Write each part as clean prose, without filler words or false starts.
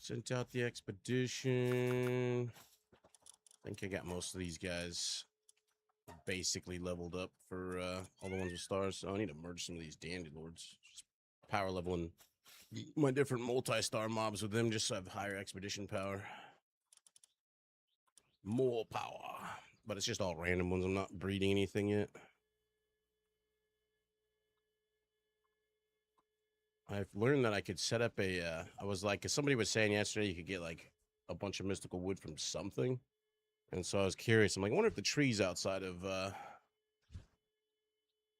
Sent out the expedition. I think I got most of these guys basically leveled up for all the ones with stars. So I need to merge some of these dandy lords. Just power leveling my different multi-star mobs with them just so I have higher expedition power. More power. But it's just all random ones. I'm not breeding anything yet. I've learned that I could set up a, I was like, somebody was saying yesterday you could get like a bunch of mystical wood from something. And so I was curious. I'm like, I wonder if the trees outside of the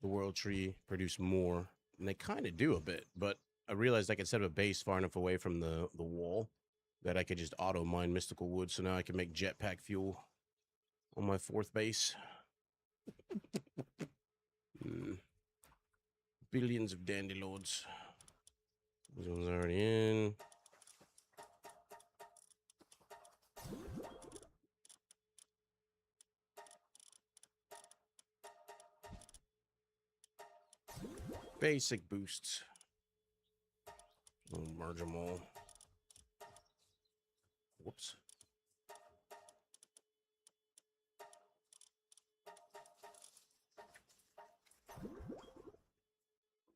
world tree produce more. And they kind of do a bit, but I realized I could set up a base far enough away from the wall that I could just auto mine mystical wood. So now I can make jetpack fuel on my 4th base. Billions of dandy lords. This one's already in. Basic boosts. We'll merge them all. Whoops.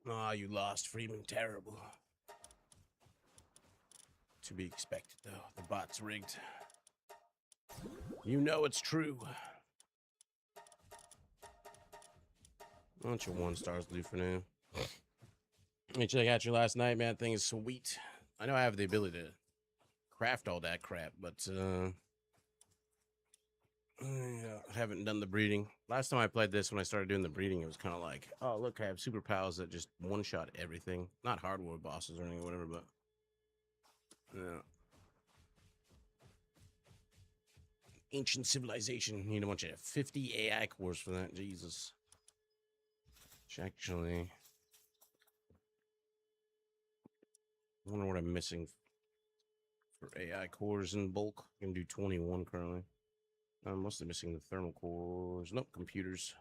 Ah, you lost, Freeman. Terrible. To be expected, though. The bot's rigged. You know it's true. Bunch of 1-stars do for now. Let me check out your last night, man. Thing is sweet. I know I have the ability to craft all that crap, but I haven't done the breeding. Last time I played this, when I started doing the breeding, it was kind of like, oh, look, I have super pals that just one-shot everything. Not hardware bosses or anything, whatever, but yeah. Ancient civilization. You need a bunch of 50 AI cores for that. Jesus. Which actually, I wonder what I'm missing for AI cores in bulk. I can do 21 currently. I'm mostly missing the thermal cores. Nope, computers.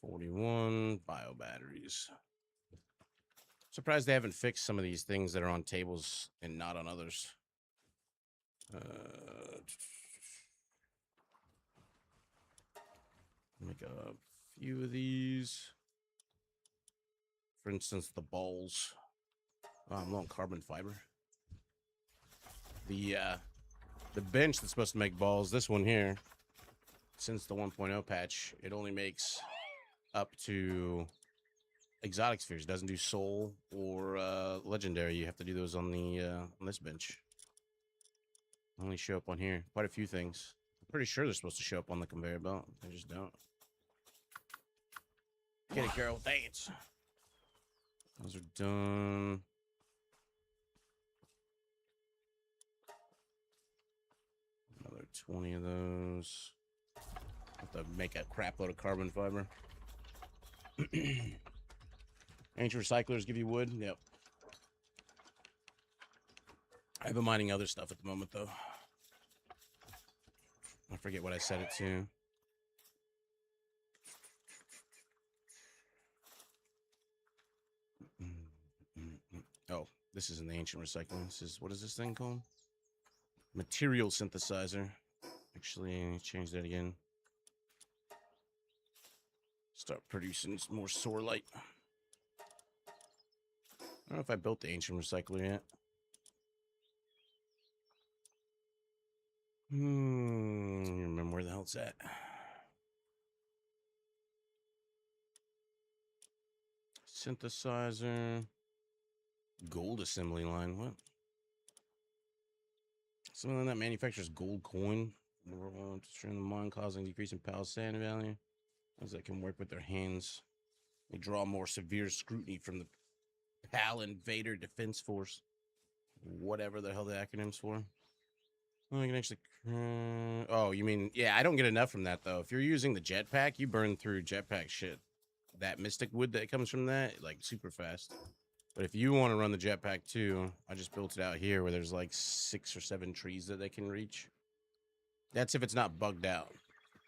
$41 bio batteries. Surprised they haven't fixed some of these things that are on tables and not on others. Make a few of these. For instance, the balls. Oh, I'm low on carbon fiber. The bench that's supposed to make balls, this one here, since the 1.0 patch, it only makes up to exotic spheres. It doesn't do soul or legendary. You have to do those on the on this bench. Only show up on here. Quite a few things. I'm pretty sure they're supposed to show up on the conveyor belt. They just don't. Get it, girl. Dance. Those are done. Another 20 of those. Have to make a crap load of carbon fiber. Ancient recyclers give you wood. Yep. I've been mining other stuff at the moment, though. I forget what I set it to. Oh, this isn't the ancient recycling. This is, what is this thing called? Material synthesizer. Actually, change that again. Start producing some more soar light. I don't know if I built the ancient recycler yet. Remember where the hell it's at. Synthesizer. Gold assembly line. What? Something that manufactures gold coin. Destroying the mine, causing decrease in pal sand value. As that can work with their hands. They draw more severe scrutiny from the PAL Invader Defense Force. Whatever the hell the acronym's for. Oh, I can actually... oh, you mean... Yeah, I don't get enough from that, though. If you're using the jetpack, you burn through jetpack shit. That mystic wood that comes from that, like, super fast. But if you want to run the jetpack, too, I just built it out here where there's, like, 6 or 7 trees that they can reach. That's if it's not bugged out.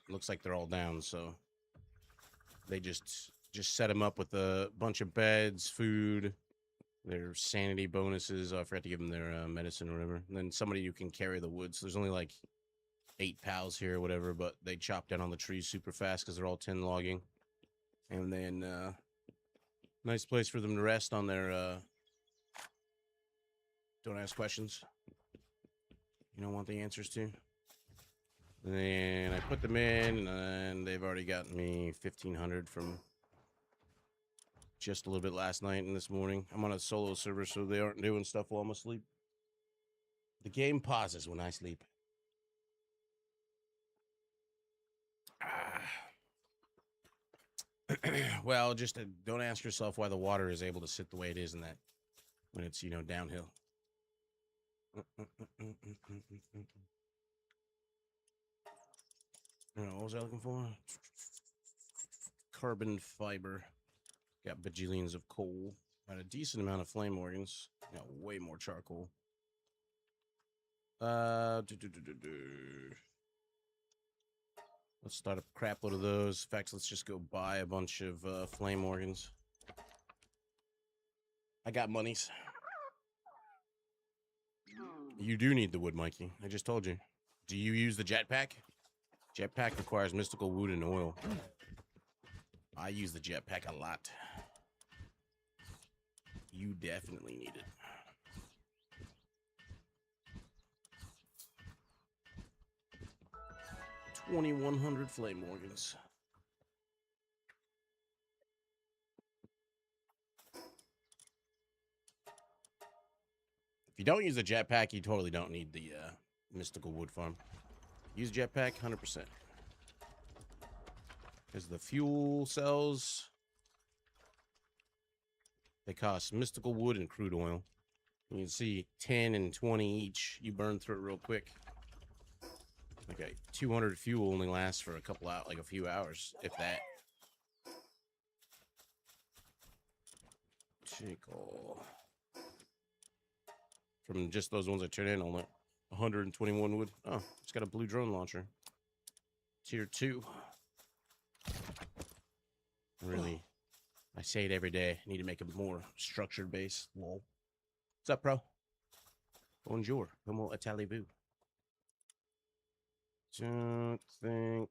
Looks like they're all down, so... They just just set them up with a bunch of beds, food, their sanity bonuses. I forgot to give them their medicine or whatever. And then somebody who can carry the wood. So there's only like 8 pals here or whatever, but they chop down on the trees super fast because they're all 10 logging. And then nice place for them to rest on their don't ask questions you don't want the answers to. And then I put them in, and they've already gotten me 1,500 from just a little bit last night and this morning. I'm on a solo server, so they aren't doing stuff while I'm asleep. The game pauses when I sleep. Well, just don't ask yourself why the water is able to sit the way it is in that when it's, you know, downhill. What was I looking for? Carbon fiber. Got bajillions of coal. Got a decent amount of flame organs. Got way more charcoal. Let's start a crap load of those. In fact, let's just go buy a bunch of flame organs. I got monies. You do need the wood, Mikey. I just told you. Do you use the jetpack? Jetpack requires mystical wood and oil. I use the jetpack a lot. You definitely need it. $2,100 flame organs. If you don't use the jetpack, you totally don't need the mystical wood farm. Use jetpack 100%. Because the fuel cells, they cost mystical wood and crude oil. You can see 10 and 20 each. You burn through it real quick. Okay, 200 fuel only lasts for a couple out, like a few hours, if that. Tickle. From just those ones I turned in, only 121 wood. Oh, it's got a blue drone launcher. Tier 2. Really, I say it every day. I need to make a more structured base. Lol. What's up, bro? Bonjour. Como allez-vous? Don't think.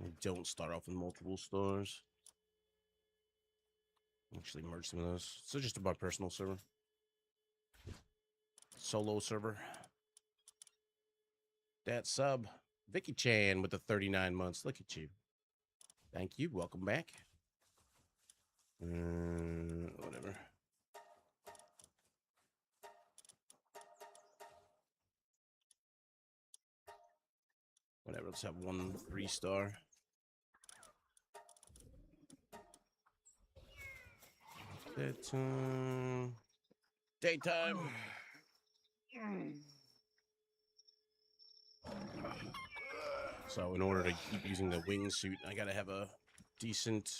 I don't start off with multiple stars. Actually merge some of those. So just about personal server. Solo server. That sub. Vicky Chan with the 39 months. Look at you. Thank you. Welcome back. Whatever. Whatever. Let's have 1 3-star. Bedtime. Daytime. So in order to keep using the wingsuit, I gotta have a decent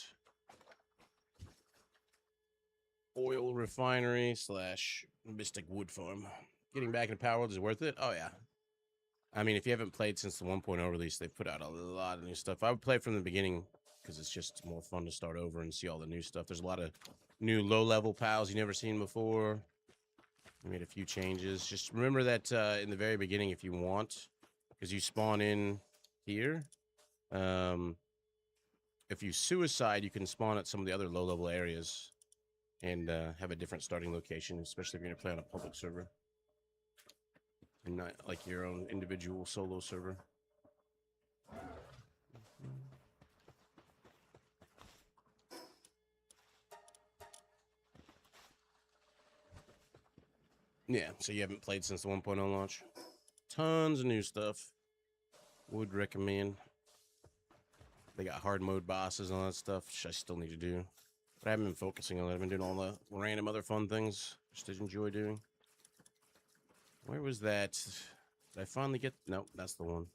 oil refinery / mystic wood farm. Getting back into Palworld is worth it? Oh yeah. I mean, if you haven't played since the 1.0 release, they put out a lot of new stuff. I would play from the beginning because it's just more fun to start over and see all the new stuff. There's a lot of new low-level pals you've never seen before. I made a few changes. Just remember that in the very beginning, if you want, because you spawn in here, if you suicide, you can spawn at some of the other low-level areas and have a different starting location, especially if you're going to play on a public server and not like your own individual solo server. Yeah, so you haven't played since the 1.0 launch. Tons of new stuff. Would recommend. They got hard mode bosses and all that stuff, which I still need to do. But I haven't been focusing on it. I've been doing all the random other fun things, which I enjoy doing. Where was that? Did I finally get... Nope, that's the one.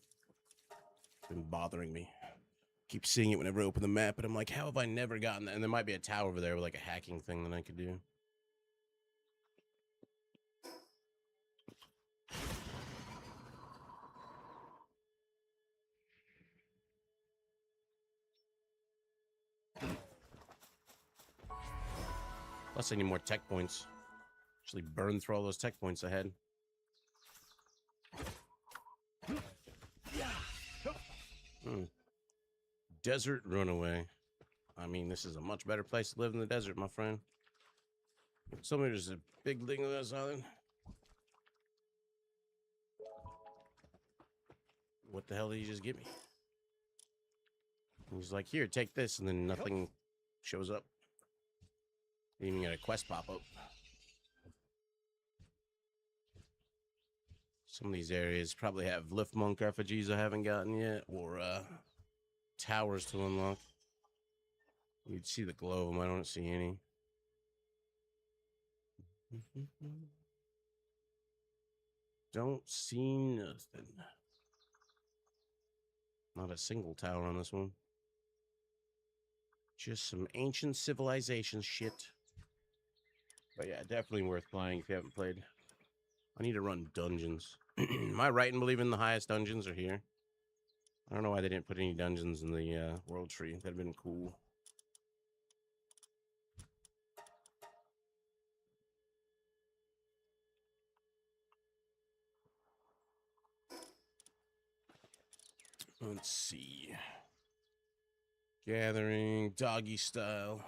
It's been bothering me. Keep seeing it whenever I open the map, but I'm like, how have I never gotten that? And there might be a tower over there with like a hacking thing that I could do. Plus, I need more tech points. Actually, burn through all those tech points ahead. Desert runaway. I mean, this is a much better place to live in the desert, my friend. Tell me there's a big thing on this island. What the hell did he just give me? He's like, here, take this, and then nothing shows up. Didn't even get a quest pop up. Some of these areas probably have Lifmunk Effigies I haven't gotten yet, or towers to unlock. You'd see the glow of them. I don't see any. Don't see nothing. Not a single tower on this one. Just some ancient civilization shit. But yeah, definitely worth playing if you haven't played. I need to run dungeons. Am I right in believing the highest dungeons are here? I don't know why they didn't put any dungeons in the world tree. That'd have been cool. Let's see. Gathering, doggy style.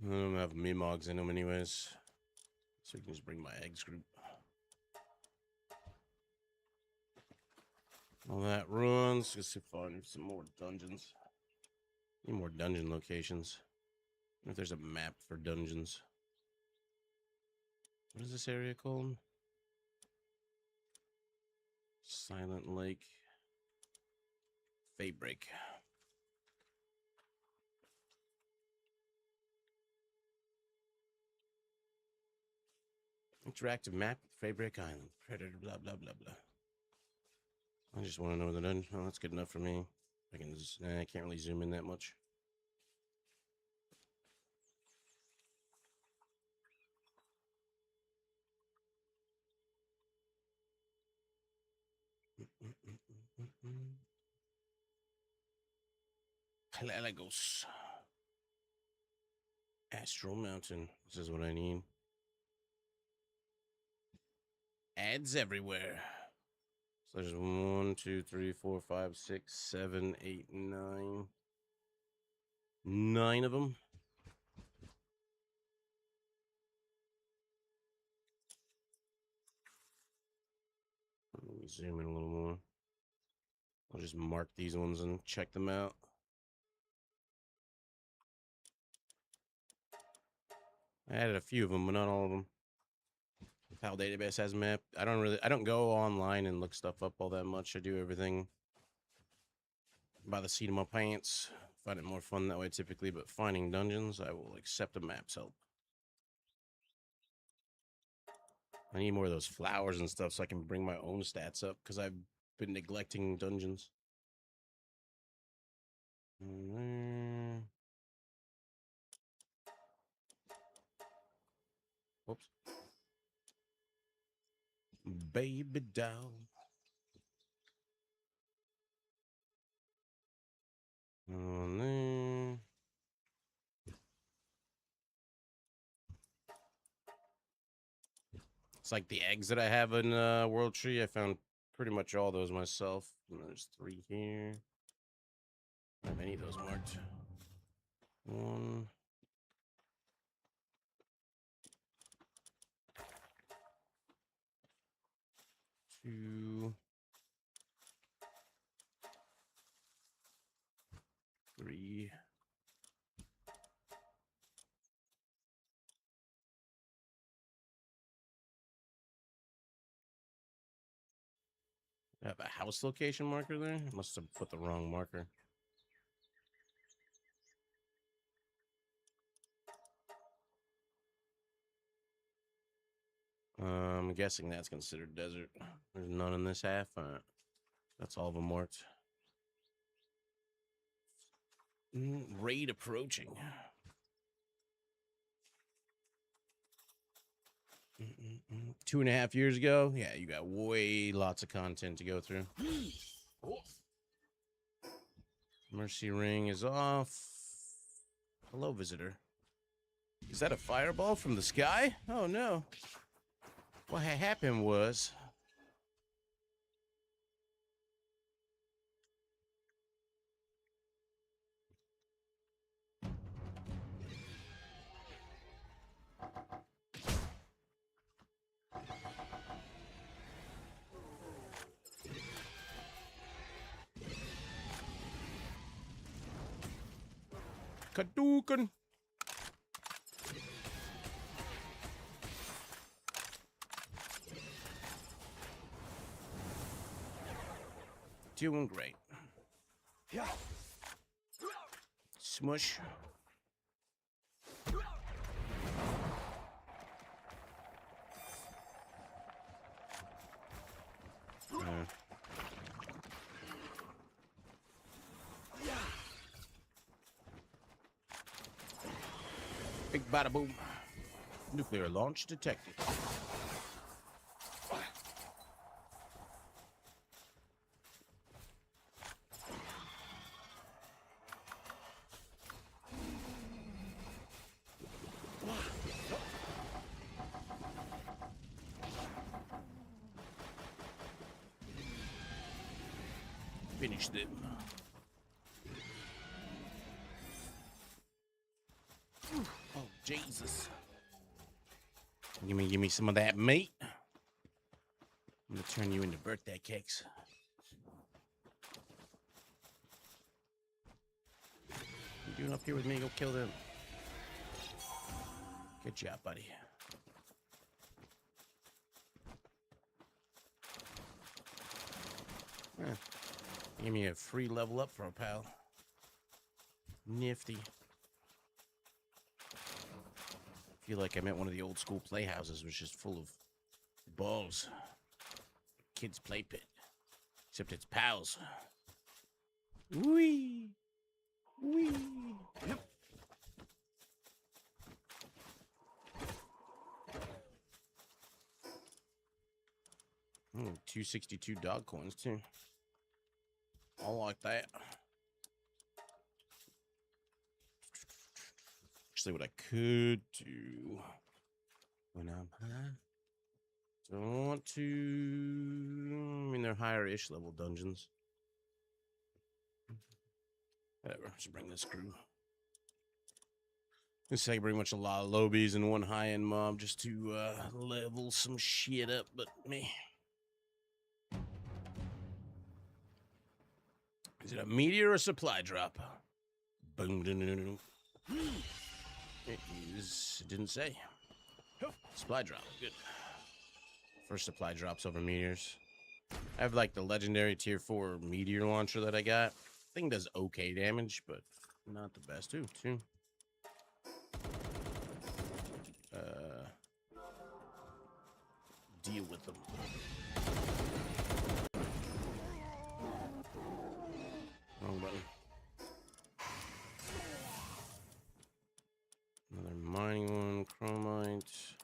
I don't have Mimogs in them anyways. So you can just bring my eggs group. All that runs. Let's see if I find some more dungeons. Need more dungeon locations. I wonder if there's a map for dungeons. What is this area called? Silent Lake. Faybreak. Interactive map, Faybreak Island. Predator, blah, blah, blah, blah. I just want to know the dungeon. Oh, that's good enough for me. I can just, I can't really zoom in that much. Pelagos. Astral Mountain. This is what I need. Ads everywhere. So there's 1, 2, 3, 4, 5, 6, 7, 8, 9. 9 of them. Let me zoom in a little more. I'll just mark these ones and check them out. I added a few of them, but not all of them. Pal database has map. I don't go online and look stuff up all that much. I do everything by the seat of my pants. Find it more fun that way typically, but finding dungeons, I will accept a map's help. I need more of those flowers and stuff so I can bring my own stats up because I've been neglecting dungeons. Whoops. Baby doll. On there. It's like the eggs that I have in World Tree. I found pretty much all those myself. And there's 3 here. I have any of those marked. 1. 2. 3. I have a house location marker there. I must have put the wrong marker. I'm guessing that's considered desert. There's none in this half. That's all of them marked. Raid approaching. 2.5 years ago. Yeah, you got lots of content to go through. Mercy ring is off. Hello, visitor. Is that a fireball from the sky? Oh no. What had happened was... Hadouken! Doing great. Yeah. Smush. Big bada boom. Nuclear launch detected. Finished it. Oh, Jesus. Give me some of that meat. I'm gonna turn you into birthday cakes. You doing up here with me? Go kill them. Good job, buddy. Give me a free level up for a pal. Nifty. Feel like I'm at one of the old school playhouses, which is full of balls. Kids' play pit. Except it's pals. Wee. Wee. Yep. Ooh, 262 dog coins, too. I like that. Actually, what I could do when I'm high. Don't want to. I mean, they're higher-ish level dungeons. Whatever. Just bring this crew. This is pretty much a lot of lobies and one high-end mob just to level some shit up. But me. Is it a meteor or a supply drop? Boom. It is. It didn't say. Supply drop. Good. First supply drops over meteors. I have like the legendary tier 4 meteor launcher that I got. Thing does okay damage, but not the best. Ooh, too. Deal with them. Wrong button. Another mining one, chromite.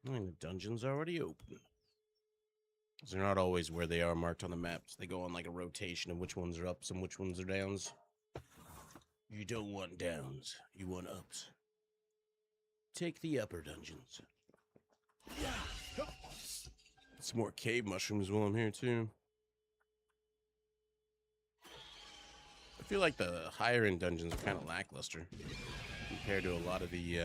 I mean, the dungeon's already open. They're not always where they are marked on the maps. They go on like a rotation of which ones are ups and which ones are downs. You don't want downs. You want ups. Take the upper dungeons. Some more cave mushrooms while I'm here, too. I feel like the higher-end dungeons are kind of lackluster compared to a lot of the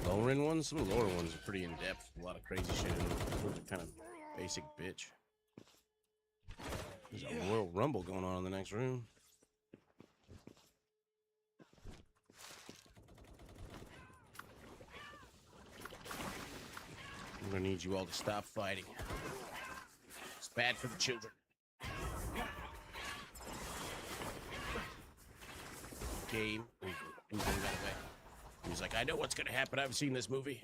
lower-end ones. Some of the lower ones are pretty in-depth. A lot of crazy shit in them. Those are kind of basic bitch. There's a Royal Rumble going on in the next room. I'm gonna need you all to stop fighting. It's bad for the children. Game over. Got away. He's like, I know what's gonna happen. I've seen this movie.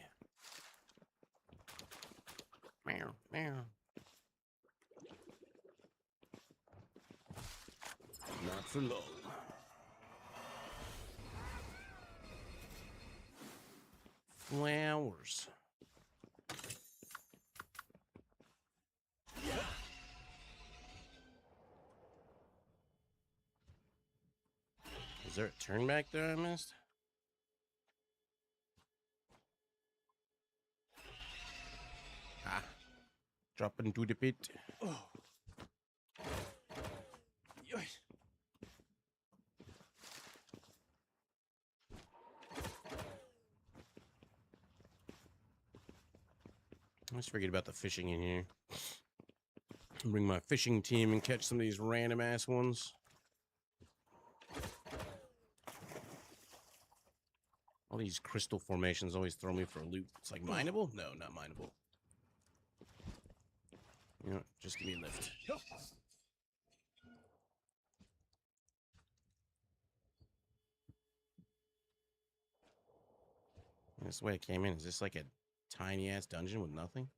Meow, meow. Not for long. Flowers. Is there a turn back there I missed? Ah. Drop into the pit. Oh. I always forget about the fishing in here. Bring my fishing team and catch some of these random ass ones. All these crystal formations always throw me for a loop. It's like mineable? No, not mineable. You know, just give me a lift. That's the way it came in. Is this like a tiny ass dungeon with nothing?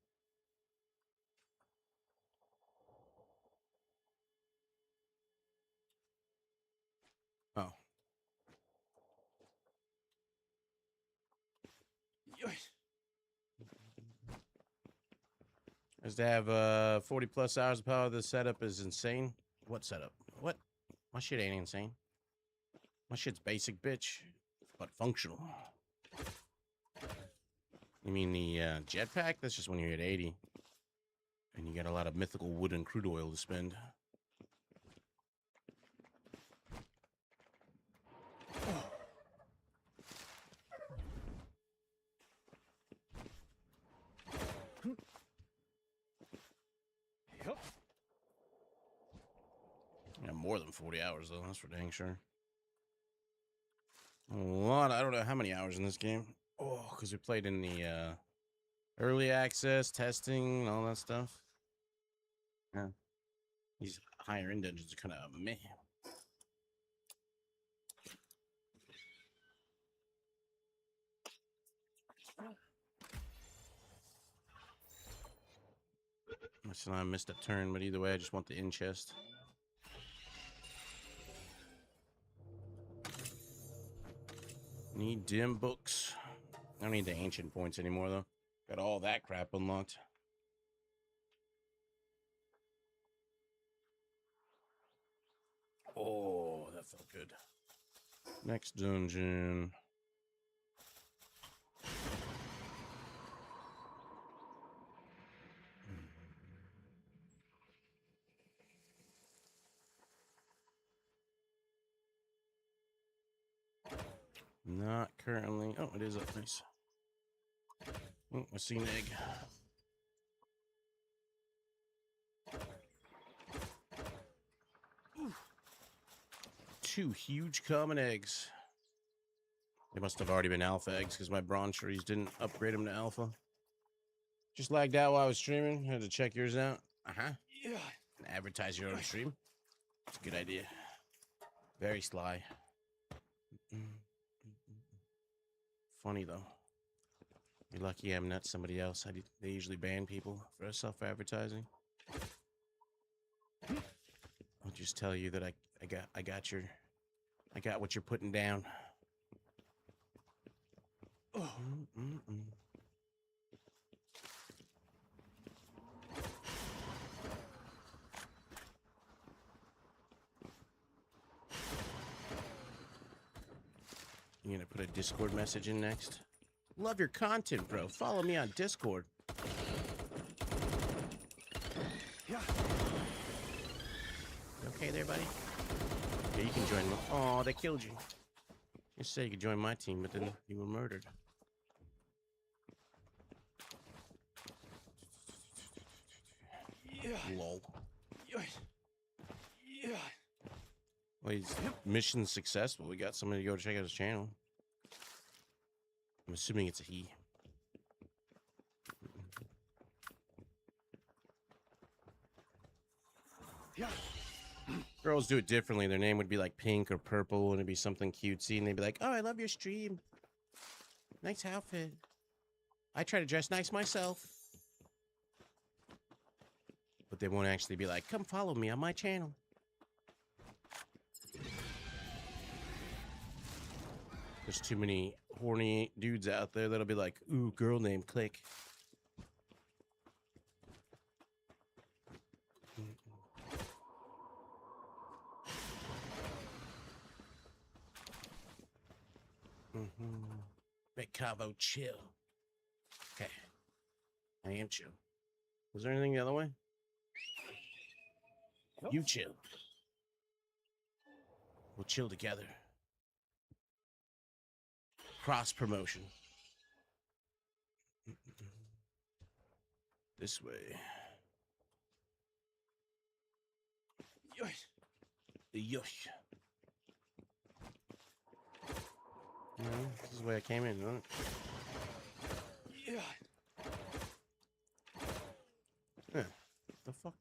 Oh. As to have 40 plus hours of power, this setup is insane. What setup? What? My shit ain't insane. My shit's basic, bitch, but functional. You mean the jetpack? That's just when you're at 80. And you got a lot of mythical wood and crude oil to spend. Yeah, more than 40 hours, though. That's for dang sure. A lot. I don't know how many hours in this game. Oh, because we played in the early access, testing, and all that stuff. Yeah. These higher end dungeons are kind of meh. I missed a turn, but either way, I just want the in chest. Need dim books. I don't need the ancient points anymore, though. Got all that crap unlocked. Oh, that felt good. Next dungeon. Not currently. Oh, it is up. Nice. Oh, I see an egg. Two huge common eggs. They must have already been alpha eggs because my bronze trees didn't upgrade them to alpha. Just lagged out while I was streaming. Had to check yours out. Yeah. And advertise your own stream. It's a good idea. Very sly. Funny though. You're lucky I'm not somebody else. They usually ban people for self-advertising. I'll just tell you that I got what you're putting down. Oh. You gonna put a Discord message in next? Love your content, bro. Follow me on Discord. Yeah. Okay there, buddy? Yeah, you can join me. Oh, they killed you. You said you could join my team, but then you were murdered. Yeah. Lol. Yeah. Well, he's mission successful. We got somebody to go check out his channel. I'm assuming it's a he. Yeah. Girls do it differently. Their name would be like pink or purple, and it'd be something cutesy, and they'd be like, "Oh, I love your stream. Nice outfit. I try to dress nice myself." But they won't actually be like, "Come follow me on my channel." There's too many horny dudes out there that'll be like, "Ooh, girl name, click." Cavo, chill. Okay. I am chill. Was there anything the other way? Nope. You chill. We'll chill together. Cross promotion. This way. Yosh. Yosh. This is the way I came in, right? Yeah. Yeah. The fuck?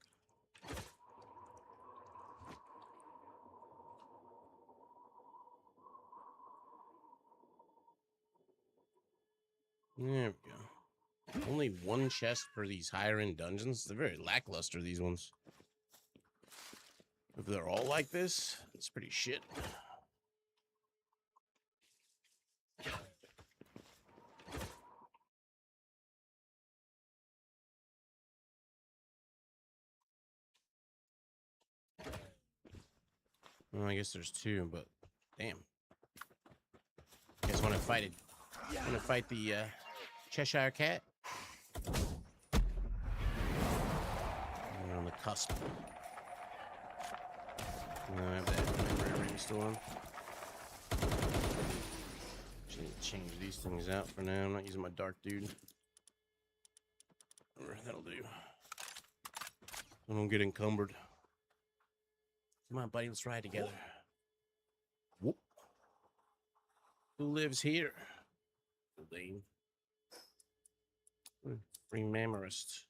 There we go. Only one chest for these higher end dungeons. They're very lackluster, these ones. If they're all like this, it's pretty shit. Well, I guess there's two, but damn. You guys want to fight it? Want to fight the Cheshire Cat? We're on the cusp. I have that memory ring still on. Just need to change these things out for now. I'm not using my dark dude. That'll do. I don't get encumbered. Come on, buddy, let's ride together. Whoop. Who lives here? Lane. Free Mamorist.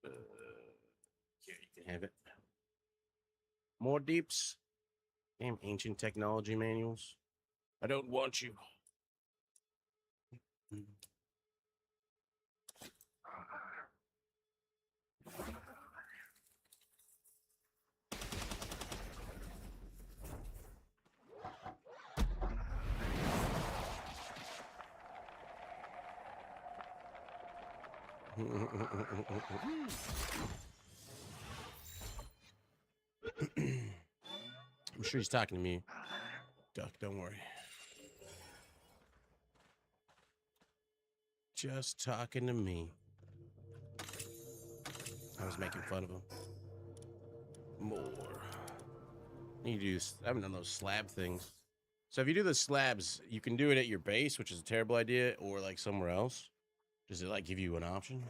Here, you can have it. More deeps. Damn ancient technology manuals. I don't want you. I'm sure he's talking to me. Duck, don't worry. Just talking to me. I was making fun of him. More. Need to do. I haven't done those slab things. So if you do the slabs, you can do it at your base, which is a terrible idea, or like somewhere else. Does it like give you an option?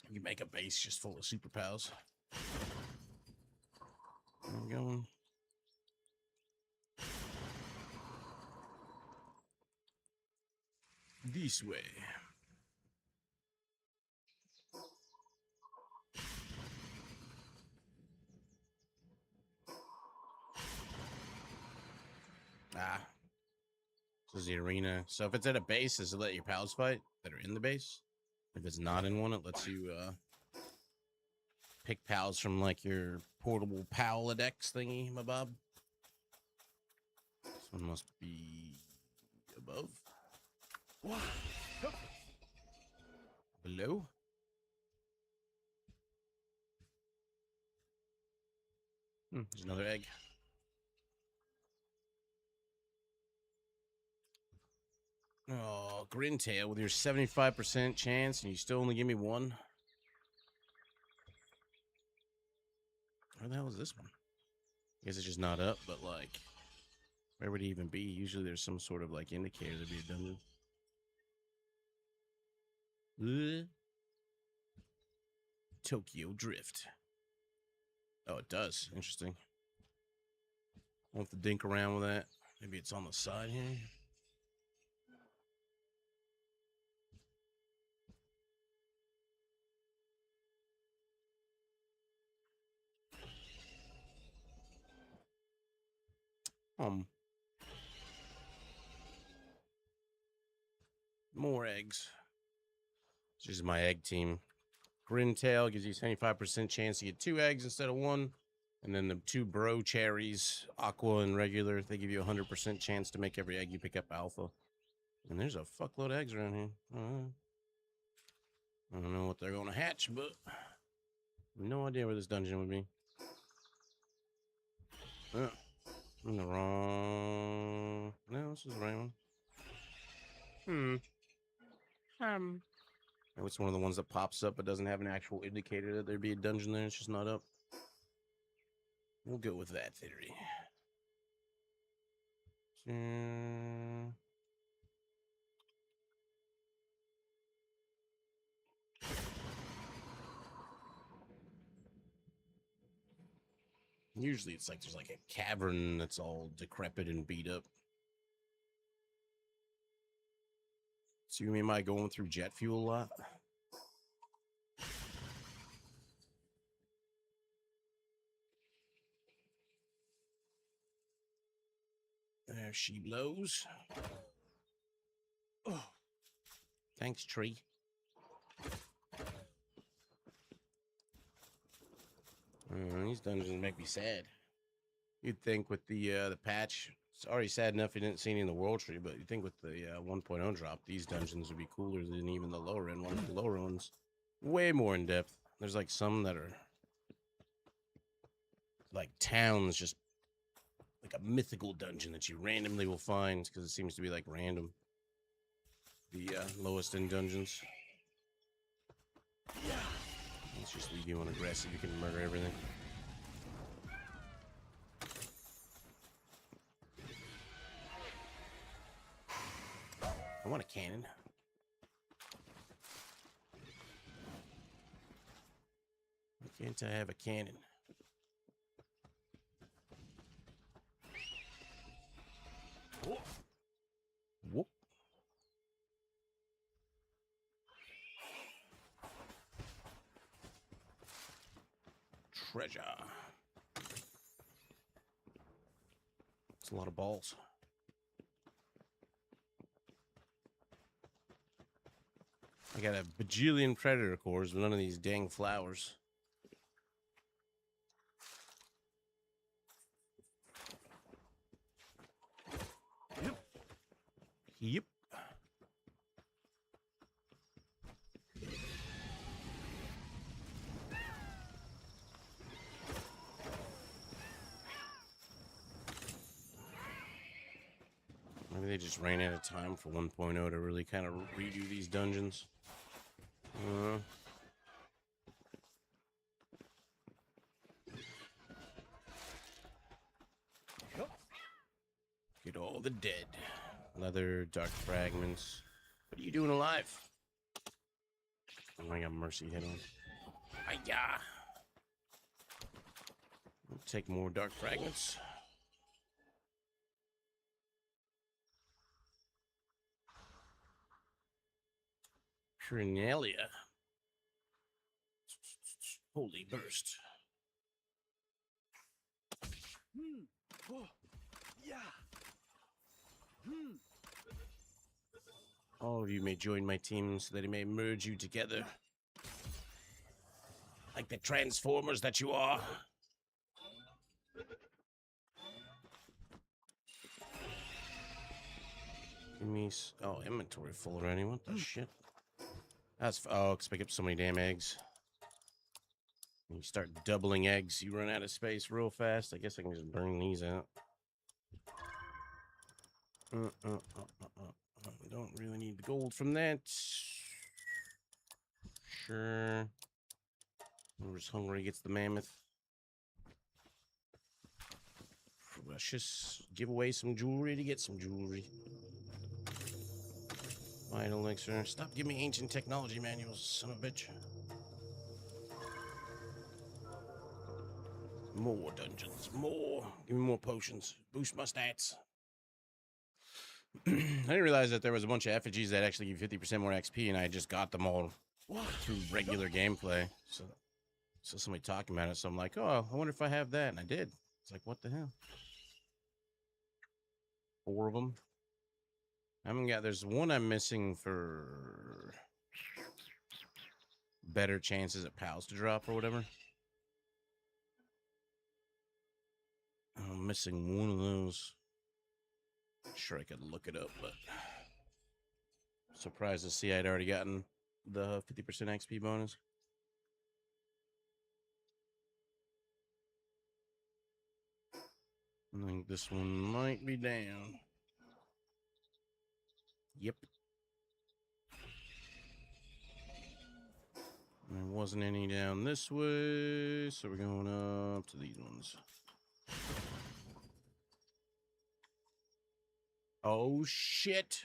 You make a base just full of superpowers. Where are we going? This way. This is the arena. So if it's at a base, does it let your pals fight that are in the base? If it's not in one, it lets you pick pals from like your portable Palworld thingy, my bob. This one must be above. Below. There's another egg. Oh, Grintail with your 75% chance, and you still only give me one. Where the hell is this one? I guess it's just not up, but like, where would it even be? Usually there's some sort of like indicator to be a dungeon. Tokyo Drift. Oh, it does. Interesting. I'll have to dink around with that. Maybe it's on the side here. More eggs. This is my egg team. Grintail gives you 75% chance to get 2 eggs instead of 1. And then the 2 bro cherries, aqua and regular, they give you 100% chance to make every egg you pick up alpha. And there's a fuckload of eggs around here. I don't know what they're going to hatch, but no idea where this dungeon would be. I'm in the wrong. No, this is the right one. Maybe it's one of the ones that pops up but doesn't have an actual indicator that there'd be a dungeon there. It's just not up. We'll go with that theory. Usually it's like there's like a cavern that's all decrepit and beat up. So you mean am I going through jet fuel a lot? There she blows. Oh, thanks, tree. These dungeons make me sad. You'd think with the patch, it's already sad enough you didn't see any in the world tree, but you'd think with the 1.0 drop, these dungeons would be cooler than even the lower end ones. The lower ones, way more in depth. There's like some that are like towns, just like a mythical dungeon that you randomly will find because it seems to be like random. The lowest end dungeons. Let's just leave you on aggressive. You can murder everything. I want a cannon. Why can't I have a cannon? Whoop. Treasure. It's a lot of balls. I got a bajillion predator cores, but none of these dang flowers. Yep. Maybe they just ran out of time for 1.0 to really kind of redo these dungeons. Get all the dead. Leather, dark fragments. What are you doing alive? Oh, I got mercy hit on. Hi-ya. We'll take more dark fragments. Cornelia. Holy burst. All of you may join my team so that it may merge you together. Like the Transformers that you are. Give me... Oh, inventory full already. What the shit? That's... Oh, because I pick up so many damn eggs. When you start doubling eggs, you run out of space real fast. I guess I can just burn these out. Don't really need the gold from that. Sure. Whoever's hungry gets the mammoth. Precious. Give away some jewelry to get some jewelry. Fine, Elixir. Stop giving me ancient technology manuals, son of a bitch. More dungeons. More. Give me more potions. Boost my stats. I didn't realize that there was a bunch of effigies that actually give 50% more XP, and I just got them all through regular gameplay. So somebody talking about it, so I'm like, oh, I wonder if I have that, and I did. It's like, what the hell? 4 of them. I haven't got. There's one I'm missing for better chances at pals to drop or whatever. I'm missing one of those. Sure, I could look it up, but surprised to see I'd already gotten the 50% XP bonus. I think this one might be down. Yep. There wasn't any down this way, so we're going up to these ones. Oh, shit.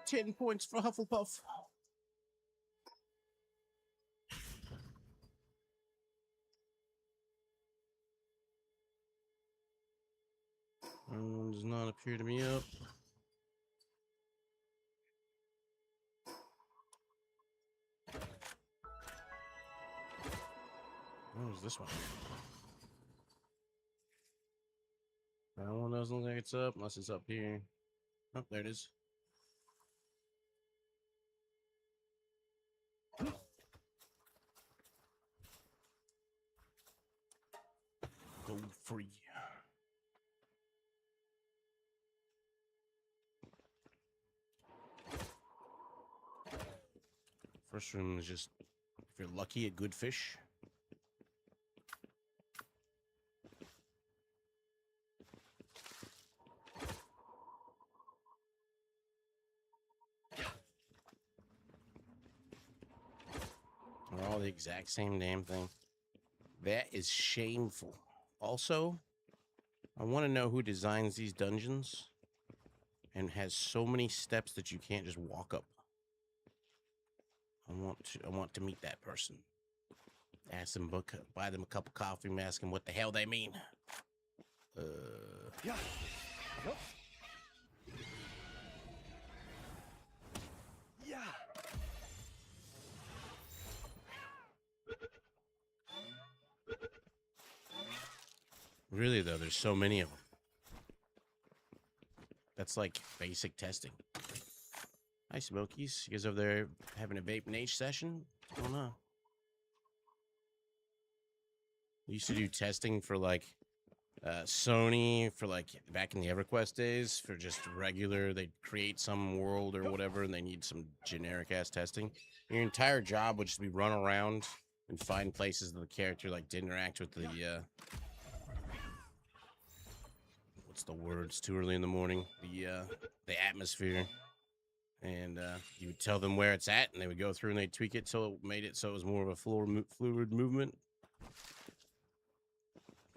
10 points for Hufflepuff. Does not appear to be up. Where's this one? That one doesn't look like it's up unless it's up here. Oh, there it is. Gold free. First room is just, if you're lucky, a good fish. They're all the exact same damn thing. That is shameful. Also, I want to know who designs these dungeons and has so many steps that you can't just walk up. I want to meet that person. Ask them, buy them a cup of coffee, and ask them what the hell they mean. Yeah. Yeah. Really though, there's so many of them. That's like basic testing. Hi, Smokies. You guys over there having a vape and H session? What's going on? We used to do testing for like Sony for like back in the EverQuest days for just regular. They'd create some world or whatever, and they need some generic ass testing. Your entire job would just be run around and find places that the character like didn't interact with the what's the word? It's too early in the morning. The atmosphere. And you would tell them where it's at, and they would go through and they'd tweak it till it made it so it was more of a fluid movement.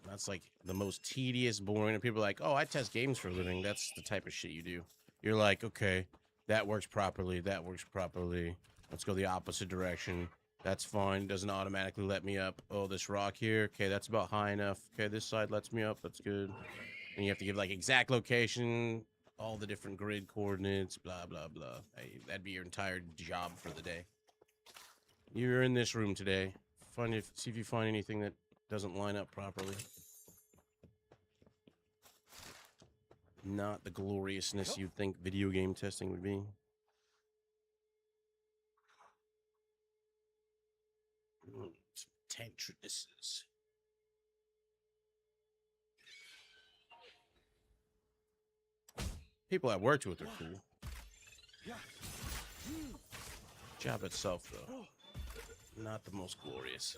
That's like the most tedious, boring. And people are like, oh, I test games for a living. That's the type of shit you do. You're like, okay, that works properly. That works properly. Let's go the opposite direction. That's fine. Doesn't automatically let me up. Oh, this rock here. Okay, that's about high enough. Okay, this side lets me up. That's good. And you have to give like exact location, all the different grid coordinates, blah, blah, blah. Hey, that'd be your entire job for the day. You're in this room today. See if you find anything that doesn't line up properly. Not the gloriousness you'd think video game testing would be. Tantrinesses. People I worked with are cool. Job itself, though, not the most glorious.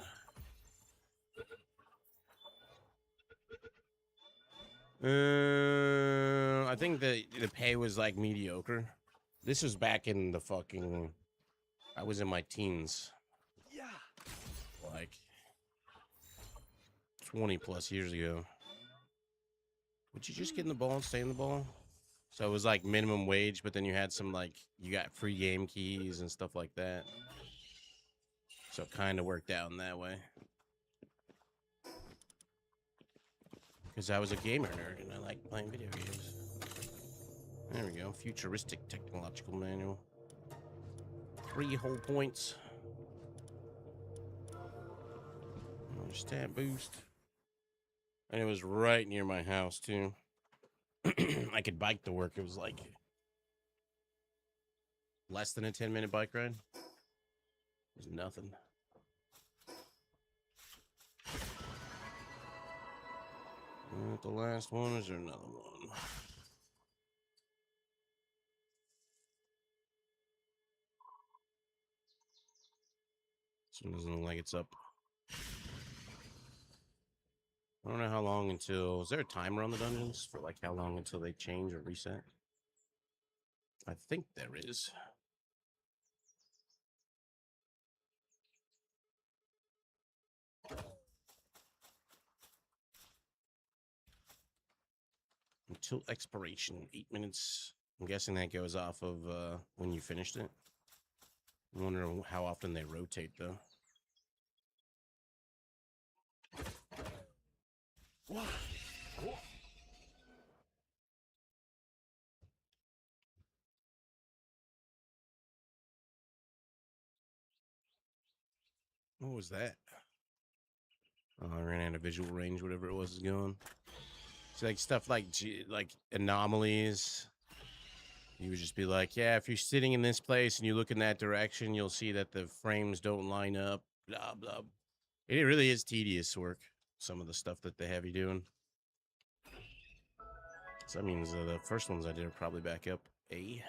I think the pay was like mediocre. This was back in the fucking. I was in my teens. Yeah. Like 20 plus years ago. Would you just get in the ball and stay in the ball? So it was like minimum wage, but then you had some like you got free game keys and stuff like that. So it kind of worked out in that way. Because I was a gamer nerd and I like playing video games. There we go. Futuristic technological manual. 3 whole points. Stat boost. And it was right near my house too. I could bike to work. It was like less than a 10-minute bike ride. It was nothing. Not the last one. Is there another one? This one doesn't look like it's up. I don't know how long until... Is there a timer on the dungeons for like how long until they change or reset? I think there is. Until expiration, 8 minutes. I'm guessing that goes off of when you finished it. I wonder how often they rotate though. What was that? Oh, I ran out of visual range, whatever it was is going. It's like stuff like anomalies. You would just be like, yeah, if you're sitting in this place and you look in that direction, you'll see that the frames don't line up, blah, blah. It really is tedious work, some of the stuff that they have you doing. So that means the first ones I did are probably back up A.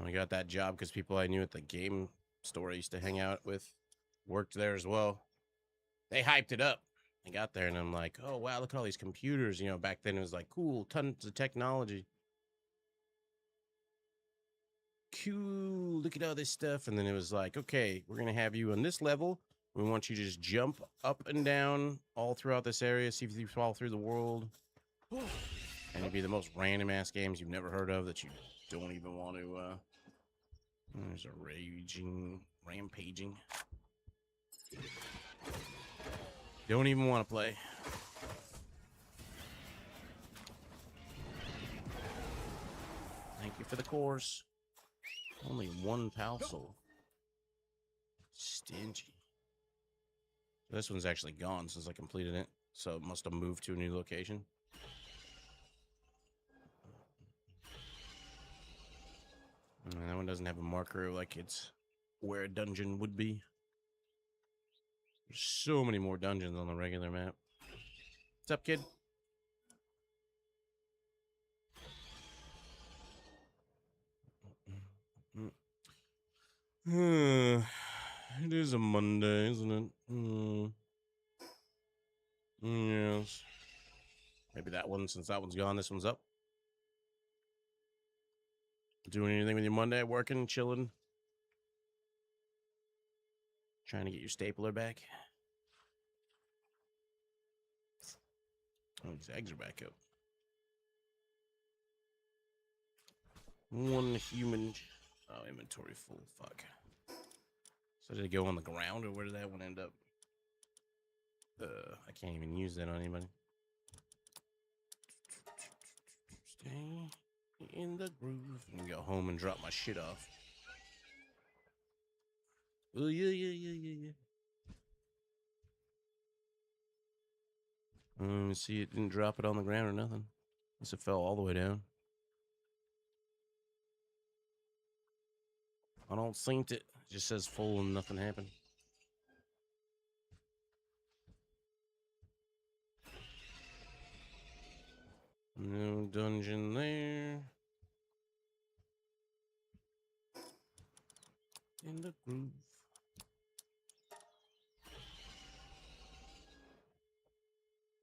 I got that job because people I knew at the game store I used to hang out with worked there as well. They hyped it up. I got there and I'm like, oh, wow, look at all these computers. You know, back then it was like, cool, tons of technology. Cool, look at all this stuff. And then it was like, okay, we're going to have you on this level. We want you to just jump up and down all throughout this area, see if you fall through the world. And it'd be the most random ass games you've never heard of that you don't even want to, there's a rampaging. Don't even want to play. Thank you for the course. Only one pal soul. Stingy. This one's actually gone since I completed it, so it must have moved to a new location. And that one doesn't have a marker like it's where a dungeon would be. There's so many more dungeons on the regular map. What's up, kid? It is a Monday, isn't it? Yes. Maybe that one, since that one's gone, this one's up. Doing anything with your Monday? Working, chilling? Trying to get your stapler back? Oh, these eggs are back up. One human. Oh, inventory full. Fuck. So did it go on the ground, or where did that one end up? I can't even use that on anybody. Stay in the groove. I'm gonna go home and drop my shit off. Oh, yeah. See, it didn't drop it on the ground or nothing. Unless it fell all the way down. I don't think it. It just says full and nothing happened. No dungeon there. In the groove.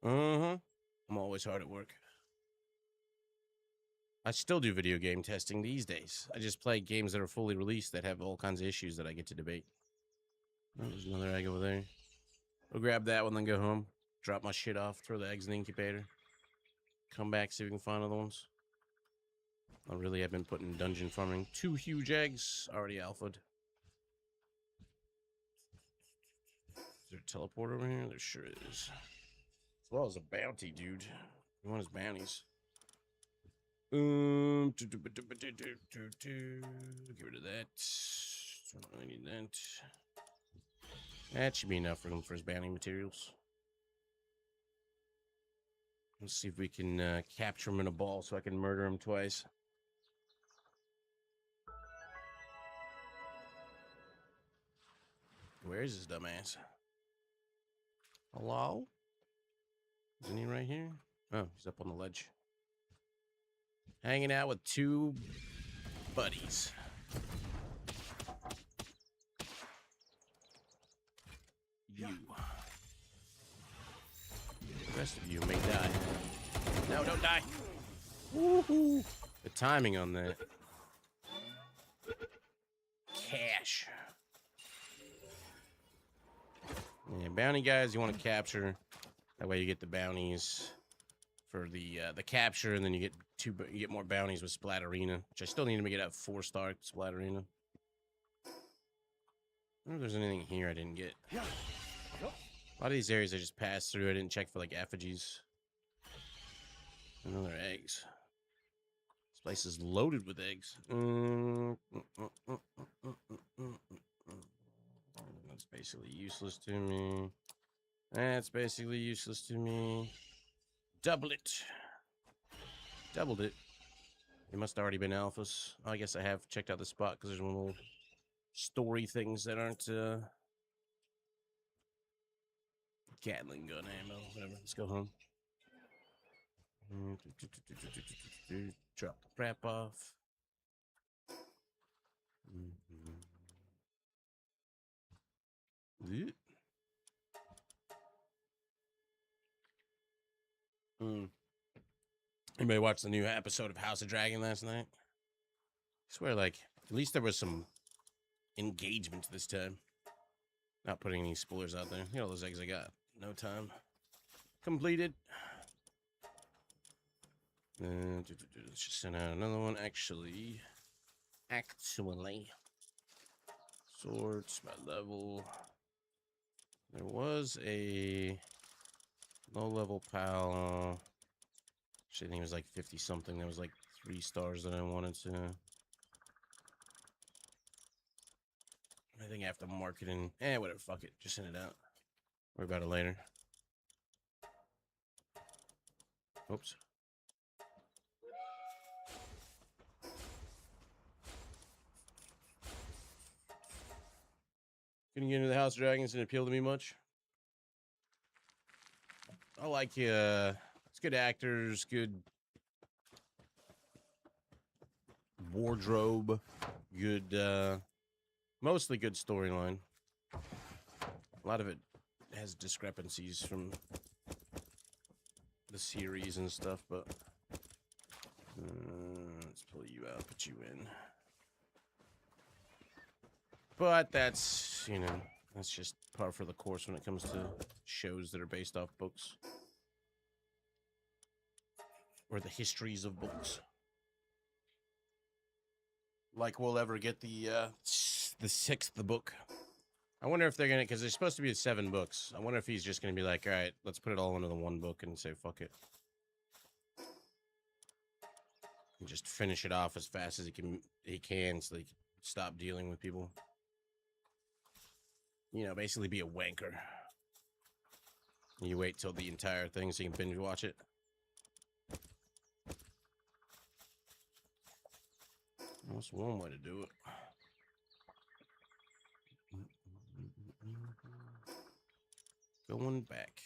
I'm always hard at work. I still do video game testing these days. I just play games that are fully released that have all kinds of issues that I get to debate. Oh, there's another egg over there. I'll grab that one, then go home. Drop my shit off, throw the eggs in the incubator. Come back, see if we can find other ones. I really have been putting dungeon farming. 2 huge eggs, already alphaed. Is there a teleport over here? There sure is. As well as a bounty, dude. You want his bounties. Get rid of that. I need that. That should be enough for him for his bounty materials. Let's see if we can capture him in a ball so I can murder him twice. Where is this dumbass? Hello? Isn't he right here? Oh, he's up on the ledge. Hanging out with 2 buddies. you. The rest of you may die. No, don't die. Woohoo! The timing on that. Cash. Yeah, bounty guys you want to capture. That way you get the bounties for the capture, and then you get more bounties with Splatterina, which I still need to make it at 4-star Splatterina. I wonder if there's anything here I didn't get. A lot of these areas I just passed through. I didn't check for like effigies. Another eggs. This place is loaded with eggs. That's basically useless to me. That's basically useless to me. Double it. Doubled it. It must have already been alphas. I guess I have checked out the spot because there's one little story things that aren't Gatling gun ammo. Whatever. Let's go home. Drop the prep off. Anybody watch the new episode of House of Dragon last night? I swear, like, at least there was some engagement this time. Not putting any spoilers out there. You know those eggs I got. No time. Completed. Let's just send out another one. Actually. Swords by level. There was a low-level pal. Actually, I think it was like 50-something. There was like 3 stars that I wanted to. I think I have to mark it in. Whatever. Fuck it. Just send it out. Worry about it later. Oops. Couldn't get into the House of Dragons, didn't appeal to me much. I like it's good actors, good wardrobe, good mostly good storyline. A lot of it has discrepancies from the series and stuff, but let's pull you out, put you in. But that's, you know, that's just par for the course when it comes to shows that are based off books. Or the histories of books. Like we'll ever get the 6th book. I wonder if they're going to, because there's supposed to be 7 books. I wonder if he's just going to be like, all right, let's put it all into the one book and say, fuck it. And just finish it off as fast as he can so they can stop dealing with people. You know, basically be a wanker. You wait till the entire thing so you can binge watch it. That's one way to do it. Going back.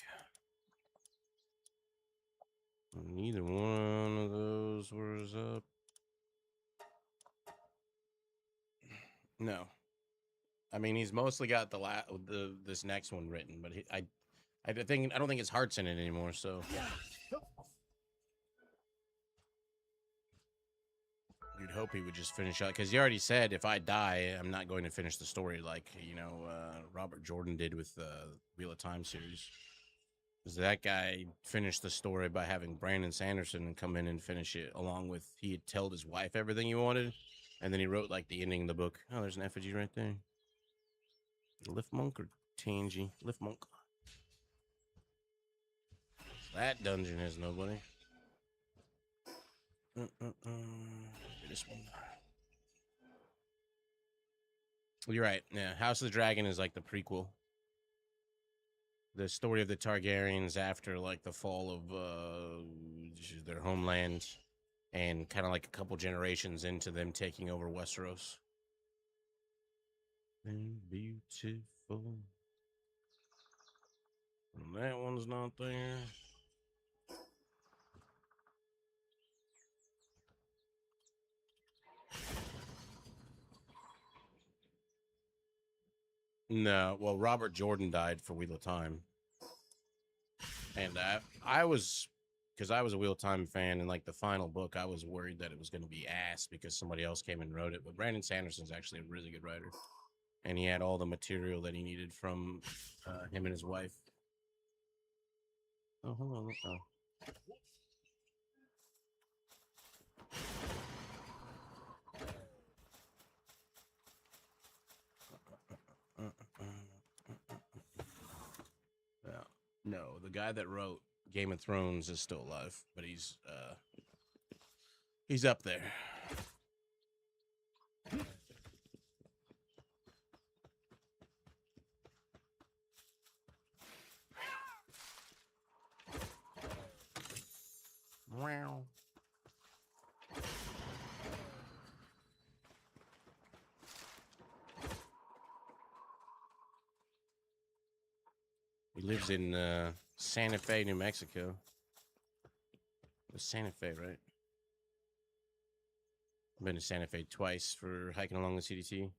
Neither one of those was up. No. I mean, he's mostly got this next one written, but I don't think his heart's in it anymore. So you'd hope he would just finish out, because he already said, if I die, I'm not going to finish the story like, you know, Robert Jordan did with the Wheel of Time series. Because that guy finished the story by having Brandon Sanderson come in and finish it, along with, he had told his wife everything he wanted, and then he wrote like the ending of the book. Oh, there's an effigy right there. Lifmunk or Tangy? Lifmunk. That dungeon has nobody. This one. You're right. Yeah, House of the Dragon is like the prequel. The story of the Targaryens after like the fall of their homeland, and kind of like a couple generations into them taking over Westeros. And beautiful. And that one's not there. No, well, Robert Jordan died for Wheel of Time, and I was, because I was a Wheel of Time fan, and like the final book, I was worried that it was going to be ass because somebody else came and wrote it. But Brandon Sanderson's actually a really good writer, and he had all the material that he needed from him and his wife. Oh, hello. Oh. Yeah. No, the guy that wrote Game of Thrones is still alive, but he's up there. Wow. He lives in Santa Fe, New Mexico. It's Santa Fe, right? I've been to Santa Fe twice for hiking along the CDT.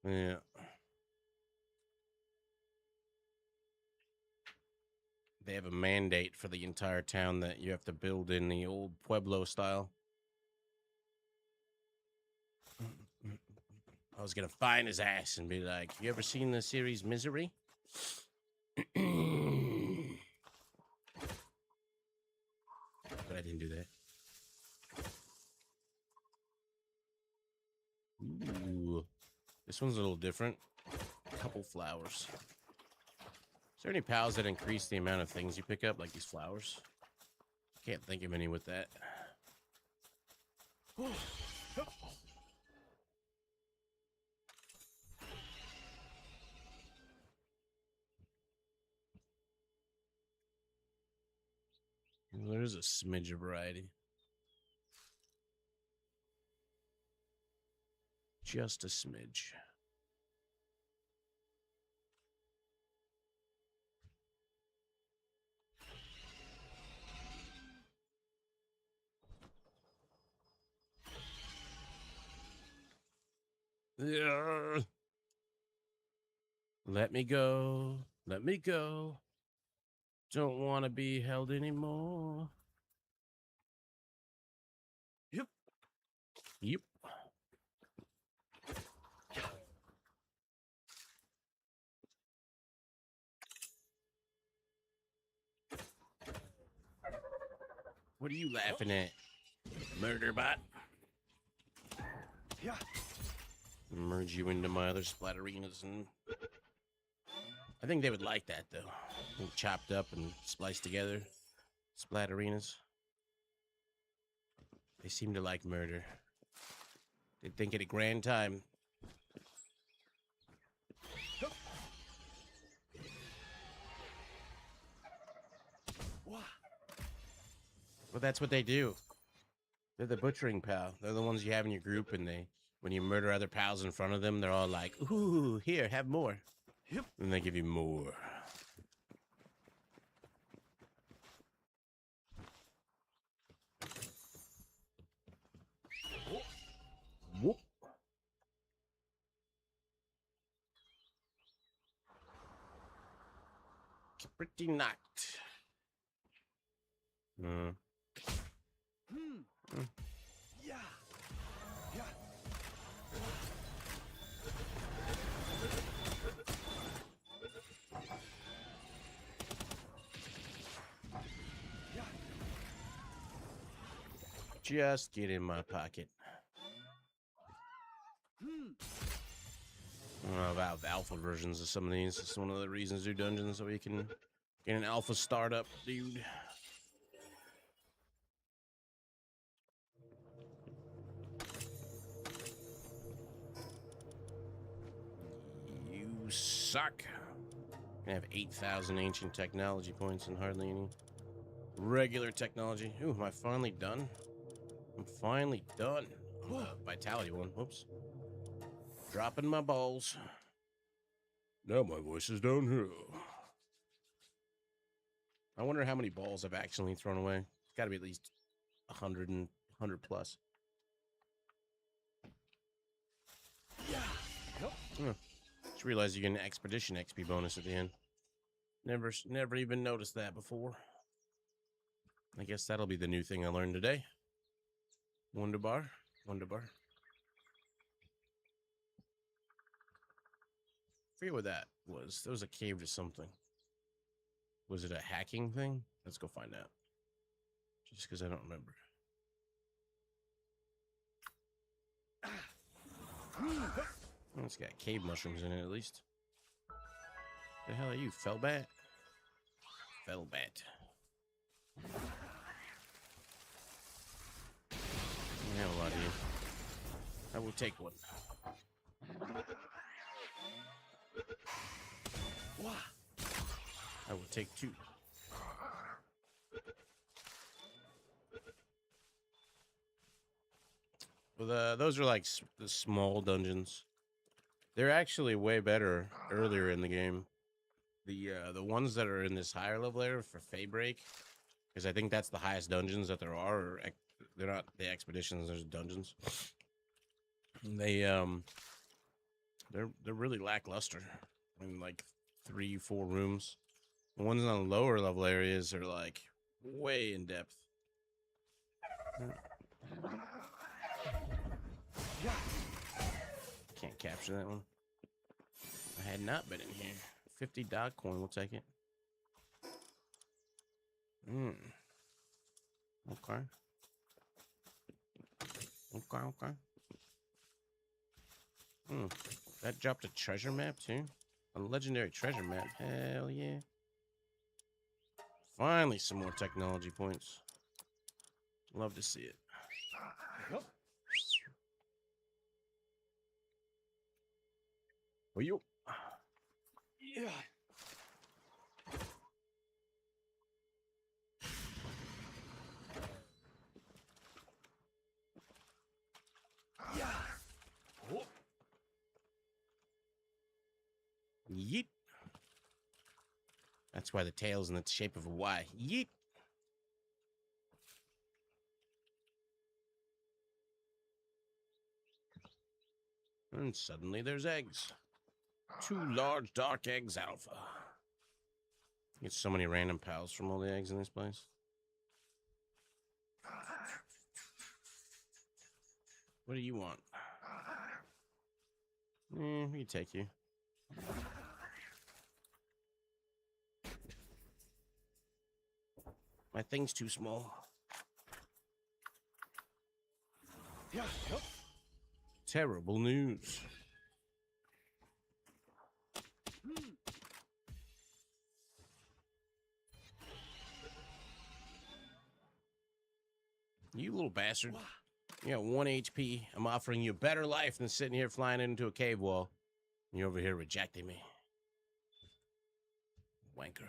Yeah. They have a mandate for the entire town that you have to build in the old Pueblo style. I was going to find his ass and be like, you ever seen the series Misery? But I didn't do that. Ooh. This one's a little different. Couple flowers. Is there any pals that increase the amount of things you pick up, like these flowers? Can't think of any with that. There's a smidge of variety. Just a smidge. Yeah. Let me go. Let me go. Don't want to be held anymore. Yep. Yep. What are you laughing at? Murder bot? Yeah. Merge you into my other splatterinas, and I think they would like that though. Chopped up and spliced together. Splatterinas. They seem to like murder. They think it a grand time. Well, that's what they do. They're the butchering pal. They're the ones you have in your group, and when you murder other pals in front of them, they're all like, "Ooh, here, have more." Yep. And they give you more. Whoop. Pretty knocked. Yeah. Yeah. Yeah. Just get in my pocket. I don't know about the alpha versions of some of these. It's one of the reasons to do dungeons, so we can get an alpha startup, dude. You suck. I have 8,000 ancient technology points and hardly any regular technology. Ooh, am I finally done? I'm finally done. Vitality one. Whoops. Dropping my balls. Now my voice is down here. I wonder how many balls I've actually thrown away. It's got to be at least 100 100 plus. Yeah. Yep. Just realized you get an expedition XP bonus at the end. Never even noticed that before. I guess that'll be the new thing I learned today. Wonderbar. Wonderbar. Forget what that was. There was a cave to something. Was it a hacking thing? Let's go find out. Just because I don't remember. Oh, it's got cave mushrooms in it at least. The hell are you, Fellbat? Fellbat. I have a lot of you. I will take one. I will take two. Well, those are like the small dungeons. They're actually way better earlier in the game. The ones that are in this higher level area for Faybreak, because I think that's the highest dungeons that there are. Or they're not the expeditions. There's dungeons. They're really lackluster. I mean, like 3-4 rooms. The ones on the lower level areas are like way in depth. Can't capture that one. I had not been in here. 50 dog coin, we'll take it. Okay. Okay. That dropped a treasure map too? A legendary treasure map. Hell yeah. Finally some more technology points. Love to see it. Yep. Oh, you. Yeah. Yeah. Oh. Yeet. That's why the tail's in the shape of a Y. Yeet. And suddenly there's eggs. 2 large dark eggs alpha. Get so many random pals from all the eggs in this place. What do you want? We take you. My thing's too small. Yeah. Yep. Terrible news. You little bastard. You got 1 HP. I'm offering you a better life than sitting here flying into a cave wall. You're over here rejecting me. Wanker.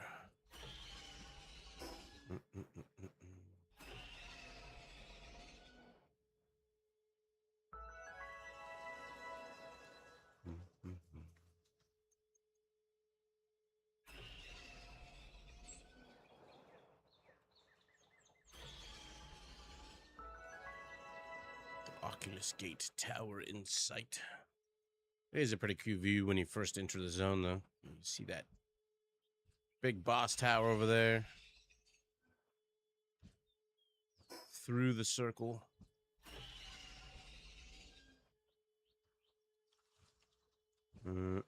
Oculus Gate Tower in sight. It is a pretty cool view when you first enter the zone, though. You see that big boss tower over there. Through the circle. Now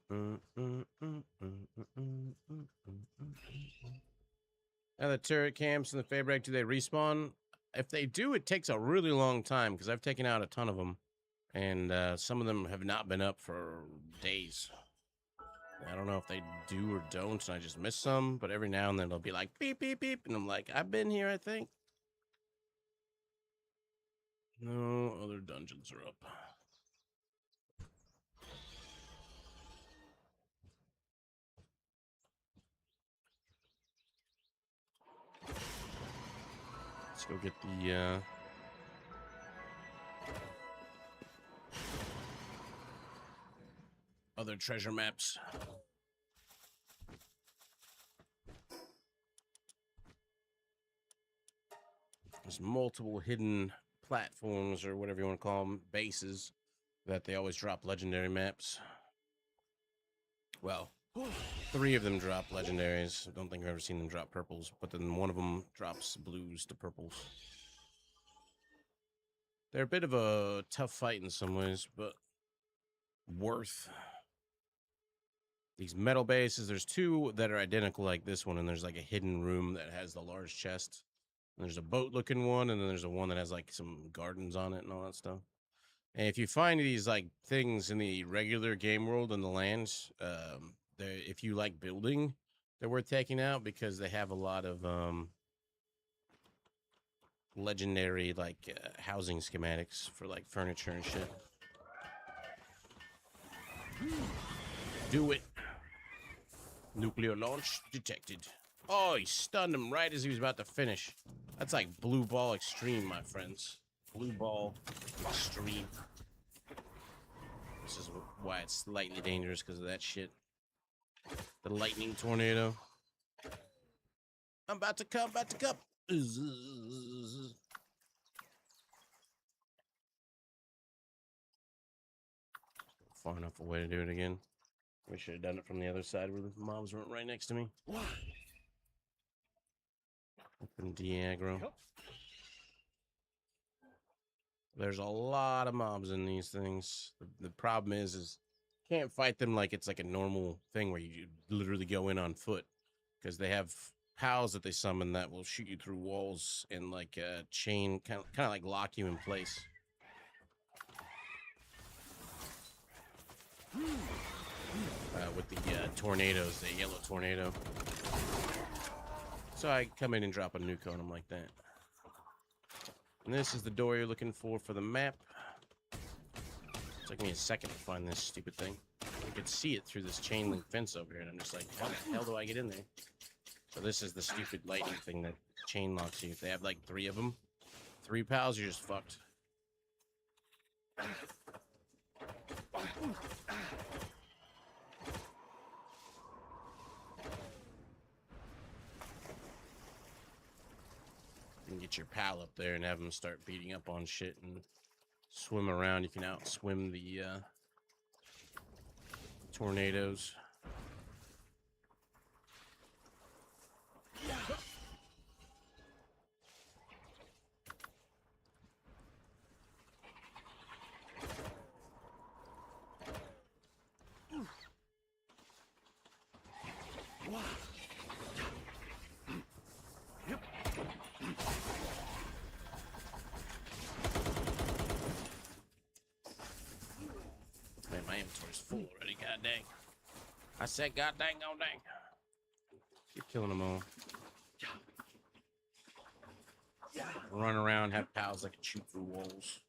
the turret camps and the Faybreak, do they respawn? If they do, it takes a really long time because I've taken out a ton of them. And some of them have not been up for days. I don't know if they do or don't, and I just miss some. But every now and then they'll be like, beep, beep, beep. And I'm like, I've been here, I think. No other dungeons are up. Let's go get the... other treasure maps. There's multiple hidden platforms or whatever you want to call them, bases, that they always drop legendary maps. Well, 3 of them drop legendaries. I don't think I've ever seen them drop purples, but then one of them drops blues to purples. They're a bit of a tough fight in some ways, but worth. These metal bases, there's 2 that are identical like this one, and there's like a hidden room that has the large chest. And there's a boat looking one, and then there's a one that has like some gardens on it and all that stuff. And if you find these like things in the regular game world and the lands, if you like building, they're worth taking out because they have a lot of legendary like housing schematics for like furniture and shit. Do it. Nuclear launch detected. Oh, he stunned him right as he was about to finish. That's like blue ball extreme, my friends. Blue ball extreme. This is why it's slightly dangerous, because of that shit. The lightning tornado. I'm about to come, Far enough away to do it again. We should have done it from the other side where the mobs weren't right next to me. Open Diagro. There's a lot of mobs in these things. The problem is can't fight them like it's like a normal thing where you literally go in on foot, because they have pals that they summon that will shoot you through walls and like chain, kind of like lock you in place. With the tornadoes, the yellow tornado. So I come in and drop a nuke on them like that. And this is the door you're looking for the map. It took me a second to find this stupid thing. You could see it through this chain link fence over here, and I'm just like, how the hell do I get in there? So this is the stupid lightning thing that chain locks you. If they have like 3 of them, 3 pals, you're just fucked. And get your pal up there and have them start beating up on shit and swim around. You can outswim the tornadoes. Man, my inventory's full already. God dang. I said, God dang, oh dang. Keep killing them all. Run around, have pals that can shoot through walls.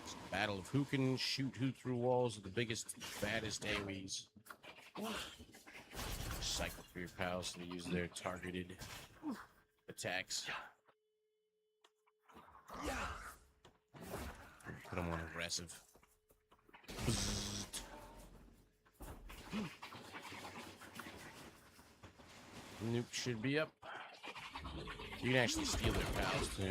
It's a battle of who can shoot who through walls with the biggest, baddest AoEs. Cycle for your pals to use their targeted attacks. Put them on aggressive. Nuke should be up. You can actually steal their pals too.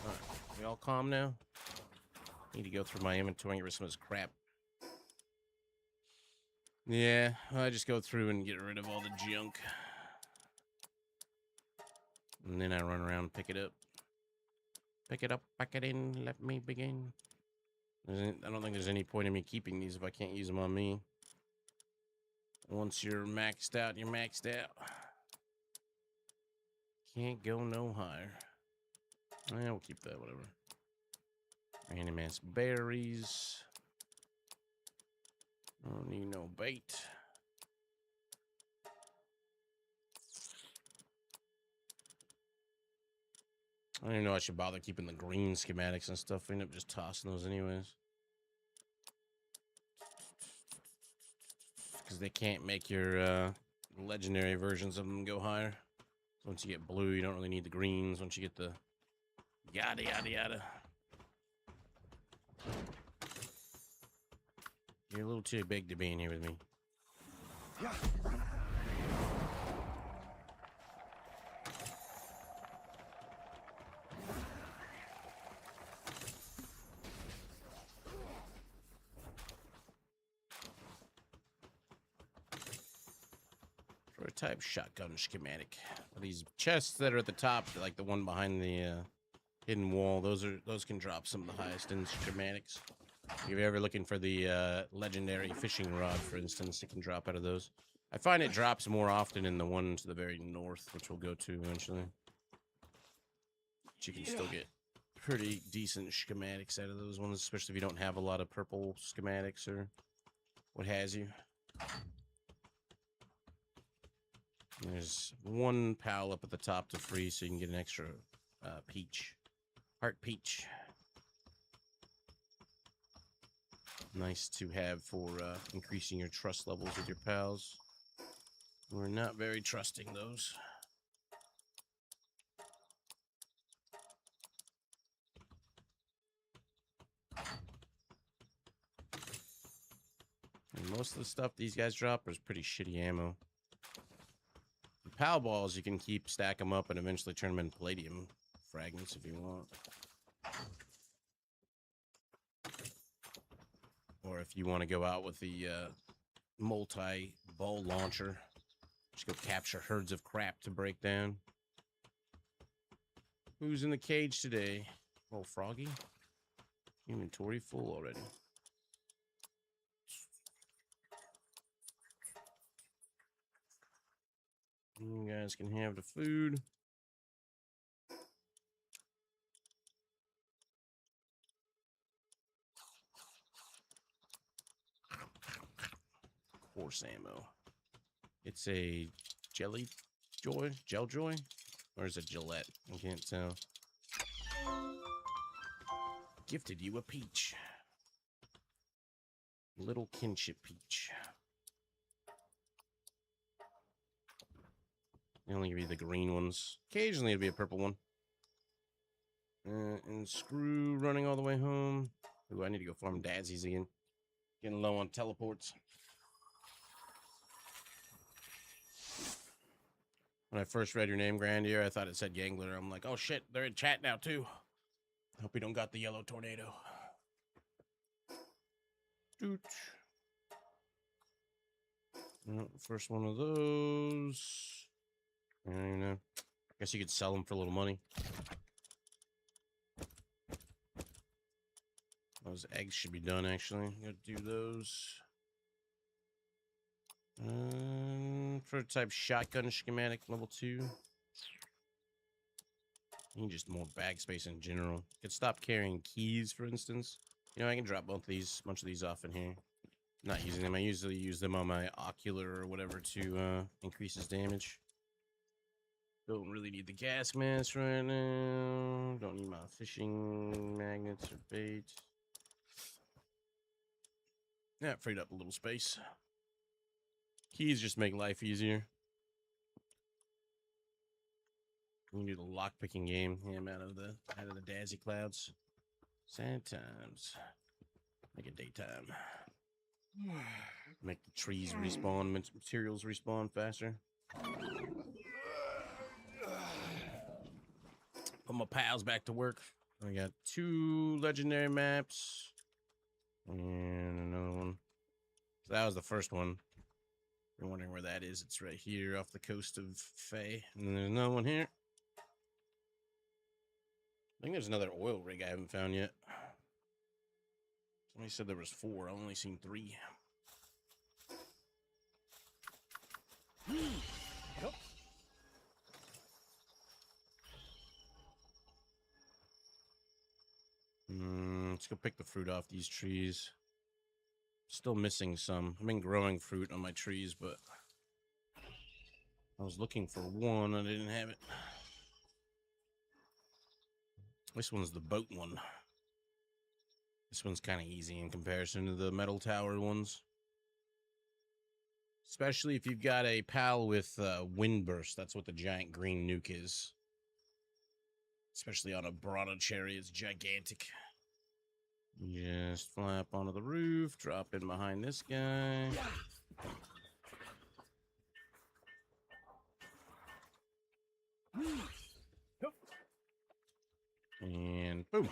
Alright, we all calm now? Need to go through my inventory and get rid of some of this crap. Yeah, I just go through and get rid of all the junk. And then I run around and pick it up. Pick it up, pack it in, let me begin. I don't think there's any point in me keeping these if I can't use them on me. Once you're maxed out, you're maxed out. Can't go no higher. Eh, we'll keep that, whatever. Animass berries. I don't need no bait. I don't even know I should bother keeping the green schematics and stuff. I end up just tossing those anyways. Because they can't make your legendary versions of them go higher. So once you get blue, you don't really need the greens. Once you get the yada, yada, yada. You're a little too big to be in here with me. Yeah. Prototype shotgun schematic. These chests that are at the top, like the one behind the hidden wall, those can drop some of the highest in schematics. If you're ever looking for the legendary fishing rod, for instance, it can drop out of those. I find it drops more often in the one to the very north, which we'll go to eventually. But you can still get pretty decent schematics out of those ones, especially if you don't have a lot of purple schematics or what has you. There's one pal up at the top to free, so you can get an extra peach. Heart peach. Nice to have for increasing your trust levels with your pals. We're not very trusting those. And most of the stuff these guys drop is pretty shitty ammo. The pal balls, you can stack them up, and eventually turn them into palladium fragments if you want. Or if you want to go out with the multi-ball launcher, just go capture herds of crap to break down. Who's in the cage today? Oh, Froggy? Inventory full already. You guys can have the food. Course ammo. It's a gel joy, or is it Gillette? I can't tell. Gifted you a peach. Little kinship peach. They only give you the green ones. Occasionally it'll be a purple one. And screw running all the way home. Ooh, I need to go farm Dazzies again. Getting low on teleports. When I first read your name, Grandier, I thought it said Gangler. I'm like, oh shit, they're in chat now too. Hope we don't got the yellow tornado. Doot. First one of those. I don't even know. Guess you could sell them for a little money. Those eggs should be done, actually. Gotta do those. Prototype shotgun schematic level 2. You need just more bag space in general. Could stop carrying keys, for instance. You know, I can drop bunch of these off in here. Not using them. I usually use them on my ocular or whatever to increase his damage. Don't really need the gas mask right now. Don't need my fishing magnets or bait. Yeah, freed up a little space. Keys just make life easier. We can do the lockpicking game. Yeah, I'm out of the Dazzy clouds. Sad times. Make it daytime. Make the trees respawn, materials respawn faster. Put my pals back to work. I got 2 legendary maps. And another one. So that was the first one. If you're wondering where that is, it's right here off the coast of Fae. And then there's another one here. I think there's another oil rig I haven't found yet. Somebody said there was 4. I've only seen 3. Yep. Let's go pick the fruit off these trees. Still missing some. I've been growing fruit on my trees, but I was looking for one. I didn't have it. This one's the boat one. This one's kind of easy in comparison to the metal tower ones. Especially if you've got a pal with wind burst. That's what the giant green nuke is. Especially on a Bronto cherry, it's gigantic. Just fly up onto the roof, drop in behind this guy. And boom.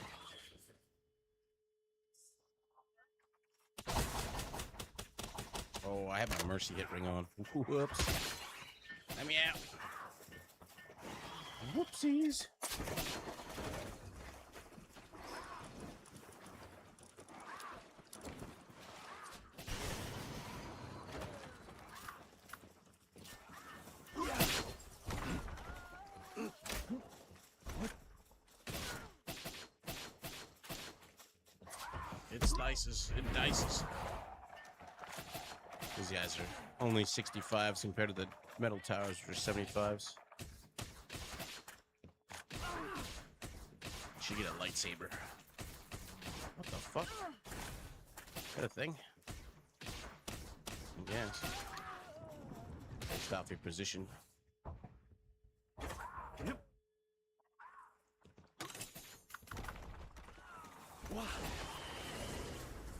Oh, I have my mercy hit ring on. Whoops. Let me out. Whoopsies. It slices, it dices. These guys are only 65s compared to the metal towers, which are 75s. Should get a lightsaber. What the fuck? Is that a thing? Yes. Based off your position. Yep.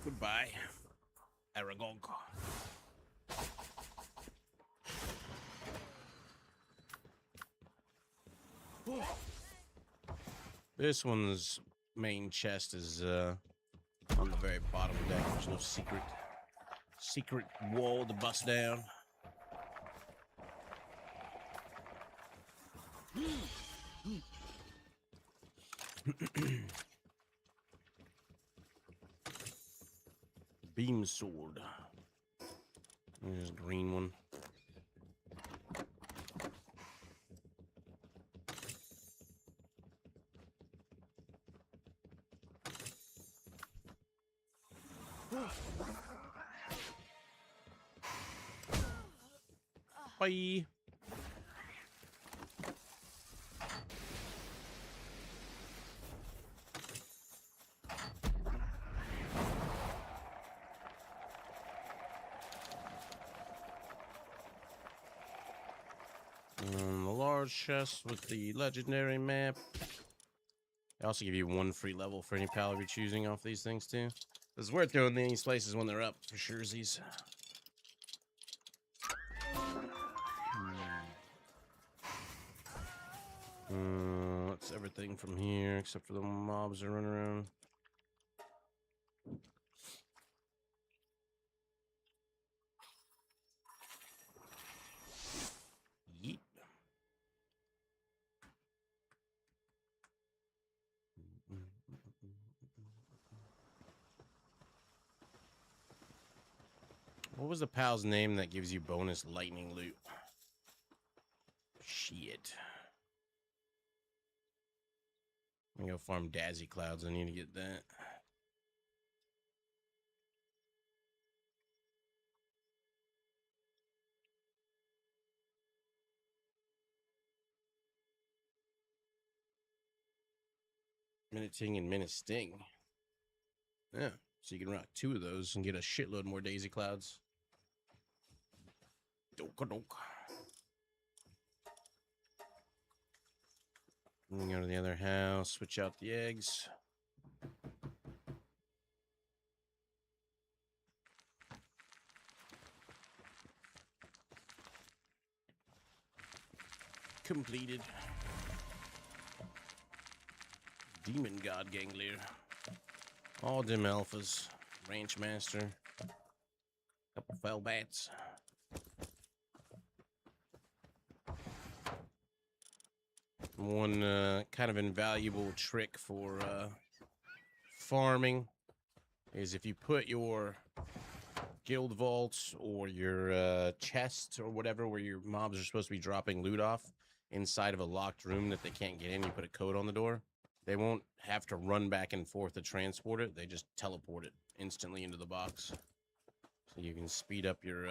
Goodbye, Aragog. This one's main chest is on the very bottom deck. There's no secret wall to bust down. Beam sword. There's a green one. Bye. The large chest with the legendary map. They also give you one free level for any pal you're choosing off these things too. It's worth doing these places when they're up for surezies. That's everything from here except for the mobs that run around. Yeet. What was the pal's name that gives you bonus lightning loot? Shit. I'm gonna go farm Dazzy clouds. I need to get that. Minuting and Ministing. Yeah, so you can rock 2 of those and get a shitload more Daisy clouds. Doka-doka. And then go to the other house, switch out the eggs. Completed. Demon God Ganglier. All dim alphas. Ranch Master. Couple fell bats. One kind of invaluable trick for farming is if you put your guild vaults or your chest or whatever where your mobs are supposed to be dropping loot off inside of a locked room that they can't get in, you put a code on the door, they won't have to run back and forth to transport it. They just teleport it instantly into the box. So you can speed up your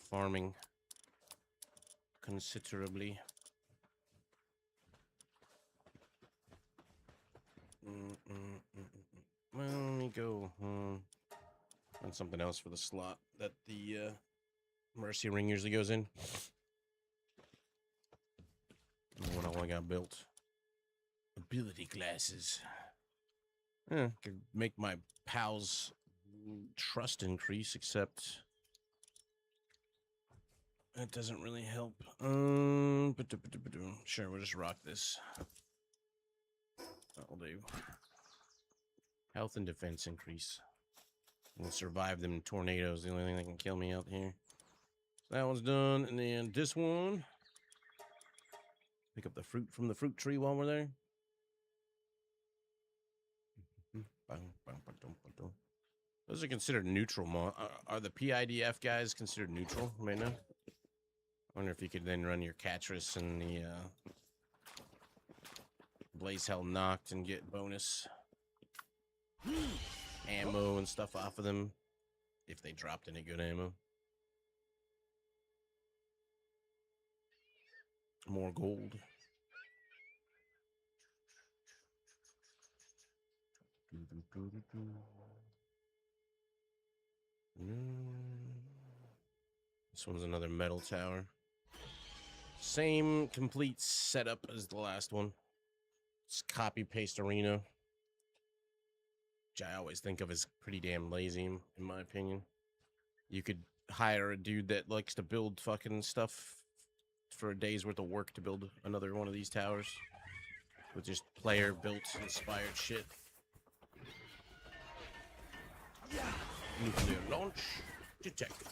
farming considerably. Well, let me go on something else for the slot that the Mercy Ring usually goes in. What I got built. Ability classes. Yeah, could make my pals trust increase, except that doesn't really help. Sure, we'll just rock this. That'll do. Health and defense increase. We'll survive them tornadoes. The only thing that can kill me out here. So that one's done, and then this one. Pick up the fruit from the fruit tree while we're there. Those are considered neutral. Are the PIDF guys considered neutral right now? I wonder if you could then run your Catris and the Blaze Hell knocked and get bonus ammo and stuff off of them if they dropped any good ammo. More gold. This one's another metal tower. Same complete setup as the last one. It's copy paste arena, which I always think of as pretty damn lazy, in my opinion. You could hire a dude that likes to build fucking stuff for a day's worth of work to build another one of these towers with just player built inspired shit. Nuclear launch detected.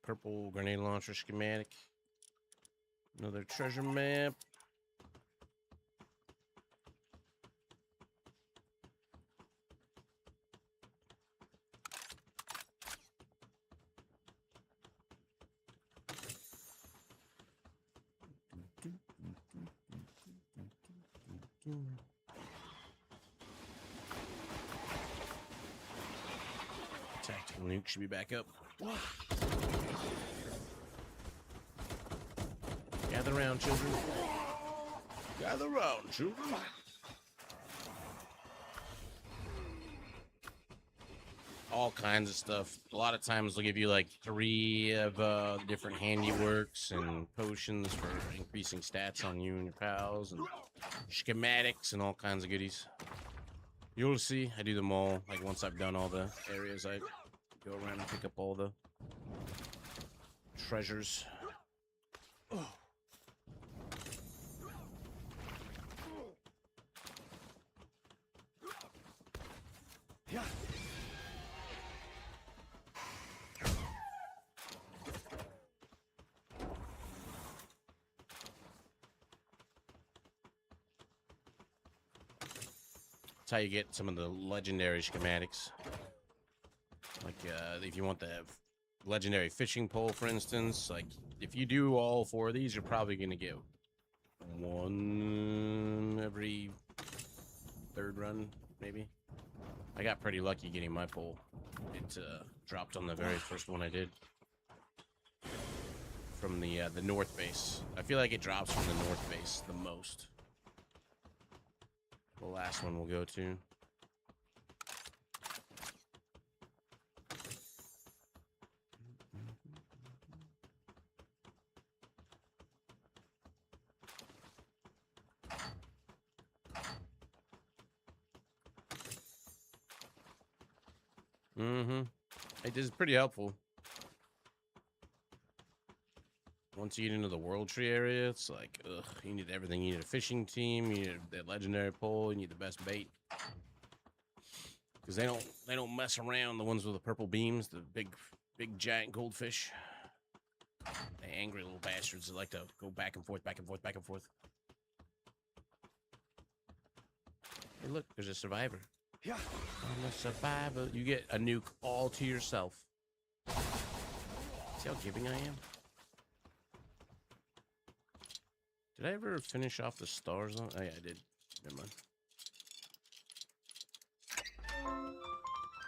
Purple grenade launcher schematic. Another treasure map. Tactical nuke should be back up. Gather round, children. Gather round, children. All kinds of stuff. A lot of times they'll give you like 3 of different handiworks and potions for increasing stats on you and your pals, and schematics and all kinds of goodies. You'll see. I do them all. Like once I've done all the areas, I go around and pick up all the treasures. Oh. Yeah. That's how you get some of the legendary schematics. Like, if you want the legendary fishing pole, for instance, like, if you do all 4 of these, you're probably going to get 1 every 3rd run, maybe. I got pretty lucky getting my pole. It dropped on the very first one I did. From the north base. I feel like it drops from the north base the most. The last one we'll go to. It is pretty helpful. Once you get into the world tree area, it's like, ugh, you need everything. You need a fishing team, you need that legendary pole, you need the best bait. Because they don't mess around, the ones with the purple beams, the big giant goldfish. The angry little bastards that like to go back and forth, back and forth, back and forth. Hey, look, there's a survivor. Yeah. I'm a survivor. You get a nuke all to yourself. See how giving I am? Did I ever finish off the stars on? Oh yeah, I did. Never mind.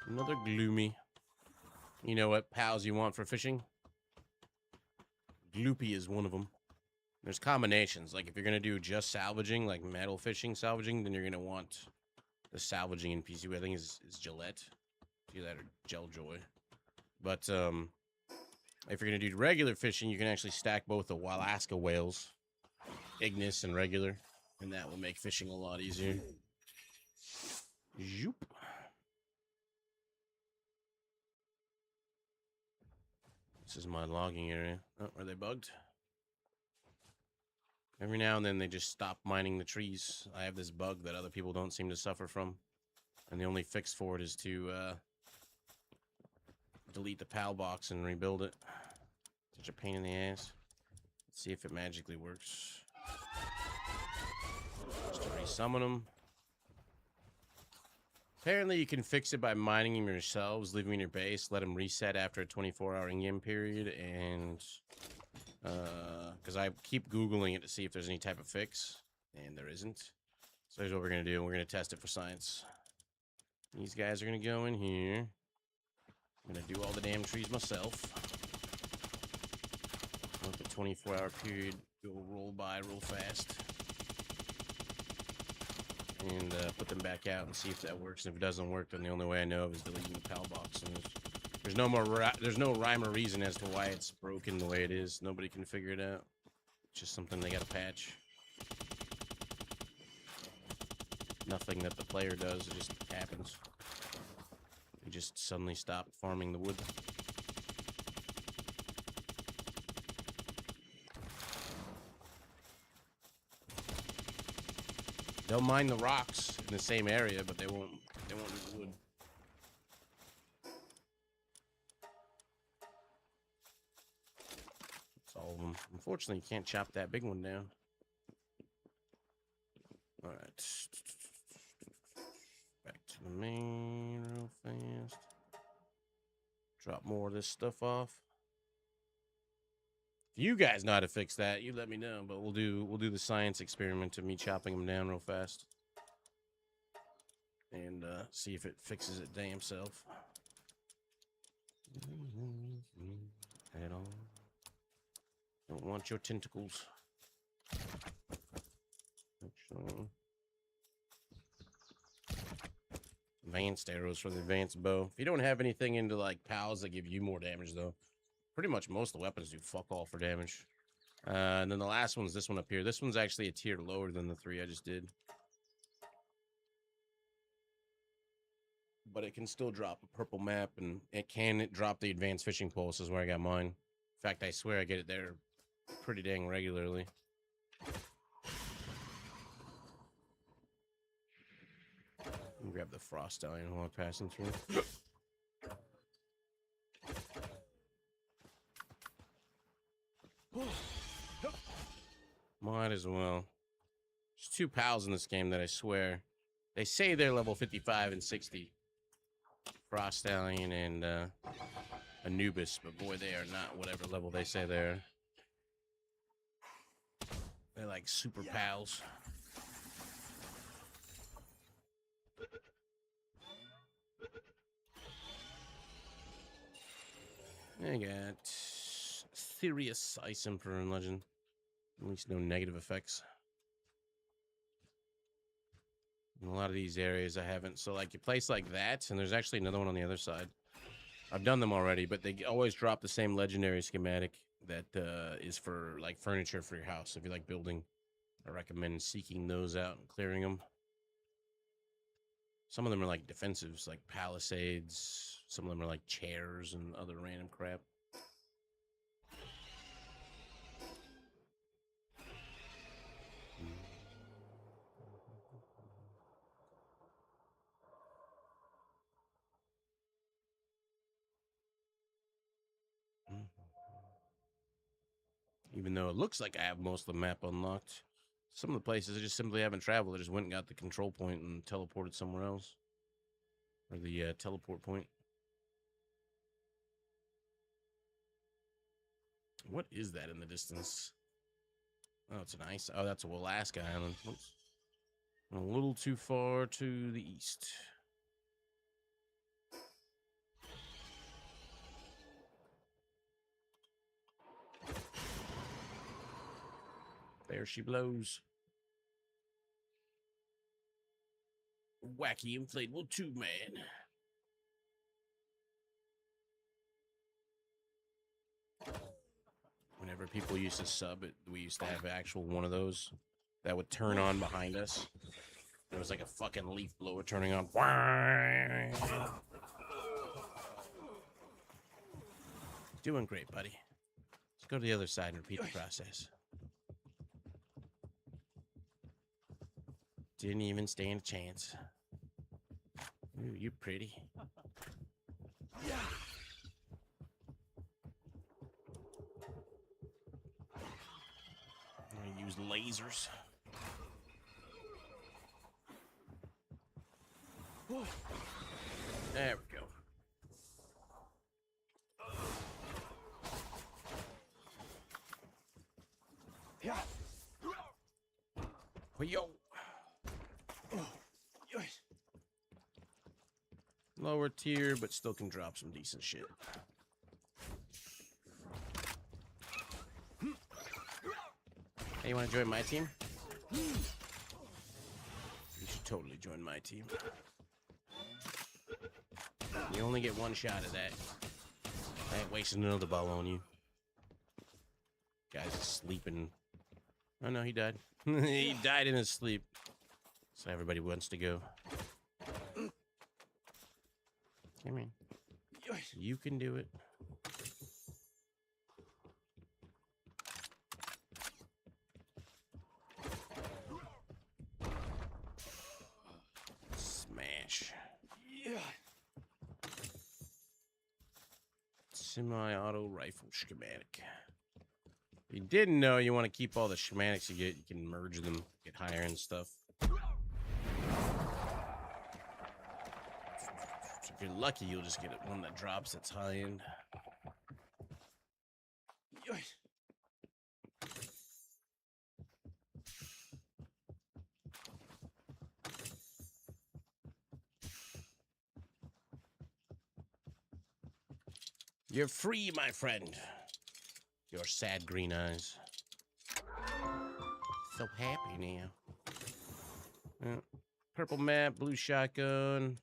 Another gloomy. You know what pals you want for fishing? Gloopy is one of them. There's combinations. Like if you're gonna do just salvaging, like metal fishing salvaging, then you're gonna want the salvaging NPC. I think is Gillette. Do that or Geljoy. But if you're gonna do regular fishing, you can actually stack both the Alaska whales, Ignis and regular, and that will make fishing a lot easier. Zoop. This is my logging area. Oh, are they bugged? Every now and then they just stop mining the trees. I have this bug that other people don't seem to suffer from. And the only fix for it is to delete the PAL box and rebuild it. Such a pain in the ass. Let's see if it magically works. Just to resummon them. Apparently you can fix it by mining them yourselves, leaving them in your base, let them reset after a 24-hour in-game period, and because I keep Googling it to see if there's any type of fix, and there isn't. So here's what we're going to do. We're going to test it for science. These guys are going to go in here. I'm going to do all the damn trees myself. Let the 24-hour period go roll by real fast. And put them back out and see if that works. And if it doesn't work, then the only way I know of is deleting the PAL box. And there's no more. There's no rhyme or reason as to why it's broken the way it is. Nobody can figure it out. It's just something they got to patch. Nothing that the player does. It just happens. They just suddenly stop farming the wood. They'll mine the rocks in the same area, but they won't do the wood. That's all of them. Unfortunately, you can't chop that big one down. All right. Back to the main real fast. Drop more of this stuff off. If you guys know how to fix that, you let me know. But we'll do the science experiment of me chopping them down real fast, and see if it fixes it damn self. Head on. Don't want your tentacles. Actually, advanced arrows for the advanced bow. If you don't have anything into like pals that give you more damage, though. Pretty much most of the weapons do fuck all for damage. And then the last one's this one up here. This one's actually a tier lower than the 3 I just did. But it can still drop a purple map, and it can drop the advanced fishing pole. This is where I got mine. In fact, I swear I get it there pretty dang regularly. Let me grab the frost stallion while I'm passing through. Might as well. There's 2 pals in this game that I swear they say they're level 55 and 60. Frost Stallion and Anubis, but boy, they are not whatever level they say they're. They're like super pals. I got serious Ice Emperor in Legend. At least no negative effects. In a lot of these areas I haven't. So like a place like that, and there's actually another one on the other side. I've done them already, but they always drop the same legendary schematic that is for like furniture for your house. If you like building, I recommend seeking those out and clearing them. Some of them are like defensives, like palisades. Some of them are like chairs and other random crap. Even though it looks like I have most of the map unlocked, some of the places I just simply haven't traveled. I just went and got the control point and teleported somewhere else. Or the teleport point. What is that in the distance? Oh, it's an ice. Oh, that's a Alaska island. Oops. A little too far to the east. There she blows. Wacky inflatable tube man. Whenever people used to sub it, we used to have actual one of those that would turn on behind us. It was like a fucking leaf blower turning on. Doing great, buddy. Let's go to the other side and repeat the process. Didn't even stand a chance. Ooh, you're pretty. I'm gonna use lasers. There we go. Yo. Lower tier, but still can drop some decent shit. Hey, you want to join my team? You should totally join my team. You only get one shot at that. I ain't wasting another ball on you. Guy's sleeping. Oh no, he died. He died in his sleep. So everybody wants to go. Come in. You can do it. Smash. Semi-auto rifle schematic. If you didn't know, you want to keep all the schematics you get. You can merge them, get higher end stuff. If you're lucky, you'll just get one that drops that's high end. You're free, my friend. Your sad green eyes. So happy now. Purple map, blue shotgun.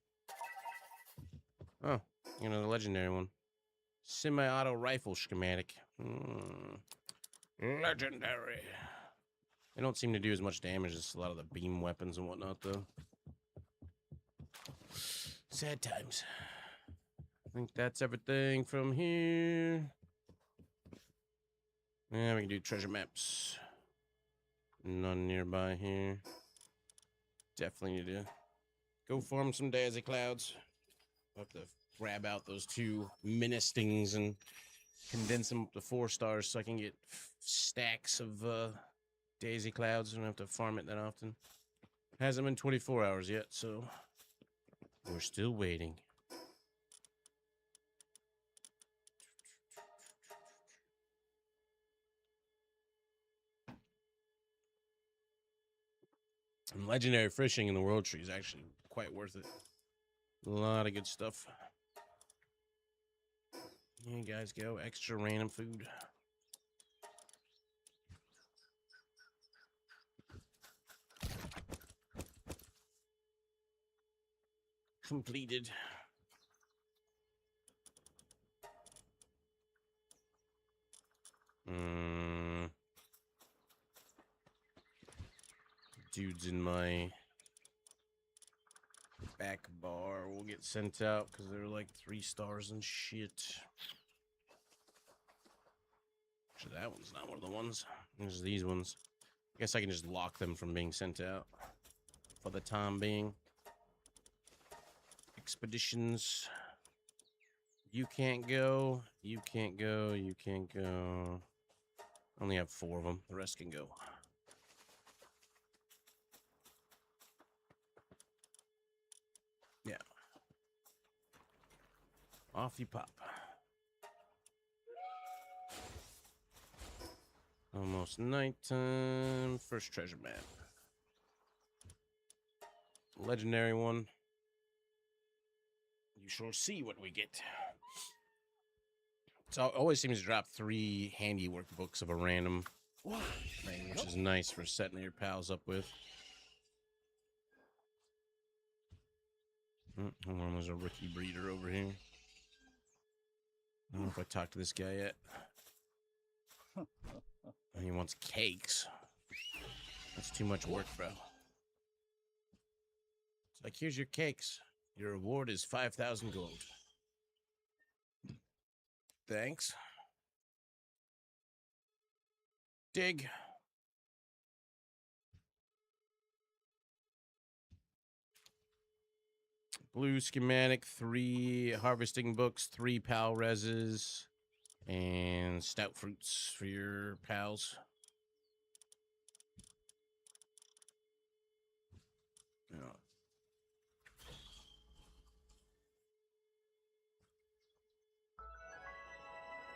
Oh, you know, the legendary one. Semi-auto rifle schematic. Legendary. They don't seem to do as much damage as a lot of the beam weapons and whatnot, though. Sad times. I think that's everything from here. Yeah, we can do treasure maps. None nearby here. Definitely need to go farm some Dazzy clouds. I'll have to grab out those 2 ministings and condense them up to 4 stars so I can get stacks of Dazzy clouds. I don't have to farm it that often. Hasn't been 24 hours yet, so we're still waiting. And legendary fishing in the World Tree is actually quite worth it. A lot of good stuff. Here you guys go. Extra random food. Completed. Dudes in my back bar will get sent out because they're like 3 stars and shit. Actually, that one's not one of the ones. There's these ones. I guess I can just lock them from being sent out for the time being. Expeditions. You can't go. You can't go. You can't go. I only have 4 of them. The rest can go. Yeah. Off you pop. Almost nighttime. First treasure map. Legendary one. You shall see what we get. So it always seems to drop 3 handiwork books of a random Which is nice for setting your pals up with. Hold on, there's a rookie breeder over here. I don't know if I talked to this guy yet. And he wants cakes. That's too much work, bro. It's like, here's your cakes. Your reward is 5,000 gold. Thanks. Dig. Blue schematic, 3 harvesting books, 3 pal reses, and stout fruits for your pals. Yeah.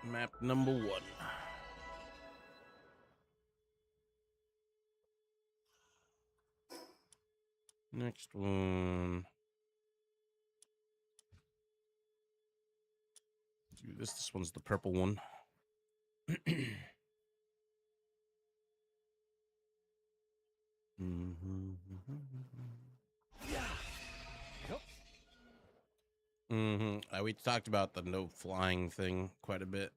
Map number 1. Next one. Do this. This one's the purple one. We talked about the no flying thing quite a bit.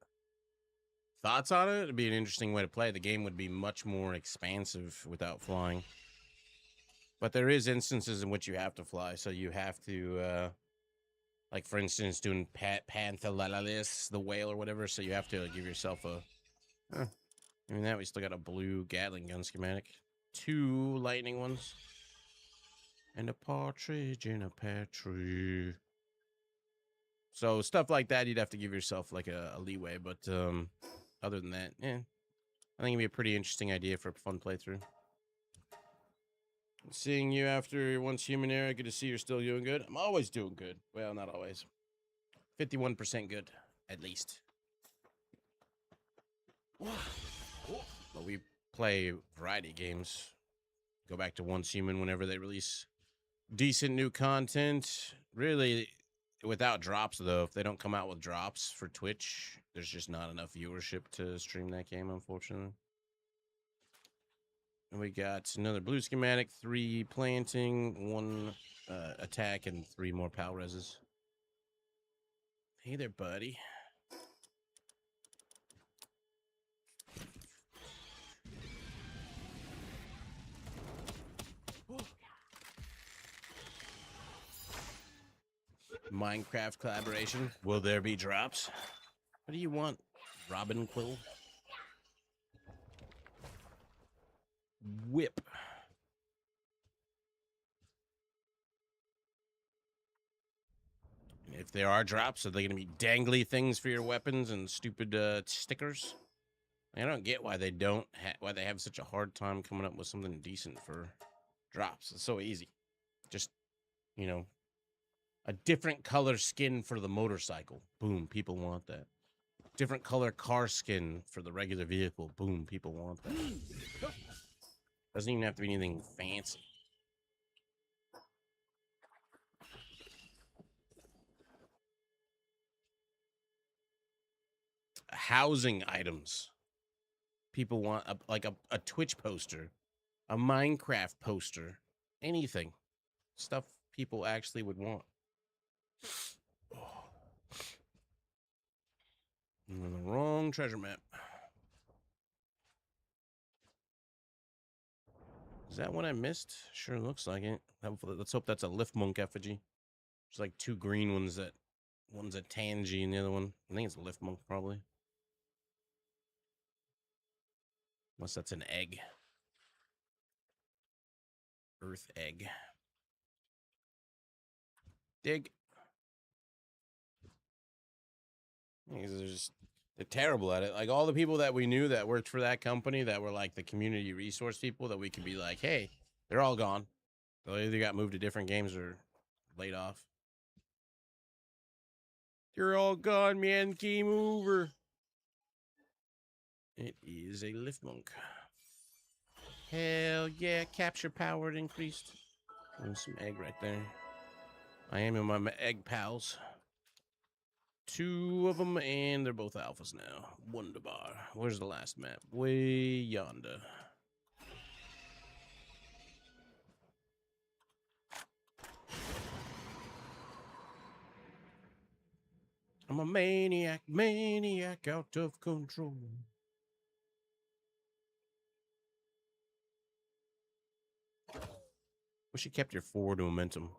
Thoughts on it? It'd be an interesting way to play. The game would be much more expansive without flying. But there is instances in which you have to fly. So you have to, like for instance, doing Panthalalis, the whale or whatever. So you have to give yourself a... I mean, that we still got a blue Gatling gun schematic. 2 lightning ones. And a partridge in a pear tree. So stuff like that, you'd have to give yourself like a leeway. But other than that, I think it'd be a pretty interesting idea for a fun playthrough. Seeing you after your once human era, good to see you're still doing good. I'm always doing good. Well, not always. 51% good, at least. But we play variety games. Go back to once human whenever they release decent new content. Really, without drops, though, if they don't come out with drops for Twitch, there's just not enough viewership to stream that game, unfortunately. And we got another blue schematic, 3 planting, 1 attack, and 3 more pal reses. Hey there, buddy. Minecraft collaboration. Will there be drops? What do you want, Robin Quill? Whip. If there are drops, are they going to be dangly things for your weapons and stupid stickers? I don't get why they don't why they have such a hard time coming up with something decent for drops. It's so easy. Just, you know, a different color skin for the motorcycle. Boom, people want that. Different color car skin for the regular vehicle. Boom, people want that. Doesn't even have to be anything fancy. Housing items. People want a Twitch poster, a Minecraft poster, anything. Stuff people actually would want. I'm on the wrong treasure map. Is that one I missed? Sure looks like it. Let's hope that's a Lifmunk effigy. There's like 2 green ones one's a Tangy and the other one, I think it's a Lifmunk probably. Unless that's an egg. Earth egg. Dig. They're terrible at it. Like all the people that we knew that worked for that company that were like the community resource people that we could be like, hey, they're all gone. They either got moved to different games or laid off. You're all gone, man. Game over. It is a Lifmunk. Hell yeah. Capture power increased. There's some egg right there. I am in my egg pals. 2 of them, and they're both alphas now. Wunderbar. Where's the last map? Way yonder. I'm a maniac, maniac out of control. Wish you kept your forward momentum.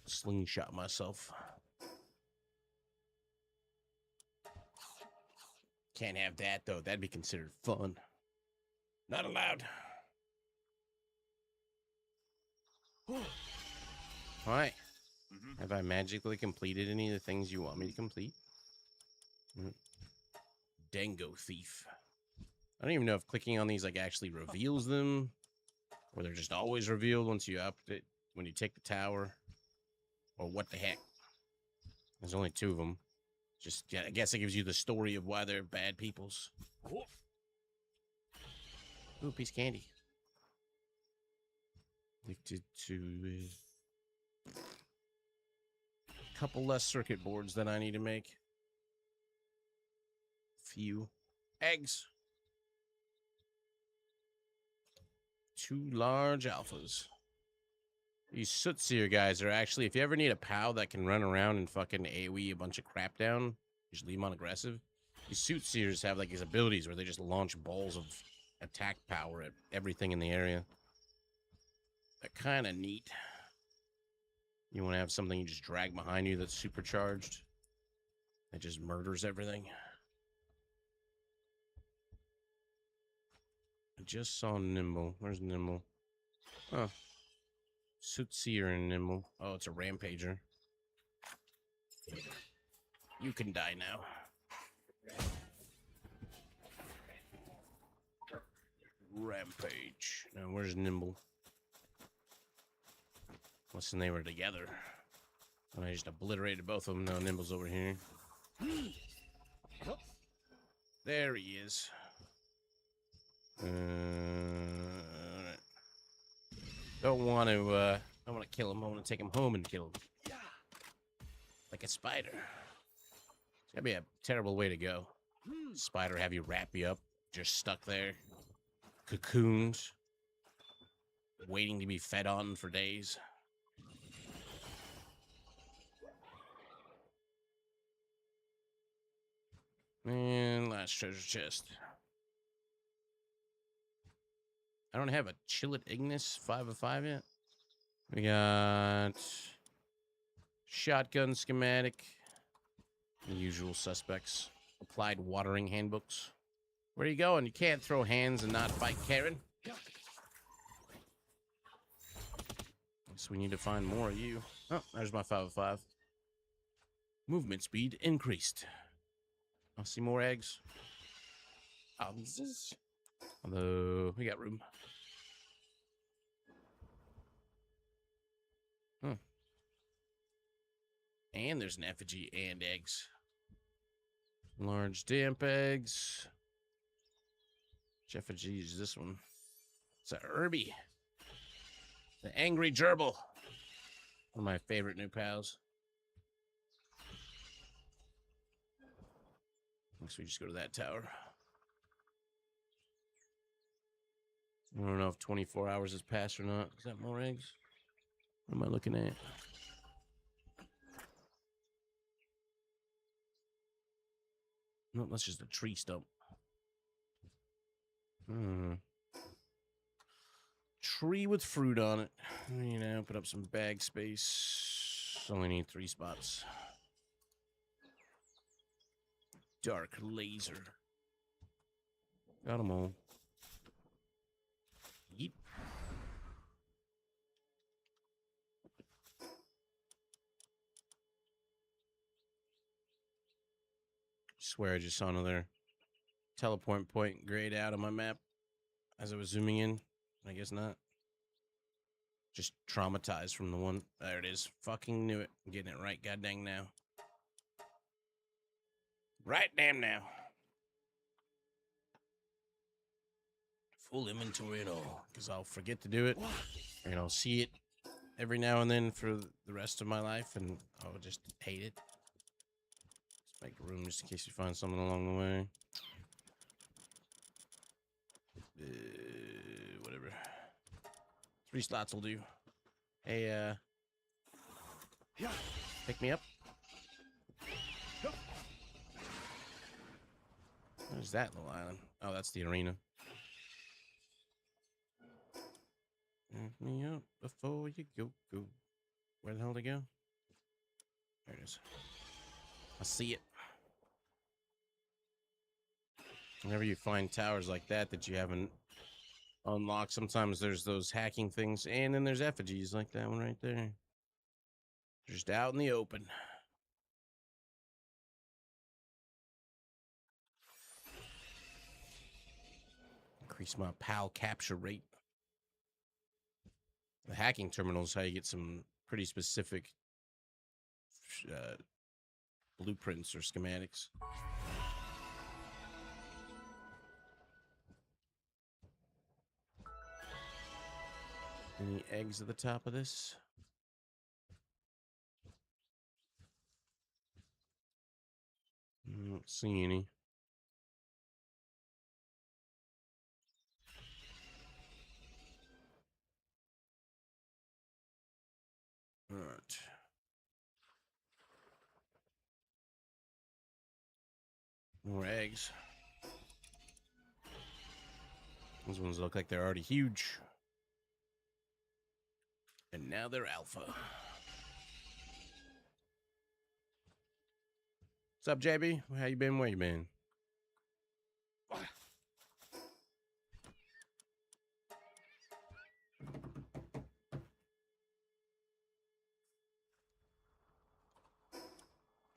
Slingshot myself. Can't have that, though. That'd be considered fun. Not allowed. All right. Have I magically completed any of the things you want me to complete? Dango Thief. I don't even know if clicking on these like actually reveals them, or they're just always revealed once you up it when you take the tower, or what the heck. There's only 2 of them. Just yeah, I guess it gives you the story of why they're bad peoples. Ooh, piece of candy. Addicted to a couple less circuit boards that I need to make. Few eggs. 2 large alphas. These Sootseer guys are actually, if you ever need a pal that can run around and fucking AoE a bunch of crap down, just leave them on aggressive. These Sootseers have like these abilities where they just launch balls of attack power at everything in the area. They're kind of neat. You want to have something you just drag behind you that's supercharged. It just murders everything. I just saw Nimble. Where's Nimble? Oh. Sootseer and Nimble. Oh, it's a Rampager. You can die now. Rampage. Now, where's Nimble? Listen, they were together. And I just obliterated both of them. No, Nimble's over here. There he is. Don't want to kill him. I want to take him home and kill him. Like a spider. It's gotta be a terrible way to go. Spider have you wrap you up, just stuck there. Cocooned. Waiting to be fed on for days. And last treasure chest. I don't have a Chillet Ignis 5 of 5 yet. We got shotgun schematic. The usual suspects. Applied watering handbooks. Where are you going? You can't throw hands and not fight Karen. So we need to find more of you. Oh, there's my 5 of 5. Movement speed increased. I'll see more eggs. Although we got room. Huh. And there's an effigy and eggs. Large damp eggs. Which effigy is this one? It's a Herbie. The Angry Gerbil. One of my favorite new pals. So we just go to that tower. I don't know if 24 hours has passed or not. Is that more eggs? What am I looking at? No, that's just a tree stump. Tree with fruit on it. You know, put up some bag space. Only need 3 spots. Dark laser. Got them all. Yeet. Swear I just saw another teleport point grayed out on my map as I was zooming in. I guess not. Just traumatized from the one. There it is. Fucking knew it. I'm getting it right. God dang now. Right damn now. Full inventory and all. Because I'll forget to do it. And I'll see it every now and then for the rest of my life. And I'll just hate it. Make room just in case you find something along the way. Whatever. 3 slots will do. Hey, pick me up. Where's that little island? Oh, that's the arena. Pick me up before you go. Where the hell did it go? There it is. I see it. Whenever you find towers like that you haven't unlocked, sometimes there's those hacking things, and then there's effigies like that one right there. Just out in the open. Increase my PAL capture rate. The hacking terminal is how you get some pretty specific blueprints or schematics. Any eggs at the top of this? I don't see any. All right. More eggs. These ones look like they're already huge. And now they're alpha. What's up, JB? How you been? Where you been?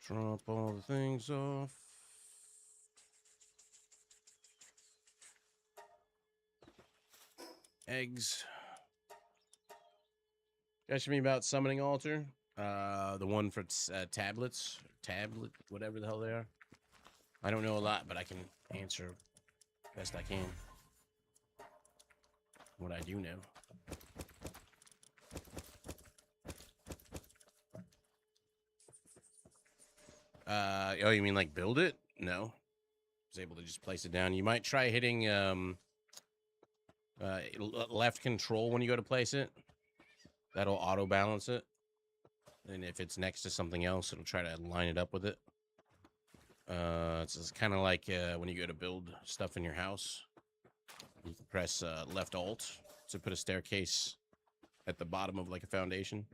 Drop all the things off. Eggs. You asked me about summoning altar. The one for tablets, tablet, whatever the hell they are. I don't know a lot, but I can answer best I can. What I do know. Oh, you mean like build it? No. I was able to just place it down. You might try hitting left control when you go to place it. That'll auto balance it. And if it's next to something else, it'll try to line it up with it. It's kind of like when you go to build stuff in your house. You can press left alt to put a staircase at the bottom of like a foundation.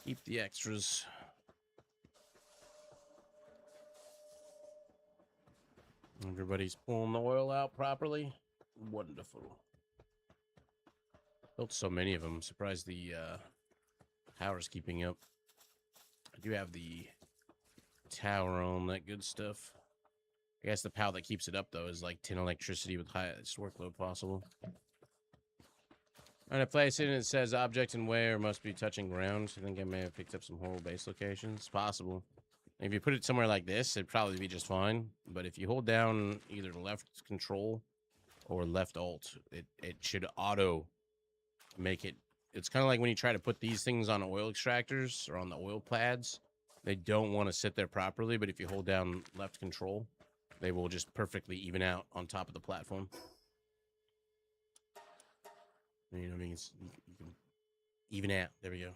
Keep the extras. Everybody's pulling the oil out properly. Wonderful. Built so many of them. I'm surprised the power's keeping up. I do have the tower on, that good stuff. I guess the power that keeps it up, though, is like 10 electricity with highest workload possible. When I place it and it says object and where must be touching ground. I think I may have picked up some horrible base locations. It's possible. If you put it somewhere like this, it'd probably be just fine. But if you hold down either left control or left alt, it should auto make it. It's kind of like when you try to put these things on oil extractors or on the oil pads. They don't want to sit there properly, but if you hold down left control, they will just perfectly even out on top of the platform. You know what I mean? You can even out. There we go.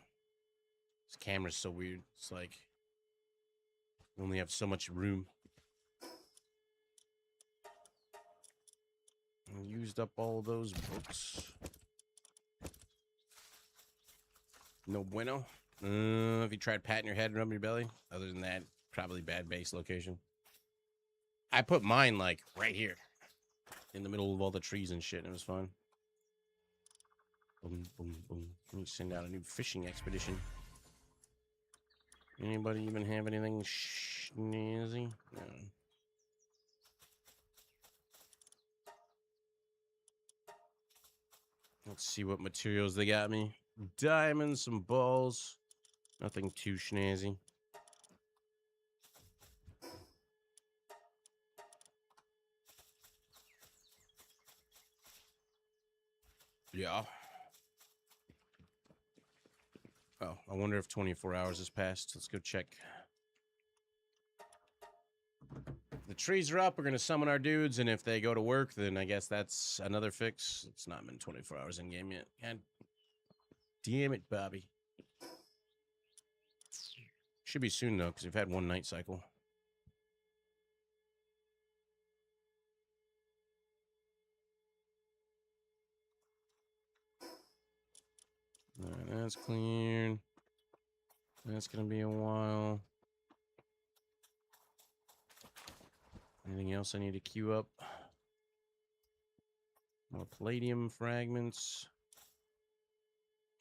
This camera's so weird. It's like you only have so much room. I used up all those books. No bueno. Have you tried patting your head and rubbing your belly? Other than that, probably bad base location. I put mine like right here in the middle of all the trees and shit, and it was fun. Boom, boom, boom. Let me send out a new fishing expedition. Anybody even have anything snazzy? No. Let's see what materials they got me. Diamonds, some balls. Nothing too snazzy. Yeah. Oh, I wonder if 24 hours has passed. Let's go check. The trees are up. We're going to summon our dudes, and if they go to work, then I guess that's another fix. It's not been 24 hours in game yet. God damn it, Bobby. Should be soon, though, because we've had one night cycle. All right, that's cleared. That's going to be a while. Anything else I need to queue up? More palladium fragments.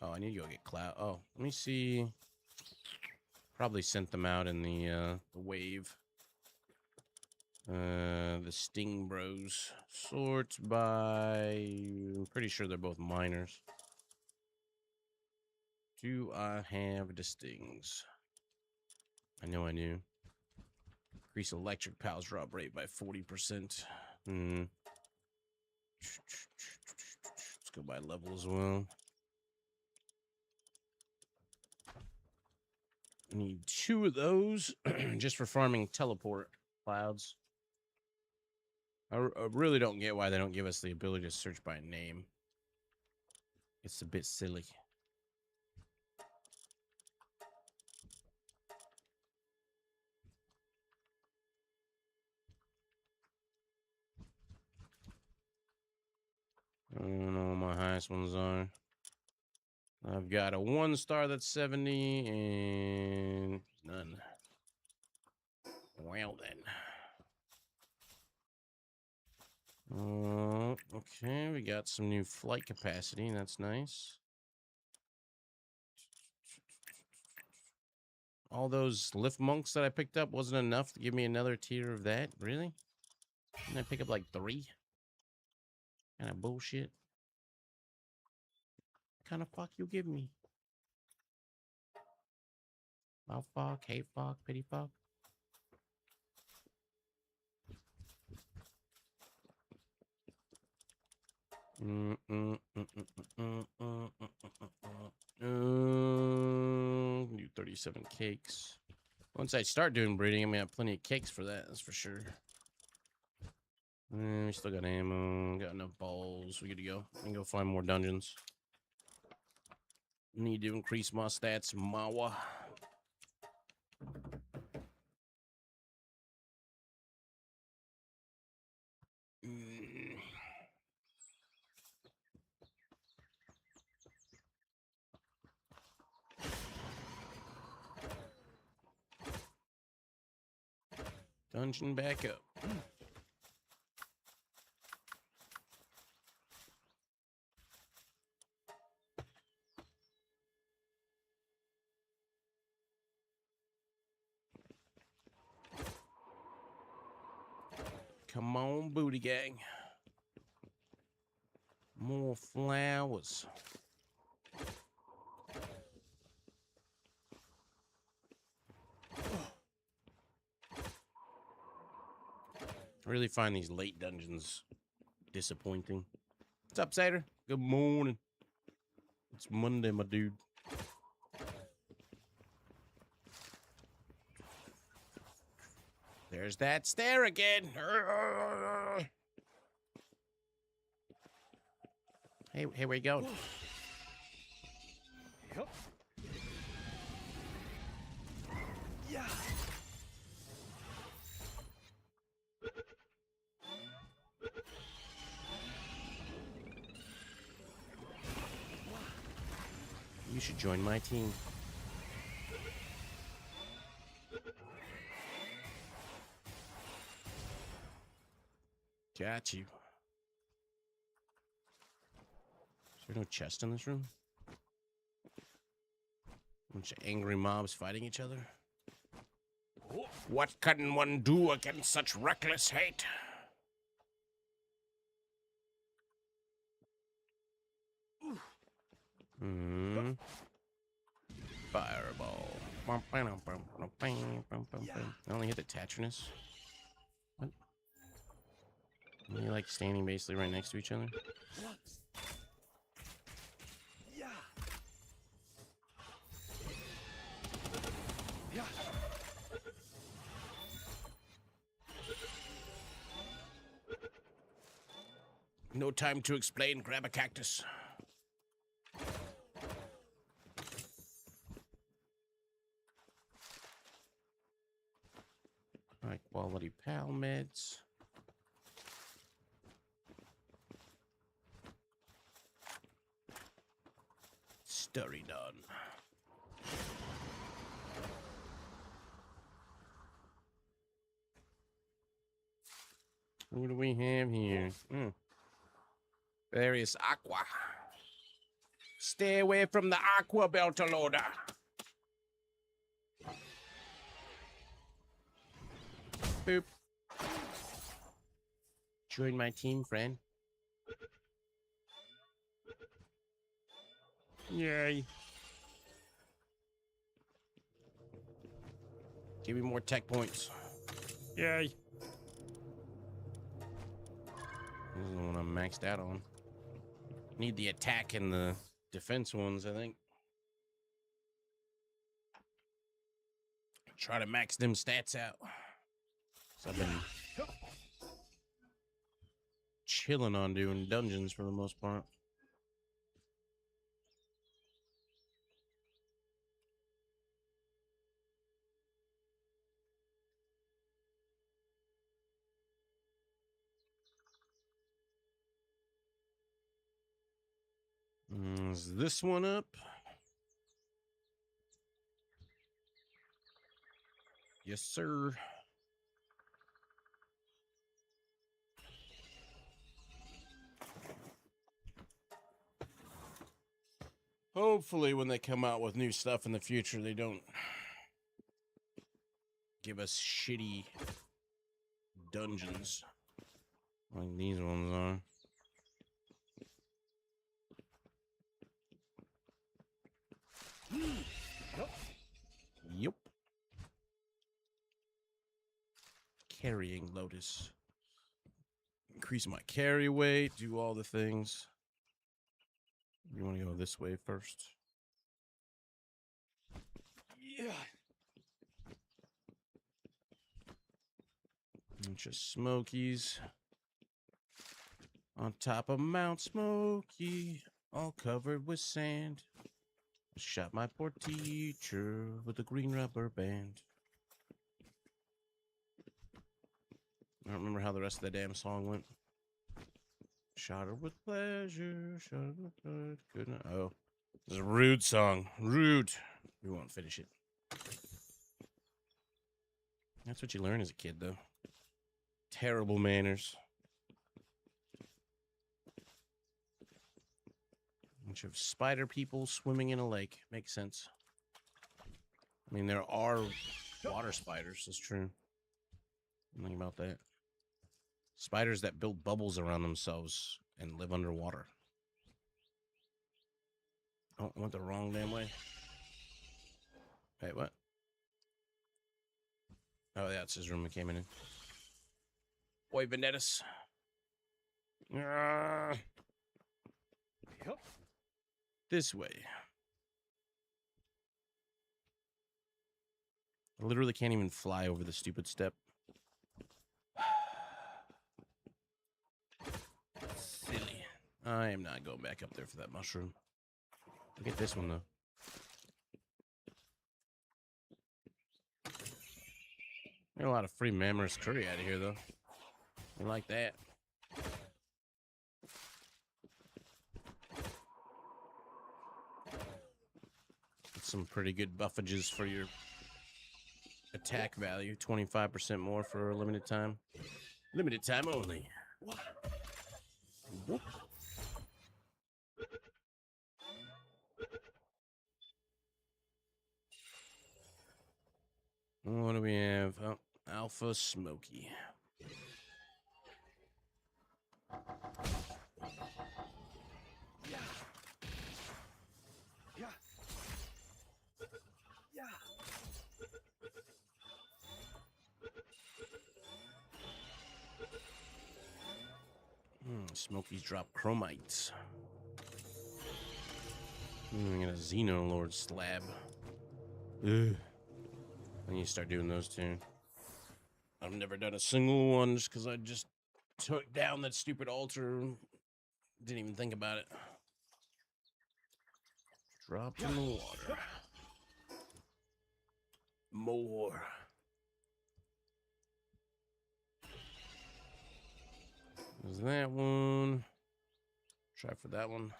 Oh, I need to go get cloud. Oh, let me see. Probably sent them out in the wave. The Sting Bros. Sort by... I'm pretty sure they're both miners. Do I have the Stings? I know I do. Increase electric pals drop rate by 40%. Let's go by level as well. I need 2 of those just for farming teleport clouds. I really don't get why they don't give us the ability to search by name. It's a bit silly. I don't know what my highest ones are. I've got a 1-star that's 70 and none. Well then. Okay, we got some new flight capacity. That's nice. All those Lifmunks that I picked up wasn't enough to give me another tier of that. Really? Didn't I pick up like 3? Kind of bullshit. What kind of fuck you give me? Love fuck, hate fuck, pity fuck. Do 37 cakes. Once I start doing breeding, I'm gonna have plenty of cakes for that. That's for sure. We still got ammo. Got enough balls. We good to go. We can go find more dungeons. Need to increase my stats, Mawa. Dungeon back up. Come on, booty gang. More flowers. I really find these late dungeons disappointing. What's up, Satyr? Good morning. It's Monday, my dude. There's that stair again. Hey, where you going? Yep. Yeah. You should join my team. Got you. Is there no chest in this room? Bunch of angry mobs fighting each other. What can one do against such reckless hate? Fireball. I only hit the Tatrinus. What? Are they like standing basically right next to each other? Yeah. Yeah. No time to explain. Grab a cactus. High quality pal meds. Story done. What do we have here? Various aqua. Stay away from the aqua beltaloader. Boop. Join my team, friend. Yay. Give me more tech points. Yay. This is the one I'm maxed out on. Need the attack and the defense ones, I think. Try to max them stats out. So I've been chilling on doing dungeons for the most part. Is this one up? Yes, sir. Hopefully when they come out with new stuff in the future, they don't give us shitty dungeons like these ones are. Yep. Carrying Lotus. Increase my carry weight, do all the things. You want to go this way first? Yeah. Bunch of Smokies. On top of Mount Smoky, all covered with sand. I shot my poor teacher with a green rubber band. I don't remember how the rest of the damn song went. Shot her with pleasure, shot her with good. Oh, this is a rude song. Rude. We won't finish it. That's what you learn as a kid, though. Terrible manners. Bunch of spider people swimming in a lake. Makes sense. I mean, there are water spiders. That's true. Think about that. Spiders that build bubbles around themselves and live underwater. Oh, I went the wrong damn way. Wait, what? Oh, yeah, it's his room. It came in. Boy, Vendettas. This way. I literally can't even fly over the stupid step. Silly. I am not going back up there for that mushroom. Look at this one, though. Got a lot of free Mammoth curry out of here, though. I like that. Some pretty good buffages for your attack value. 25% more for a limited time. Limited time only. Whoop. What do we have? Oh, Alpha Smoky. Smokies drop chromites. I got a Xenoloord slab. Ugh. I need to start doing those too. I've never done a single one just because I just took down that stupid altar. Didn't even think about it. Drop in the water. More. There's that one. Try for that one.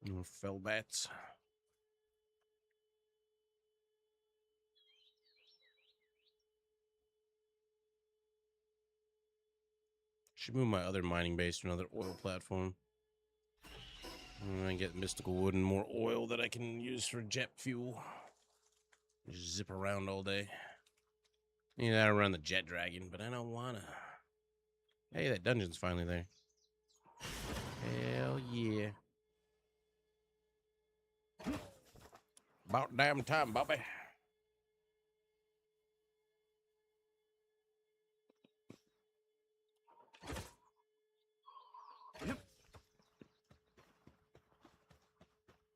More fell bats. Should move my other mining base to another oil platform. And I get mystical wood and more oil that I can use for jet fuel. Just zip around all day. Need that around the jet dragon, but I don't wanna. Hey, that dungeon's finally there. Hell yeah. About damn time, Bobby.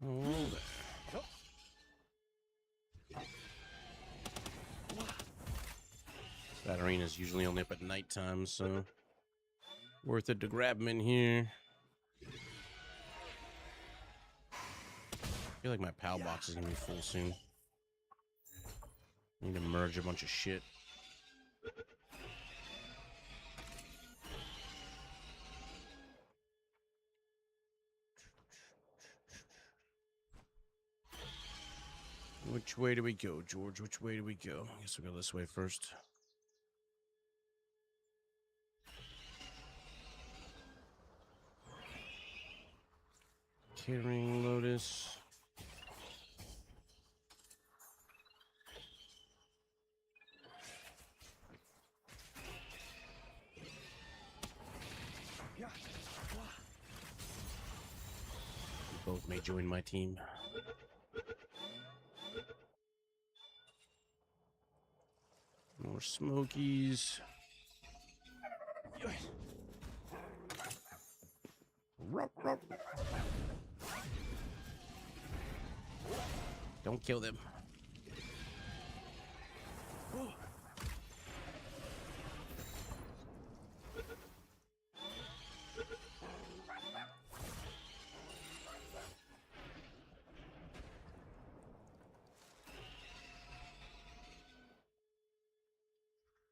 Oh, there. That arena's usually only up at nighttime, so worth it to grab them in here. I feel like my PAL box is gonna be full soon. I need to merge a bunch of shit. Which way do we go, George? Which way do we go? I guess we'll go this way first. Carrying Lotus. You both may join my team. More Smokies. Rup, rup. Don't kill them.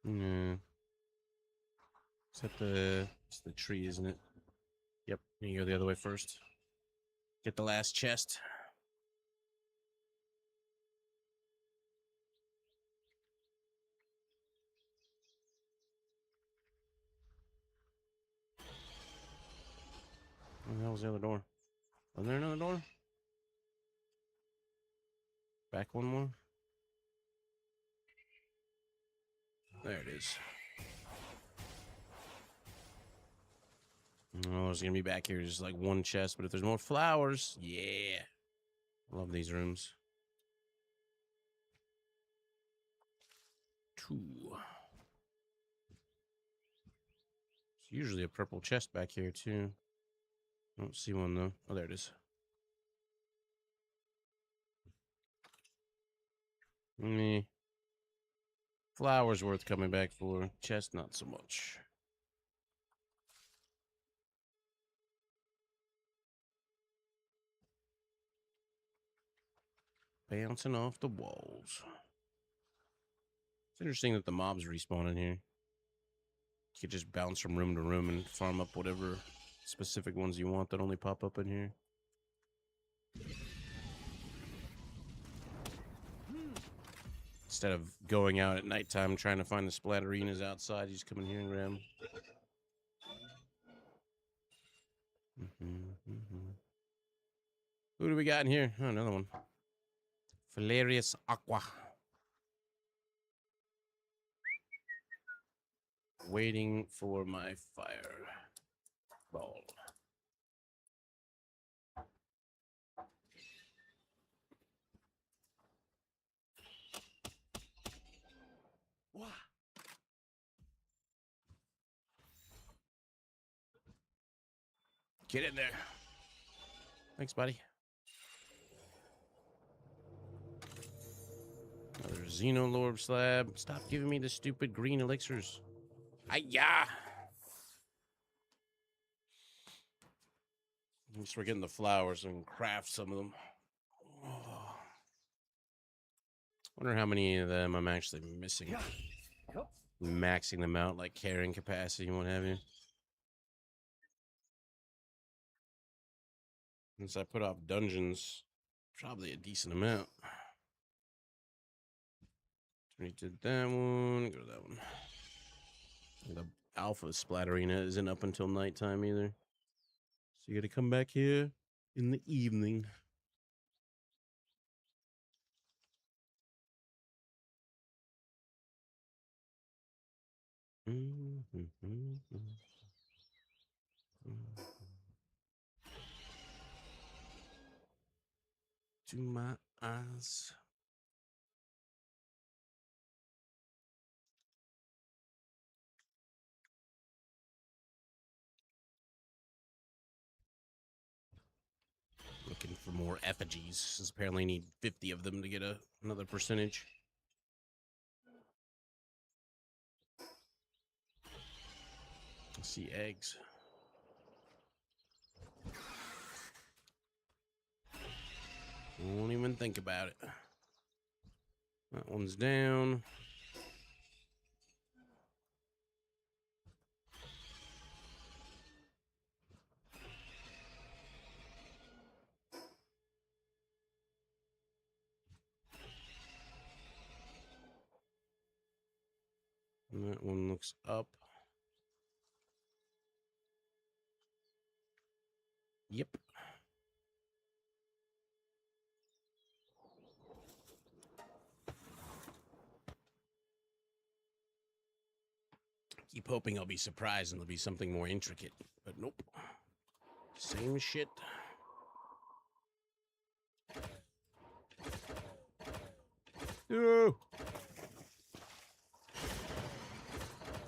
Yeah. It's the tree, isn't it? Yep. You go the other way first. Get the last chest. Where the hell was the other door? Wasn't there another door? Back one more? There it is. Oh, there's gonna be back here just like one chest, but if there's more flowers, yeah. Love these rooms. 2. It's usually a purple chest back here too. I don't see one though. Oh, there it is. Me. Flowers worth coming back for. Chest, not so much. Bouncing off the walls. It's interesting that the mobs respawn in here. You could just bounce from room to room and farm up whatever specific ones you want that only pop up in here. Instead of going out at nighttime trying to find the splatterinas outside, you just come in here and grab them. Who do we got in here? Oh, another one. Valerius Aqua. Waiting for my fire ball. Get in there. Thanks, buddy. Another Xenolorb slab. Stop giving me the stupid green elixirs. Hi-ya! At least we're getting the flowers so we can craft some of them. Oh. Wonder how many of them I'm actually missing. Maxing them out, like carrying capacity and what have you. Since I put off dungeons, probably a decent amount. We did that one. Go to that one. The alpha splatterina isn't up until nighttime either. So you gotta come back here in the evening. To my eyes. Looking for more effigies, since apparently I need 50 of them to get another percentage. I see eggs. Won't even think about it. That one's down. And that one looks up. Yep. Keep hoping I'll be surprised and there'll be something more intricate, but nope. Same shit. No.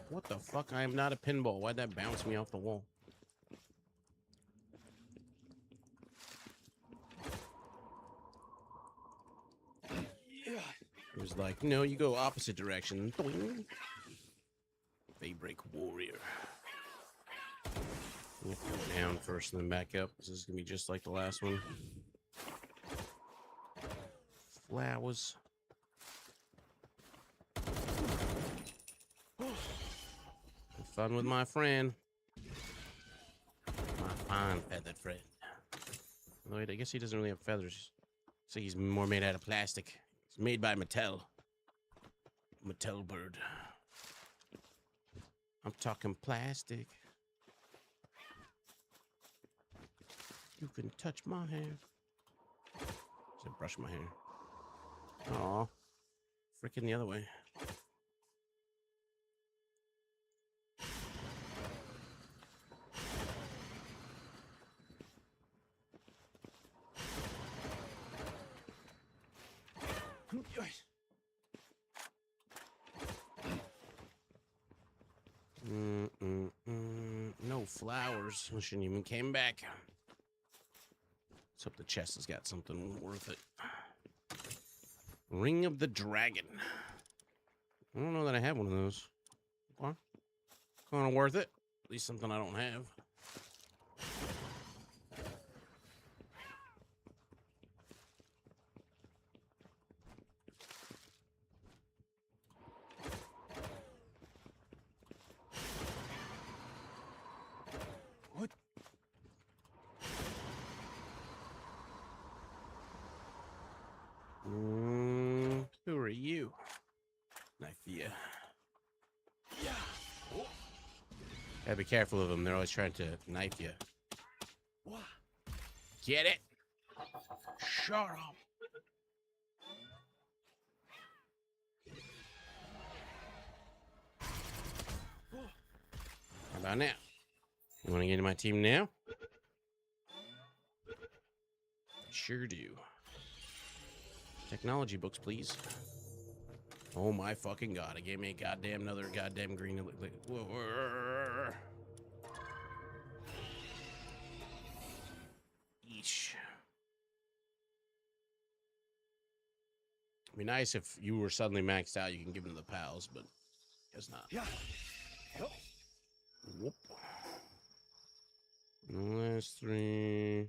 What the fuck? I am not a pinball. Why'd that bounce me off the wall? It was like, no, you go opposite direction. Daybreak Warrior. You have to go down first and then back up. This is going to be just like the last one. Flowers. Have fun with my friend. My fine feathered friend. Wait, I guess he doesn't really have feathers. So he's more made out of plastic. It's made by Mattel. Mattel bird. I'm talking plastic. You can touch my hair. Should I brush my hair? Aw. Freaking the other way. No flowers. I shouldn't even came back. Let's hope the chest has got something worth it. Ring of the Dragon. I don't know that I have one of those. What? Kind of worth it. At least something I don't have. What? Who are you? Knife ya. Yeah. Oh. Gotta be careful of them. They're always trying to knife you. What? Get it? Shut up. How about now? You want to get into my team now? Sure do. Technology books, please. Oh my fucking god! It gave me a goddamn another goddamn green. Yeesh. It'd be nice if you were suddenly maxed out. You can give them to the pals, but guess not. Yeah. Yup. Whoop. The last 3.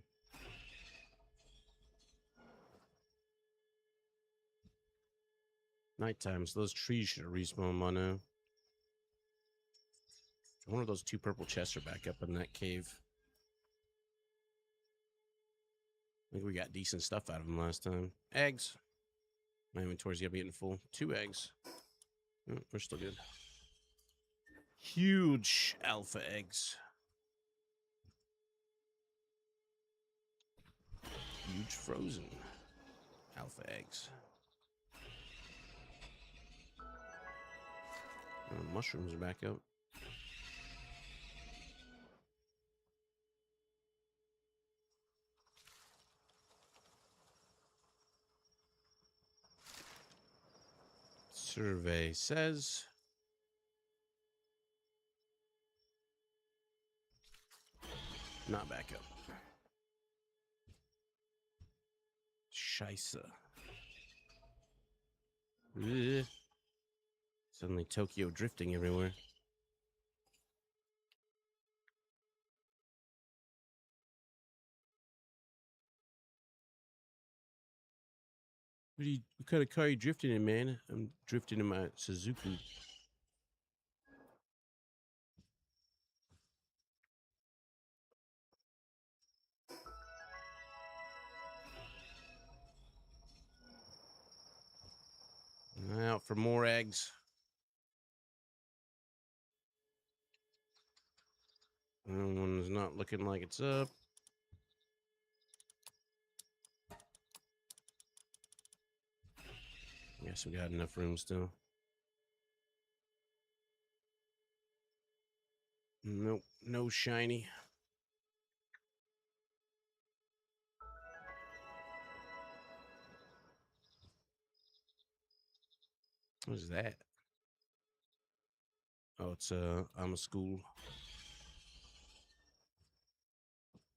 Nighttime, so those trees should have respawned by now. One of those 2 purple chests are back up in that cave. I think we got decent stuff out of them last time. Eggs. My inventory's gonna be getting full. 2 eggs. Oh, we're still good. Huge alpha eggs. Huge frozen alpha eggs. Mushrooms are back up. Survey says not back up. Scheisse. Ugh. Suddenly Tokyo drifting everywhere. What kind of car are you drifting in, man? I'm drifting in my Suzuki. Out for more eggs. One's not looking like it's up. Guess we got enough room still. Nope, no shiny. What is that? Oh, it's I'm a school.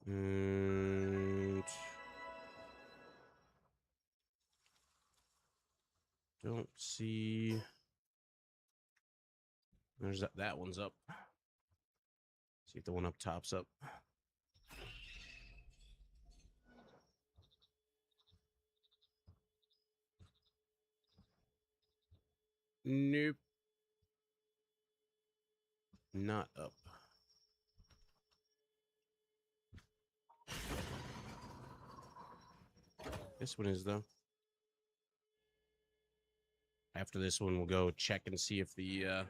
And don't see. There's that one's up. See if the one up top's up. Nope. Not up. This one is, though. After this one, we'll go check and see if the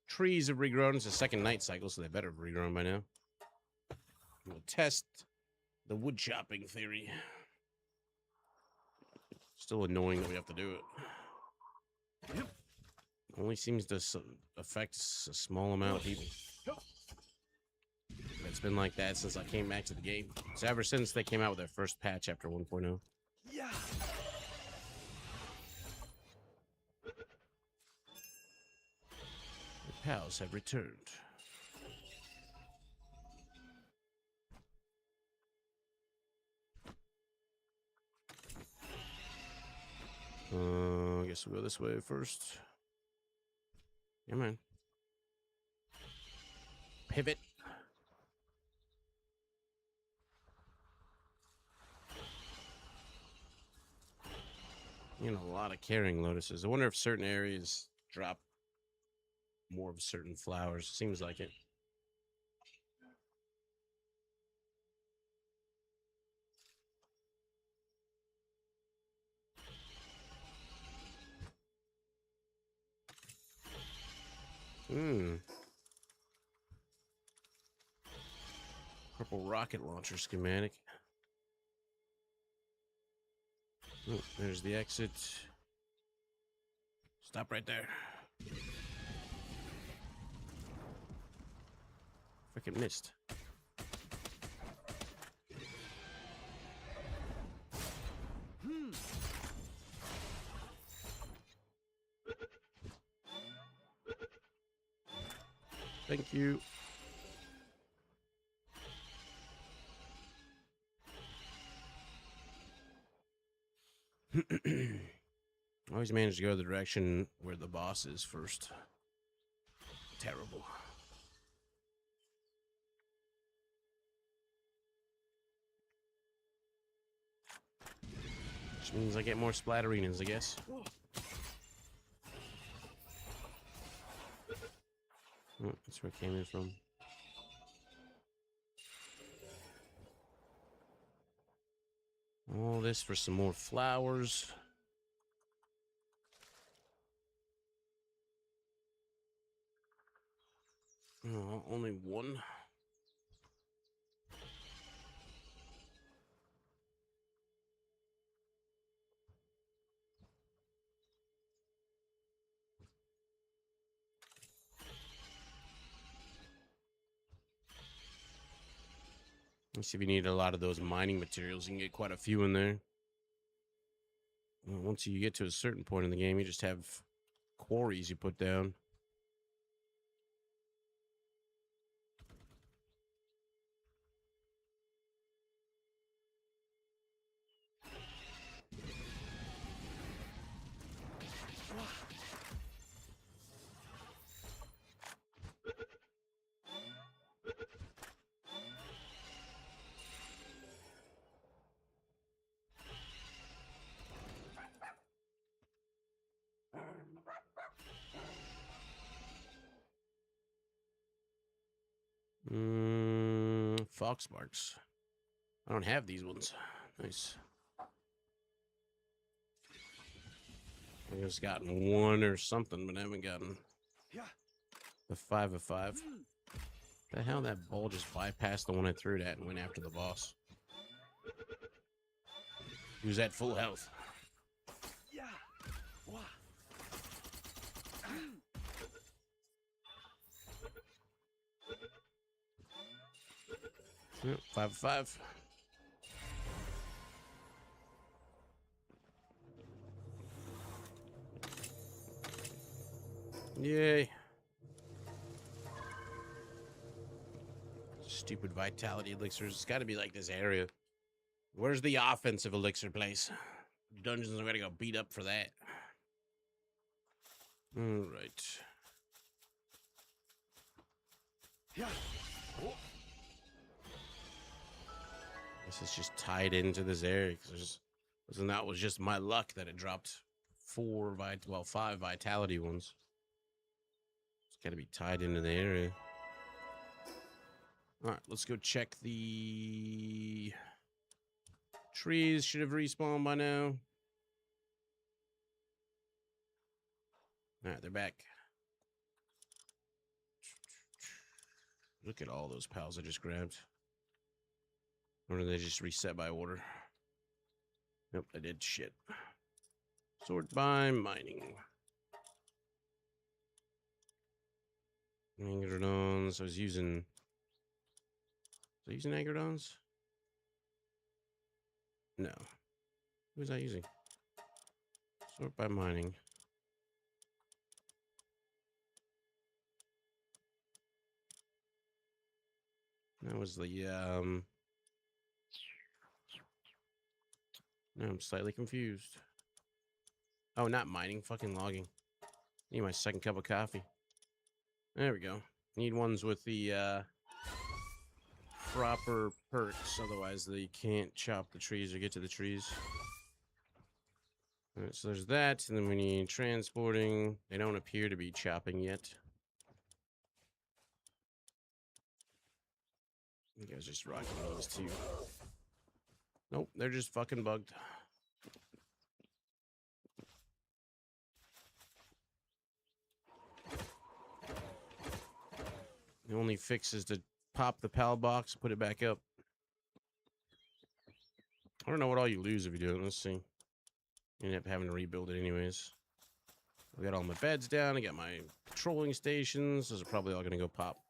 trees have regrown. It's the second night cycle, so they better have regrown by now. We'll test the wood chopping theory. Still annoying that we have to do it. Yep. Only seems to affect a small amount of people. It's been like that since I came back to the game. So ever since they came out with their first patch after 1.0. Yeah. The pals have returned. I guess we'll go this way first. Yeah, man. Pivot. You know, a lot of carrying lotuses. I wonder if certain areas drop more of certain flowers. Seems like it. Purple rocket launcher schematic. Oh, there's the exit. Stop right there. Freaking missed. Thank you. Always manage to go the direction where the boss is first. Terrible. Which means I get more splatterinas, I guess. Oh, that's where it came in from. All this for some more flowers. Oh, only one. Let's see if you need a lot of those mining materials. You can get quite a few in there. Well, once you get to a certain point in the game, you just have quarries you put down. Fox marks. I don't have these ones. Nice. I just gotten one or something, but I haven't gotten the 5 of 5. The hell, that ball just bypassed the one I threw it at and went after the boss. He was at full health. Yep, 5 of 5. Yay. Stupid vitality elixirs. It's got to be like this area. Where's the offensive elixir place? Dungeons are going to go beat up for that. All right. Guess it's just tied into this area because that was just my luck that it dropped 5 vitality ones. It's got to be tied into the area. All right, let's go check the trees. Should have respawned by now. All right, they're back. Look at all those pals I just grabbed. Or did they just reset by order? Nope, I did. Shit. Sort by mining. Angrodons. I was using Angrodons? No. Who was I using? Sort by mining. That was the No, I'm slightly confused. Oh, not mining, fucking logging. Need my second cup of coffee. There we go. Need ones with the proper perks, otherwise they can't chop the trees or get to the trees. All right, so there's that, and then we need transporting. They don't appear to be chopping yet. You guys just rocking those too. Nope, they're just fucking bugged. The only fix is to pop the PAL box, put it back up. I don't know what all you lose if you do it. Let's see. You end up having to rebuild it anyways. I got all my beds down. I got my patrolling stations. Those are probably all going to go pop.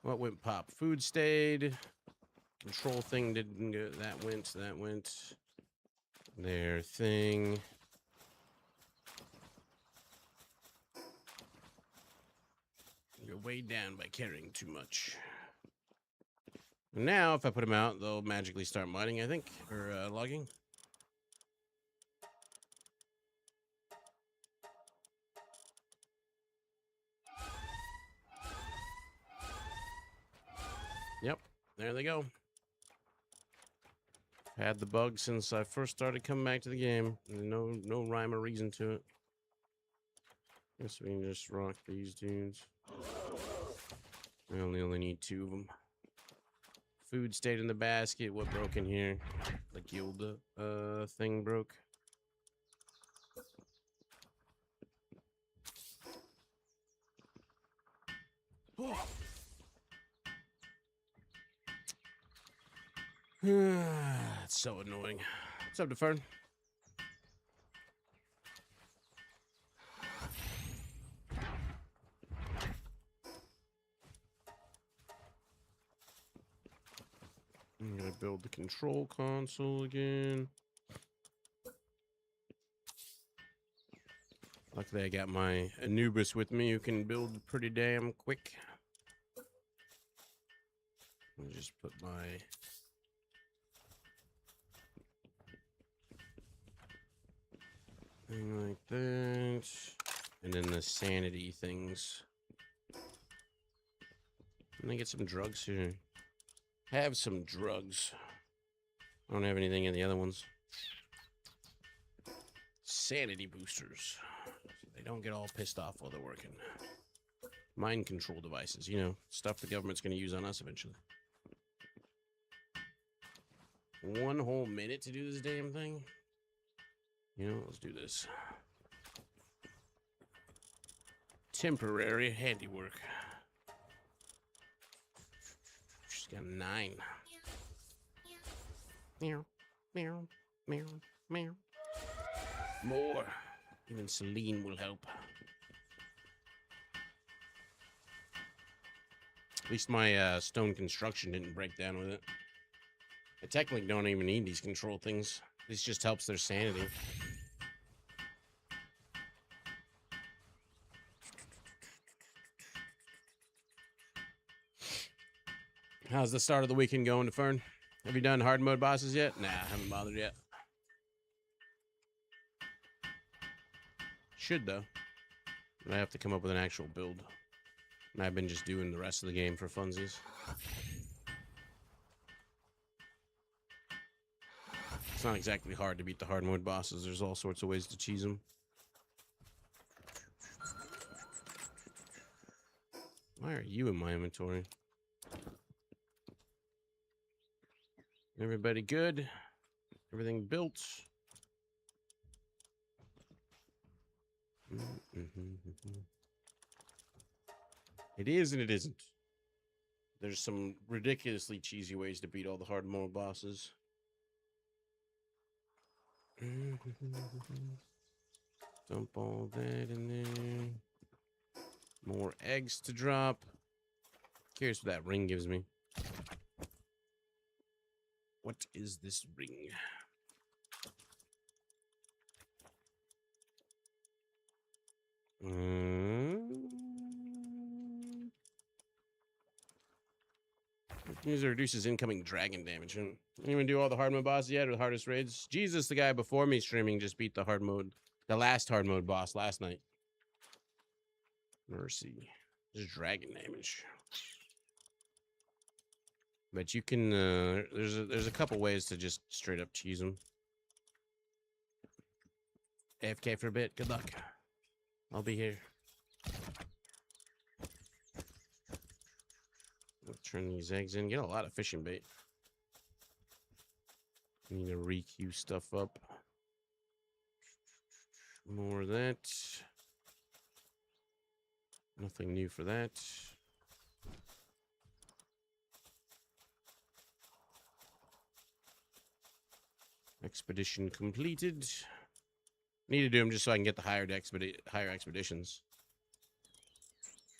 What went pop? Food stayed. Control thing didn't go. That went. Their thing. You're weighed down by carrying too much. Now, if I put them out, they'll magically start mining, I think, or logging. Yep, there they go. Had the bug since I first started coming back to the game. No rhyme or reason to it. Guess we can just rock these dudes. I only need 2 of them. Food stayed in the basket. What broke in here? The guild thing broke. It's so annoying. What's up, Defern? I'm gonna build the control console again. Luckily, I got my Anubis with me who can build pretty damn quick. I'll just put my thing like that. And then the sanity things. Let me get some drugs here. Have some drugs. I don't have anything in the other ones. Sanity boosters. So they don't get all pissed off while they're working. Mind control devices, you know, stuff the government's going to use on us eventually. 1 whole minute to do this damn thing? You know, let's do this. Temporary handiwork. She's got 9. Meow, meow, meow, meow. More. Even Celine will help. At least my stone construction didn't break down with it. I technically don't even need these control things. This just helps their sanity. How's the start of the weekend going, Fern? Have you done hard mode bosses yet? Nah, haven't bothered yet. Should, though. I have to come up with an actual build. And I've been just doing the rest of the game for funsies. It's not exactly hard to beat the hard mode bosses. There's all sorts of ways to cheese them. Why are you in my inventory? Everybody good? Everything built? It is and it isn't. There's some ridiculously cheesy ways to beat all the hard mode bosses. Dump all that in there. More eggs to drop. Curious what that ring gives me. What is this ring? User reduces incoming dragon damage. Anyone do all the hard mode bosses yet, or the hardest raids? Jesus, the guy before me streaming just beat the last hard mode boss last night. Mercy. There's dragon damage. But you can, there's a couple ways to just straight up cheese them. AFK for a bit. Good luck. I'll be here. I'll turn these eggs in. Get a lot of fishing bait. Need to re-queue stuff up. More of that. Nothing new for that. Expedition completed. Need to do them just so I can get the higher expeditions.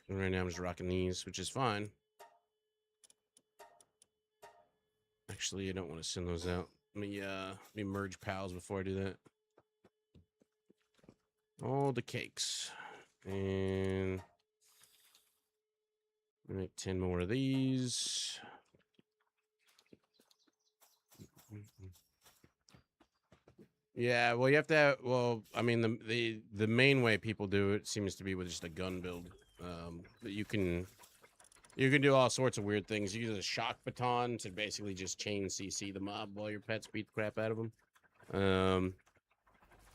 And right now I'm just rocking these, which is fine. Actually, I don't want to send those out. Let me merge pals before I do that. All the cakes. And Make 10 more of these. Yeah, well, you have to have, well, I mean, the main way people do it seems to be with just a gun build. But you can do all sorts of weird things. You use a shock baton to basically just chain CC the mob while your pets beat the crap out of them.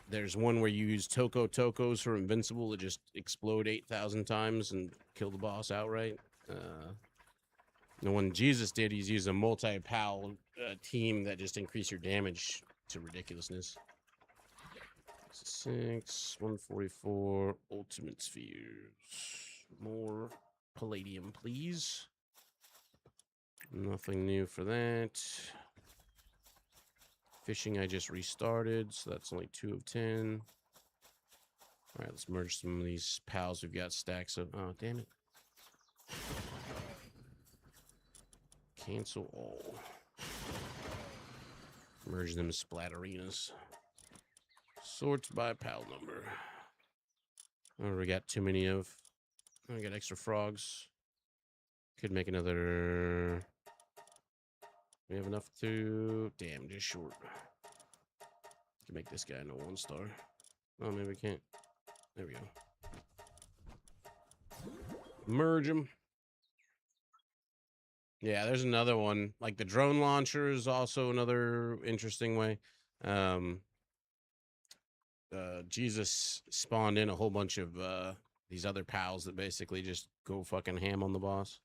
There's one where you use Tokos for invincible to just explode 8,000 times and kill the boss outright. The one Jesus did, he's used a multi-pal team that just increase your damage to ridiculousness. 6, 144, ultimate spheres. More palladium, please. Nothing new for that. Fishing I just restarted, so that's only 2 of 10. All right, let's merge some of these pals we've got stacks of. Oh, damn it. Cancel all. Merge them splatterinas. Sort by pal number. Oh, we got too many of. I got extra frogs. Could make another. We have enough to. Damn, just short. Can make this guy no 1-star. Oh, maybe we can't. There we go. Merge them. Yeah, there's another one. Like the drone launcher is also another interesting way. Jesus spawned in a whole bunch of these other pals that basically just go fucking ham on the boss.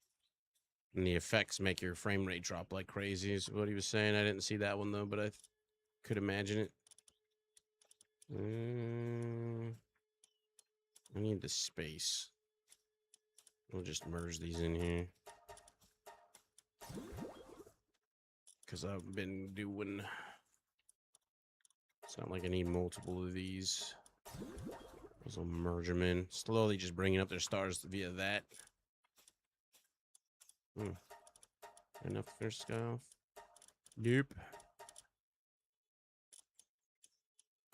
And the effects make your frame rate drop like crazy is what he was saying. I didn't see that one though, but I could imagine it. I need the space. We'll just merge these in here. Because I've been doing... It's not like I need multiple of these. I'll merge them in. Slowly just bringing up their stars via that. Enough to finish this guy off? Nope.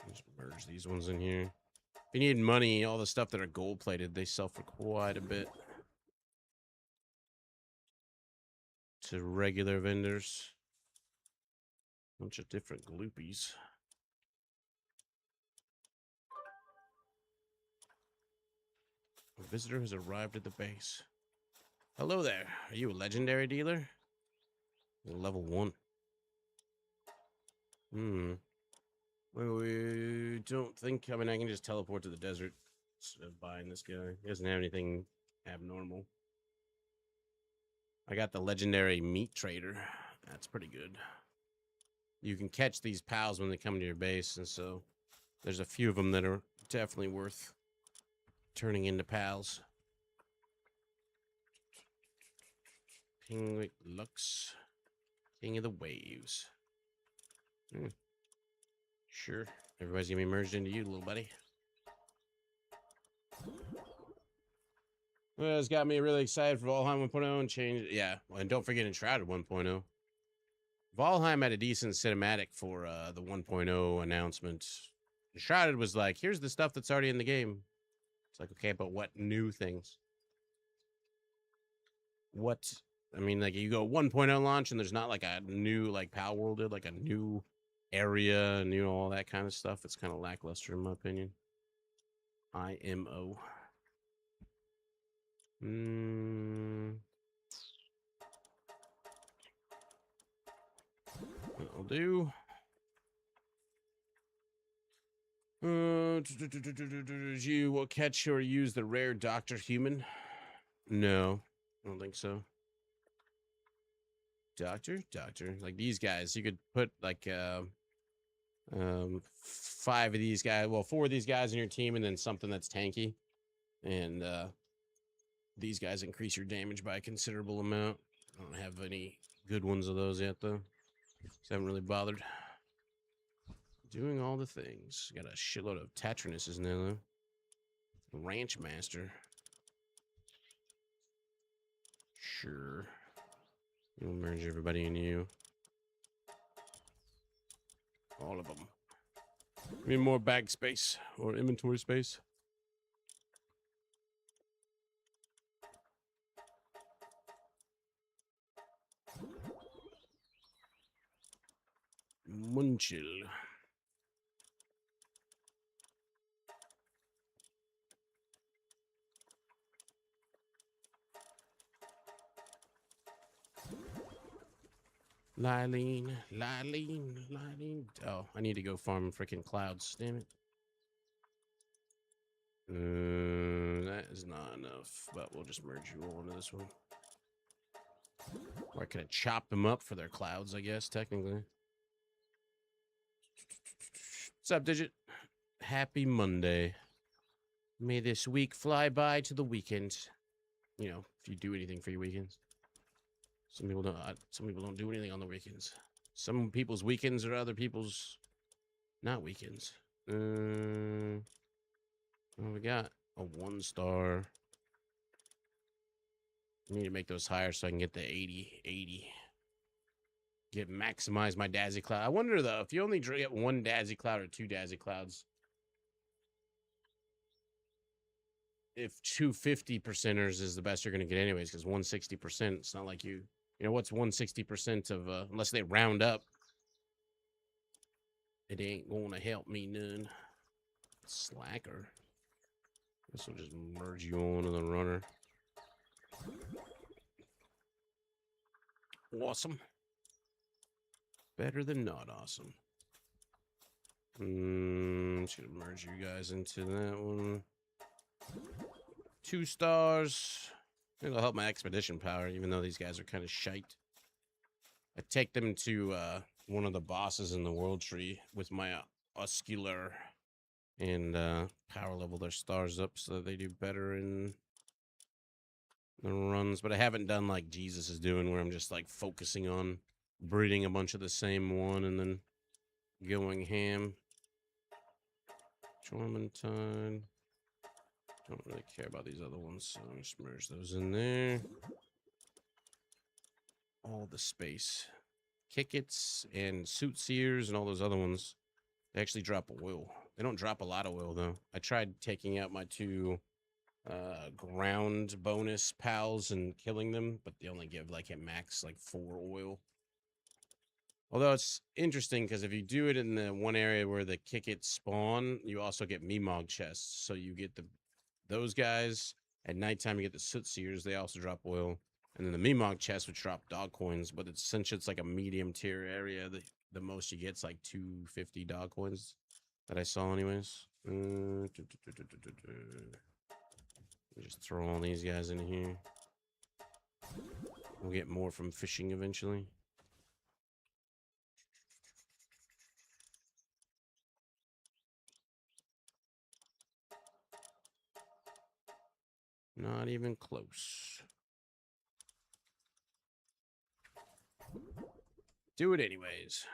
Just merge these ones in here. If you need money, all the stuff that are gold plated, they sell for quite a bit. To regular vendors. Bunch of different gloopies. A visitor has arrived at the base. Hello there. Are you a legendary dealer? Level 1. We don't think. I mean, I can just teleport to the desert instead of buying this guy. He doesn't have anything abnormal. I got the legendary meat trader. That's pretty good. You can catch these pals when they come to your base, and so there's a few of them that are definitely worth turning into pals. Penguin Lux, King of the Waves. Sure. Everybody's gonna be merged into you, little buddy. Well, it's got me really excited for Valheim 1.0 and change. Yeah, well, and don't forget Enshrouded 1.0. Valheim had a decent cinematic for the 1.0 announcement. Enshrouded was like, here's the stuff that's already in the game. It's like, okay, but what new things? What? I mean, like, you go 1.0 launch and there's not like a new, like Palworld did, like a new area and, you know, all that kind of stuff. It's kind of lackluster in my opinion. IMO. That'll do. Did you catch or use the rare Dr. Human? No, I don't think so. Doctor? Like these guys, you could put like 5 of these guys, well, 4 of these guys in your team, and then something that's tanky. And these guys increase your damage by a considerable amount. I don't have any good ones of those yet, though. So I haven't really bothered. Doing all the things. Got a shitload of Tatrinuses now, though. Ranch Master. Sure. We'll merge everybody in you. All of them. We need more bag space or inventory space. Munchil. Lylene. Oh, I need to go farm freaking clouds. Damn it. That is not enough, but we'll just merge you all into this one. Or I could have chopped them up for their clouds, I guess, technically. What's up, Digit? Happy Monday. May this week fly by to the weekend. You know, if you do anything for your weekends. Some people don't do anything on the weekends. Some people's weekends are other people's not weekends. What we got? A 1-star. I need to make those higher so I can get the 80. Maximize my Dazzy Cloud. I wonder though, if you only get 1 Dazzy Cloud or 2 Dazzy Clouds, if 250%ers is the best you're gonna get anyways, because 160%, it's not like you know what's 160% of unless they round up. It ain't gonna help me none. Slacker. This will just merge you on to the runner. Awesome. Better than not awesome. Should merge you guys into that one. 2 stars. It'll help my expedition power, even though these guys are kind of shite. I take them to one of the bosses in the world tree with my Oscular and power level their stars up so that they do better in the runs. But I haven't done like Jesus is doing, where I'm just like focusing on breeding a bunch of the same one and then going ham. Tormentine. Don't really care about these other ones, so I'm just merge those in there. All the space. Kickets and Sootsiers and all those other ones, they actually drop oil. They don't drop a lot of oil though. I tried taking out my 2 ground bonus pals and killing them, but they only give like at max like 4 oil. Although it's interesting because if you do it in the one area where the Kickets spawn, you also get Mimog chests. So you get those guys at nighttime. You get the Sootsiers. They also drop oil. And then the Mimog chest would drop dog coins, but since it's like a medium tier area, the most you get is like 250 dog coins that I saw anyways. Just throw all these guys in here. We'll get more from fishing eventually. Not even close. Do it anyways.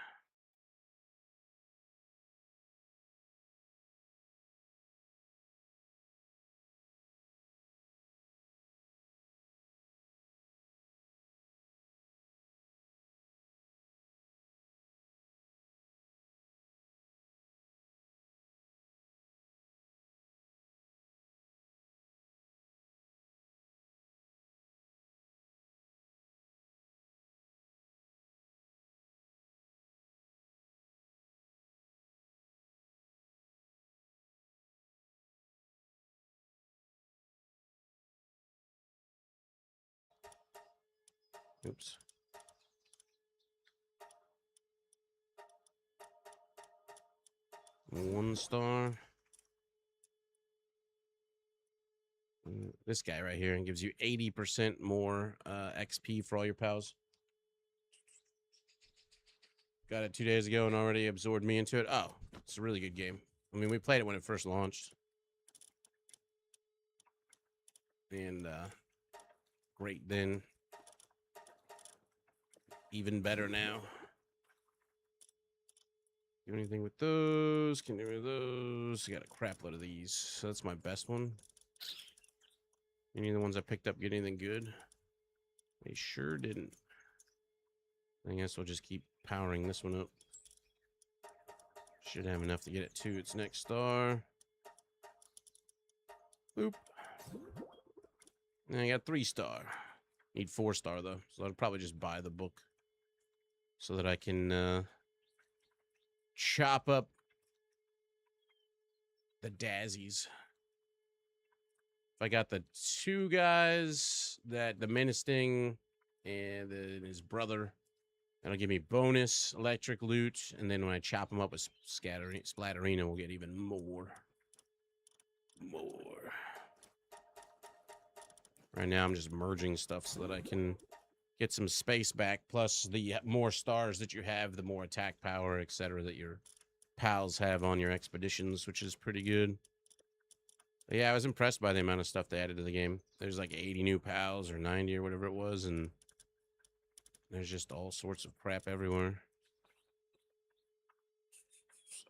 Oops. One star. This guy right here gives you 80% more XP for all your pals. Got it 2 days ago and already absorbed me into it. Oh, it's a really good game. I mean, we played it when it first launched. And great then. Even better now. Do anything with those. Can do with those. I got a crap load of these. So that's my best one. Any of the ones I picked up get anything good? They sure didn't. I guess we'll just keep powering this one up. Should have enough to get it to its next star. Boop. And I got 3-star. Need 4-star though, so I'll probably just buy the book so that I can chop up the Dazzies. If I got the two guys, that the Menacing and then his brother, that'll give me bonus electric loot. And then when I chop them up with Splatterina, we'll get even more. Right now, I'm just merging stuff so that I can get some space back. Plus, the more stars that you have, the more attack power, etc., that your pals have on your expeditions, which is pretty good. But yeah, I was impressed by the amount of stuff they added to the game. There's like 80 new pals or 90 or whatever it was, and there's just all sorts of crap everywhere.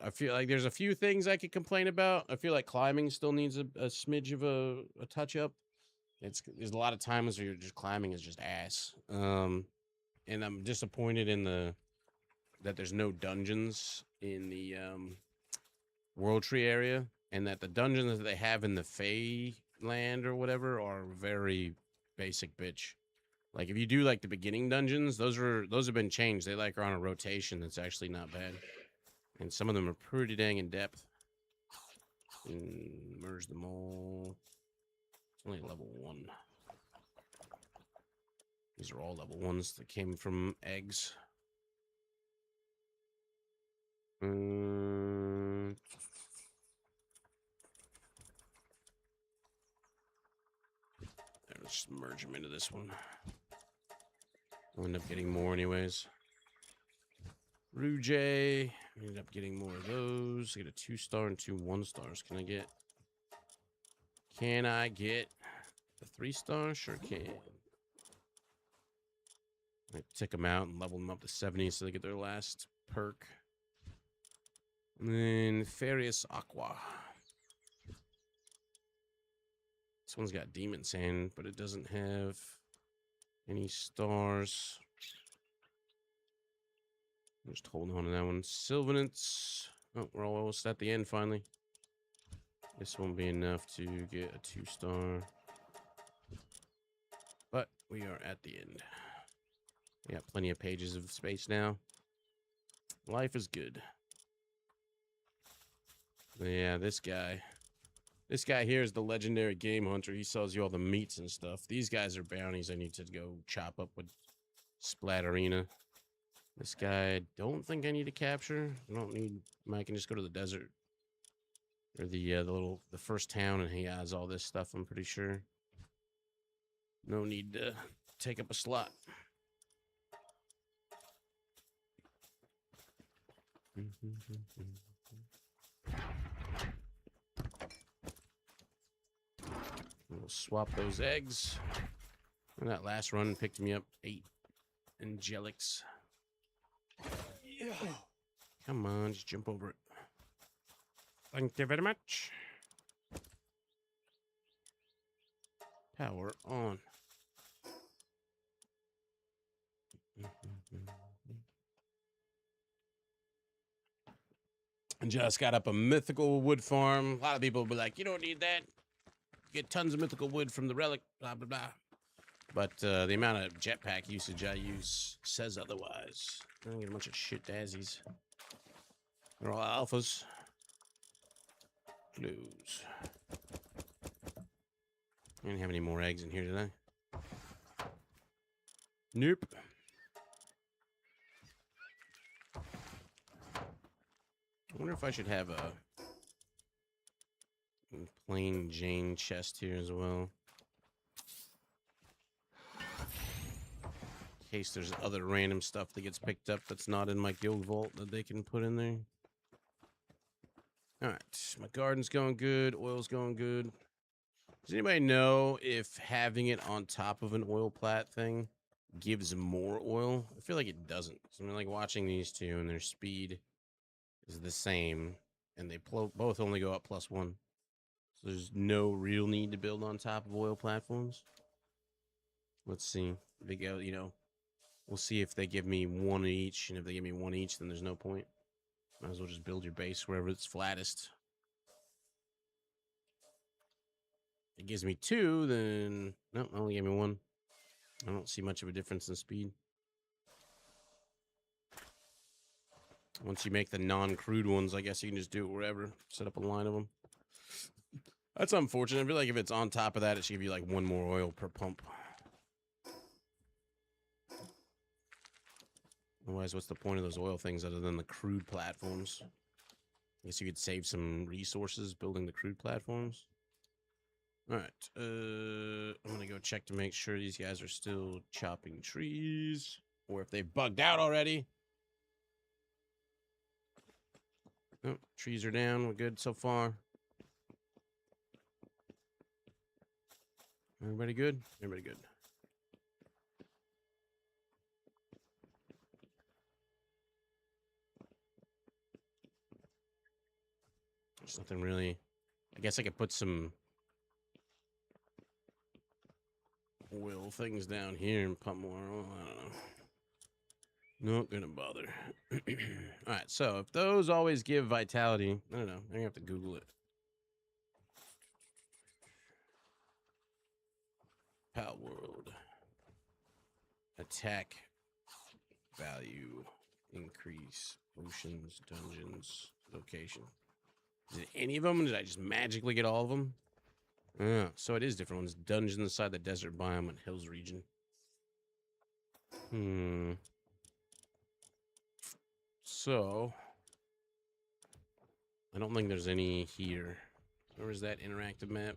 I feel like there's a few things I could complain about. I feel like climbing still needs a smidge of a touch up. There's a lot of times where you're just climbing is just ass. And I'm disappointed in that there's no dungeons in the World Tree area, and that the dungeons that they have in the Fey land or whatever are very basic bitch. Like if you do like the beginning dungeons, those have been changed. They like are on a rotation that's actually not bad. And some of them are pretty dang in depth. And merge them all. It's only level 1. These are all level 1s that came from eggs. Let's merge them into this one. We'll end up getting more anyways. Rouge. End up getting more of those. I get a 2-star and 2 1-stars. Can I get a 3-star? Sure can. I tick them out and level them up to 70 so they get their last perk. And then Farius Aqua. This one's got Demon Sand, but it doesn't have any stars. I'm just holding on to that one. Sylvanance. Oh, we're almost at the end finally. This won't be enough to get a 2-star. But we are at the end. We got plenty of pages of space now. Life is good. But yeah, this guy here is the legendary game hunter. He sells you all the meats and stuff. These guys are bounties I need to go chop up with Splatterina. This guy, I don't think I need to capture. I can just go to the desert. Or the first town, and he has all this stuff, I'm pretty sure. No need to take up a slot. We'll swap those eggs. And that last run picked me up 8 Angelics. Yeah. Come on, just jump over it. Thank you very much. Power on. And just got up a mythical wood farm. A lot of people will be like, you don't need that. Get tons of mythical wood from the relic, blah, blah, blah. But the amount of jetpack usage I use says otherwise. I don't get a bunch of shit Dazzies. They're all alphas. Close. I didn't have any more eggs in here, did I? Nope. I wonder if I should have a plain Jane chest here as well. In case there's other random stuff that gets picked up that's not in my guild vault that they can put in there. Alright, my garden's going good, oil's going good. Does anybody know if having it on top of an oil plat thing gives more oil? I feel like it doesn't. So I'm like watching these two and their speed is the same, and they both only go up +1. So there's no real need to build on top of oil platforms. Let's see. They go, we'll see if they give me 1 each, and if they give me 1 each, then there's no point. Might as well just build your base wherever it's flattest. If it gives me 2, then no, only gave me 1. I don't see much of a difference in speed. Once you make the non-crude ones, I guess you can just do it wherever. Set up a line of them. That's unfortunate. I feel like if it's on top of that, it should give you like 1 more oil per pump. Otherwise, what's the point of those oil things other than the crude platforms? I guess you could save some resources building the crude platforms. All right. I'm going to go check to make sure these guys are still chopping trees. Or if they've bugged out already. Oh, trees are down. We're good so far. Everybody good? Everybody good. There's nothing really. I guess I could put some oil things down here and pump more oil. I don't know. Not gonna bother. All right, so if those always give vitality, I don't know. I'm gonna have to Google it. Palworld. Attack value increase. Oceans, dungeons, location. Is it any of them? Did I just magically get all of them? Yeah, so it is different ones. Dungeons inside the desert biome and hills region. So I don't think there's any here. Where is that interactive map?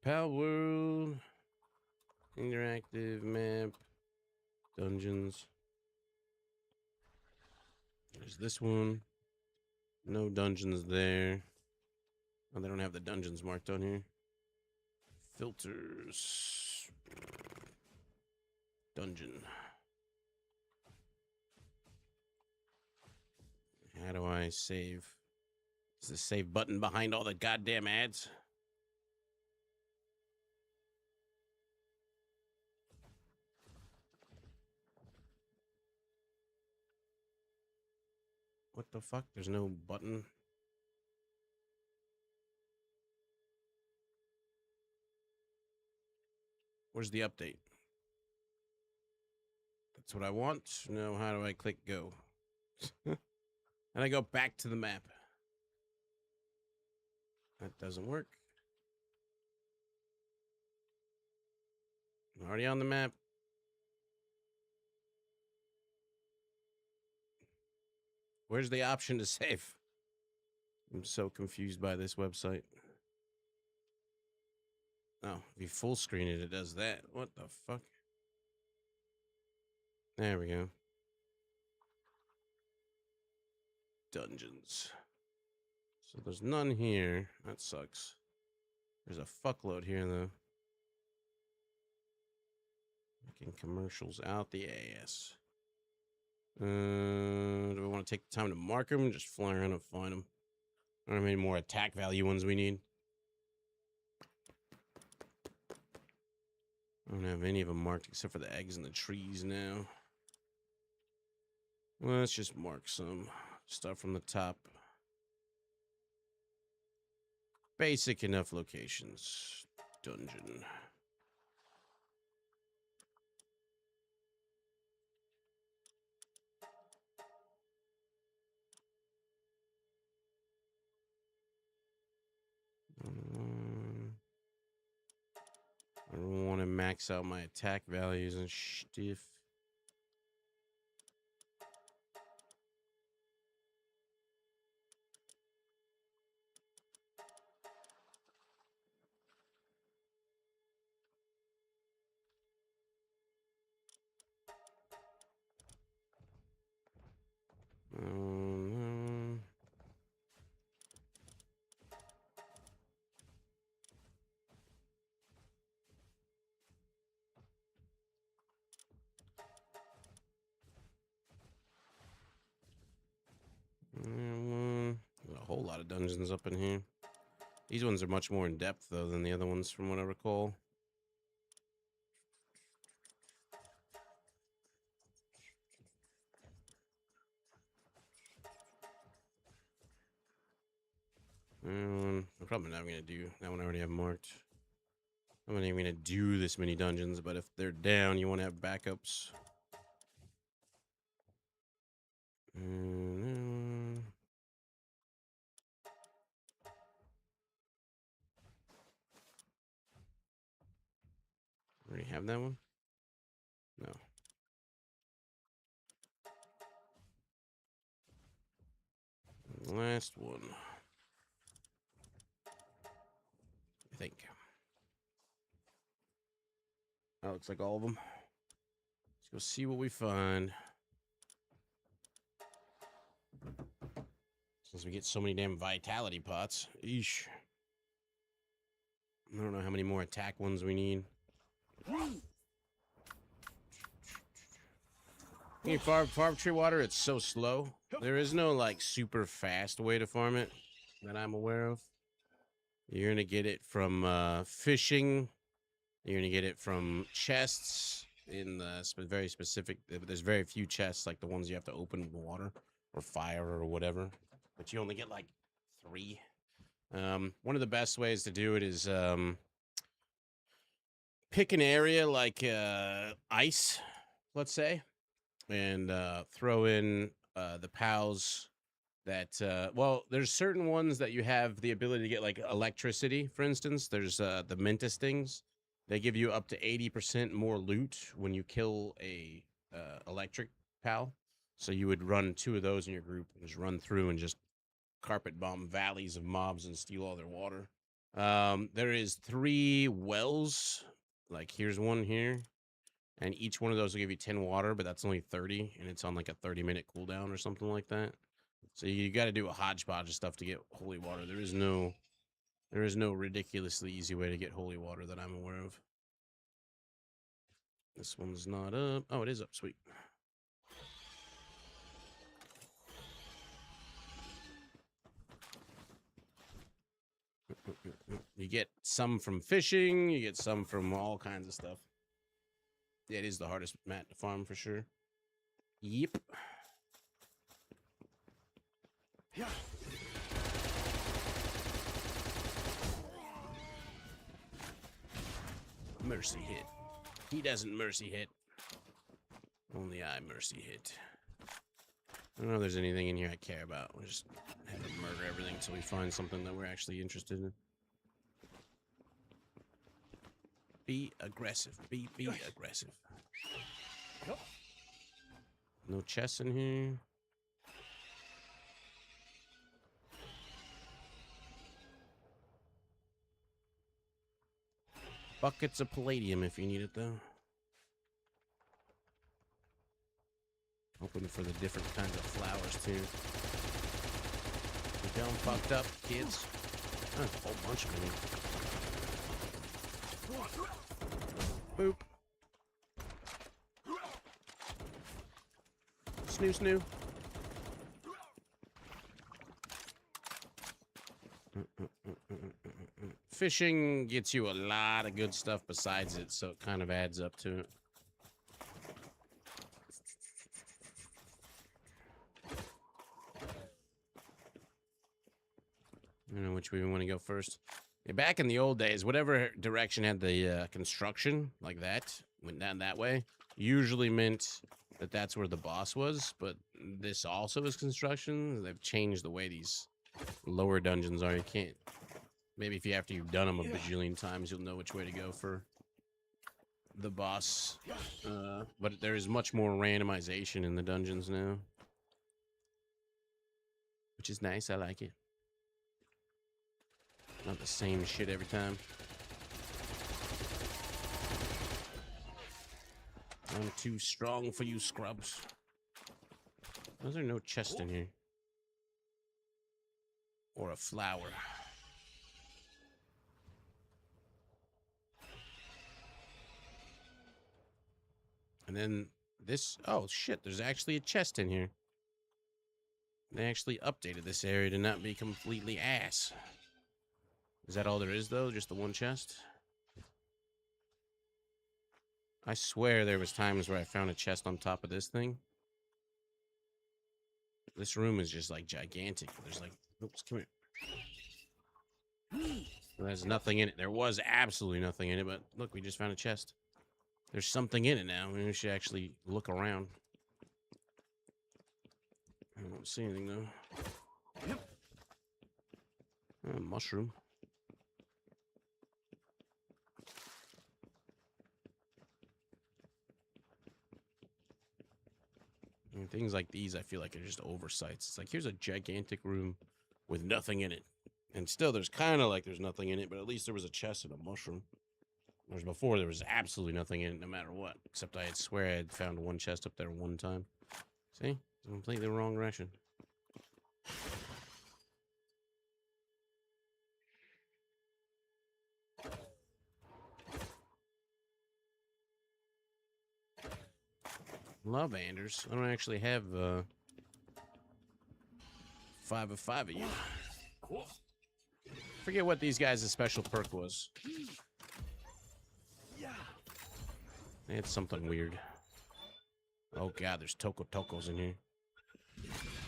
Palworld. Interactive map. Dungeons. There's this one. No dungeons there. Oh, they don't have the dungeons marked on here. Filters. Dungeon. How do I save? Is the save button behind all the goddamn ads? What the fuck? There's no button. Where's the update? That's what I want. No, how do I click go? And I go back to the map. That doesn't work. I'm already on the map. Where's the option to save? I'm so confused by this website. Oh, if you full screen it, it does that. What the fuck? There we go. Dungeons. So there's none here. That sucks. There's a fuckload here, though. Making commercials out the ass. Do we want to take the time to mark them? Just fly around and find them. I don't know how many more attack value ones we need. I don't have any of them marked except for the eggs and the trees now. Well, let's just mark some. Start from the top. Basic enough locations. Dungeon. I don't want to max out my attack values and stiff. There's a whole lot of dungeons up in here. These ones are much more in depth, though, than the other ones, from what I recall. I'm probably not going to do that one. I already have marked. I'm not even going to do this many dungeons, but if they're down, you want to have backups. And, already have that one? No. Last one. I think. Oh, looks like all of them. Let's go see what we find. Since we get so many damn vitality pots. Eesh. I don't know how many more attack ones we need. Hey, farm tree water, it's so slow. There is no like super fast way to farm it that I'm aware of. You're gonna get it from fishing. You're gonna get it from chests in the very specific. There's very few chests like the ones you have to open with water or fire or whatever, but you only get like 3. One of the best ways to do it is pick an area like ice, let's say, and throw in the pals that well, there's certain ones that you have the ability to get like electricity. For instance, there's the Mentis things. They give you up to 80% more loot when you kill a electric pal. So you would run 2 of those in your group and just run through and just carpet bomb valleys of mobs and steal all their water. There is 3 wells. Like here's one here. And each one of those will give you 10 water, but that's only 30, and it's on like a 30-minute cooldown or something like that. So you got to do a hodgepodge of stuff to get holy water. There is no ridiculously easy way to get holy water that I'm aware of. This one's not up. Oh, it is up. Sweet. You get some from fishing. You get some from all kinds of stuff. Yeah, it is the hardest mat to farm for sure. Yep. Yeah. Mercy hit. He doesn't mercy hit. Only I mercy hit. I don't know if there's anything in here I care about. We'll just have to murder everything until we find something that we're actually interested in. Be aggressive. Be aggressive. No chests in here. Buckets of palladium if you need it, though. Hoping for the different kinds of flowers, too. You done fucked up, kids? Oh, there's a whole bunch of them. Boop. Snoo. Fishing gets you a lot of good stuff besides it, so it kind of adds up to it. I don't know which way we want to go first. Yeah, back in the old days, whatever direction had the construction, like that, went down that way, usually meant that that's where the boss was, but this also is construction. They've changed the way these lower dungeons are. You can't... Maybe if after you've done them a bajillion times, you'll know which way to go for the boss. But there is much more randomization in the dungeons now, which is nice. I like it. Not the same shit every time. I'm too strong for you scrubs. Why is there no chest in here? Or a flower? And then this... Oh, shit. There's actually a chest in here. They actually updated this area to not be completely ass. Is that all there is, though? Just the one chest? I swear there was times where I found a chest on top of this thing. This room is just, like, gigantic. There's, like... Oops, come here. There's nothing in it. There was absolutely nothing in it, but look, we just found a chest. There's something in it now. Maybe we should actually look around. I don't see anything though. Yep. Mushroom. And things like these, I feel like are just oversights. It's like, here's a gigantic room with nothing in it. And still, there's kind of like there's nothing in it, but at least there was a chest and a mushroom. Whereas before, there was absolutely nothing in it, no matter what. Except I swear I had found one chest up there one time. See? It's completely the wrong direction. Lavanders. I don't actually have 5 of 5 of you. Cool. Forget what these guys' special perk was. Yeah. They had something weird. Oh god, there's Tokos in here.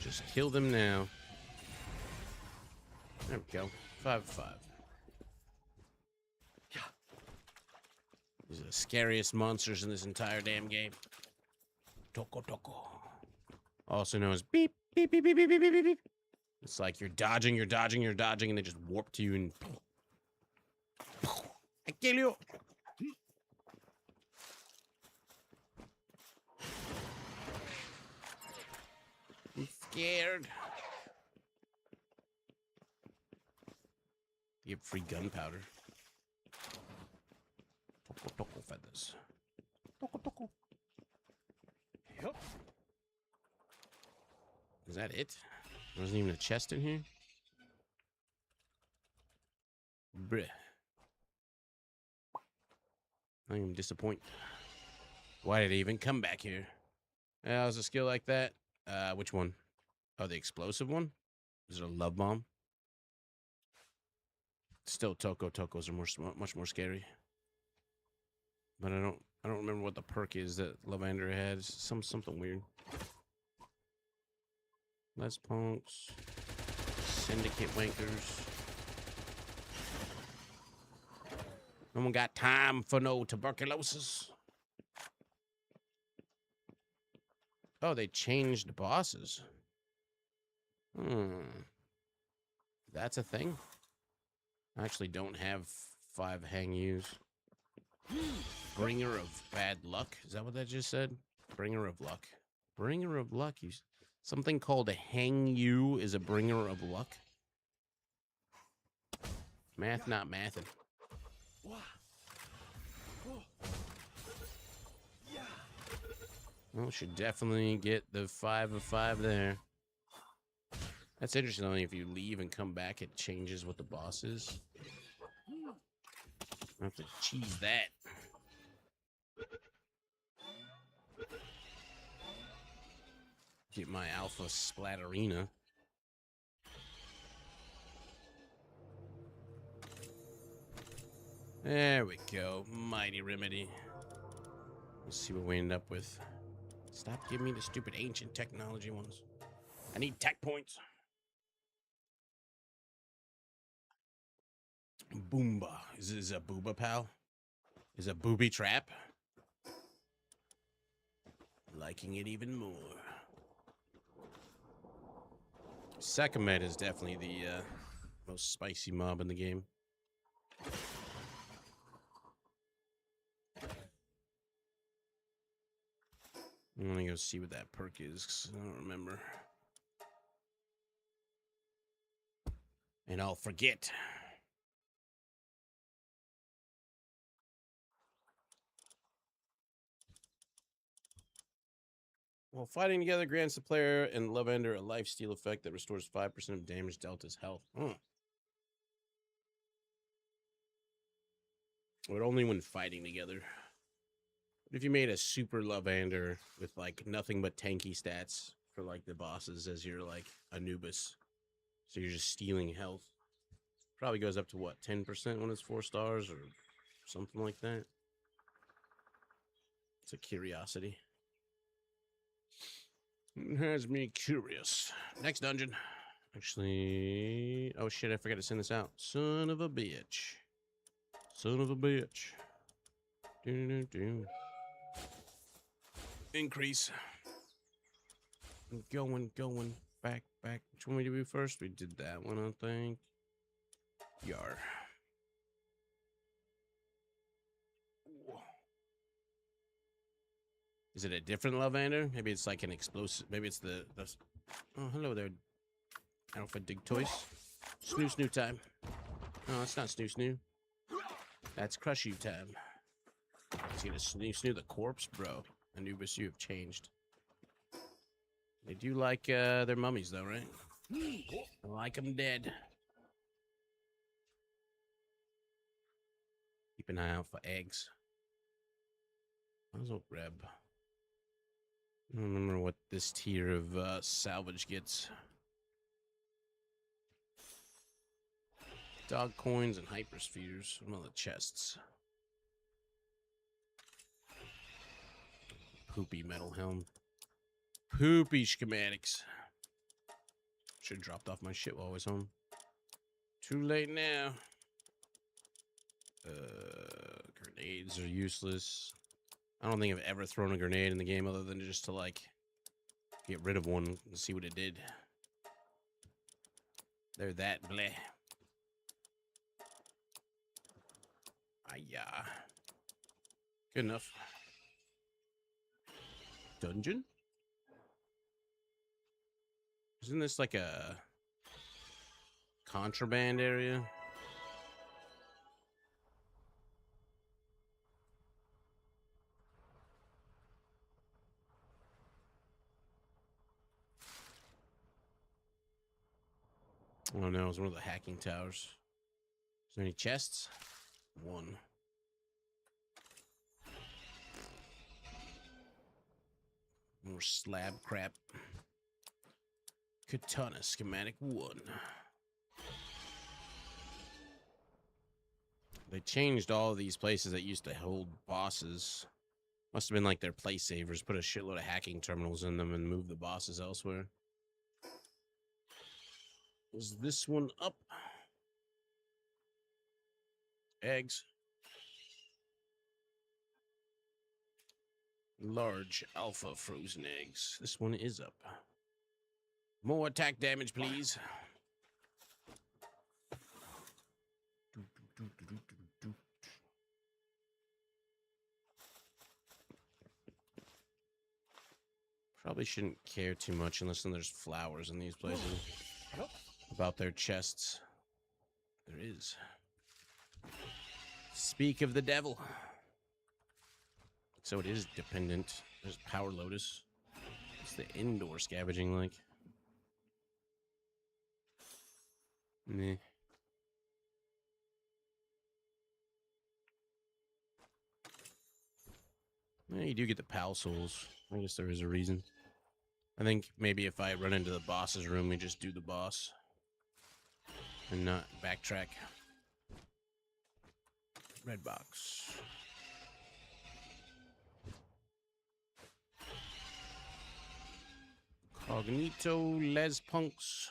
Just kill them now. There we go. 5 of 5. Yeah. These are the scariest monsters in this entire damn game. Toko. Also known as beep, beep, beep, beep, beep, beep, beep, beep. It's like you're dodging, and they just warp to you and I kill you. I'm scared. You get free gunpowder. Toko feathers. Toko. Yep. Is that it? There wasn't even a chest in here? Bruh. I am disappointed. Why did I even come back here? Yeah, was a skill like that. Which one? Oh, the explosive one? Is it a love bomb? Still, Tokos are much more scary. But I don't remember what the perk is that Lavender had. It's something weird. Less punks. Syndicate wankers. No one got time for no tuberculosis. Oh, they changed bosses. That's a thing. I actually don't have 5 hang yous. Bringer of bad luck. Is that what that just said? Bringer of luck. Bringer of luck. Something called a hang you is a bringer of luck. Math not mathing. Well, should definitely get the 5 of 5 there. That's interesting. Only if you leave and come back, it changes what the boss is. I have to cheese that. Get my alpha splatterina. There we go. Mighty remedy. Let's see what we end up with. Stop giving me the stupid ancient technology ones. I need tech points. Boomba. Is this a booba pal? Is a booby trap? Liking it even more. Sekhmet is definitely the most spicy mob in the game. I'm gonna go see what that perk is, 'cause I don't remember. And I'll forget. While fighting together grants the player and Lavender a lifesteal effect that restores 5% of damage dealt as health. But only when fighting together. If you made a super Lavender with like nothing but tanky stats for like the bosses as your like Anubis, so you're just stealing health, probably goes up to what, 10% when it's 4 stars or something like that. It's a curiosity. It has me curious. Next dungeon. Actually, oh shit, I forgot to send this out. Son of a bitch. Son of a bitch. Increase. Going. Back. Which one we did we first? We did that one, I think. Yar. Is it a different Lavander? Maybe it's like an explosive. Maybe it's the oh, hello there. Alpha Dig Toys. Snoo time. No, it's not snoo. That's crush you time. It's gonna snoo the corpse, bro. Anubis, you have changed. They do like their mummies, though, right? I like them dead. Keep an eye out for eggs. Muzzle grab. I don't remember what this tier of salvage gets. Dog coins and hyperspheres. One of the chests. Poopy metal helm. Poopy schematics. Should have dropped off my shit while I was home. Too late now. Grenades are useless. I don't think I've ever thrown a grenade in the game other than just to, like, get rid of one and see what it did. They're that bleh. Yeah. Good enough. Dungeon? Isn't this like a contraband area? Oh no, it's one of the hacking towers. Is there any chests? One. More slab crap. Katana schematic 1. They changed all of these places that used to hold bosses. Must have been like their place savers. Put a shitload of hacking terminals in them and move the bosses elsewhere. Is this one up? Eggs. Large alpha frozen eggs. This one is up. More attack damage, please. Probably shouldn't care too much unless there's flowers in these places. About their chests. There is. Speak of the devil. So it is dependent. There's Power Lotus. What's the indoor scavenging like? Meh. Yeah, you do get the Pal Souls. I guess there is a reason. I think maybe if I run into the boss's room, we just do the boss. And not backtrack. Red box. Cognito Les Punks.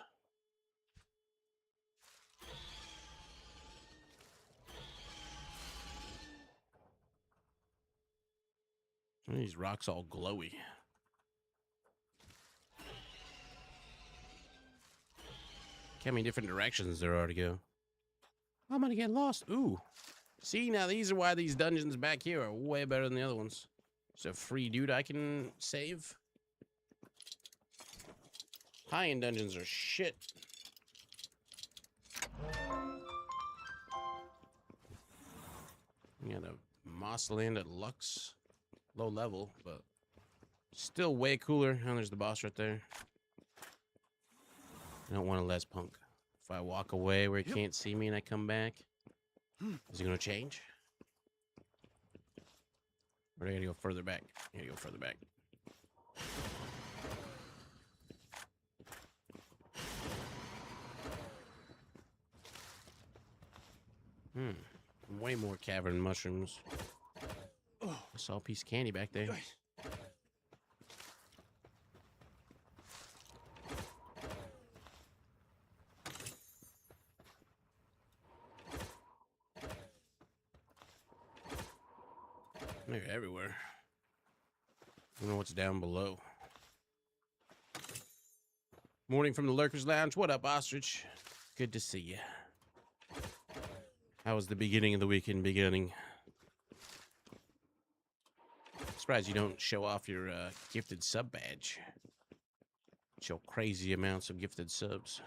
These rocks all glowy. How many different directions there are to go? I'm gonna get lost. Ooh. See, now these are why these dungeons back here are way better than the other ones. It's a free dude I can save. High-end dungeons are shit. We got a Moss Land at Lux. Low level, but still way cooler. And there's the boss right there. I don't want a Les Punk. If I walk away where he can't see me and I come back, is it going to change? Or do I got to go further back? I got to go further back. Way more cavern mushrooms. I saw a piece of candy back there. They're everywhere. I don't know what's down below. Morning from the Lurkers Lounge. What up, Ostrich? Good to see you. How was the beginning of the weekend beginning? Surprised you don't show off your gifted sub badge. Show crazy amounts of gifted subs.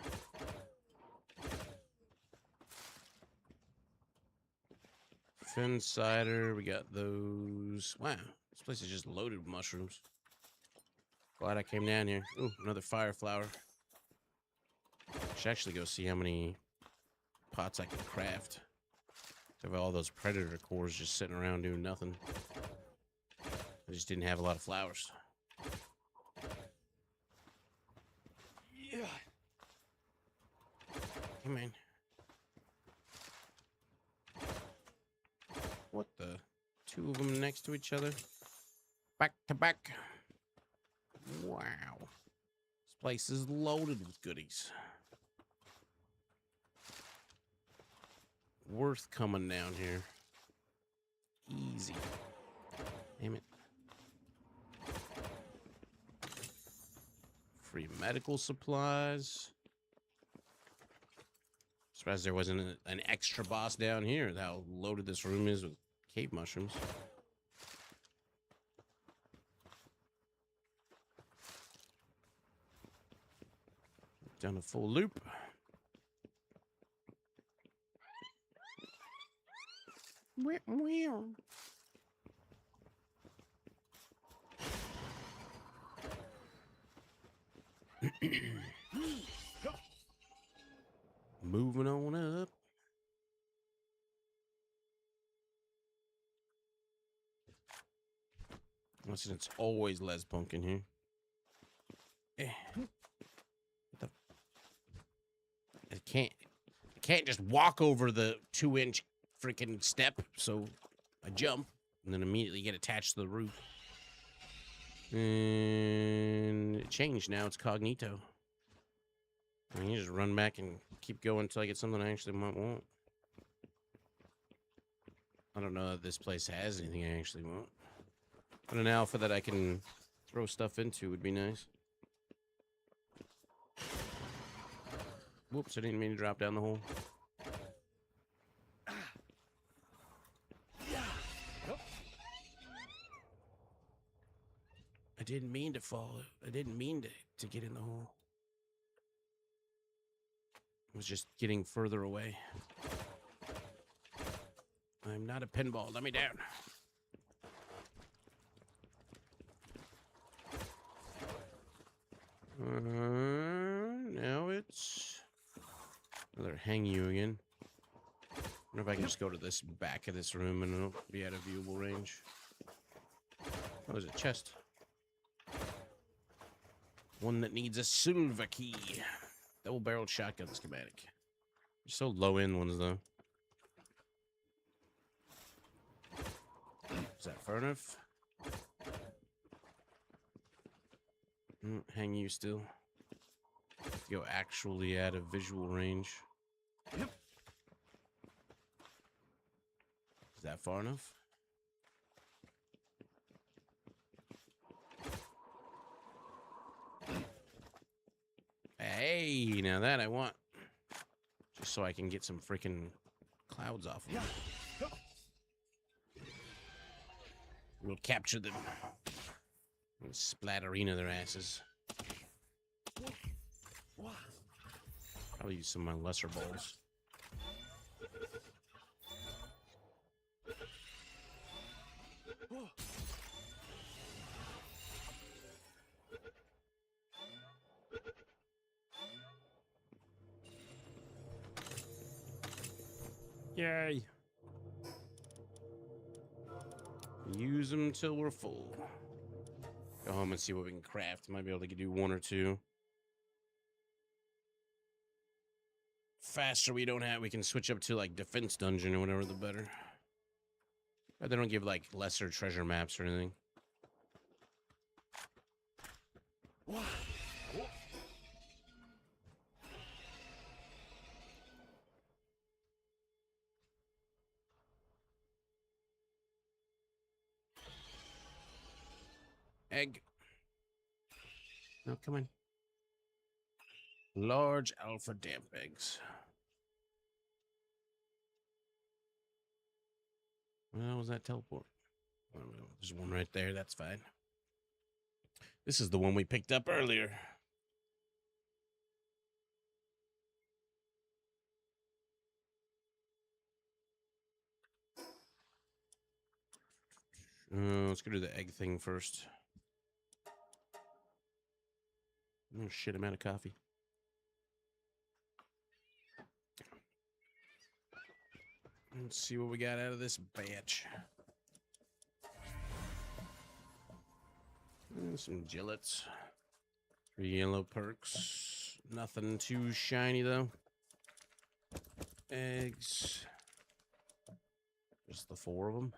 Fin cider, we got those. Wow, this place is just loaded with mushrooms. Glad I came down here. Ooh, another fire flower. Should actually go see how many pots I can craft. I have all those predator cores just sitting around doing nothing. I just didn't have a lot of flowers. Yeah. Come on. What the? Two of them next to each other? Back to back. Wow. This place is loaded with goodies. Worth coming down here. Easy. Damn it. Free medical supplies. Surprised there wasn't an extra boss down here. How loaded this room is with cave mushrooms. Done a full loop. Moving on up. Listen, it's always Les Punk in here. What the? I can't just walk over the 2-inch freaking step, so I jump and then immediately get attached to the roof. And it changed now. It's Cognito. I mean, you just run back and keep going until I get something I actually might want. I don't know if this place has anything I actually want. But an alpha that I can throw stuff into would be nice. Whoops, I didn't mean to drop down the hole. I didn't mean to fall. I didn't mean to get in the hole. I was just getting further away. I'm not a pinball. Let me down. Now it's another hang you again. I wonder if I can just go to this back of this room and it'll be out of viewable range. Oh, there's a chest. One that needs a silver key. Double-barreled shotgun schematic. They're so low-end ones, though. Is that far enough? Hang you still. Go actually out of visual range. Yep. Is that far enough? Hey, now that I want. Just so I can get some freaking clouds off of them. We'll capture them. And splatterina their asses. Probably use some of my lesser balls. Yay. Use them till we're full. Go home and see what we can craft. Might be able to do one or two. Faster we don't have, we can switch up to like defense dungeon or whatever, the better. But they don't give like lesser treasure maps or anything. Egg. No, come on. Large alpha damp eggs. Well, was that teleport? Oh, no, there's one right there. That's fine. This is the one we picked up earlier. Let's go do the egg thing first. Oh shit, I'm out of coffee. Let's see what we got out of this batch. Some gillets. 3 yellow perks. Nothing too shiny though. Eggs. Just the 4 of them.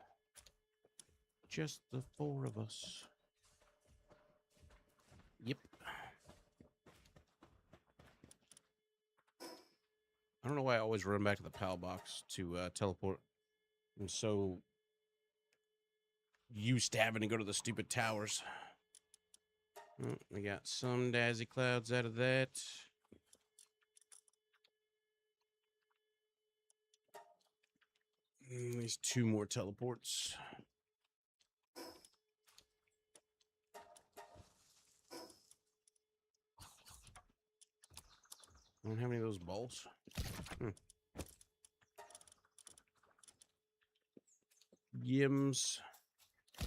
Just the 4 of us. Yep. I don't know why I always run back to the PAL box to teleport. I'm so used to having to go to the stupid towers. Oh, we got some Dazzy clouds out of that. And these 2 more teleports. I don't have any of those balls. Yims. Do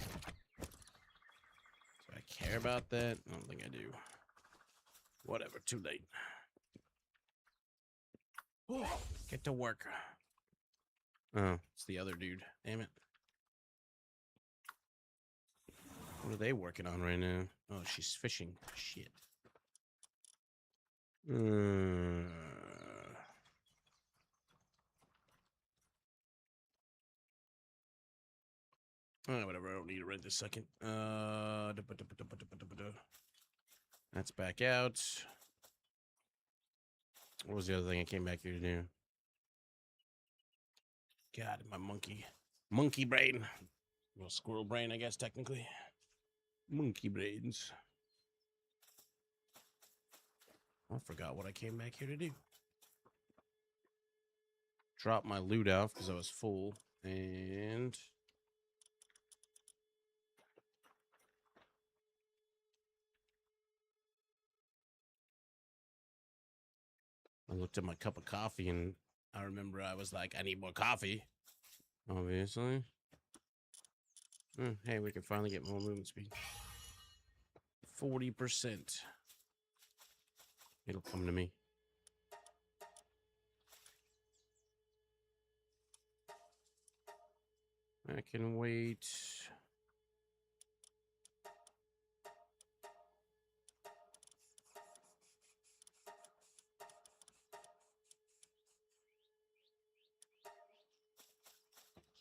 I care about that? I don't think I do. Whatever, too late. Get to work. Oh, it's the other dude. Damn it. What are they working on right now? Oh, she's fishing. Shit. Whatever. I don't need it right this second. That's back out. What was the other thing I came back here to do? God, my monkey brain. Well, squirrel brain, I guess, technically. Monkey brains. I forgot what I came back here to do. Drop my loot off because I was full. And I looked at my cup of coffee and I remember I was like, I need more coffee. Obviously. Hey, we can finally get more movement speed. 40%. It'll come to me. I can wait.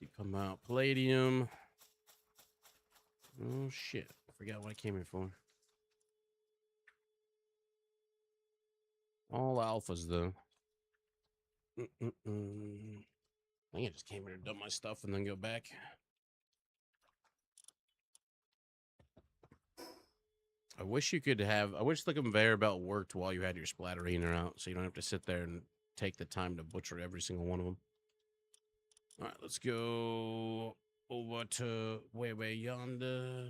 Keep coming out. Palladium. Oh, shit. I forgot what I came here for. All alphas, though. I think I just came here to dump my stuff and then go back. I wish you could have... I wish the conveyor belt worked while you had your splatterina out, so you don't have to sit there and take the time to butcher every single one of them. All right, let's go over to way yonder.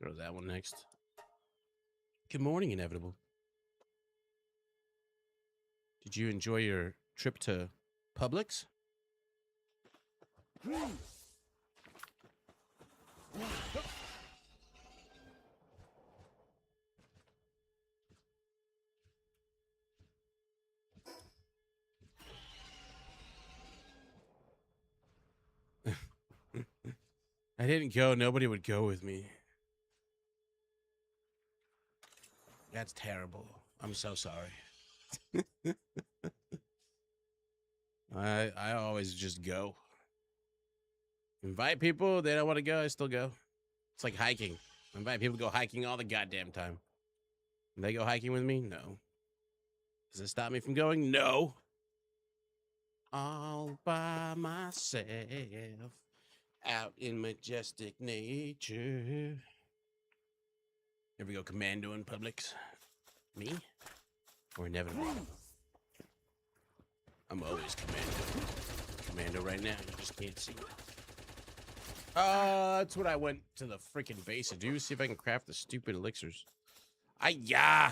Throw that one next. Good morning, Inevitable. Did you enjoy your trip to Publix? I didn't go. Nobody would go with me. That's terrible. I'm so sorry. I always just go. Invite people. They don't want to go. I still go. It's like hiking. I invite people to go hiking all the goddamn time. They go hiking with me? No. Does it stop me from going? No. All by myself. Out in majestic nature. Here we go, commando in Publix. Me? Or inevitable. I'm always commando. Commando right now. You just can't see. That's what I went to the freaking base to do. See if I can craft the stupid elixirs. Yeah.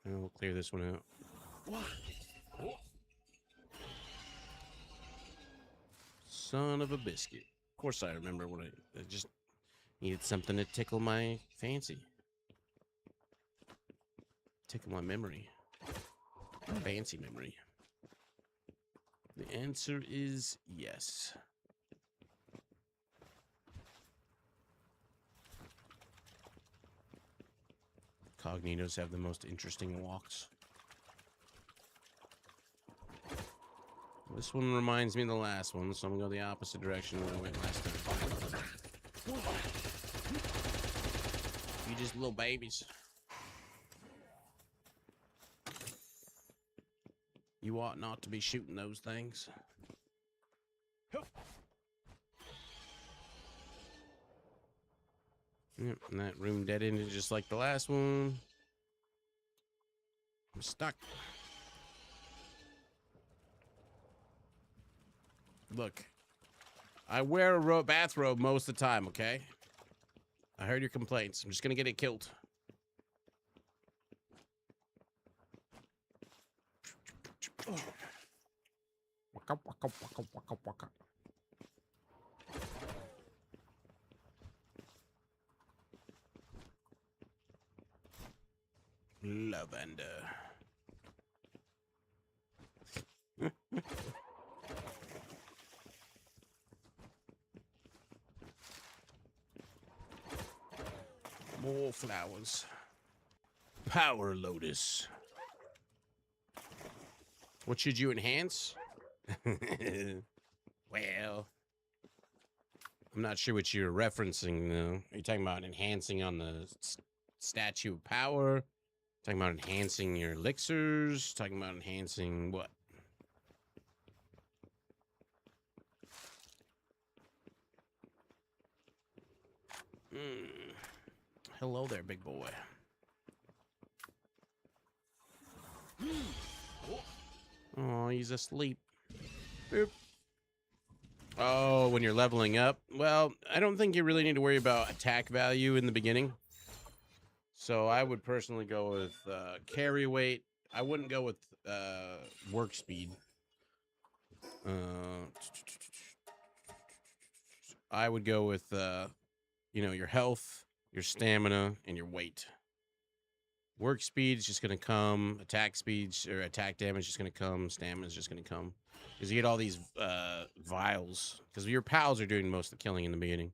We'll clear this one out. Son of a biscuit. Of course I remember when I just needed something to tickle my fancy. Tickle my memory. Fancy memory. The answer is yes. Cognitos have the most interesting walks. This one reminds me of the last one, so I'm gonna go the opposite direction than I went last time. You just little babies. You ought not to be shooting those things. Yep, and that room dead ended just like the last one. I'm stuck. Look, I wear a bathrobe most of the time, okay? I heard your complaints. I'm just gonna get it killed. Waka, waka, waka, waka, waka. Lavender. More flowers. Power Lotus. What should you enhance? Well, I'm not sure what you're referencing, though. Are you talking about enhancing on the statue of power? Talking about enhancing your elixirs? Talking about enhancing what? Hello there, big boy. Oh, he's asleep. Boop. Oh, when you're leveling up? Well, I don't think you really need to worry about attack value in the beginning. So I would personally go with carry weight. I wouldn't go with work speed. I would go with, you know, your health, your stamina, and your weight. Work speed is just going to come. Attack speeds or attack damage is just going to come. Stamina is just going to come. Because you get all these vials. Because your pals are doing most of the killing in the beginning.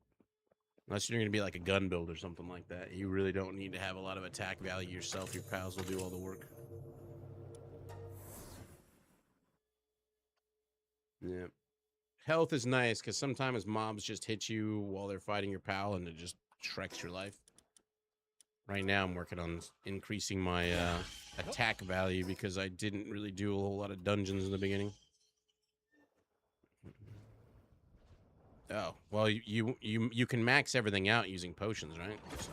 Unless you're going to be like a gun build or something like that. You really don't need to have a lot of attack value yourself. Your pals will do all the work. Yeah. Health is nice because sometimes mobs just hit you while they're fighting your pal and it just shreks your life. Right now I'm working on increasing my attack value because I didn't really do a whole lot of dungeons in the beginning. Oh, well, you can max everything out using potions, right? So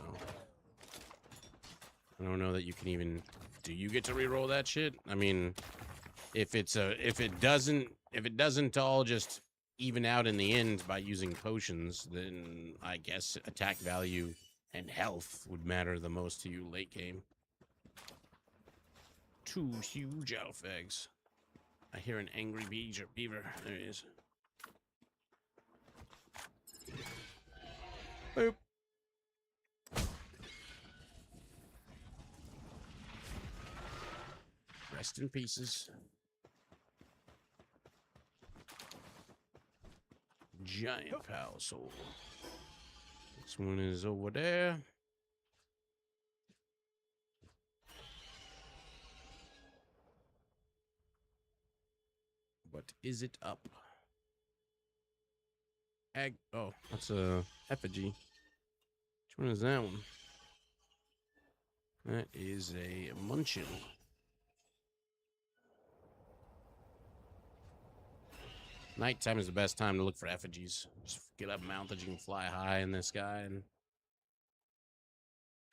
I don't know that you can even. Do you get to reroll that shit? I mean, if it doesn't all just even out in the end by using potions, then I guess attack value and health would matter the most to you late game. 2 huge elf eggs. I hear an angry beaver. There he is. Boop. Rest in pieces. Giant pal soul. This one is over there. What is it up? Oh, that's a effigy. Which one is that one? That is a munchin. Nighttime is the best time to look for effigies. Just get up mounted, you can fly high in the sky and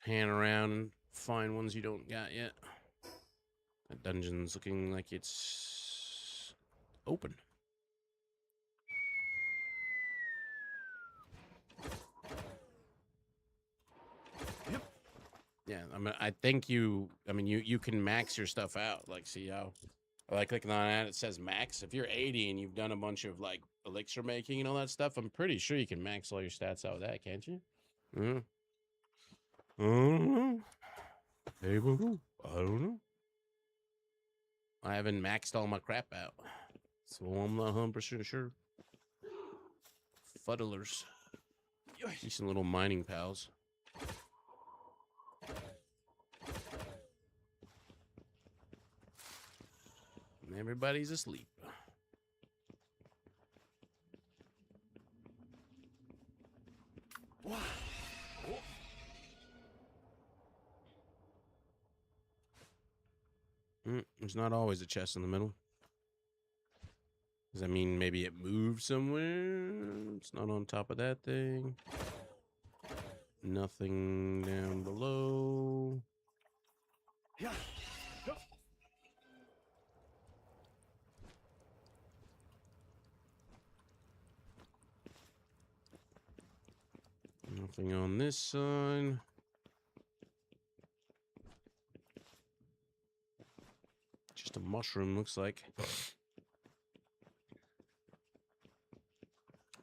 pan around and find ones you don't got yet. That dungeon's looking like it's open. Yep. Yeah, I think you can max your stuff out. Like, see how, like, clicking on it, it says max. If you're 80 and you've done a bunch of like elixir making and all that stuff, I'm pretty sure you can max all your stats out with that, can't you? I don't know. I don't know. I haven't maxed all my crap out, so I'm not 100% sure. Fuddlers. Decent little mining pals. And everybody's asleep. There's not always a chest in the middle. Does that mean maybe it moved somewhere? It's not on top of that thing. Nothing down below. Yeah. Nothing on this side. Just a mushroom, looks like.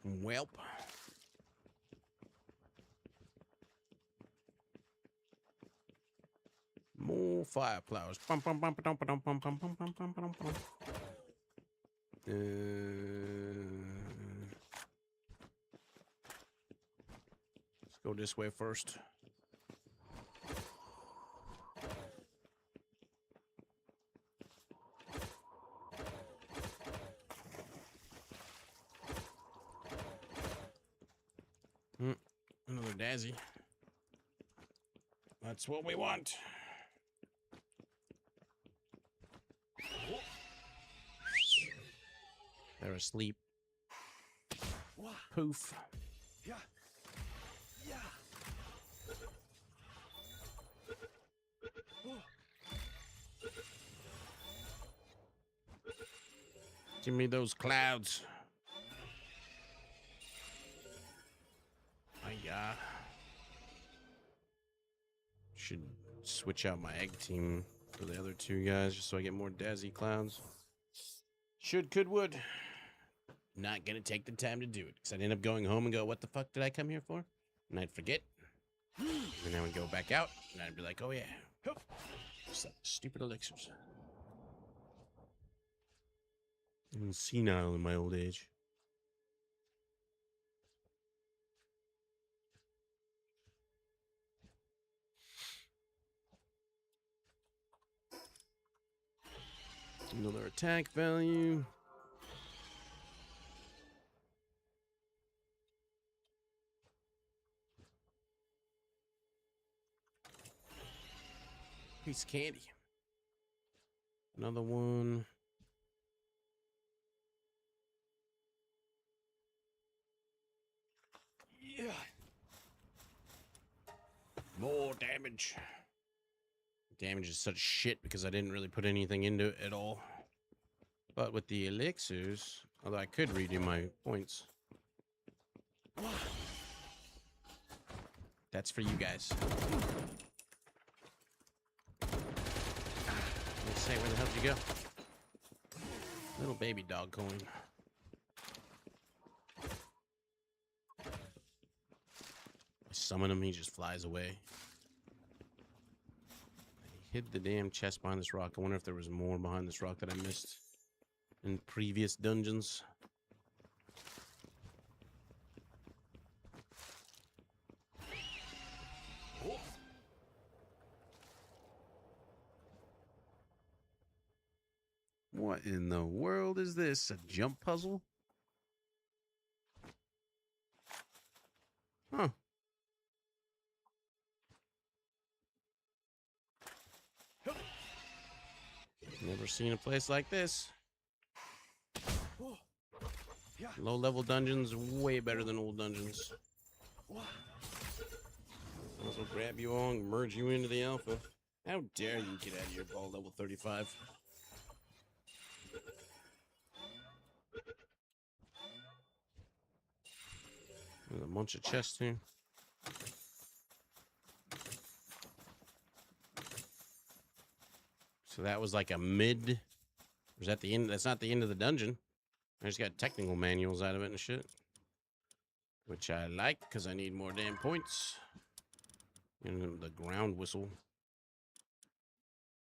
Welp. More fire flowers. Let's go this way first. Another Dazzy. That's what we want. They're asleep. Poof. Yeah. Yeah. Give me those clouds. Yeah. Should switch out my egg team for the other two guys just so I get more Dazzy clouds. Should, could, would. Not gonna take the time to do it because I'd end up going home and go, what the fuck did I come here for? And I'd forget. And then I would go back out and I'd be like, oh yeah. Stupid elixirs. I'm senile in my old age. Another attack value. Piece of candy. Another one. Yeah. More damage. Damage is such shit because I didn't really put anything into it at all. But with the elixirs, although I could redo my points. That's for you guys. Let's say, where the hell did you go? Little baby dog coin. I summon him, he just flies away. I hid the damn chest behind this rock. I wonder if there was more behind this rock that I missed in previous dungeons. What in the world is this? A jump puzzle? Huh. Never seen a place like this. Low-level dungeons, way better than old dungeons. Also grab you all and merge you into the alpha. How dare you get out of your ball level 35? There's a bunch of chests here. So that was like a mid. Was that the end? That's not the end of the dungeon. I just got technical manuals out of it and shit. Which I like because I need more damn points. And the ground whistle.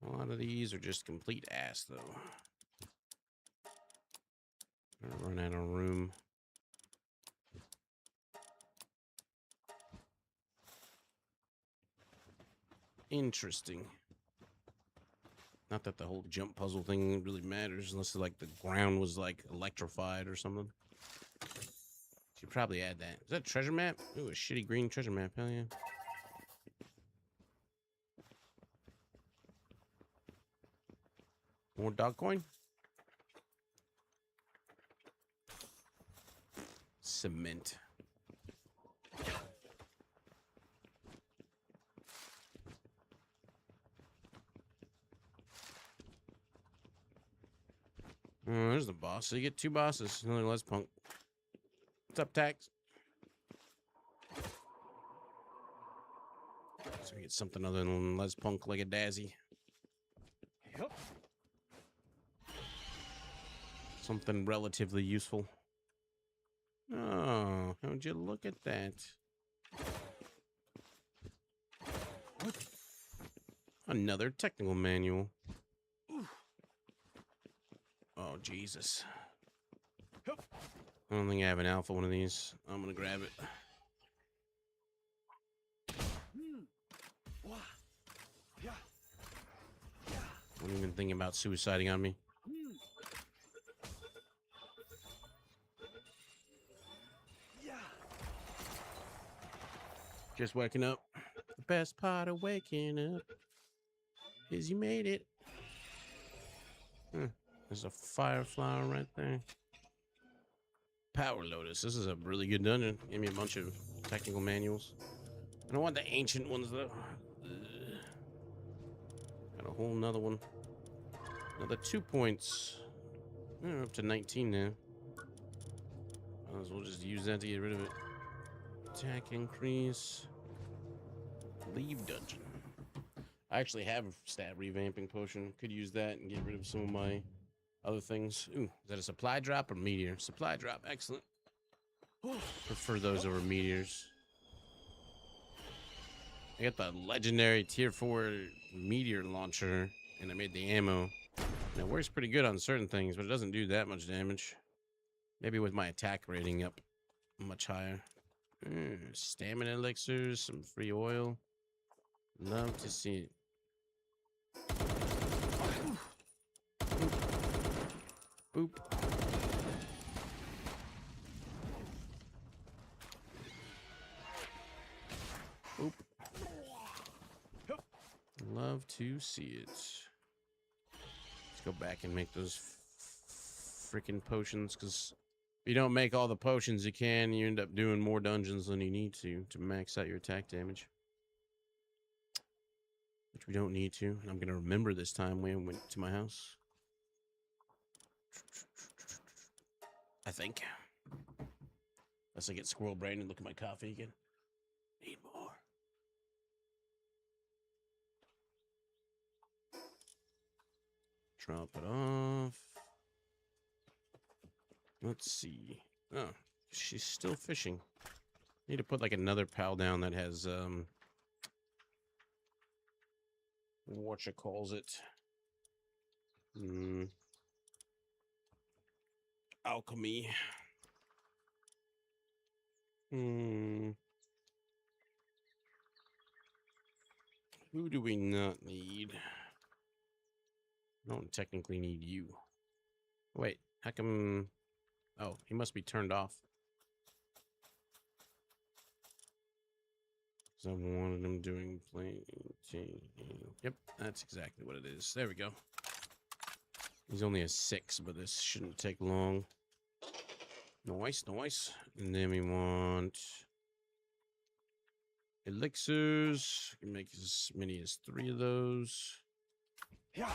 A lot of these are just complete ass, though. I run out of room. Interesting. Not that the whole jump puzzle thing really matters, unless like the ground was like electrified or something. Should probably add that. Is that a treasure map? Ooh, a shitty green treasure map. Hell yeah. More dog coin? Cement. Oh, there's the boss. So you get 2 bosses. Another Lifmunk. What's up, Tax? So we get something other than Lifmunk like a Dazzy. Yep. Something relatively useful. Oh, how'd you look at that? What? Another technical manual. Oh, Jesus. Yep. I don't think I have an alpha one of these. I'm gonna grab it. Wah. Yeah. Yeah. Don't even think about suiciding on me. Yeah. Just waking up. The best part of waking up is you made it. There's a fire flower right there. Power Lotus. This is a really good dungeon. Give me a bunch of technical manuals. I don't want the ancient ones though. Got a whole nother one. Another 2 points. We're up to 19 now. Might as well just use that to get rid of it. Attack increase. Leave dungeon. I actually have a stat revamping potion. Could use that and get rid of some of my other things. Ooh, is that a supply drop or meteor? Supply drop, excellent. Prefer those over meteors. I got the legendary tier 4 meteor launcher, and I made the ammo. And it works pretty good on certain things, but it doesn't do that much damage. Maybe with my attack rating up much higher. Stamina elixirs, some free oil. Love to see it. Boop. Boop. Love to see it. Let's go back and make those freaking potions, because if you don't make all the potions you can, you end up doing more dungeons than you need to max out your attack damage. Which we don't need to. And I'm going to remember this time when I went to my house. I think. Unless I get squirrel brain and look at my coffee again. Need more. Drop it off. Let's see. Oh, she's still fishing. Need to put like another pal down that has whatchamacallit. Alchemy. Who do we not need? I don't technically need you. Wait, how come? Oh, he must be turned off. So I wanted him doing planting. Yep, that's exactly what it is. There we go. He's only a 6, but this shouldn't take long. Nice, nice. And then we want Elixirs. I can make as many as 3 of those. Yeah.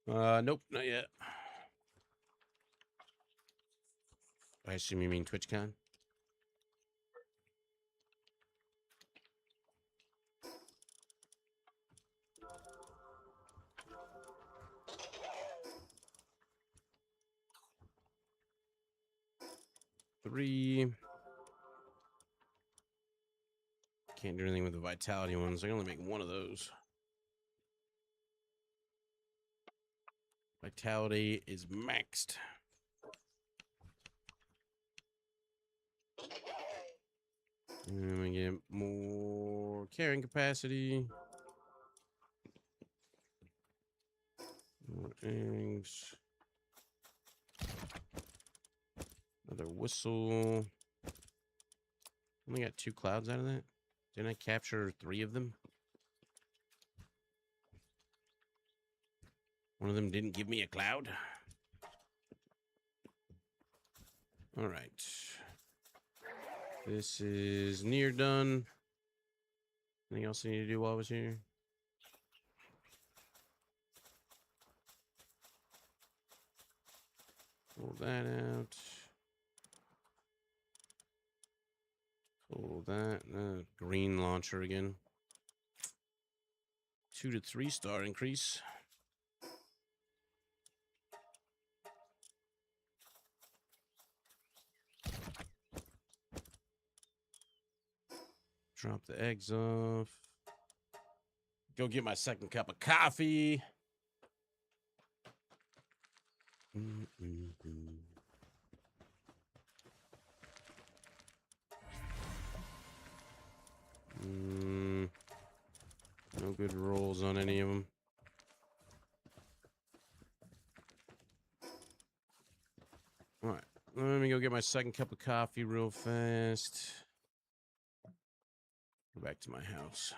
Nope, not yet. I assume you mean TwitchCon? Three. Can't do anything with the vitality ones. I can only make 1 of those. Vitality is maxed. And we get more carrying capacity. More eggs. Another whistle. Only got 2 clouds out of that. Didn't I capture 3 of them? One of them didn't give me a cloud. All right. This is near done. Anything else I need to do while I was here? Pull that out. Pull that. Green launcher again. 2 to 3 star increase. Drop the eggs off. Go get my second cup of coffee. No good rolls on any of them. All right, let me go get my second cup of coffee real fast. Go back to my house.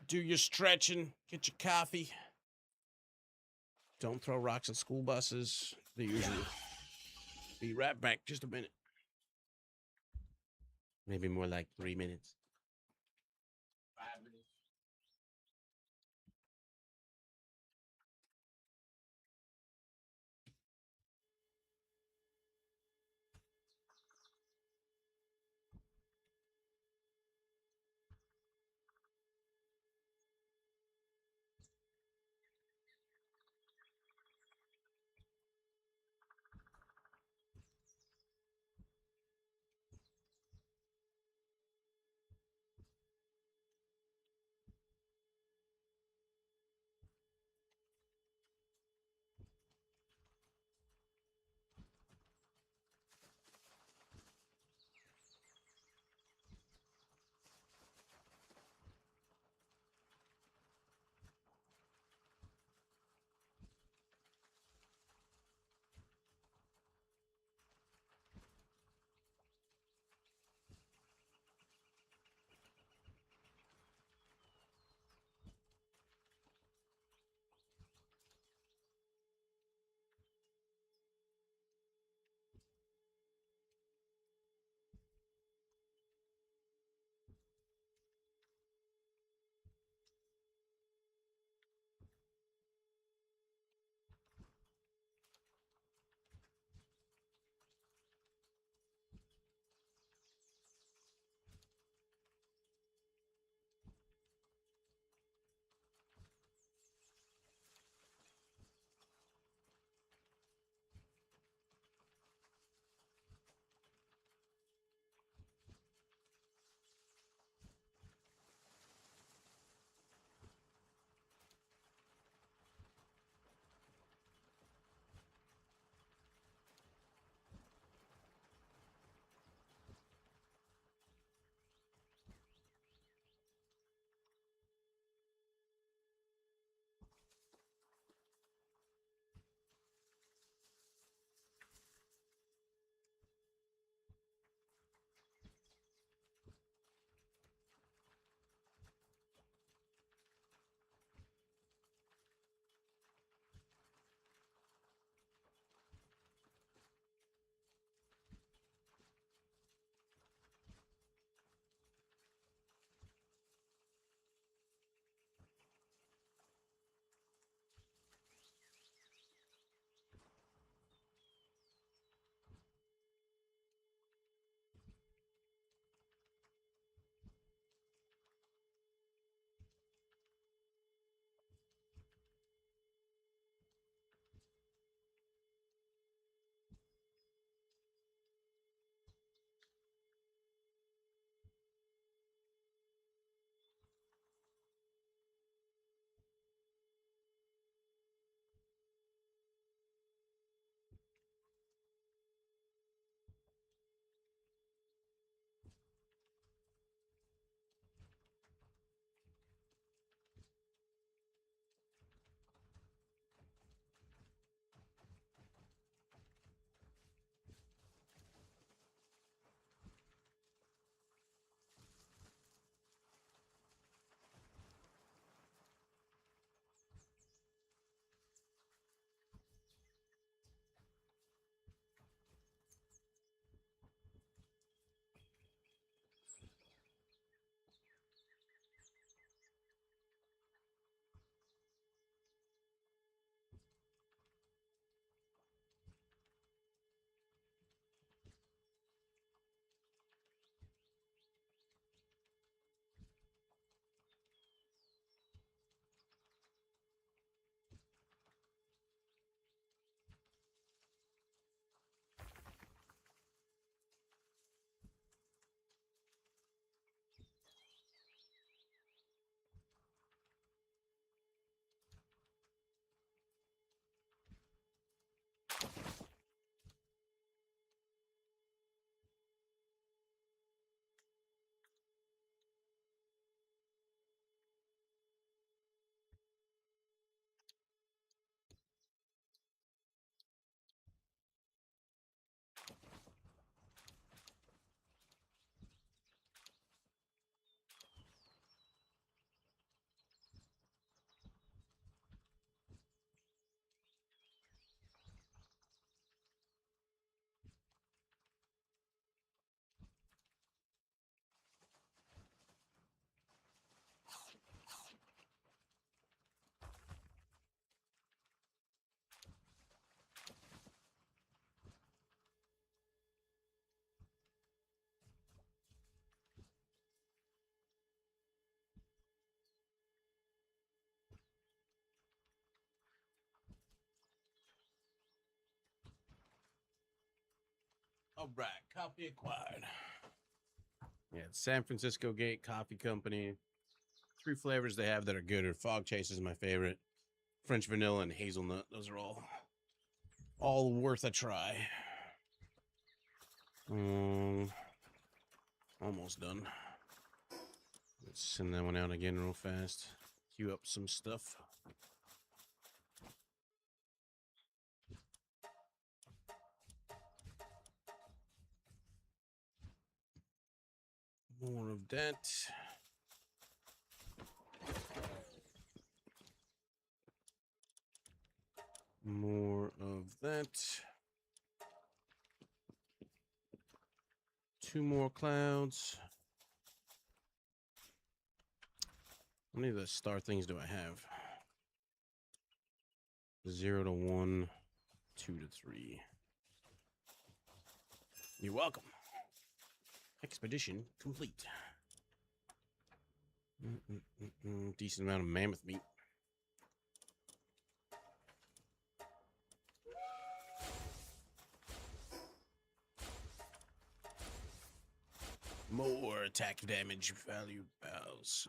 Do your stretching. Get your coffee. Don't throw rocks at school buses. They usually. Be right back. Just a minute. Maybe more like 3 minutes. 5 minutes. All right, coffee acquired. Yeah, San Francisco Gate Coffee Company. 3 flavors they have that are good are Fog Chase is my favorite. French vanilla and hazelnut. Those are all worth a try. Almost done. Let's send that one out again real fast. Queue up some stuff. More of that. More of that. 2 more clouds. How many of the star things do I have? 0 to 1, 2 to 3. You're welcome. Expedition complete. Decent amount of mammoth meat. More attack damage value pals.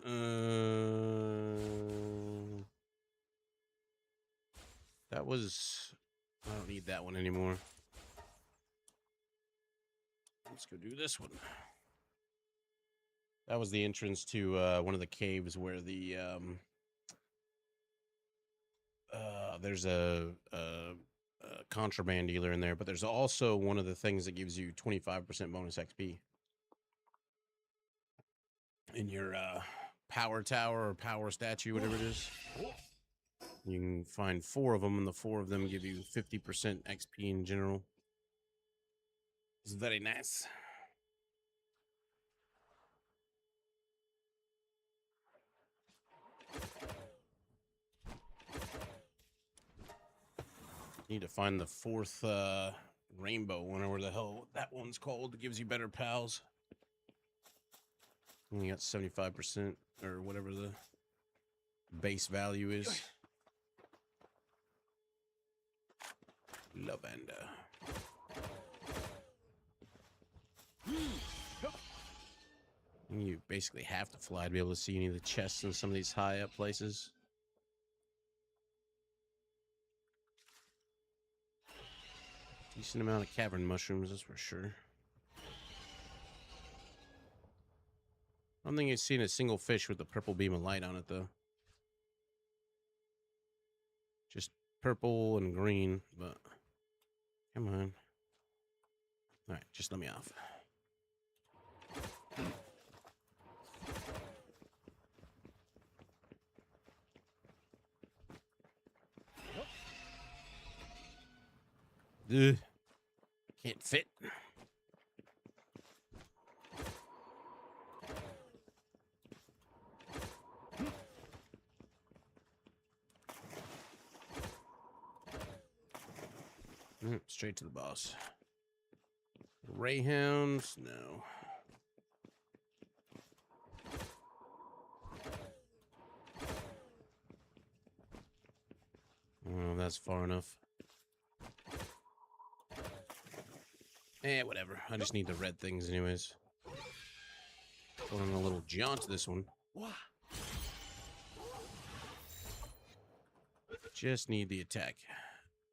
That was... I don't need that one anymore. Let's go do this one. That was the entrance to one of the caves where the there's a contraband dealer in there, but there's also one of the things that gives you 25% bonus XP in your power tower or power statue, whatever it is. You can find 4 of them, and the 4 of them give you 50% XP in general. It's very nice. Need to find the 4th rainbow one, or whatever the hell that one's called. It gives you better pals. Only got 75% or whatever the base value is. Lavender. You basically have to fly to be able to see any of the chests in some of these high up places. Decent amount of cavern mushrooms, that's for sure. I don't think I've seen a single fish with a purple beam of light on it, though. Just purple and green, but... Come on. Alright, just let me off. Ugh. Can't fit. Straight to the boss. Rayhounds? No. Oh, that's far enough. Whatever. I just need the red things anyways. Going on a little jaunt this one. Just need the attack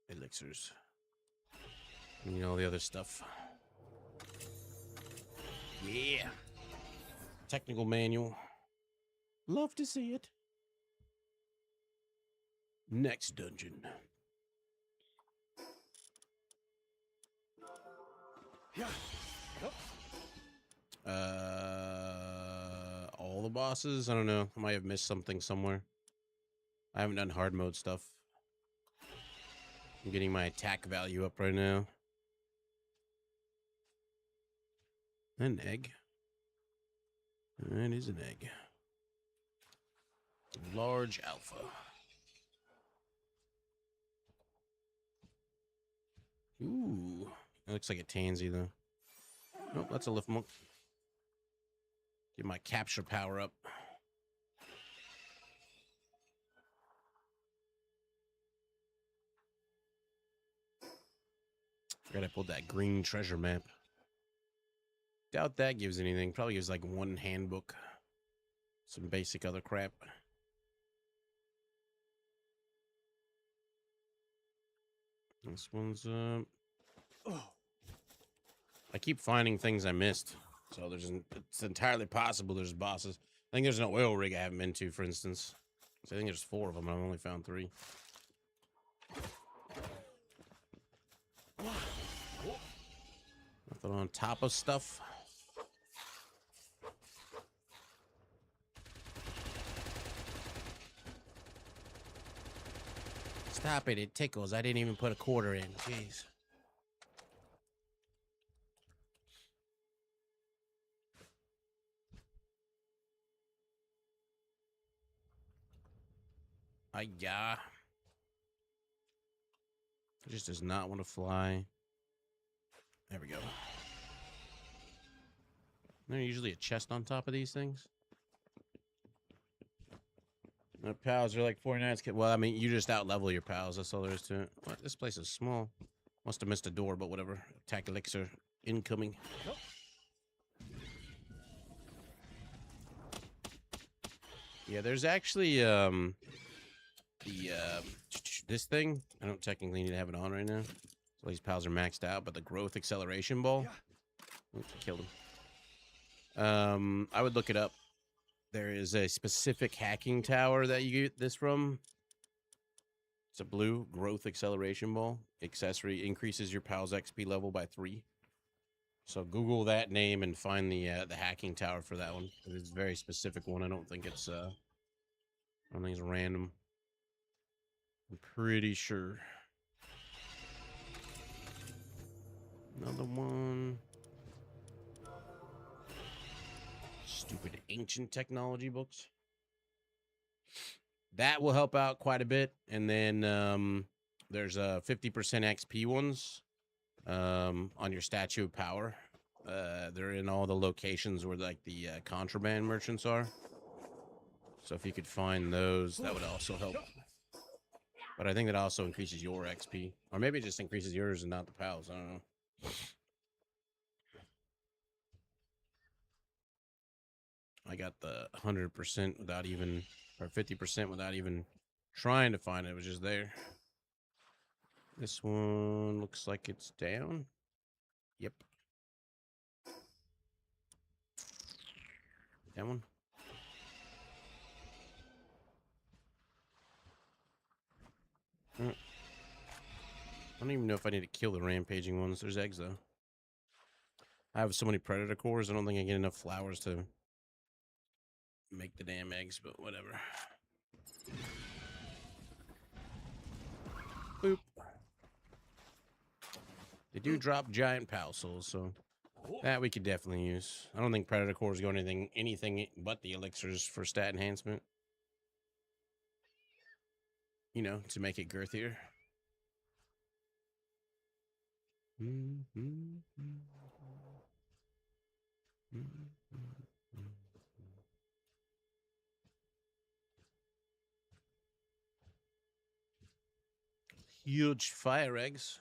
elixirs. And all the other stuff. Yeah. Technical manual. Love to see it. Next dungeon. All the bosses? I don't know. I might have missed something somewhere. I haven't done hard mode stuff. I'm getting my attack value up right now. An egg. That is an egg. Large alpha. Ooh. That looks like a tansy, though. Nope, that's a Lifmunk. Get my capture power up. Forgot I pulled that green treasure map. Doubt that gives anything. Probably gives like one handbook. Some basic other crap. This one's I keep finding things I missed. So it's entirely possible there's bosses. I think there's an oil rig I haven't been to, for instance. So I think there's 4 of them. I've only found 3. Nothing on top of stuff. Stop it, it tickles. I didn't even put a quarter in. Jeez. Yeah. It just does not want to fly. There we go. There's usually a chest on top of these things. My pals are like 49. Well, I mean, you just out-level your pals. That's all there is to it. What? This place is small. Must have missed a door, but whatever. Attack Elixir incoming. Nope. Yeah, there's actually this thing. I don't technically need to have it on right now. So these pals are maxed out, but the growth acceleration ball. Oops, I killed him. I would look it up. There is a specific hacking tower that you get this from. It's a blue growth acceleration ball. Accessory increases your pal's XP level by 3. So Google that name and find the hacking tower for that one. It's a very specific one. I don't think it's random. I'm pretty sure. Another one. Stupid ancient technology books. That will help out quite a bit. And then there's 50% XP ones on your Statue of Power. They're in all the locations where like the contraband merchants are. So if you could find those, that would also help. But I think that also increases your XP. Or maybe it just increases yours and not the pals. I don't know. I got the 100% without even, or 50% without even trying to find it. It was just there. This one looks like it's down. Yep. That one. I don't even know if I need to kill the rampaging ones. There's eggs, though. I have so many predator cores, I don't think I get enough flowers to make the damn eggs, but whatever. Boop. They do drop giant pal souls, so that we could definitely use. I don't think predator cores go anything but the elixirs for stat enhancement. You know, to make it girthier. Huge fire eggs.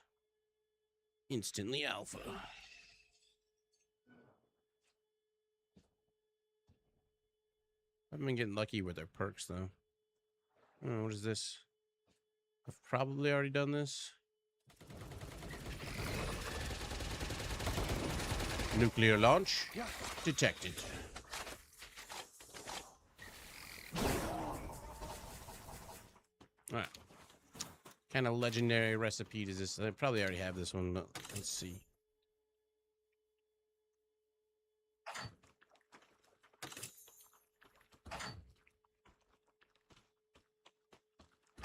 Instantly alpha. I've been getting lucky with their perks, though. Oh, what is this? I've probably already done this. Nuclear launch detected. Alright. Kind of legendary recipe does this? I probably already have this one, but let's see.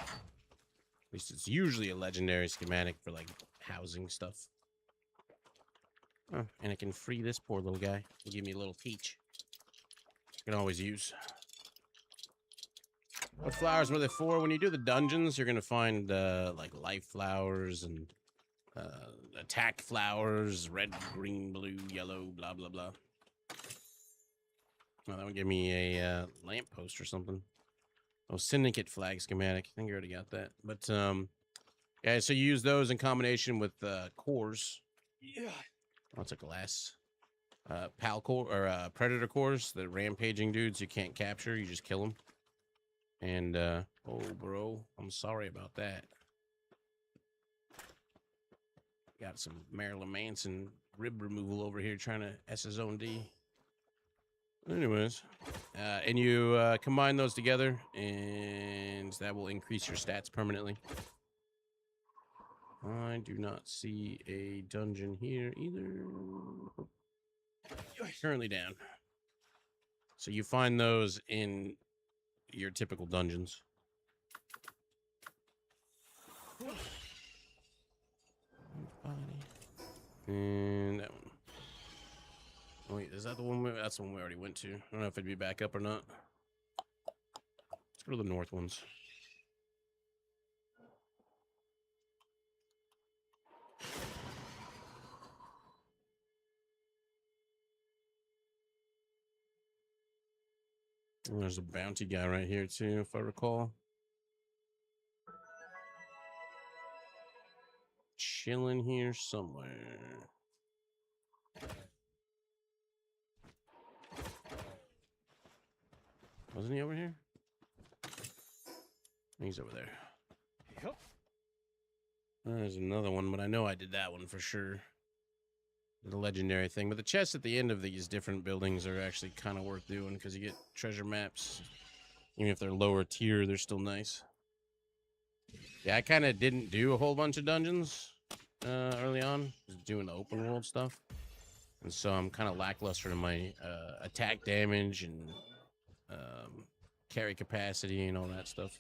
At least it's usually a legendary schematic for like housing stuff. Oh, and I can free this poor little guy and give me a little peach. I can always use. What flowers were they for? When you do the dungeons, you're gonna find like life flowers and attack flowers, red, green, blue, yellow, blah blah blah. Oh, that would give me a lamppost or something. Oh, syndicate flag schematic. I think I already got that. But yeah, so you use those in combination with cores. Yeah. Oh, it's a glass. Palcor or predator cores, the rampaging dudes you can't capture, you just kill them. And oh, bro, I'm sorry about that. Got some Marilyn Manson rib removal over here trying to S his own D. Anyways, and you combine those together, and that will increase your stats permanently. I do not see a dungeon here either. Currently down. So you find those in your typical dungeons. And that one. Oh, wait, is that the one? That's the one we already went to. I don't know if it'd be back up or not. Let's go to the north ones. And there's a bounty guy right here too, if I recall. Chilling here somewhere. Wasn't he over here? He's over there. Yep. There's another one, but I know I did that one for sure. The legendary thing. But the chests at the end of these different buildings are actually kind of worth doing because you get treasure maps. Even if they're lower tier, they're still nice. Yeah, I kind of didn't do a whole bunch of dungeons early on. Just doing the open world stuff. And so I'm kind of lackluster in my attack damage and carry capacity and all that stuff.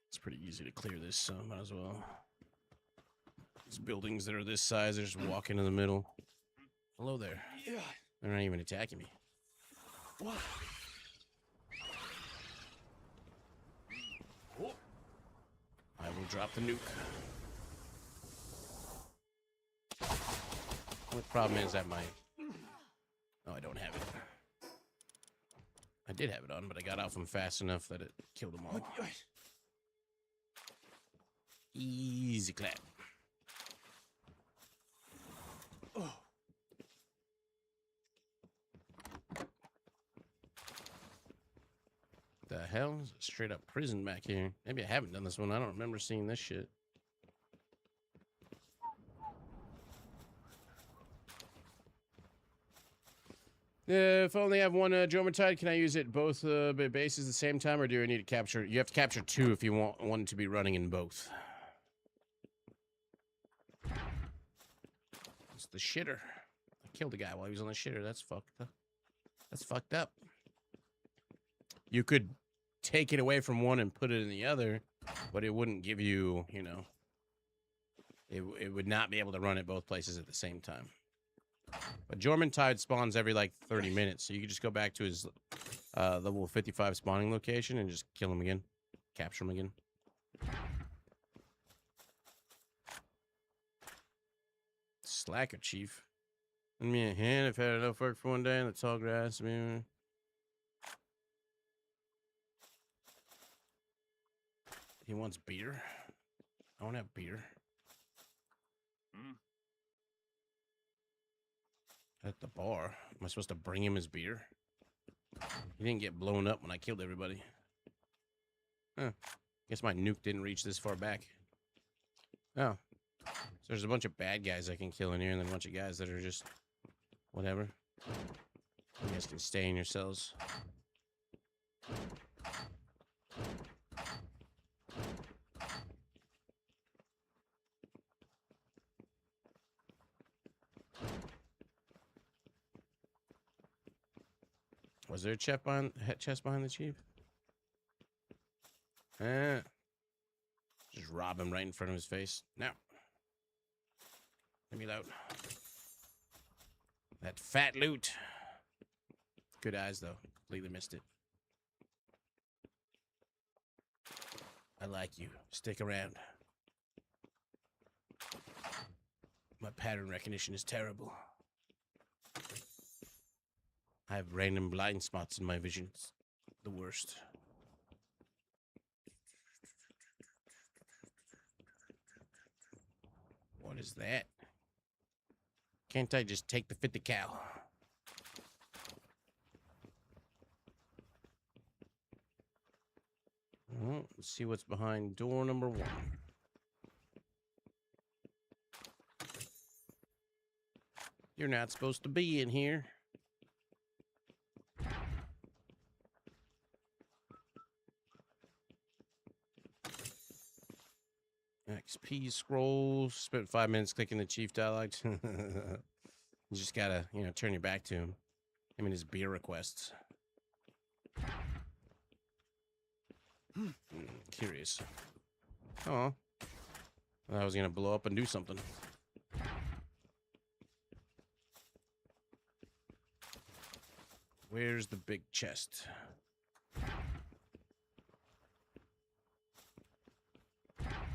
It's pretty easy to clear this, so might as well. These buildings that are this size, they're just walking in the middle. Hello there. Yeah. They're not even attacking me. What? I will drop the nuke. The problem is that my... Oh, I don't have it. I did have it on, but I got off them fast enough that it killed them all. Easy clap. Oh. The hell? It's a straight up prison back here. Maybe I haven't done this one. I don't remember seeing this shit. If I only have one Dromatide, can I use it both bases at the same time, or do I need to capture? You have to capture two if you want one to be running in both. It's the shitter. I killed the guy while he was on the shitter. That's fucked up. That's fucked up. You could take it away from one and put it in the other, but it wouldn't give you, you know, it would not be able to run at both places at the same time. But Jormuntide spawns every like 30 minutes, so you can just go back to his level 55 spawning location and just kill him again, capture him again. Slacker, Chief. Lend me a hand. I've had enough work for one day in the tall grass. He wants beer. I don't have beer. At the bar. Am I supposed to bring him his beer? He didn't get blown up when I killed everybody. Huh. Guess my nuke didn't reach this far back. Oh. So there's a bunch of bad guys I can kill in here, and then a bunch of guys that are just whatever. You guys can stay in your cells. Was there a chest behind the chief? Just rob him right in front of his face. Now. Let me loot. That fat loot. Good eyes, though. Completely missed it. I like you. Stick around. My pattern recognition is terrible. I have random blind spots in my visions. The worst. What is that? Can't I just take the 50 cal? Well, let's see what's behind door number 1. You're not supposed to be in here. XP scrolls. Spent 5 minutes clicking the chief dialogue. You just gotta, turn your back to him. I mean, his beer requests. Curious. Oh. I was gonna blow up and do something. Where's the big chest?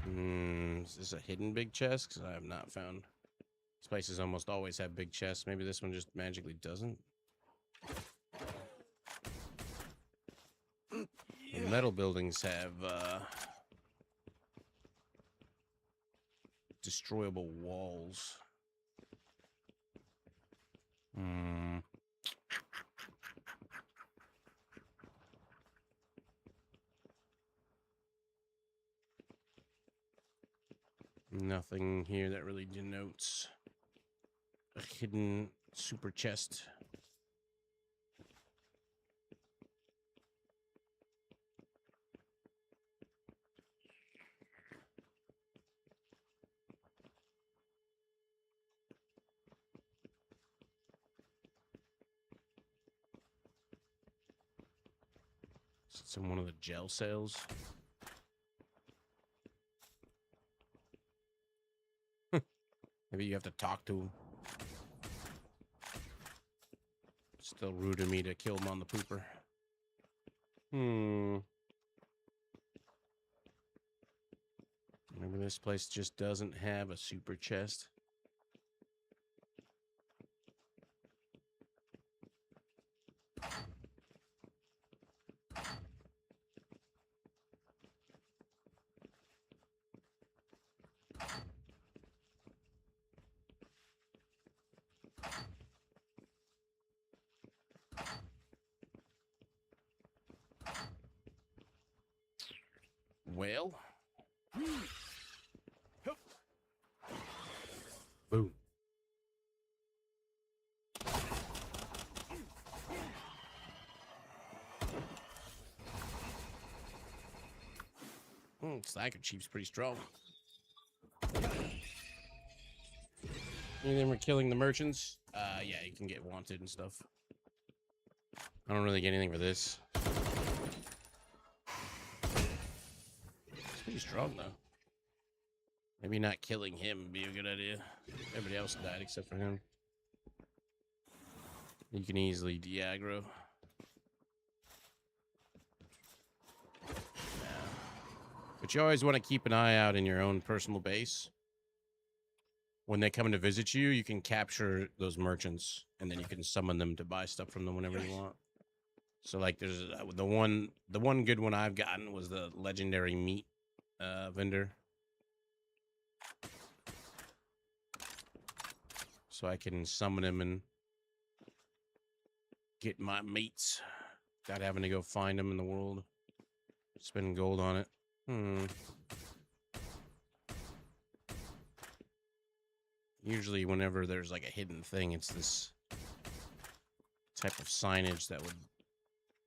Is this a hidden big chest? Because I have not found. These places almost always have big chests. Maybe this one just magically doesn't. The metal buildings have destroyable walls. Nothing here that really denotes a hidden super chest. It's in one of the gel cells. Maybe you have to talk to him. Still rude of me to kill him on the pooper. Maybe this place just doesn't have a super chest. Well, boom. Slacker Chief's pretty strong. Anything we're killing the merchants? Yeah, you can get wanted and stuff. I don't really get anything for this. It's pretty strong, though. Maybe not killing him would be a good idea. Everybody else died except for him. You can easily de-aggro. But you always want to keep an eye out in your own personal base. When they come to visit you, you can capture those merchants, and then you can summon them to buy stuff from them whenever you want. So, like, there's the one good one I've gotten was the legendary meat vendor. So I can summon him and get my meats without having to go find them in the world. Spend gold on it. Usually whenever there's like a hidden thing, it's this type of signage that would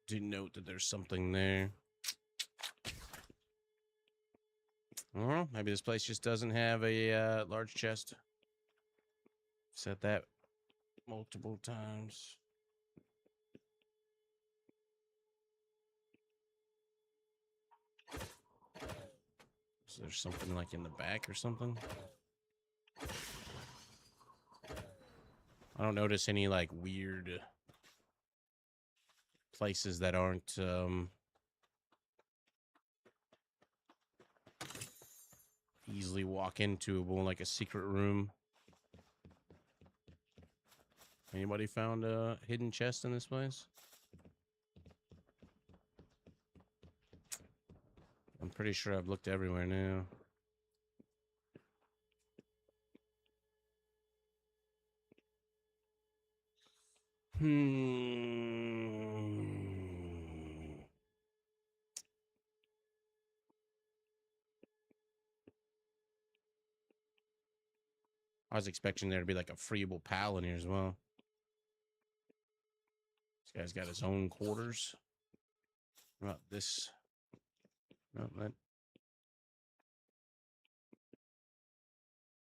denote that there's something there. Well, maybe this place just doesn't have a large chest. Said that multiple times. Is there something like in the back or something? I don't notice any like weird places that aren't easily walk into, like a secret room. Anybody found a hidden chest in this place? I'm pretty sure I've looked everywhere now. I was expecting there to be like a freeable pal in here as well. This guy's got his own quarters. What about this? No, that.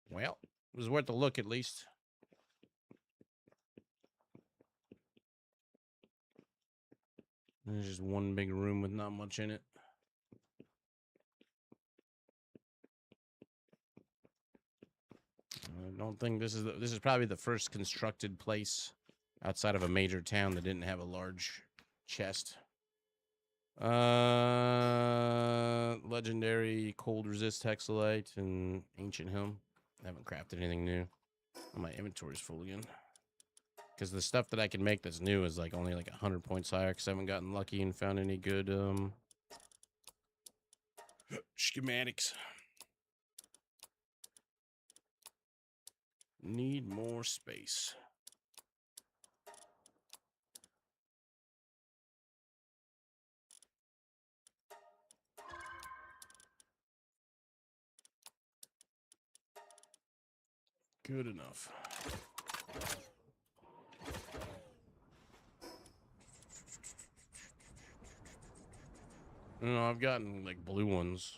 Well, it was worth a look at least. There's just one big room with not much in it. I don't think this is probably the first constructed place outside of a major town that didn't have a large chest. Legendary cold resist hexalite and ancient helm. I haven't crafted anything new. Oh, my inventory's full again. Because the stuff that I can make that's new is like only like 100 points higher because I haven't gotten lucky and found any good schematics. Need more space. Good enough. No, I've gotten like blue ones,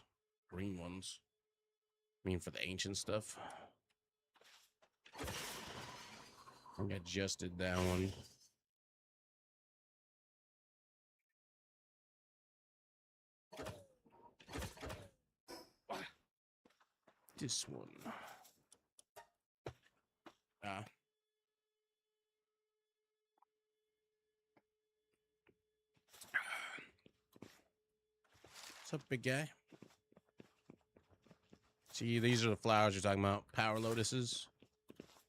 green ones. I mean, for the ancient stuff. I think I just did that one. This one. Ah. What's up, big guy? See, these are the flowers you're talking about. Power lotuses.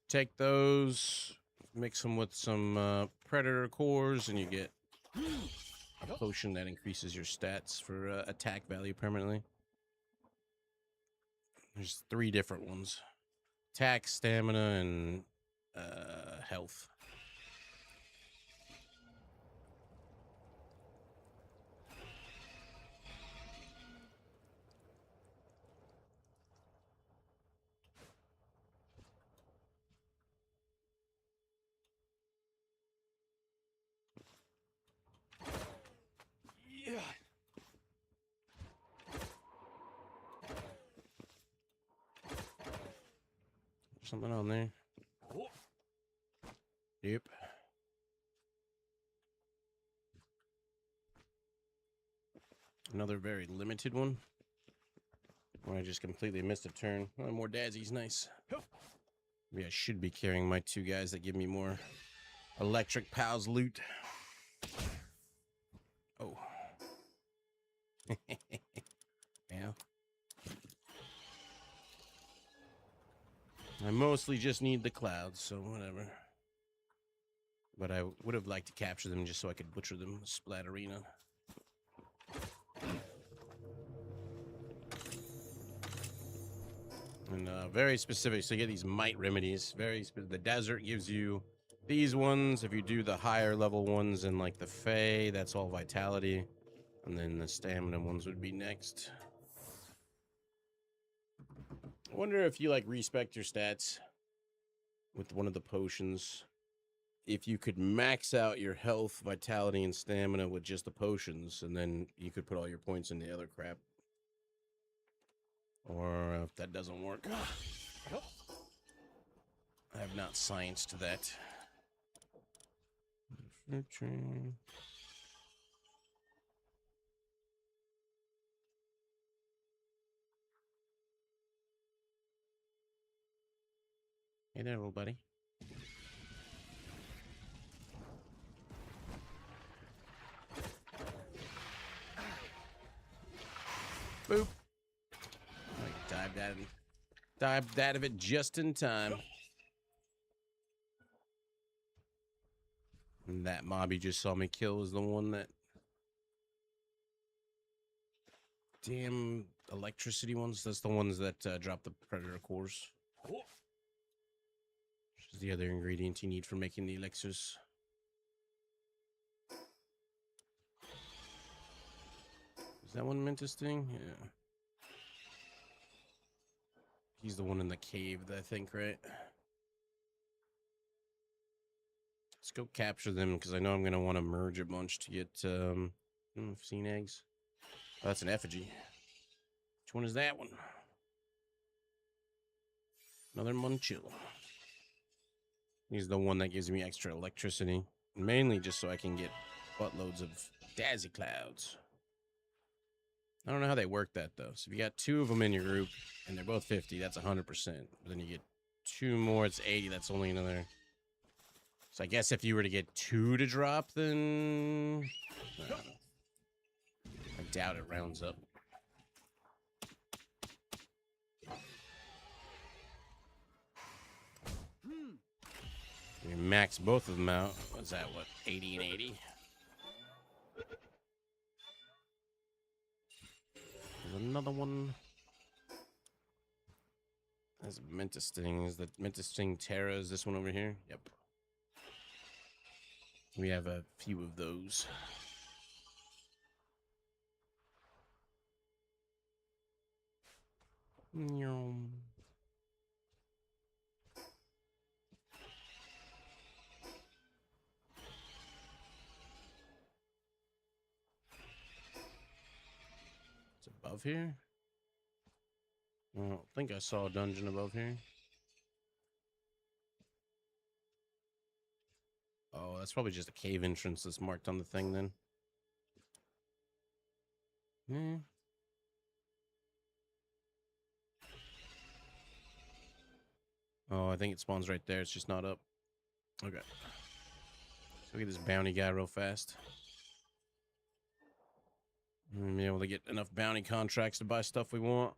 Take those, mix them with some predator cores, and you get a potion that increases your stats for attack value permanently. There's 3 different ones. Attack, stamina, and health. Yeah. Something on there. Oh. Yep. Another very limited one. Where I just completely missed a turn. Oh, more Dazzy's nice. Maybe I should be carrying my 2 guys that give me more electric pals loot. Oh. Yeah. I mostly just need the clouds, so whatever. But I would have liked to capture them just so I could butcher them. Splatterina. And very specific, so you get these might remedies. Very specific. The desert gives you these ones. If you do the higher level ones in like the Fae, that's all vitality. And then the stamina ones would be next. I wonder if you like respec your stats with one of the potions. If you could max out your health, vitality, and stamina with just the potions, and then you could put all your points in the other crap. Or if that doesn't work. I have not scienced that. Hey there, little buddy. Boop. I dived out of it just in time. And that mob you just saw me kill is the one that... Damn electricity ones. That's the ones that drop the predator cores. Which is the other ingredient you need for making the elixirs. Is that one Mentis thing? Yeah. He's the one in the cave, I think, right? Let's go capture them because I know I'm gonna want to merge a bunch to get seen eggs. Oh, that's an effigy. Which one is that one? Another Munchill. He's the one that gives me extra electricity, mainly just so I can get buttloads of Dazzy clouds. I don't know how they work that though. So if you got 2 of them in your group and they're both 50, that's 100%. But then you get 2 more, it's 80. That's only another. So I guess if you were to get 2 to drop, then I doubt it rounds up. You max both of them out. What's that? What, 80 and 80? There's another one. That's Mentis Sting. Is the Mentis Sting Terra? Is this one over here? Yep. We have a few of those. It's above here? I don't think I saw a dungeon above here. Oh, that's probably just a cave entrance that's marked on the thing then. Hmm. Oh, I think it spawns right there. It's just not up. Okay. So get this bounty guy real fast. And be able to get enough bounty contracts to buy stuff we want.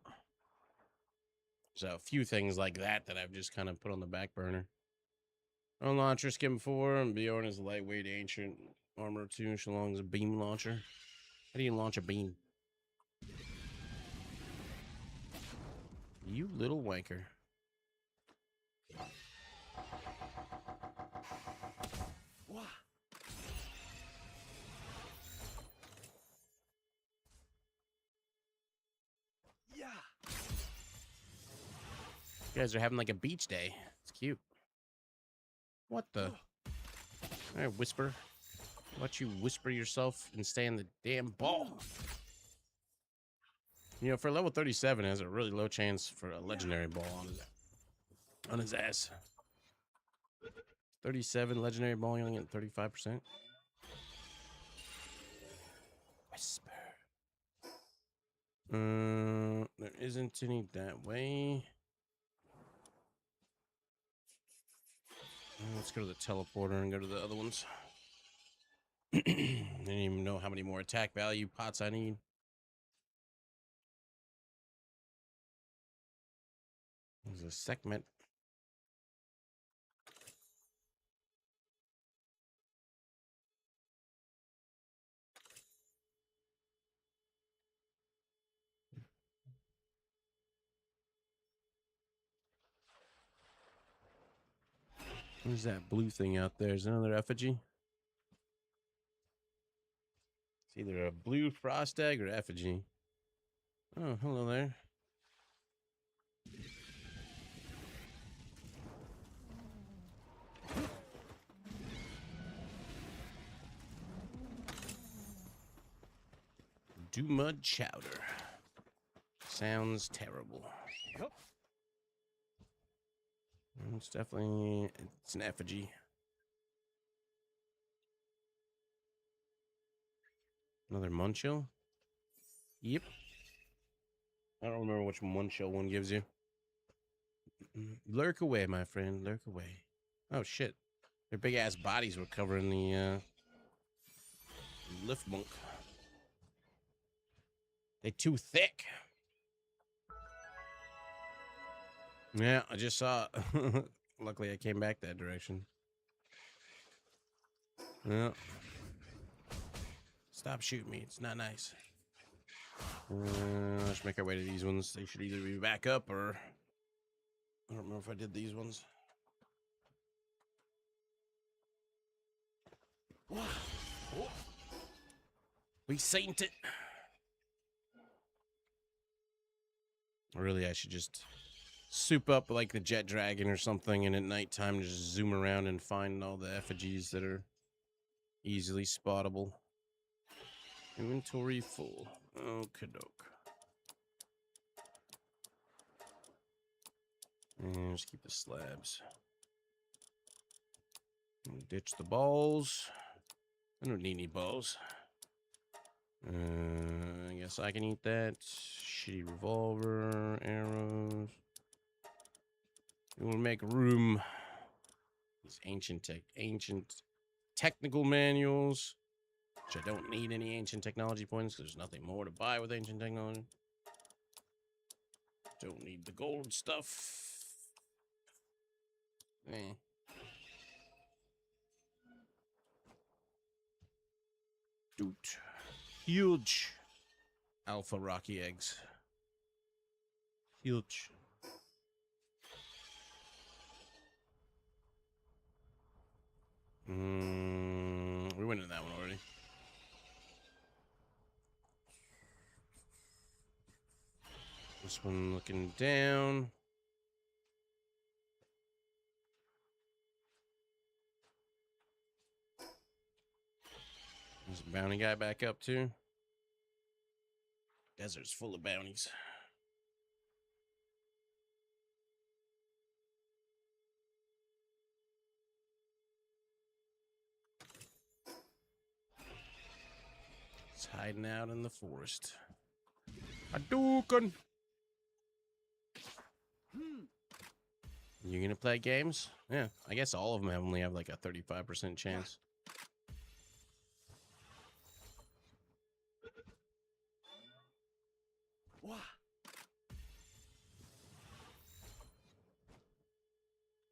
So a few things like that that I've just kind of put on the back burner. On launcher skin 4 and Bjorn is lightweight ancient armor 2. Shalong's a beam launcher. How do you launch a beam? You little wanker. Yeah. You guys are having like a beach day. It's cute. What the? All right, whisper. Why don't you whisper yourself and stay in the damn ball? You know, for level 37, it has a really low chance for a legendary ball on his ass. 37 legendary ball, you only get 35%. Whisper. There isn't any that way. Let's go to the teleporter and go to the other ones. I didn't even know how many more attack value pots I need. There's a segment. Who's that blue thing out there? Is another effigy? It's either a blue frost egg or effigy. Oh, hello there. Do mud chowder. Sounds terrible. Yep. It's definitely, it's an effigy. Another Munchill? Yep. I don't remember which Munchill one gives you. Lurk away, my friend. Lurk away. Oh, shit. Their big-ass bodies were covering the Lifmunk. They too thick. Yeah, I just saw it. Luckily, I came back that direction. Yeah. Stop shooting me. It's not nice. Let's make our way to these ones. They should either be back up or... I don't remember if I did these ones. We saint it. Really, I should just soup up like the jet dragon or something, and at nighttime just zoom around and find all the effigies that are easily spottable. Inventory full. Okey-doke. And just keep the slabs. And ditch the balls. I don't need any balls. I guess I can eat that. Shitty revolver, arrows. We will make room. These ancient technical manuals, which I don't need any ancient technology points because there's nothing more to buy with ancient technology. Don't need the gold stuff. Dude. Huge alpha rocky eggs. Huge. We went in that one already. This one looking down. There's a bounty guy back up too. Desert's full of bounties. It's hiding out in the forest. Hadouken! You gonna play games? Yeah, I guess all of them only have like a 35% chance. Wah.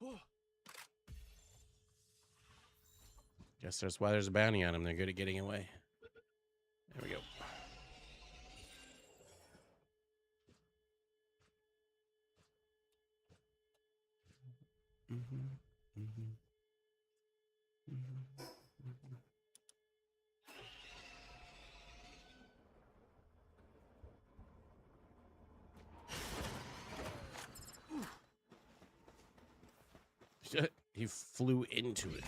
Oh. Guess that's why there's a bounty on them. They're good at getting away. There we go. He flew into it.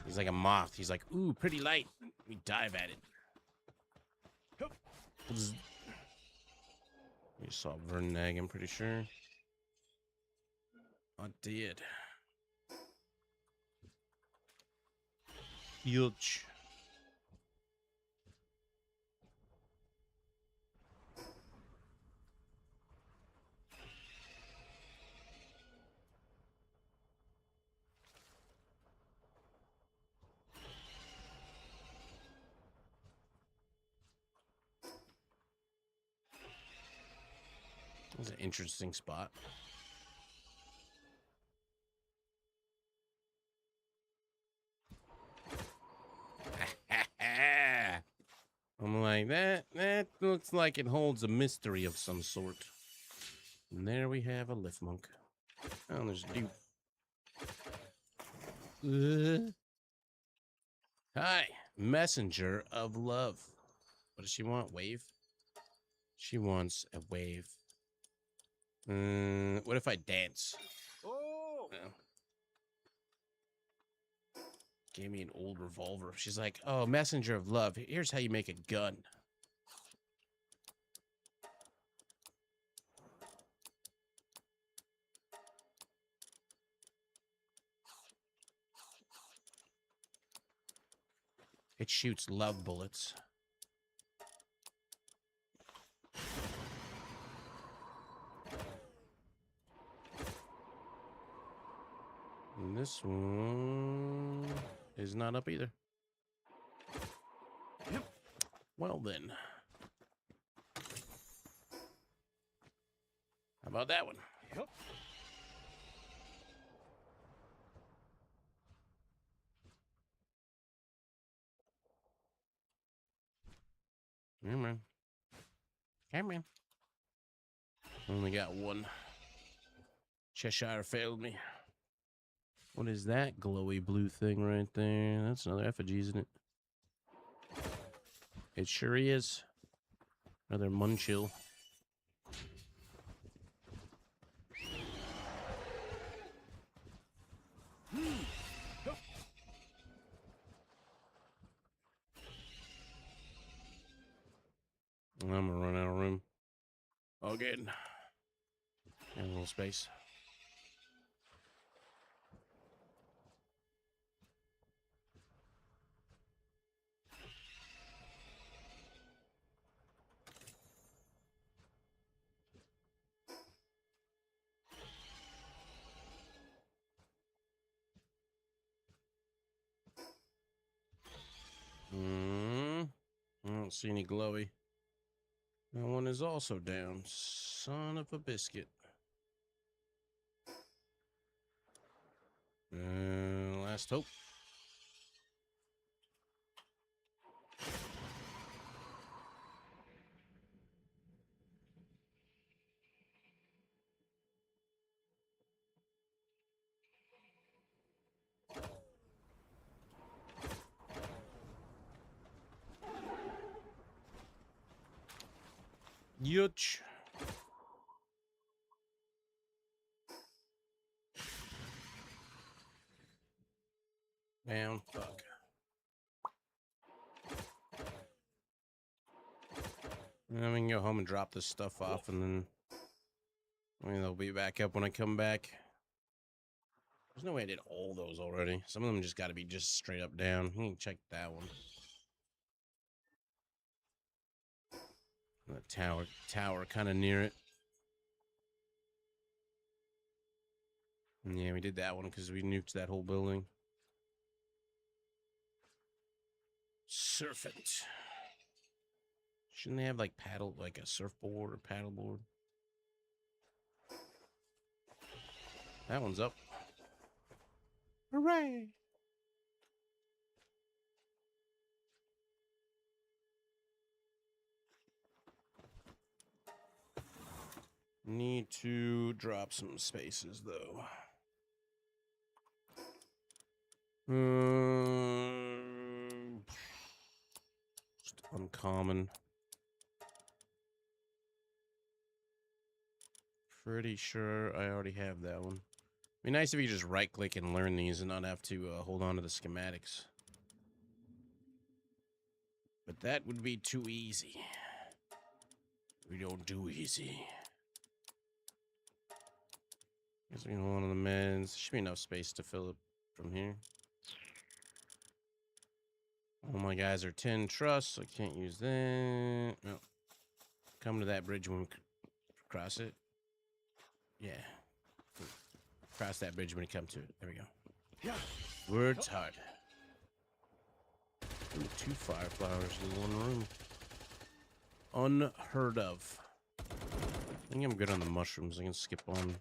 He's like a moth. He's like, ooh, pretty light. We dive at it. You saw Vernon Egg, I'm pretty sure. I did. Huge. That's an interesting spot. I'm like, that looks like it holds a mystery of some sort. And there we have a Lifmunk. Oh, there's a dude. Hi, messenger of love. What does she want? Wave? She wants a wave. What if I dance? Oh. No. Gave me an old revolver. She's like, oh, messenger of love. Here's how you make a gun. It shoots love bullets. And this one is not up either. Yep. Well then. How about that one? Yep. Come on. Come on. Only got one. Cheshire failed me. What is that glowy blue thing right there? That's another effigy, isn't it? It sure is. Another Munchill. I'm gonna run out of room. Again. And a little space. I don't see any glowy. That one is also down. Son of a biscuit. Last hope. Yuch. Down. Fuck. And we can go home and drop this stuff off, and then they'll be back up when I come back. There's no way I did all those already. Some of them just got to be just straight up down. You can check that one. The tower kind of near it. And yeah, we did that one because we nuked that whole building. Surfeit. Shouldn't they have like like a surfboard or paddleboard? That one's up. Hooray! Need to drop some spaces though. Just uncommon. Pretty sure I already have that one. Be nice if you just right click and learn these and not have to hold on to the schematics. But that would be too easy. We don't do easy. Guess we can hold on to the meds. Should be enough space to fill it from here. All my guys are 10 trust, so I can't use that. No. Come to that bridge when we cross it. Yeah. Cross that bridge when you come to it. There we go. Yeah. Words hard. Ooh, 2 fire flowers in one room. Unheard of. I think I'm good on the mushrooms. I can skip on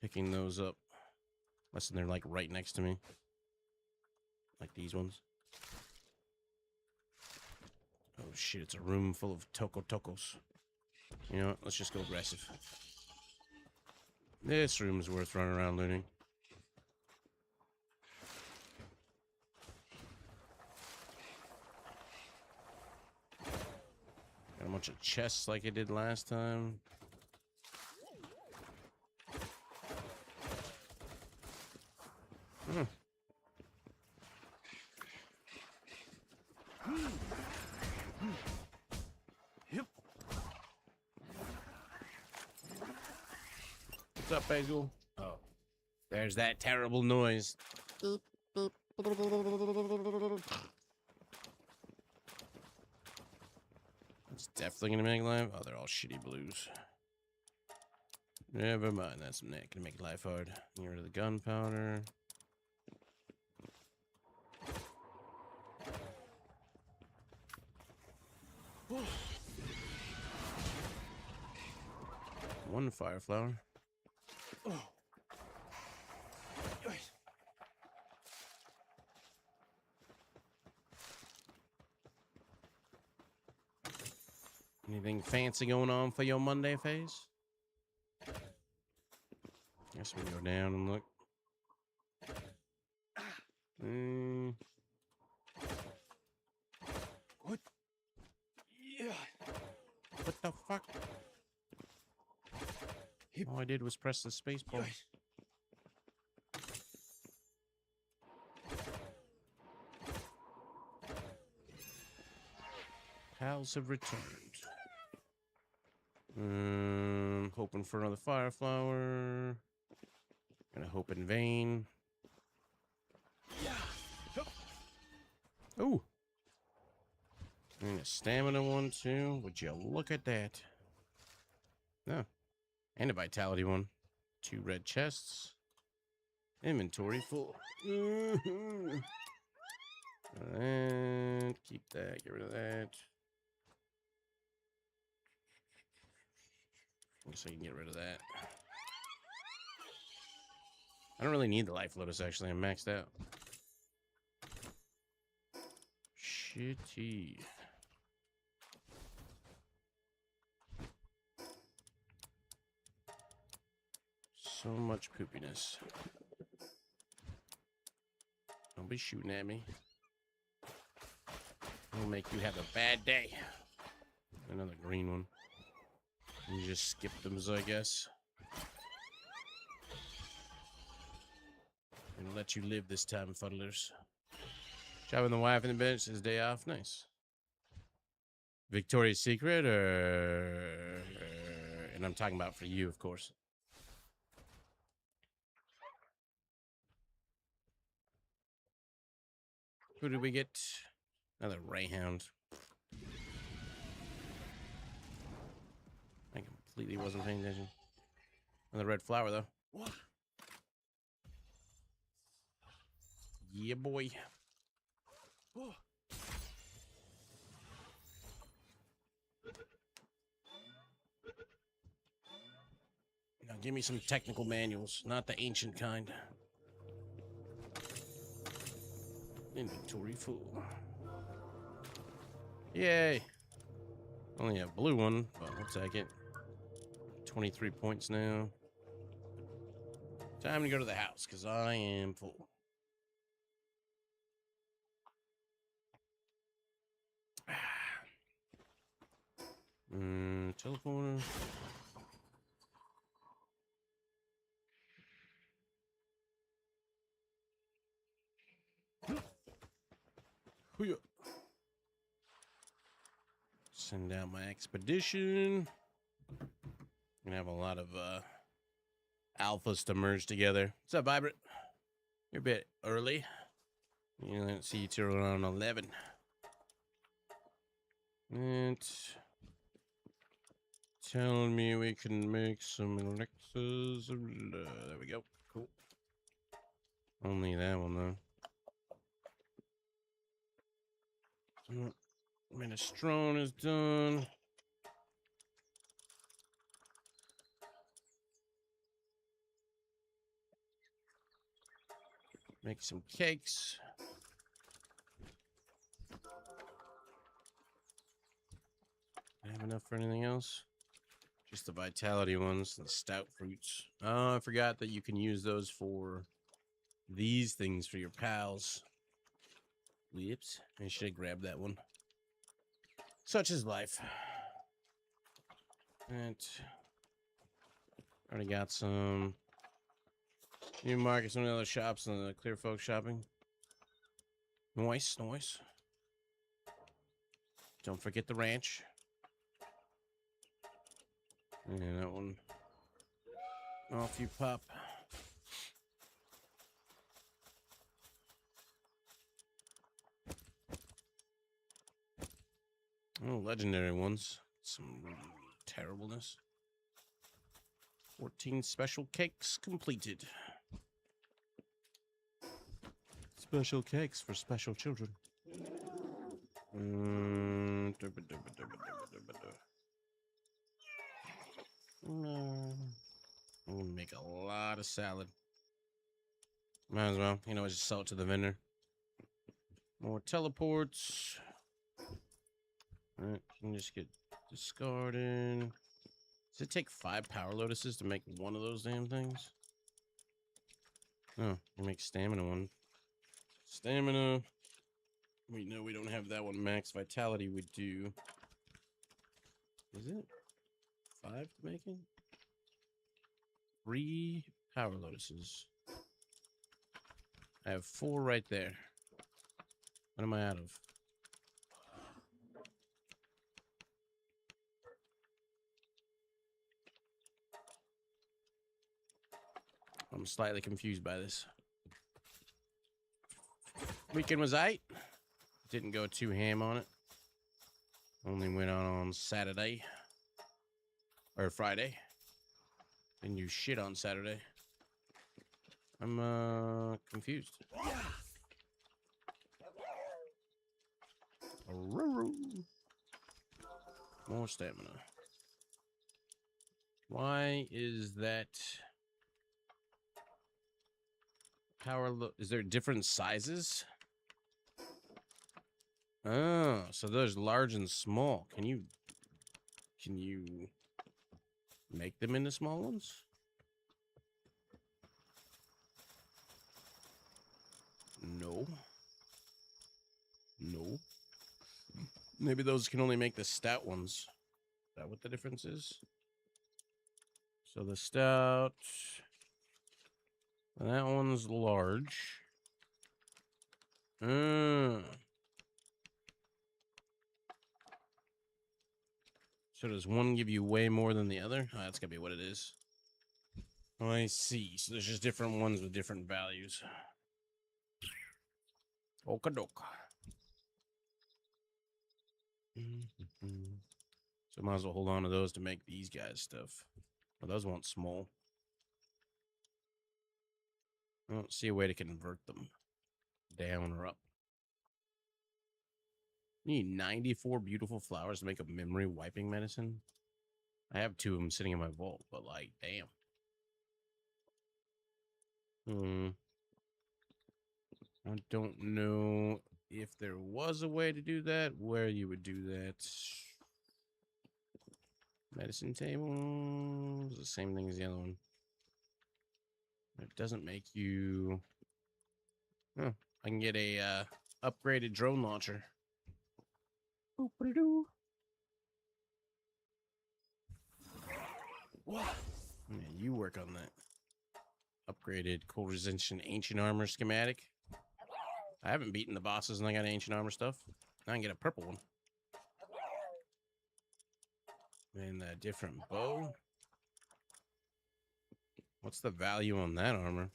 picking those up. Unless they're like right next to me. Like these ones. Oh shit, it's a room full of tocos. You know what? Let's just go aggressive. This room is worth running around looting. Got a bunch of chests like I did last time. What's up, Basil? Oh, there's that terrible noise. Beep, beep. It's definitely gonna make life. Oh, they're all shitty blues. Never mind, that's not gonna make life hard. Get rid of the gunpowder. One fire flower. Anything fancy going on for your Monday phase? Guess we go down and look. What? Yeah. the fuck? All I did was press the space bar. Pals have returned. Hoping for another fire flower. Gonna hope in vain. Ooh. And a stamina one too. Would you look at that? No. And a vitality one. 2 red chests. Inventory full. And keep that. Get rid of that. I guess I can get rid of that. I don't really need the life lotus, actually. I'm maxed out. Shitty. So much poopiness. Don't be shooting at me. It'll make you have a bad day. Another green one. You just skip them, I guess. And let you live this time, fuddlers. Chopping the wife in the bench his day off. Nice. Victoria's Secret, or... And I'm talking about for you, of course. Who did we get? Another Rayhound. I completely wasn't paying attention. Another red flower, though. What? Yeah, boy. Oh. Now give me some technical manuals, not the ancient kind. Inventory full. Yay. Only a blue one, but we'll take it. 23 points now. Time to go to the house, because I am full. Teleporter. Hoo-yah. Send out my expedition. Gonna have a lot of alphas to merge together. What's up, Vibrant? You're a bit early. You don't see you till around 11. And telling me we can make some elixirs. There we go. Cool. Only that one though. Minestrone is done. Make some cakes. I have enough for anything else? Just the vitality ones, the stout fruits. Oh, I forgot that you can use those for these things for your pals. Whoops. I should have grabbed that one. Such is life. And already got some new markets, some of the other shops in the Clear Folk shopping. Nice, nice. Don't forget the ranch. And that one. Off you pop. Oh, legendary ones. Some terribleness. 14 special cakes completed. Special cakes for special children. I'm gonna make a lot of salad. Might as well, you know, just sell it to the vendor. More teleports. Alright, can just get discarded. Does it take 5 power lotuses to make one of those damn things? Oh, you make stamina one. Stamina. We know we don't have that one max. Vitality we do. Is it 5 to make it? 3 power lotuses. I have 4 right there. What am I out of? I'm slightly confused by this. Weekend was aight. Didn't go too ham on it. Only went on Saturday. Or Friday. Didn't do shit on Saturday. I'm confused. More stamina. Why is that power? Is there different sizes? Oh, so there's large and small. Can you make them into small ones? No. No. Maybe those can only make the stout ones. Is that what the difference is? So the stout, that one's large. So does one give you way more than the other? Oh, that's gotta be what it is. Oh, I see. So there's just different ones with different values. Okadok. So might as well hold on to those to make these guys stuff. Well, those want small. I don't see a way to convert them down or up. You need 94 beautiful flowers to make a memory wiping medicine. I have 2 of them sitting in my vault, but like, damn. I don't know if there was a way to do that, where you would do that. Medicine table is the same thing as the other one. It doesn't make you. Oh, I can get a upgraded drone launcher. Boop-a-doo. Yeah, you work on that. Upgraded cold resistant ancient armor schematic. I haven't beaten the bosses and I got ancient armor stuff. Now I can get a purple one. And a different bow. What's the value on that armor?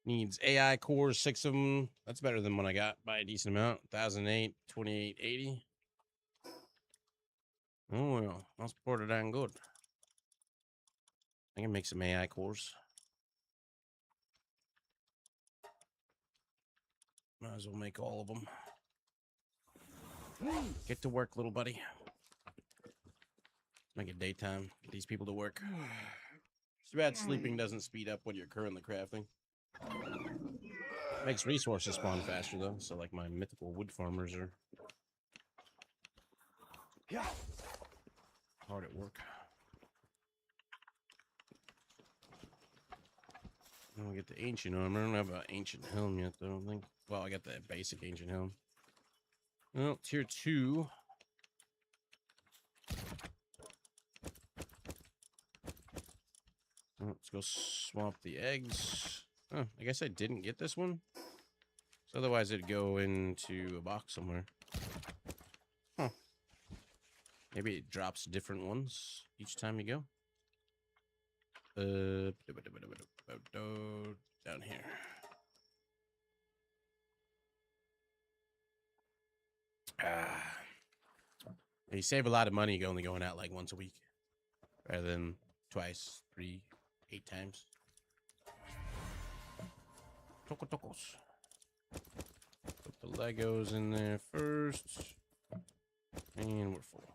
Needs AI cores, 6 of them. That's better than what I got by a decent amount. 1008, 2880. Oh, well, that's pretty damn good. I can make some AI cores. Might as well make all of them. Get to work, little buddy. Make it daytime. Get these people to work. It's too bad sleeping doesn't speed up what you're currently crafting. Makes resources spawn faster, though. So, like, my mythical wood farmers are hard at work. I'll get the ancient armor. I don't have an ancient helm yet, though, I don't think. Well, I got the basic ancient helm. Well, tier 2. Well, let's go swap the eggs. Oh, I guess I didn't get this one. So otherwise it'd go into a box somewhere. Huh. Maybe it drops different ones each time you go. Down here. You save a lot of money only going out like once a week rather than twice, 3, 8 times. Tocos. Put the Legos in there first. And we're full.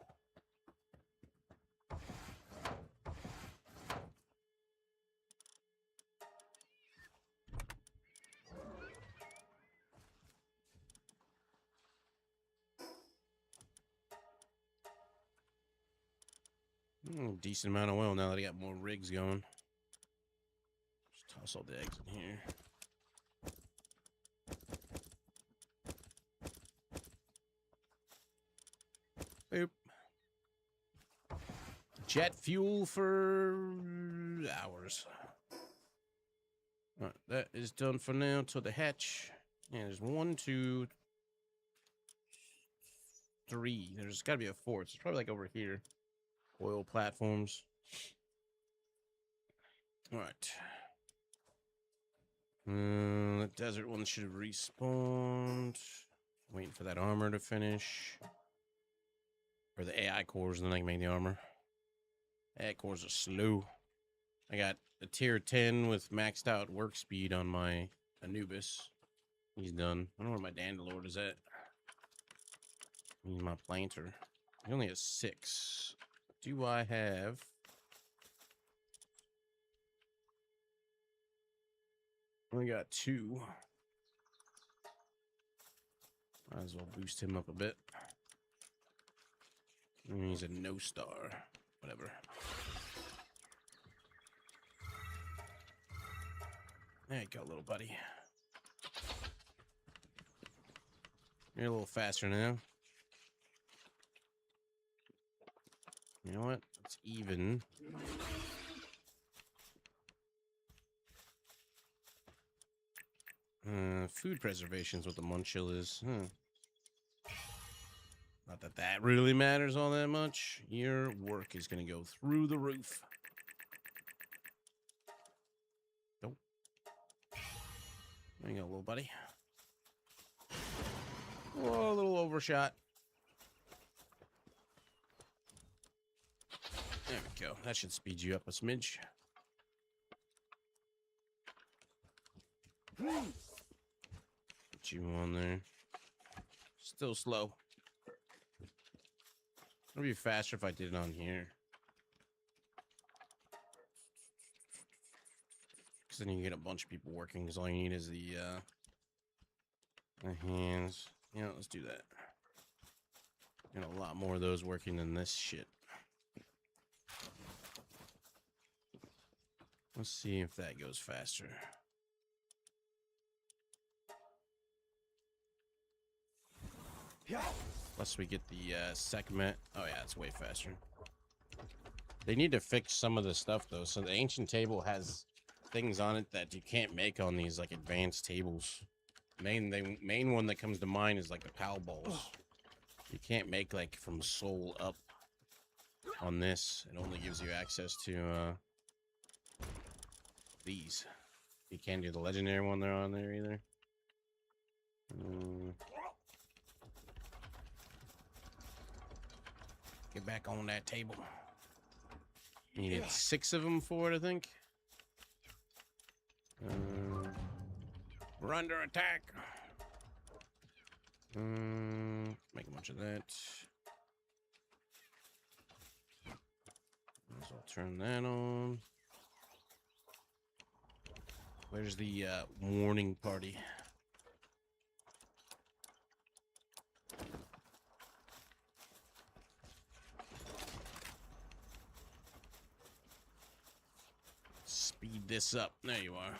Decent amount of oil now that I got more rigs going. Just toss all the eggs in here. Boop. Jet fuel for hours. All right, that is done for now. To the hatch. And there's 1, 2, 3. There's got to be a 4th. It's probably like over here. Oil platforms. All right. The desert one should have respawned. Waiting for that armor to finish. Or the AI cores, and then I can make the armor. AI cores are slow. I got a tier 10 with maxed out work speed on my Anubis. He's done. I don't know where my Dandalord is at. He's my planter. He only has 6. Do I have... Only got 2. Might as well boost him up a bit. He's a no star. Whatever. There you go, little buddy. You're a little faster now. You know what? It's even. Food preservation is what the Munchill is. Not that that really matters all that much. Your work is going to go through the roof. Nope. There you go, little buddy. Oh, a little overshot. There we go. That should speed you up a smidge. Put you on there. Still slow. It'll be faster if I did it on here. Because then you can get a bunch of people working, because all you need is the hands. Yeah, let's do that. Get a lot more of those working than this shit. Let's see if that goes faster. Plus we get the segment. Oh yeah, it's way faster. They need to fix some of the stuff though. So the ancient table has things on it that you can't make on these like advanced tables. Main one that comes to mind is like the pal balls. You can't make like from soul up on this. It only gives you access to these. You can't do the legendary one they're on there either. Get back on that table. Needed 6 of them for it, I think. We're under attack. Make a bunch of that. So I'll turn that on. Where's the warning party? Speed this up. There you are.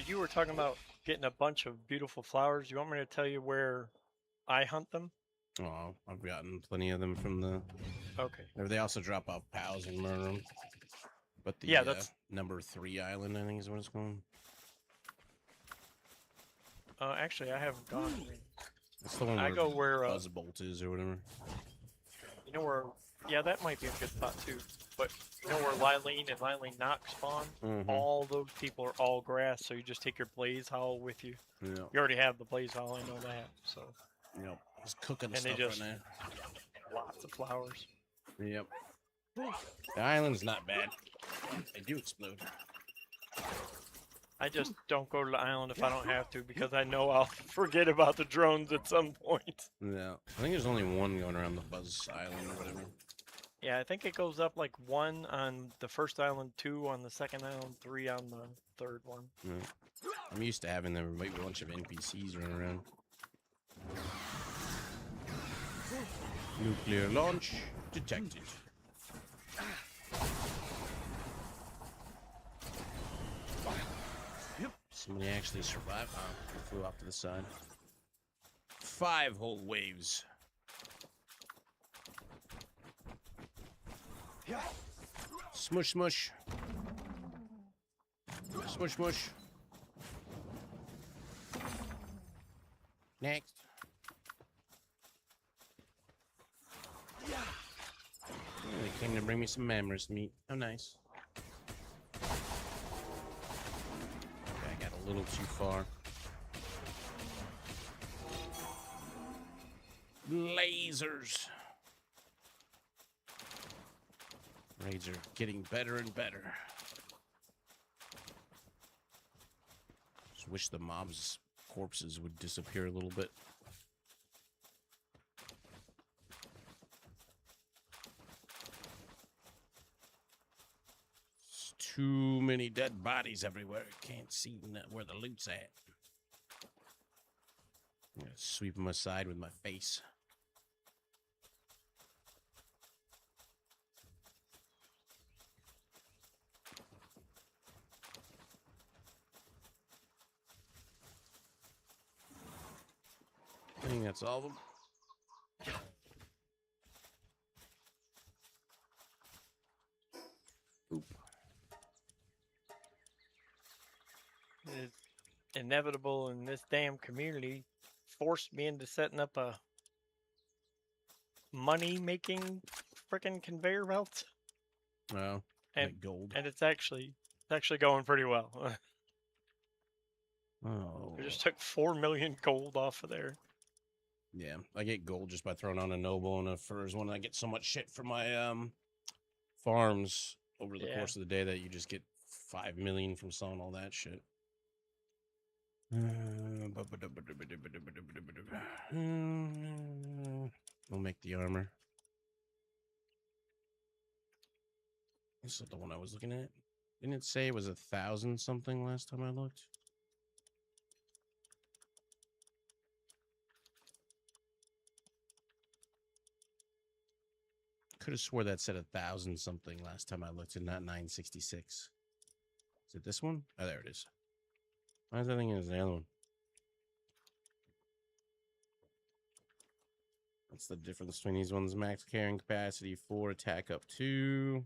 You were talking about getting a bunch of beautiful flowers. You want me to tell you where I hunt them? Oh, I've gotten plenty of them from the... Okay. They also drop off pals and murder them. But the that's number 3 island, I think is what it's called. actually, I haven't gone. That's the one I go where Buzzbolt is or whatever. You know where? Yeah, that might be a good spot too. But you know where Lylene and Lylene Knock spawn? All those people are all grass, so you just take your blaze howl with you. Yeah. You already have the blaze howl, I know that. So. Yep. He's cooking And stuff they just right now. lots of flowers. Yep. The island's not bad. They do explode. I just don't go to the island if I don't have to, because I know I'll forget about the drones at some point. Yeah. I think there's only one going around the Buzz Island or whatever. Yeah, I think it goes up like 1 on the first island, 2 on the second island, 3 on the third one. Yeah. I'm used to having them a bunch of NPCs running around. Nuclear launch detected. Somebody actually survived. Oh, flew off to the side. 5 whole waves. Smush, smush. Smush, smush. Next. Oh, they came to bring me some mammoth meat. How nice. Okay, I got a little too far. Lasers. Raids are getting better and better. Just wish the mobs' corpses would disappear a little bit. There's too many dead bodies everywhere. Can't see where the loot's at. I'm gonna sweep them aside with my face. I think that's all of them. Oop. It's inevitable in this damn community. Forced me into setting up a money-making frickin' conveyor belt. Well, And like gold. and it's actually going pretty well. Oh. I just took 4 million gold off of there. Yeah, I get gold just by throwing on a noble and a furs one. I get so much shit for my farms over the course of the day that you just get 5 million from selling all that shit. We'll make the armor. This is the one I was looking at. Didn't it say it was 1,000 something last time I looked? Could have swore that said 1,000 something last time I looked, and not 966. Is it this one? Oh, there it is. Why is that thing as the other one? What's the difference between these ones? Max carrying capacity 4, attack up 2,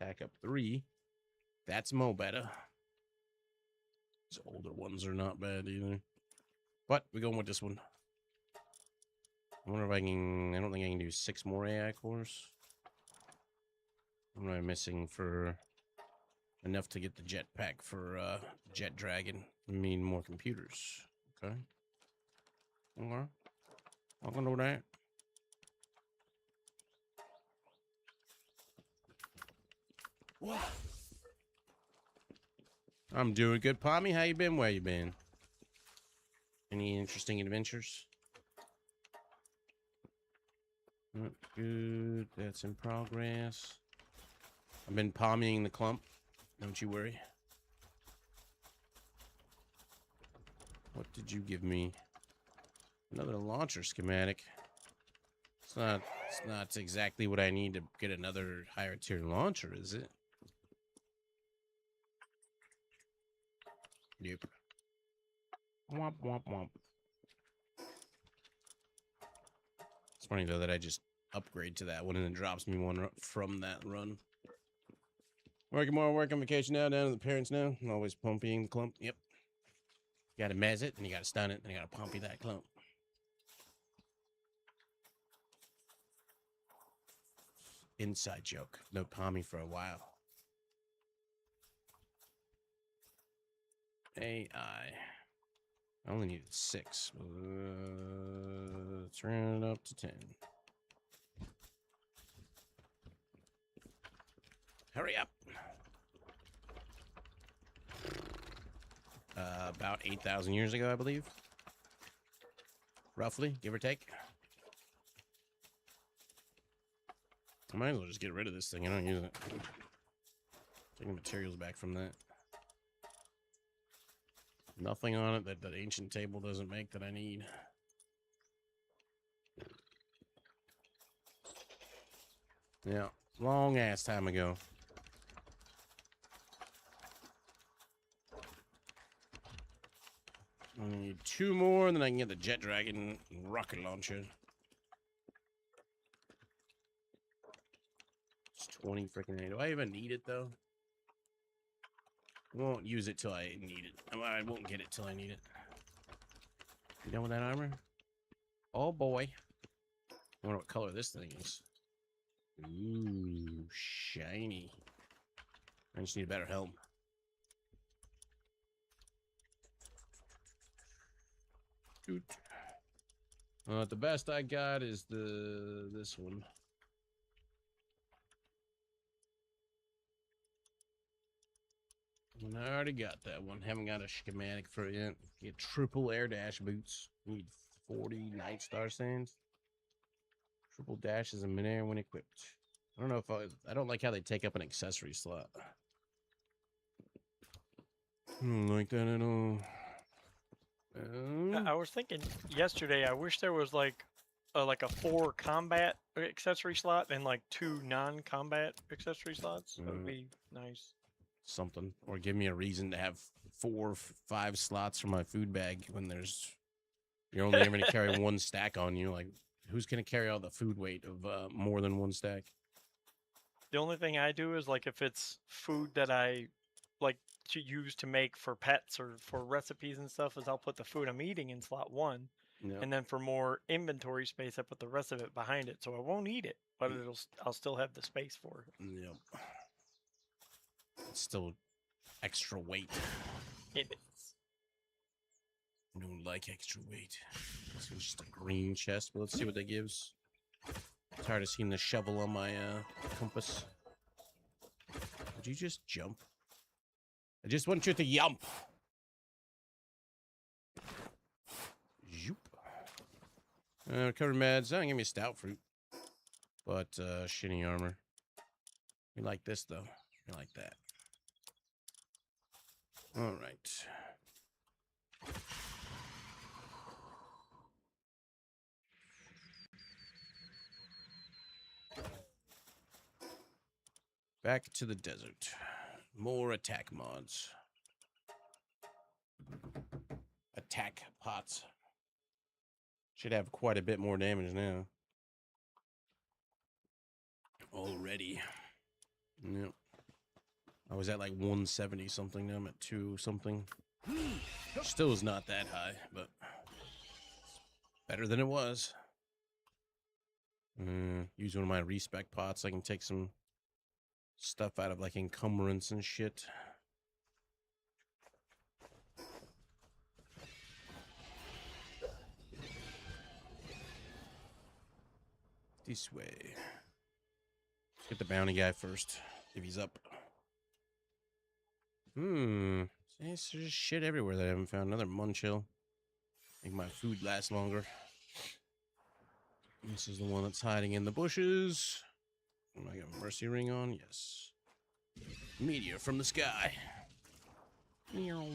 attack up 3. That's mo better. These older ones are not bad either. But we're going with this one. I wonder if I can. I don't think I can do 6 more AI cores. What am I missing for enough to get the jetpack for Jet Dragon? I mean, more computers. Okay. Okay. I can do that. What? I'm doing good, Pommy. How you been? Where you been? Any interesting adventures? Not good. That's in progress. I've been palming the clump. Don't you worry. What did you give me? Another launcher schematic. It's not exactly what I need to get another higher tier launcher, is it? Yep. Womp womp womp. It's funny though that I just upgrade to that one and it drops me one from that run. Working more, work on vacation now, down to the parents now. I'm always pumping the clump. Yep. You gotta mez it, and you gotta stun it, and you gotta pumpy that clump. Inside joke. No pommy for a while. AI. I only needed 6. Let's round it up to 10. Hurry up. About 8,000 years ago, I believe. Roughly, give or take. I might as well just get rid of this thing. I don't use it. Take the materials back from that. Nothing on it that the ancient table doesn't make that I need. Yeah, long ass time ago. I need 2 more, and then I can get the jet dragon rocket launcher. It's 20 freaking. Do I even need it though? I won't use it till I need it. I won't get it till I need it. You done with that armor? Oh boy. I wonder what color this thing is. Ooh, shiny. I just need a better helm. Dude. The best I got is this one. And I already got that one. Haven't got a schematic for it yet. Get triple air dash boots. Need 40 night star sands. Triple dash is a midair when equipped. I don't know if I don't like how they take up an accessory slot. I don't like that at all. I was thinking yesterday, I wish there was like a 4 combat accessory slot and like 2 non-combat accessory slots. That would be nice. Something. Or give me a reason to have 4 or 5 slots for my food bag when you're only ever going to carry 1 stack on you. Like, who's going to carry all the food weight of more than 1 stack? The only thing I do is like if it's food that I like to use to make for pets or for recipes and stuff, is I'll put the food I'm eating in slot 1. Yep. And then for more inventory space, I put the rest of it behind it, so I won't eat it, but I'll still have the space for it. Yep. It's still extra weight. It is. I don't like extra weight. This is just a green chest, but let's see what that gives. Tired of seeing the shovel on my compass. Did you just jump? I just want you to jump. Zoop. Covered meds. That don't give me stout fruit. But shitty armor. We like this though. We like that. All right. Back to the desert. More attack mods. Attack pots. Should have quite a bit more damage now. Already. Yep. I was at like 170 something. Now I'm at 2 something. Still is not that high, but better than it was. Use one of my respec pots. I can take some stuff out of like encumbrance and shit. This way. Let's get the bounty guy first, if he's up. There's just shit everywhere that I haven't found. Another munchill. Make my food last longer. This is the one that's hiding in the bushes. Am I got a mercy ring on? Yes. Meteor from the sky. Meow.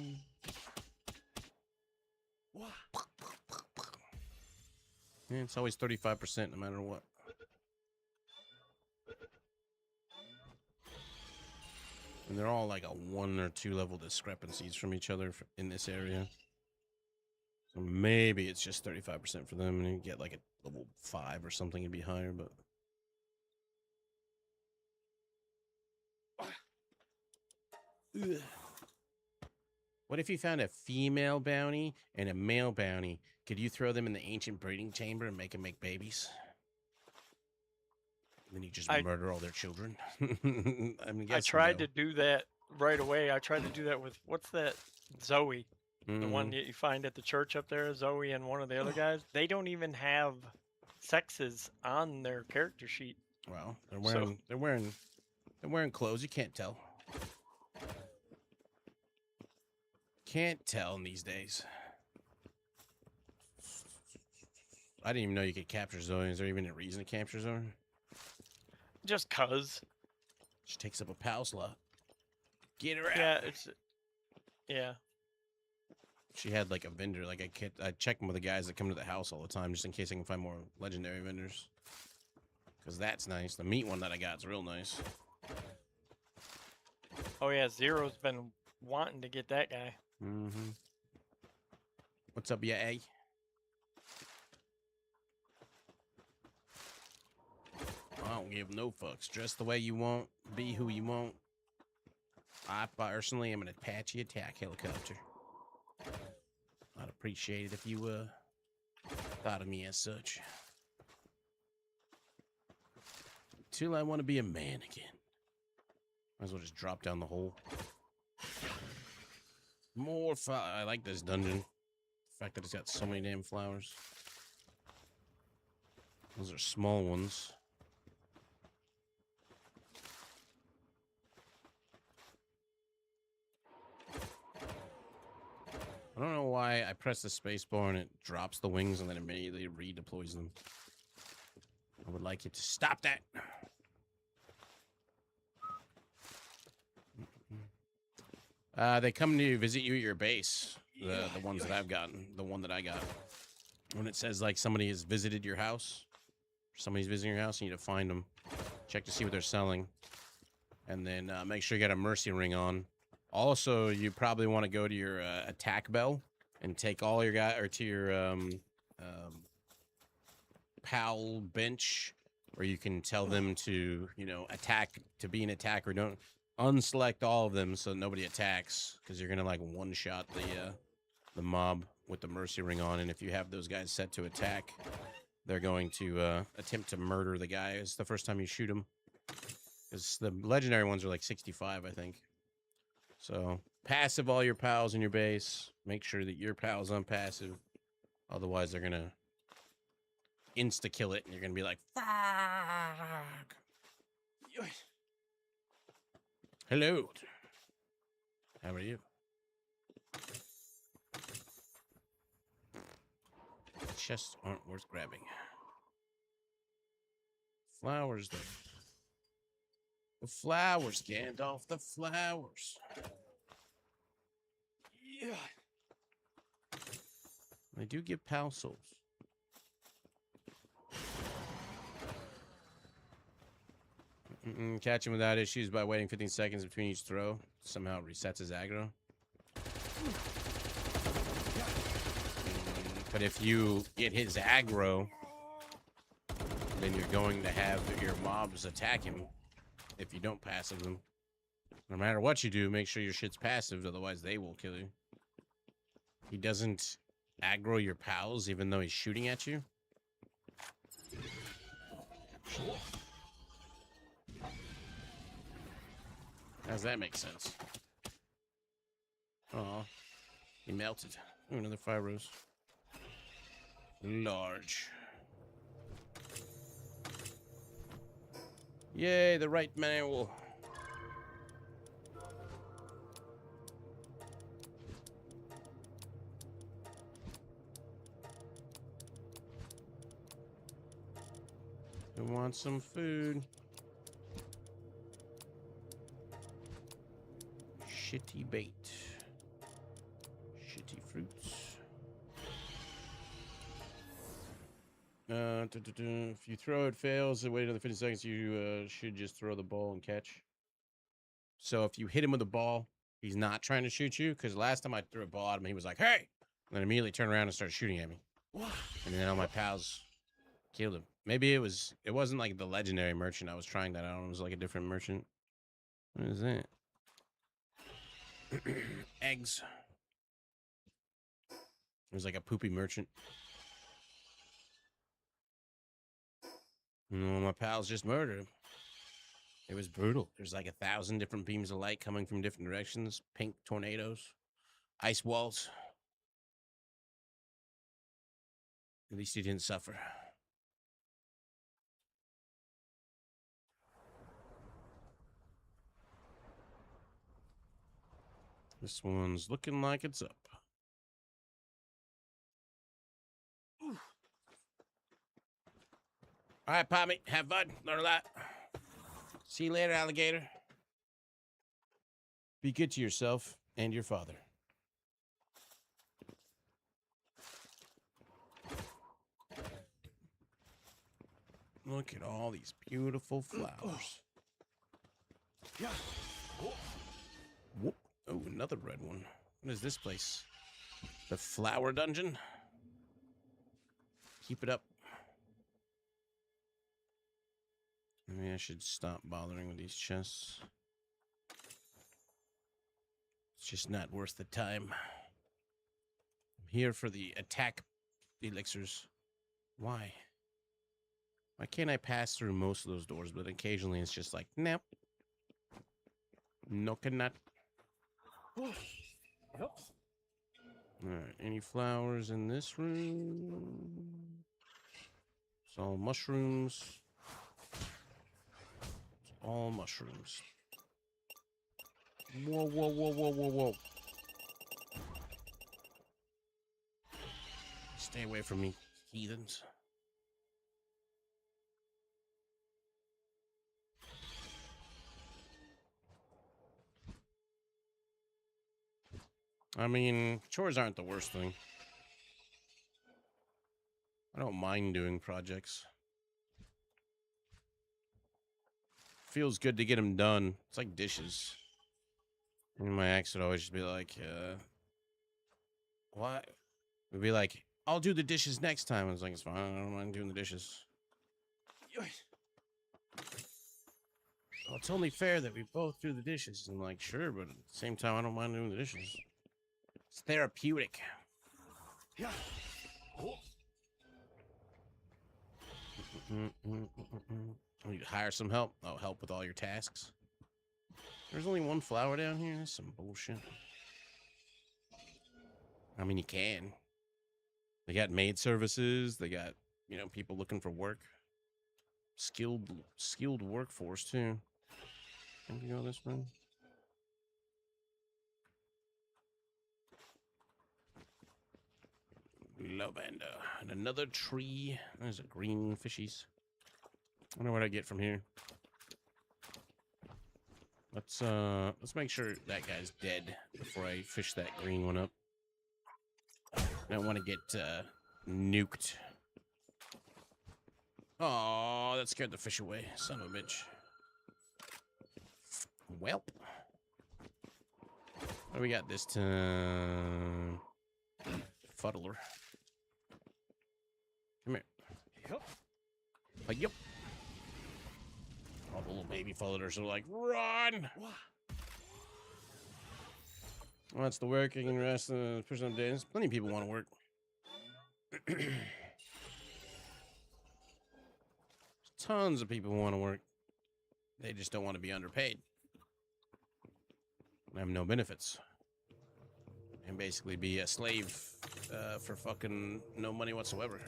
Yeah, it's always 35% no matter what. And they're all like a 1 or 2 level discrepancies from each other in this area. So maybe it's just 35% for them, and you get like a level 5 or something, it'd be higher, but. Ugh. What if you found a female bounty and a male bounty? Could you throw them in the ancient breeding chamber and make them make babies? And then you just murder all their children. I tried to do that right away. I tried to do that with, what's that? Zoe. The one that you find at the church up there, Zoe and one of the other guys. They don't even have sexes on their character sheet. Well, they're wearing clothes. You can't tell. Can't tell in these days. I didn't even know you could capture Zoe. Is there even a reason to capture Zoe? Just cuz. She takes up a PAL slot. Get her out. Yeah, yeah. She had like a vendor, like I check them with the guys that come to the house all the time, just in case I can find more legendary vendors. Because that's nice. The meat one that I got is real nice. Oh yeah, Zero's been wanting to get that guy. What's up, yeah, A? I don't give no fucks. Dress the way you want. Be who you want. I personally am an Apache attack helicopter. I'd appreciate it if you thought of me as such. Till I want to be a man again. Might as well just drop down the hole. More I like this dungeon. The fact that it's got so many damn flowers. Those are small ones. I don't know why I press the spacebar and it drops the wings and then immediately redeploys them. I would like you to stop that. They come to visit you at your base. The ones that I've gotten. The one that I got. When it says like somebody has visited your house. Somebody's visiting your house, you need to find them. Check to see what they're selling. And then make sure you got a mercy ring on. Also, you probably want to go to your attack bell and take all your guys, or to your pal bench, where you can tell them to, you know, attack, to be an attacker. Don't unselect all of them so nobody attacks, because you're gonna like one-shot the mob with the mercy ring on. And if you have those guys set to attack, they're going to attempt to murder the guy. It's the first time you shoot them, because the legendary ones are like 65, I think. So passive all your pals in your base. Make sure that your pal's unpassive. Otherwise, they're gonna insta kill it, and you're gonna be like, "Fuck." Hello. How are you? Chests aren't worth grabbing. Flowers, though. The flowers, Gandalf. The flowers. Yeah. They do give pal souls. Catch him without issues by waiting 15 seconds between each throw. Somehow resets his aggro. But if you get his aggro, then you're going to have your mobs attack him if you don't passive them. No matter what you do, make sure your shit's passive, otherwise they will kill you. He doesn't aggro your pals even though he's shooting at you. How does that make sense? Oh, he melted. Ooh, another 5 rows. Large. Yay, the right manual. I want some food. Shitty bait. Shitty fruits. If you throw it fails, and wait another 50 seconds, you should just throw the ball and catch. So if you hit him with the ball, he's not trying to shoot you, because last time I threw a ball at him, he was like, "Hey!" And then immediately turned around and started shooting at me. And then all my pals killed him. Maybe it wasn't like the legendary merchant I was trying that out. It was like a different merchant. What is that? Eggs. It was like a poopy merchant. No, my pals just murdered him. It was brutal. There's like 1,000 different beams of light coming from different directions. Pink tornadoes. Ice walls. At least he didn't suffer. This one's looking like it's up. All right, Pommy, have fun. Learn a lot. See you later, alligator. Be good to yourself and your father. Look at all these beautiful flowers. Whoop. Oh, another red one. What is this place? The flower dungeon. Keep it up. Maybe I should stop bothering with these chests. It's just not worth the time. I'm here for the attack elixirs. Why? Why can't I pass through most of those doors, but occasionally it's just like, nope. No cannot. Alright, any flowers in this room? It's all mushrooms. It's all mushrooms. Whoa, whoa, whoa, whoa, whoa, whoa. Stay away from me, heathens. I mean, chores aren't the worst thing. I don't mind doing projects. Feels good to get them done. It's like dishes. And my ex would always just be like, what? We'd be like, I'll do the dishes next time. I was like, it's fine. I don't mind doing the dishes. Well, it's only fair that we both do the dishes. I'm like, sure, but at the same time, I don't mind doing the dishes. It's therapeutic. I need to hire some help. Oh, help with all your tasks. There's only one flower down here. That's some bullshit. I mean, you can. They got maid services. They got, you know, people looking for work. Skilled workforce, too. Can you go this way? Lavender. And another tree. There's a green fishies. I wonder what I get from here. Let's make sure that guy's dead before I fish that green one up. I don't want to get nuked. Oh, that scared the fish away. Son of a bitch. Welp. What do we got this time? Fuddler. Come here. Yep. All the little baby fuddlers are like, run! Well, that's the working and rest of the person of days. Plenty of people want to work. Tons of people want to work. They just don't want to be underpaid. They have no benefits. And basically be a slave for fucking no money whatsoever.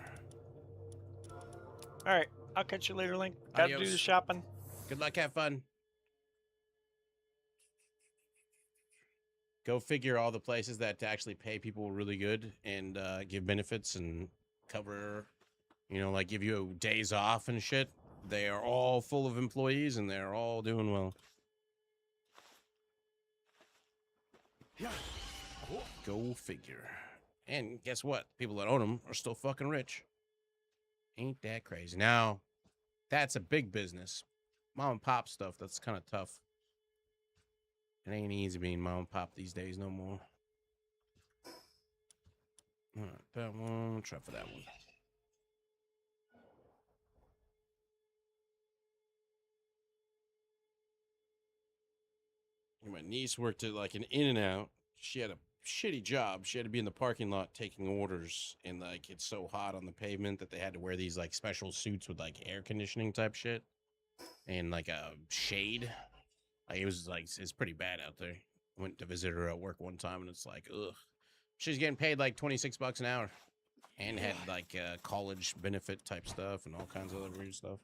All right, I'll catch you later, Link. Gotta do the shopping. Good luck, have fun. Go figure all the places that actually pay people really good and give benefits and cover, you know, like give you days off and shit. They are all full of employees and they're all doing well. Go figure. And guess what? People that own them are still fucking rich. Ain't that crazy? Now, that's a big business. Mom and pop stuff, that's kind of tough. It ain't easy being mom and pop these days no more. All right, that one. We'll try for that one. My niece worked at like an In-N-Out. She had a shitty job. She had to be in the parking lot taking orders, and like it's so hot on the pavement that they had to wear these like special suits with like air conditioning type shit and like a shade. Like it was like it's pretty bad out there. Went to visit her at work one time, and it's like, ugh. She's getting paid like $26 an hour, and had like college benefit type stuff and all kinds of other weird stuff.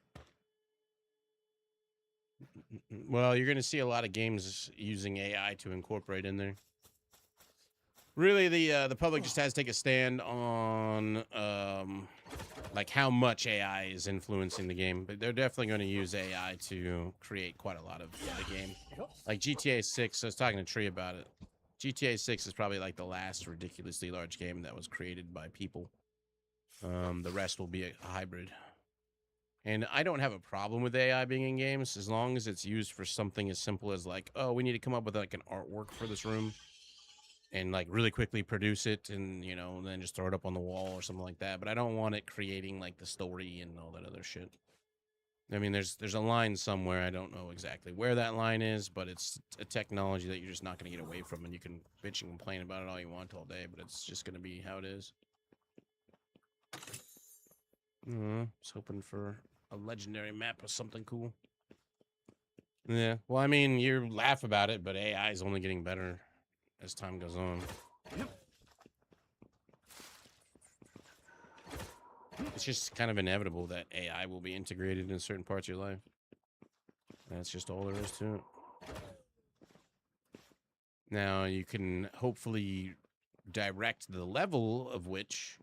Well, you're going to see a lot of games using AI to incorporate in there. Really, the public just has to take a stand on like how much AI is influencing the game, but they're definitely going to use AI to create quite a lot of the game. Like GTA 6, I was talking to Tree about it. GTA 6 is probably like the last ridiculously large game that was created by people. The rest will be a hybrid. And I don't have a problem with AI being in games as long as it's used for something as simple as like, oh, we need to come up with like an artwork for this room. and like really quickly produce it, and you know, then just throw it up on the wall or something like that. But I don't want it creating like the story and all that other shit. I mean, there's a line somewhere. I don't know exactly where that line is, but it's a technology that you're just not going to get away from, and you can bitch and complain about it all you want all day, but it's just going to be how it is. I was hoping for a legendary map or something cool. Yeah, well, I mean, you laugh about it, but AI is only getting better as time goes on. It's just kind of inevitable that AI will be integrated in certain parts of your life. That's just all there is to it. Now, you can hopefully direct the level of which,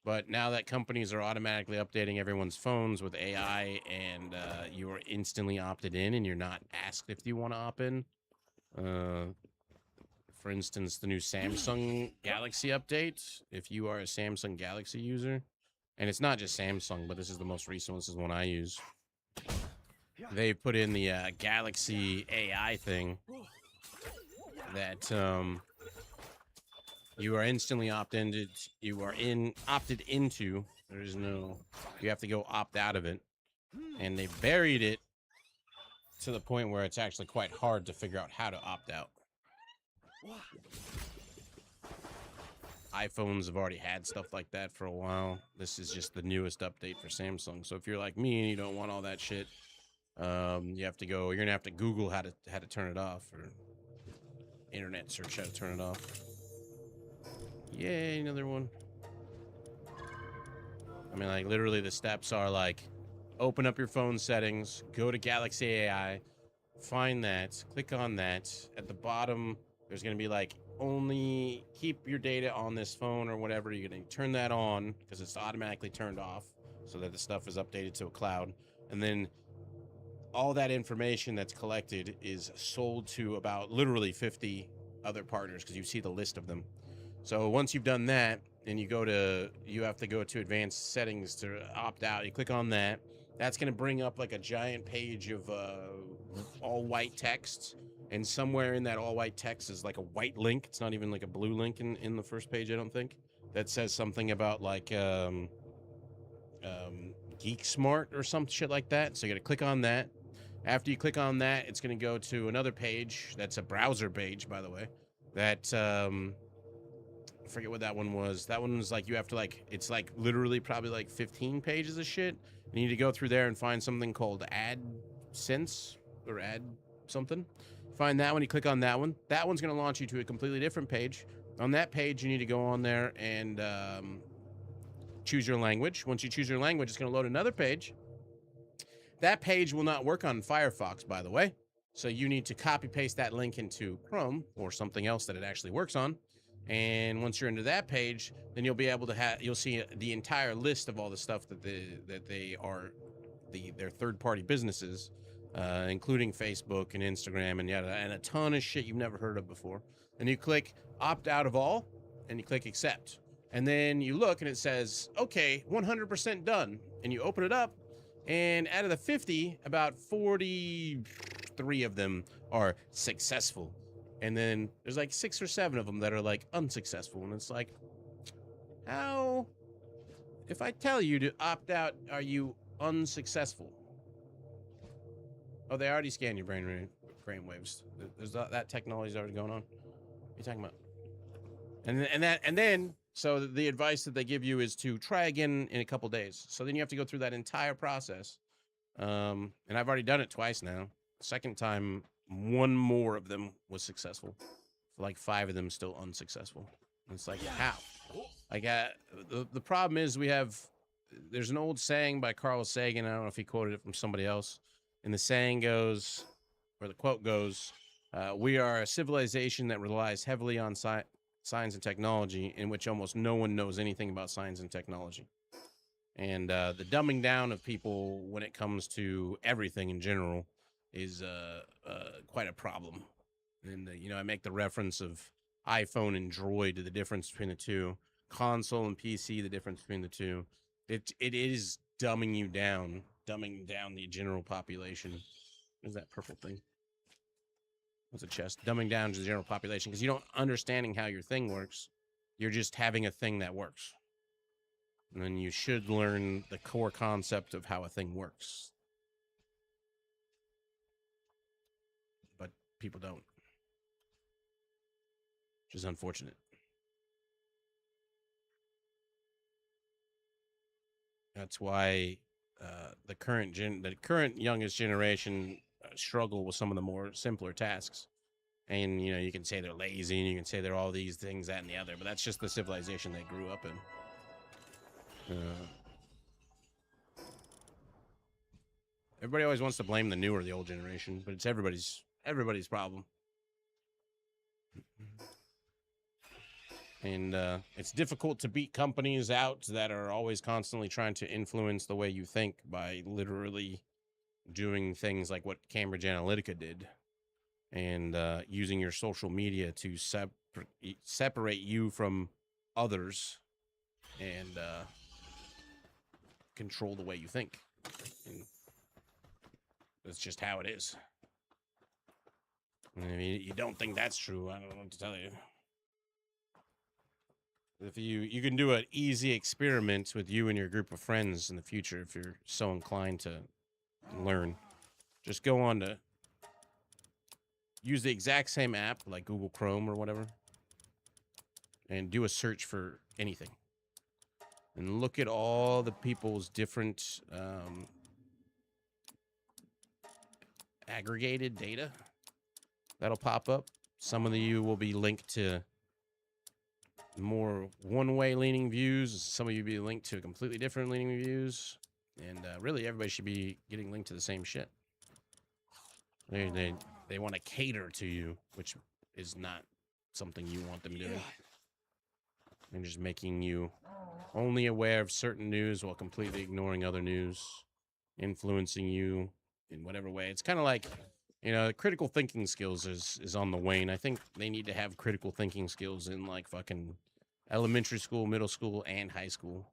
but now that companies are automatically updating everyone's phones with AI, and you are instantly opted in and you're not asked if you want to opt in. For instance, the new Samsung Galaxy update, if you are a Samsung Galaxy user, and it's not just Samsung, but this is the most recent one, this is one I use. They put in the Galaxy AI thing that you are instantly opted into. There is no, you have to go opt out of it. And they buried it to the point where it's actually quite hard to figure out how to opt out. iPhones have already had stuff like that for a while. This is just the newest update for Samsung. So if you're like me and you don't want all that shit, you have to go, you're gonna have to Google how to turn it off, or internet search how to turn it off. Yay, another one. I mean, like, literally the steps are like, open up your phone settings, go to Galaxy AI, find that, click on that. At the bottom, there's gonna be like, only keep your data on this phone or whatever. You're gonna turn that on because it's automatically turned off so that the stuff is updated to a cloud. And then all that information that's collected is sold to about literally 50 other partners, because you see the list of them. So once you've done that, and you have to go to advanced settings to opt out. You click on that. That's going to bring up like a giant page of all white text. And somewhere in that all white text is like a white link. It's not even like a blue link in the first page, I don't think. That says something about like Geek Smart or some shit like that. So you got to click on that. After you click on that, it's going to go to another page. That's a browser page, by the way. That I forget what that one was. That one was like, you have to like, it's like literally probably like 15 pages of shit. You need to go through there and find something called AdSense or Ad something. Find that one, you click on that one. That one's going to launch you to a completely different page. On that page, you need to go on there and choose your language. Once you choose your language, it's going to load another page. That page will not work on Firefox, by the way. So you need to copy paste that link into Chrome or something else that it actually works on. And once you're into that page, then you'll be able to you'll see the entire list of all the stuff that their third-party businesses, including Facebook and Instagram and yada, and a ton of shit you've never heard of before. And you click opt out of all, and you click accept. And then you look and it says, okay, 100% done. And you open it up, and out of the 50, about 43 of them are successful. And then there's like 6 or 7 of them that are like unsuccessful. And it's like, how, if I tell you to opt out, are you unsuccessful? Oh, they already scanned your brain waves. There's that technology's already going on. What are you talking about? And then, so the advice that they give you is to try again in a couple days. So then you have to go through that entire process. And I've already done it twice now. Second time, one more of them was successful. Like 5 of them still unsuccessful. And it's like, how? Like, the problem is there's an old saying by Carl Sagan. I don't know if he quoted it from somebody else. And the saying goes, or the quote goes, we are a civilization that relies heavily on science and technology, in which almost no one knows anything about science and technology. And the dumbing down of people when it comes to everything in general is quite a problem. And, I make the reference of iPhone and Droid, the difference between the two. Console and PC, the difference between the two. It is dumbing down the general population. What is that purple thing? What's a chest? Dumbing down to the general population because you don't understanding how your thing works. You're just having a thing that works. And then you should learn the core concept of how a thing works. But people don't. Which is unfortunate. That's why the current youngest generation struggle with some of the more simpler tasks. And, you know, you can say they're lazy and you can say they're all these things, that, and the other, but that's just the civilization they grew up in. Everybody always wants to blame the new or the old generation, but it's everybody's problem. And it's difficult to beat companies out that are always constantly trying to influence the way you think by literally doing things like what Cambridge Analytica did and using your social media to separate you from others and control the way you think. And that's just how it is. I mean, you don't think that's true, I don't know what to tell you. If you can do an easy experiment with you and your group of friends in the future if you're so inclined to learn. Just go on to use the exact same app like Google Chrome or whatever and do a search for anything. And look at all the people's different aggregated data that'll pop up. Some of you will be linked to more one-way leaning views. Some of you be linked to completely different leaning views. And really, everybody should be getting linked to the same shit. They want to cater to you, which is not something you want them doing. And just making you only aware of certain news while completely ignoring other news, influencing you in whatever way. It's kind of like, you know, critical thinking skills is on the wane. I think they need to have critical thinking skills in like fucking elementary school, middle school, and high school.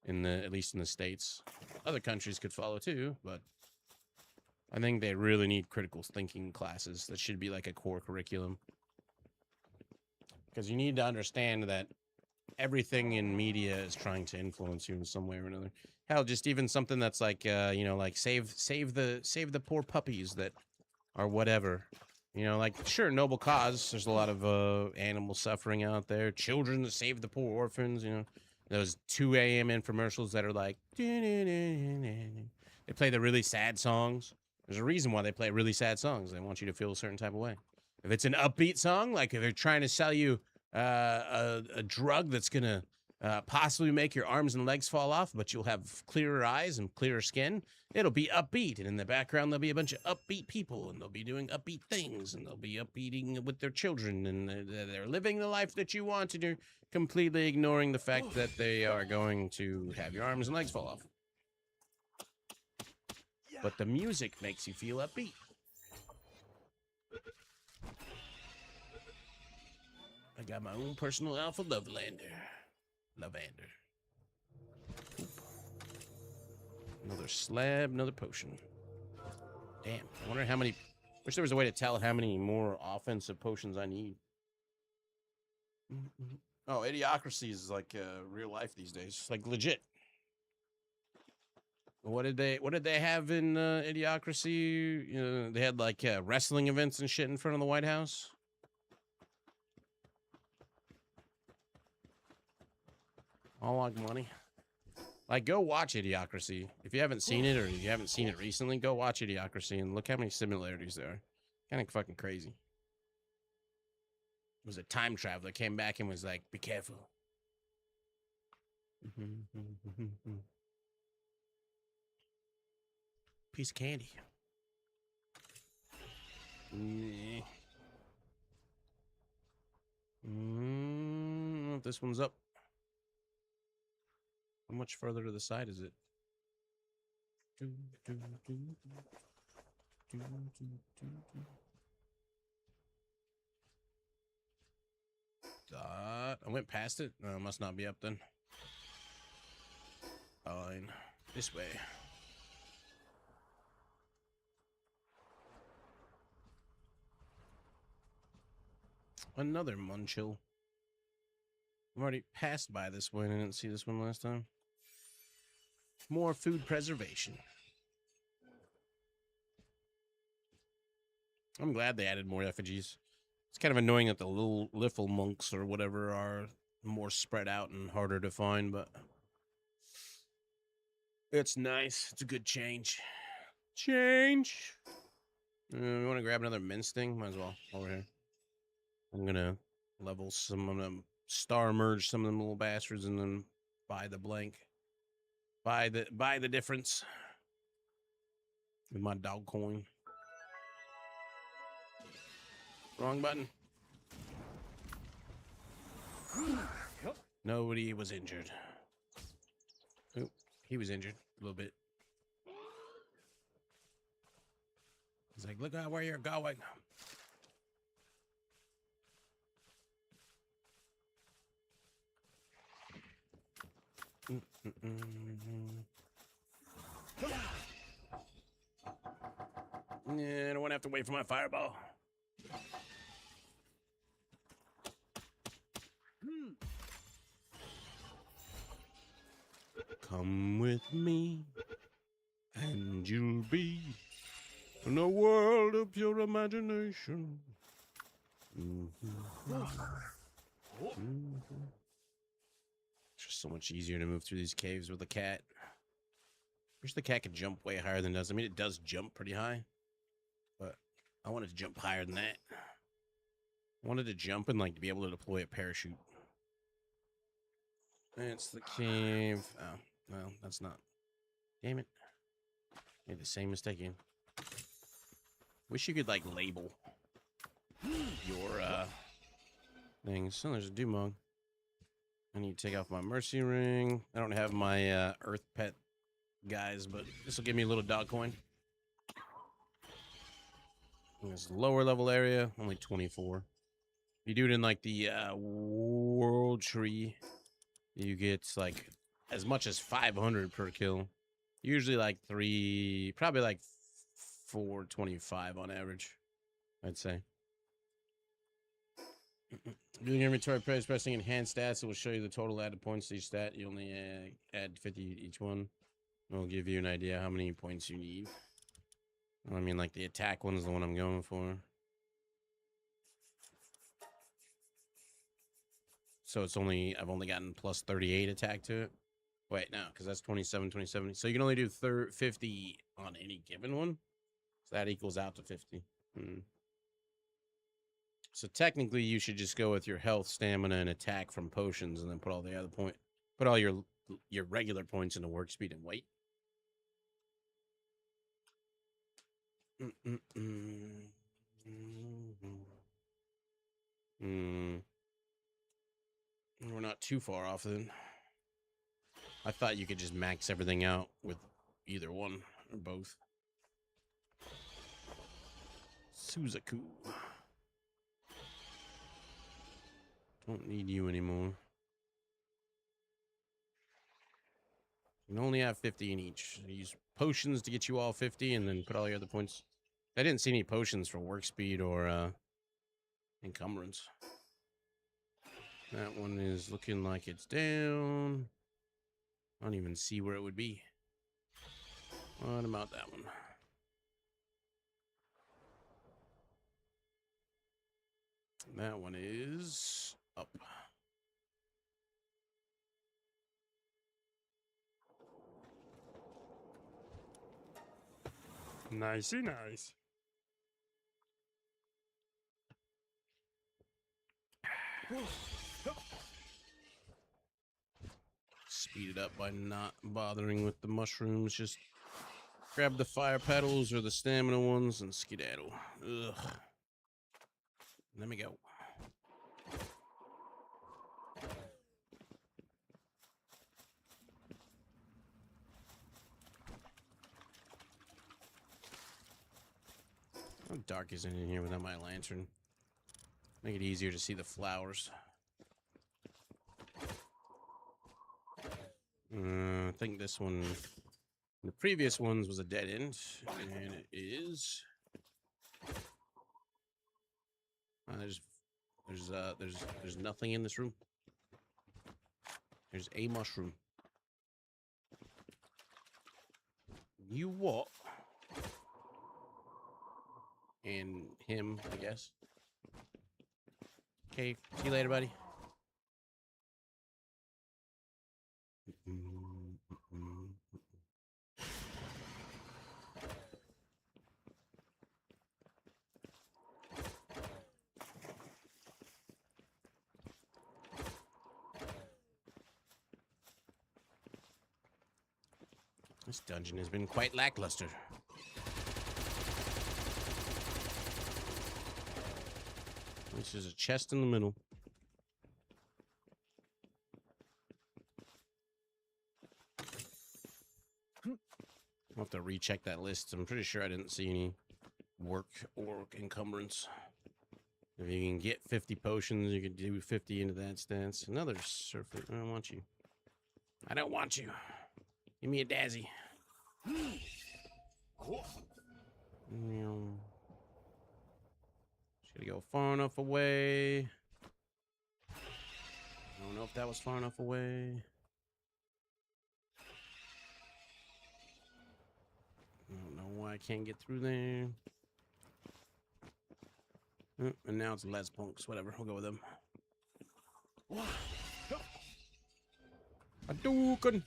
At least in the States. Other countries could follow too, but I think they really need critical thinking classes. That should be like a core curriculum. Because you need to understand that everything in media is trying to influence you in some way or another. Hell, just even something that's like, you know, like save the poor puppies that are whatever. You know, like, sure, noble cause. There's a lot of animal suffering out there. Children that save the poor orphans, you know. Those 2 a.m. infomercials that are like, they play the really sad songs. There's a reason why they play really sad songs. They want you to feel a certain type of way. If it's an upbeat song, like if they're trying to sell you a drug that's going to possibly make your arms and legs fall off, but you'll have clearer eyes and clearer skin, it'll be upbeat. And in the background, there'll be a bunch of upbeat people, and they'll be doing upbeat things, and they'll be upbeating with their children, and they're living the life that you want to do, completely ignoring the fact that they are going to have your arms and legs fall off. But the music makes you feel upbeat. I got my own personal alpha Lavander. Another slab, another potion. Damn, I wonder how many... Wish there was a way to tell how many more offensive potions I need. Oh, Idiocracy is like real life these days. Like legit. What did they have in Idiocracy? You know, they had like wrestling events and shit in front of the White House. All like money. Like, go watch Idiocracy. If you haven't seen it or you haven't seen it recently, go watch Idiocracy and look how many similarities there are. Kind of fucking crazy. It was a time traveler, came back and was like, be careful. Piece of candy. This one's up. How much further to the side is it? I went past it. No, it must not be up then. Fine. This way. Another Munchill. I've already passed by this one. I didn't see this one last time. More food preservation. I'm glad they added more effigies. It's kind of annoying that the little Lifmunk or whatever are more spread out and harder to find, but it's nice. It's a good change. Change. We want to grab another Minsting? Might as well. Over here. I'm going to level some of them, star merge some of them little bastards, and then buy the blank. Buy the difference with my dog coin. Wrong button. Nobody was injured. Oop, he was injured a little bit. He's like, look out where you're going. Yeah, I don't want to have to wait for my fireball. Come with me, and you'll be in a world of pure imagination. It's just so much easier to move through these caves with a cat. Wish the cat could jump way higher than it does. I mean, it does jump pretty high, but I wanted to jump higher than that. I wanted to jump and like to be able to deploy a parachute. It's the cave. Oh, well, that's not. Damn it. Made the same mistake again. Wish you could like label your things. Oh, there's a Mimog. I need to take off my mercy ring. I don't have my earth pet guys, but this will give me a little dog coin. And this lower level area, only 24. If you do it in like the world tree, you get like as much as 500 per kill. Usually like probably like 425 on average, I'd say. Doing your inventory pressing enhanced stats, it will show you the total added points to each stat. You only add 50 each one. It'll give you an idea how many points you need. I mean, like the attack one is the one I'm going for. So it's I've only gotten plus 38 attack to it. Wait, no, because that's 27, 27. So you can only do 50 on any given one. So that equals out to 50. So technically you should just go with your health, stamina, and attack from potions, and then put all the other put all your regular points into work speed and weight. We're not too far off then. I thought you could just max everything out with either one or both. Suzaku. Don't need you anymore. You can only have 50 in each. Use potions to get you all 50 and then put all your other points. I didn't see any potions for work speed or encumbrance. That one is looking like it's down. I don't even see where it would be. What about that one? That one is up. Nicey nice. Speed it up by not bothering with the mushrooms. Just grab the fire petals or the stamina ones and skedaddle. Ugh. Let me go. How dark is it in here without my lantern? Make it easier to see the flowers. I think this one, the previous ones was a dead end, and it is. There's There's nothing in this room. There's a mushroom. You what? And him, I guess. Okay, see you later, buddy. This dungeon has been quite lackluster. This is a chest in the middle. I'll have to recheck that list. I'm pretty sure I didn't see any work or encumbrance. If you can get 50 potions, you can do 50 into that stance. Another surfer. I don't want you. I don't want you. Give me a Dazzy. Just gotta go far enough away. I don't know if that was far enough away. I don't know why I can't get through there. And now it's Les Punks. Whatever, we'll go with them. Hadouken!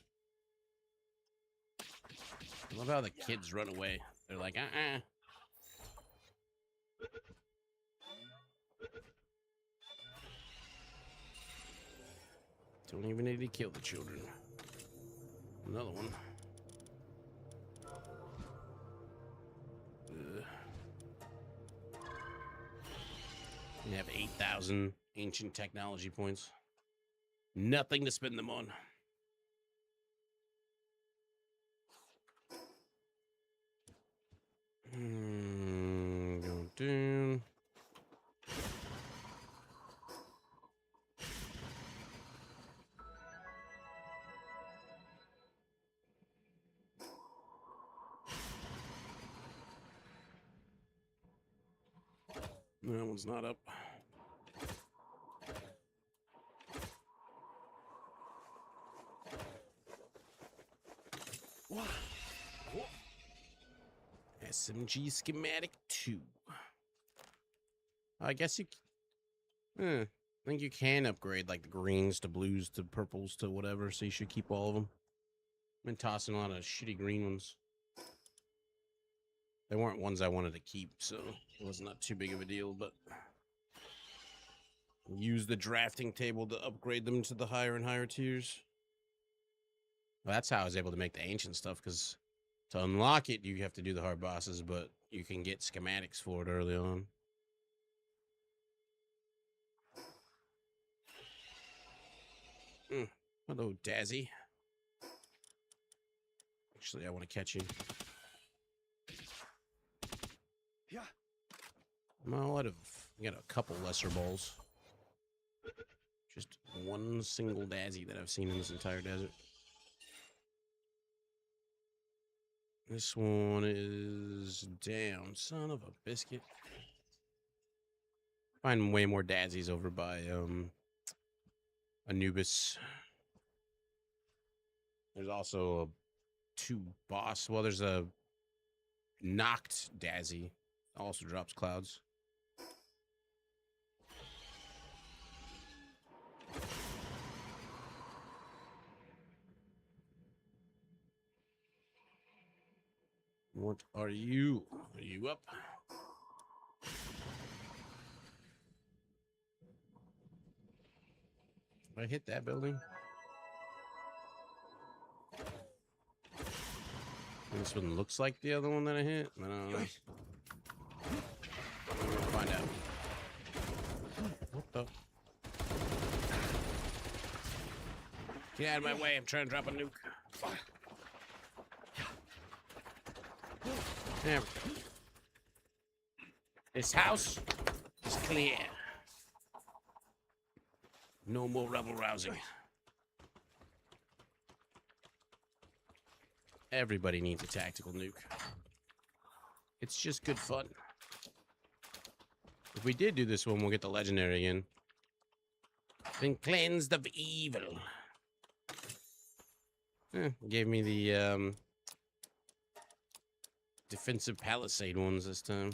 I love how the kids run away. They're like, Don't even need to kill the children. Another one. We have 8,000 ancient technology points. Nothing to spend them on. Go down. That one's not up. SMG schematic 2. I guess you. I think you can upgrade like the greens to blues to purples to whatever. So you should keep all of them. I've been tossing a lot of shitty green ones. They weren't ones I wanted to keep, so it was not too big of a deal, but use the drafting table to upgrade them to the higher and higher tiers. Well, that's how I was able to make the ancient stuff, because to unlock it, you have to do the hard bosses, but you can get schematics for it early on. Hello, Dazzy. Actually, I want to catch you. Yeah. No, I'd have got a couple lesser balls. Just one single Dazzy that I've seen in this entire desert. This one is down. Son of a biscuit. Find way more Dazzies over by Anubis. There's also two boss. Well, there's a knocked Dazzy. Also drops clouds. What are you? Are you up? Did I hit that building? This one looks like the other one that I hit. I don't know. We'll find out. What the? Get out of my way. I'm trying to drop a nuke. There we go. This house is clear. No more rebel rousing. Everybody needs a tactical nuke. It's just good fun. If we did do this one, we'll get the legendary again. Been cleansed of evil. Gave me the defensive palisade ones this time.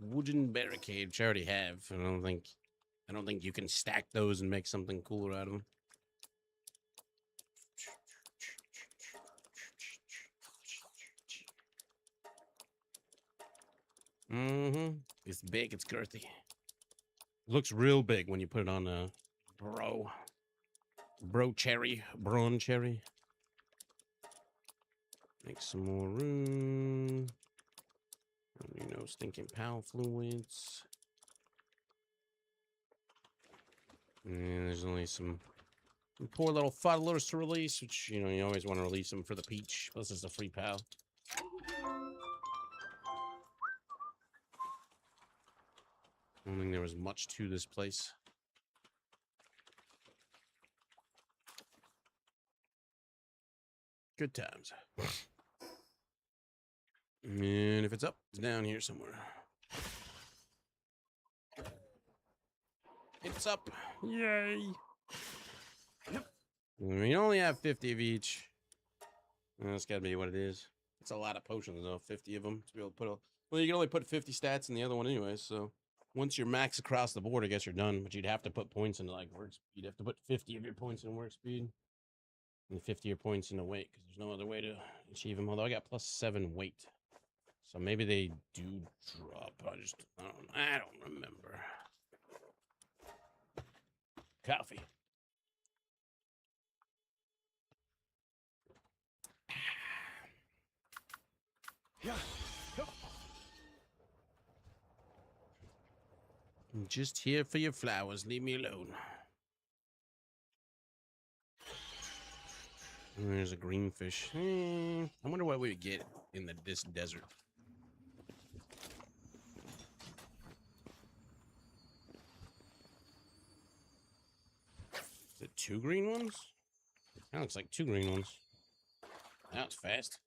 Wooden barricade, which I already have. I don't think you can stack those and make something cooler out of them. It's big, it's girthy. Looks real big when you put it on a bron cherry. Make some more room. Stinking pal fluids. And there's only some poor little fuddlers to release, which, you always want to release them for the peach. Plus, it's a free pal. I don't think there was much to this place. Good times. And if it's up, it's down here somewhere. It's up. Yay. We only have 50 of each. That's got to be what it is. It's a lot of potions, though. 50 of them to be able to put. Well, you can only put 50 stats in the other one anyway. So once you're max across the board, I guess you're done. But you'd have to put points into like work speed. You'd have to put 50 of your points in work speed and 50 of your points into weight, because there's no other way to achieve them. Although I got +7 weight, so maybe they do drop. I don't remember. Coffee. I'm just here for your flowers. Leave me alone. And there's a green fish. I wonder what we would get in this desert. Is it 2 green ones? That looks like 2 green ones. That was fast.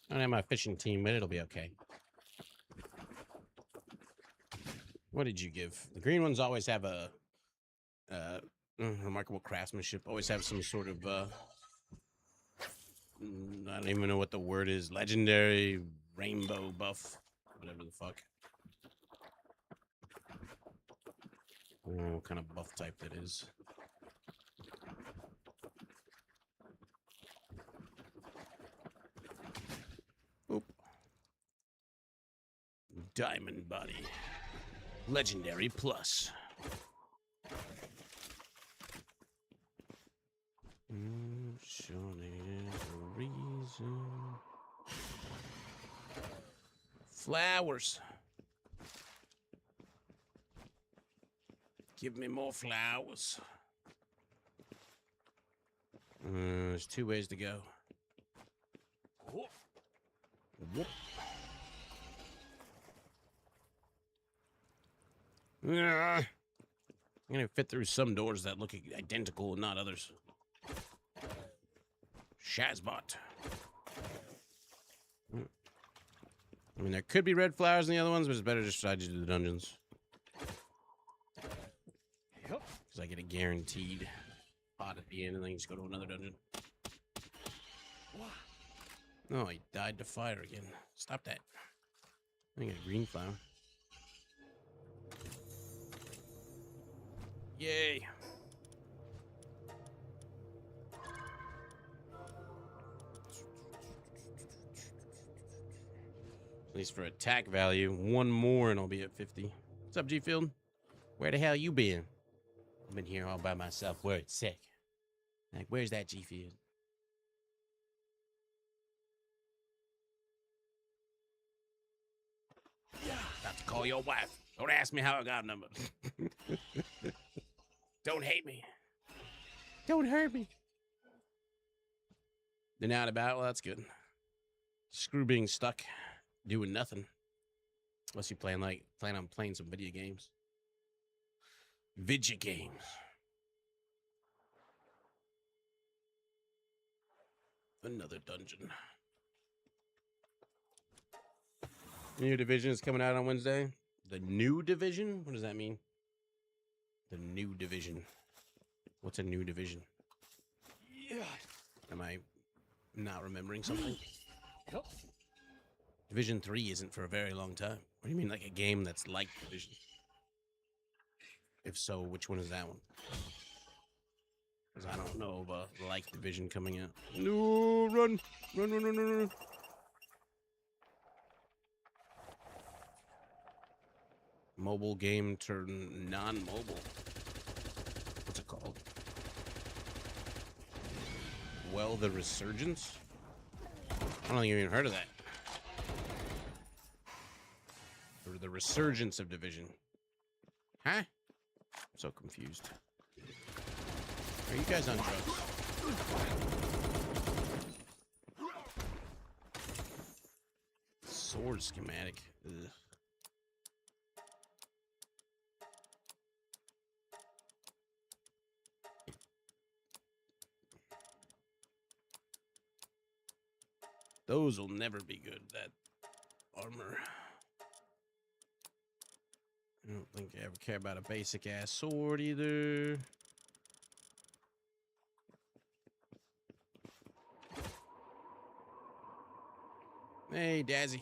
I don't have my fishing team, but it'll be okay. What did you give? The green ones always have a remarkable craftsmanship. Always have some sort of I don't even know what the word is. Legendary rainbow buff, whatever the fuck. I don't know what kind of buff type that is. Oop. Diamond body. Legendary plus. Surely there's a reason. Flowers. Give me more flowers. There's 2 ways to go. Whoop. Whoop. I'm gonna fit through some doors that look identical and not others. Shazbot. I mean, there could be red flowers in the other ones, but it's better just to do the dungeons. Because I get a guaranteed pot at the end, and then you just go to another dungeon. No, he died to fire again. Stop that. I got a green flower. Yay. At least for attack value, 1 more and I'll be at 50. What's up, G-Field? Where the hell you been? I've been here all by myself. Where it's sick. Like, where's that G-Field? About to call your wife. Don't ask me how I got a number. Don't hate me. Don't hurt me. They're not about. Well, that's good. Screw being stuck, doing nothing. Unless you plan on playing some video games. Video games. Another dungeon. New division is coming out on Wednesday. The new division? What does that mean? The new division. What's a new division? Yeah. Am I not remembering something? Division 3 isn't for a very long time. What do you mean, like a game that's like Division? If so, which one is that one? Because I don't know of a like Division coming out. No, run! Run, run, run, run, run. Mobile game turn non-mobile. What's it called? Well, the Resurgence? I don't think you've even heard of that. Or the Resurgence of Division. Huh? I'm so confused. Are you guys on drugs? Sword schematic. Ugh. Those will never be good, that armor. I don't think I ever care about a basic ass sword either. Hey, Dazzy.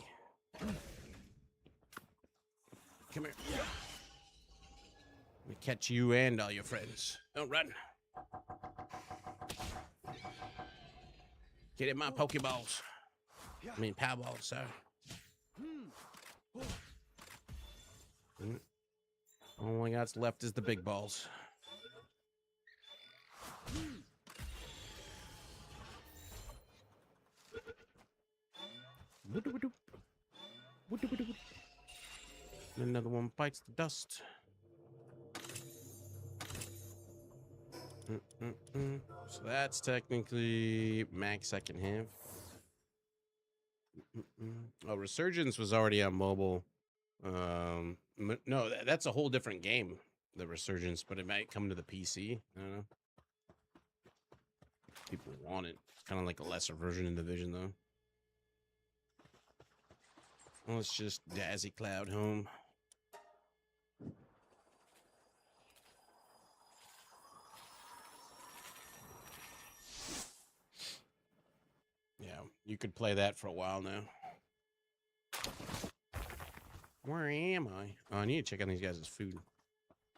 Come here. Let me catch you and all your friends. Don't run. Get in my Pokeballs. I mean, Palworld, sorry. All I got left is the big balls. Another one bites the dust. So that's technically max I can have. Oh, Resurgence was already on mobile. No, that's a whole different game, the Resurgence, but it might come to the PC. I don't know. People want it. It's kind of like a lesser version of Division, though. Well, it's just Dazzy Cloud home. Yeah, you could play that for a while now. Where am I? Oh, I need to check on these guys' food.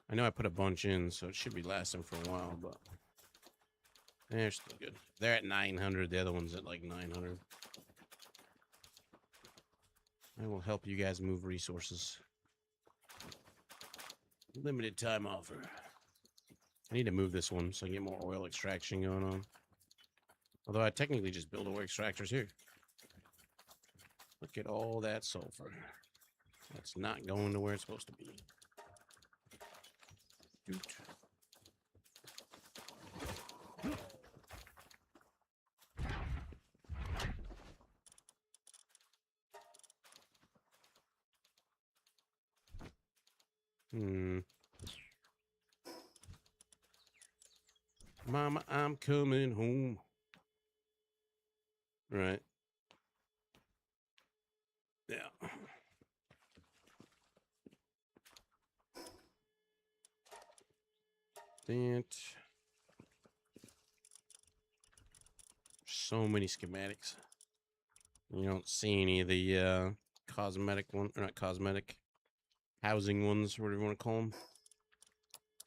I know I put a bunch in, so it should be lasting for a while, but they're still good. They're at 900. The other one's at like 900. I will help you guys move resources. Limited time offer. I need to move this one so I get more oil extraction going on. Although I technically just build oil extractors here. Look at all that sulfur. That's not going to where it's supposed to be. Doot. Mama, I'm coming home. Right. Yeah. That. So many schematics. You don't see any of the cosmetic one, or not cosmetic, housing ones, whatever you want to call them.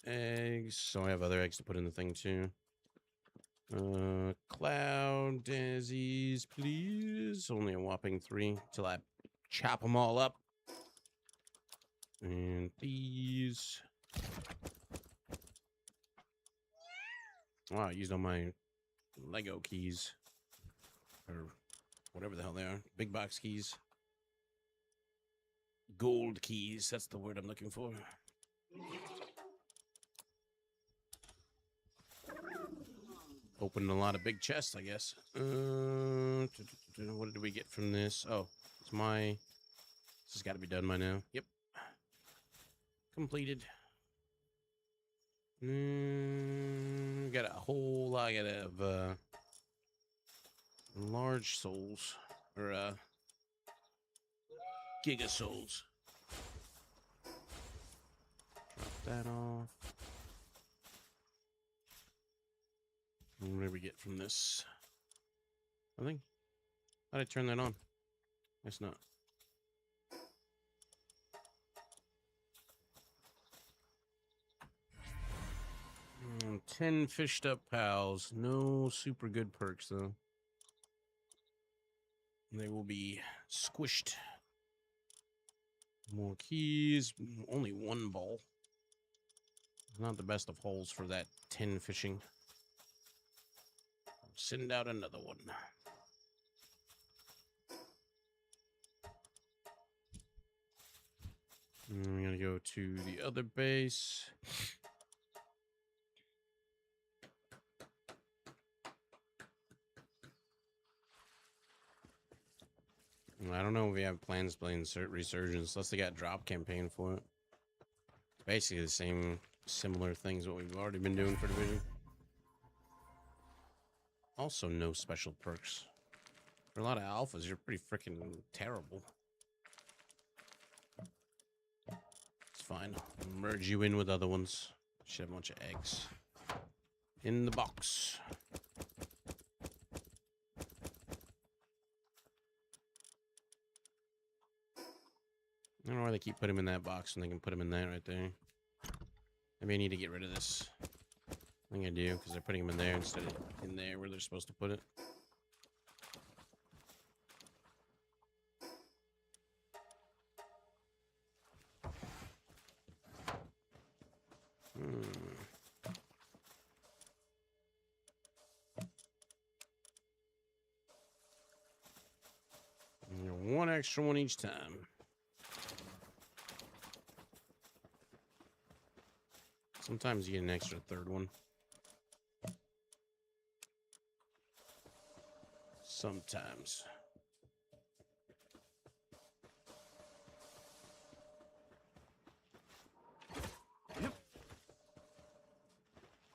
Eggs. So I have other eggs to put in the thing too. Cloud daisies, please. Only a whopping 3 till I chop them all up. And these. Wow, I used all my Lego keys. Or whatever the hell they are. Big box keys. Gold keys. That's the word I'm looking for. Opened a lot of big chests, I guess. What did we get from this? Oh, it's my... This has got to be done by now. Yep. Completed. Got a whole lot of large souls. Or, Giga souls. Drop that off. What do we get from this? Nothing? How'd I turn that on? Guess not. 10 fished up pals. No super good perks, though. They will be squished. More keys. Only one ball. Not the best of holes for that 10 fishing. Send out another one. I'm going to go to the other base. I don't know if we have plans to play Insert Resurgence, unless they got drop campaign for it. Basically the same, similar things what we've already been doing for Division. Also no special perks. For a lot of alphas, you're pretty freaking terrible. It's fine. I'll merge you in with other ones. Should have a bunch of eggs. In the box. I don't know why they keep putting him in that box when they can put him in that right there. Maybe I need to get rid of this. I think I do, because they're putting him in there instead of in there where they're supposed to put it. One extra one each time. Sometimes you get an extra third one. Sometimes. Yep.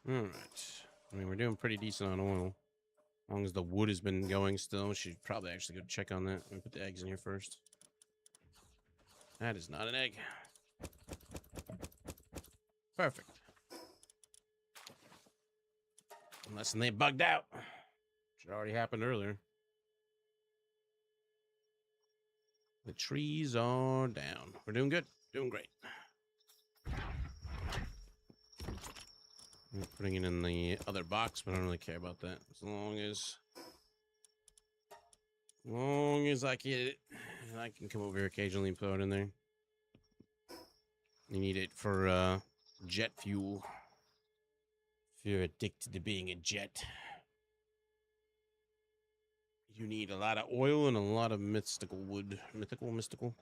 All right. I mean, we're doing pretty decent on oil. As long as the wood has been going still, we should probably actually go check on that. Let me put the eggs in here first. That is not an egg. Perfect. Unless they bugged out. Which already happened earlier. The trees are down. We're doing good. Doing great. I'm putting it in the other box, but I don't really care about that. As long as I get it. And I can come over here occasionally and throw it in there. You need it for jet fuel. If you're addicted to being a jet. You need a lot of oil and a lot of mystical wood. Mystical.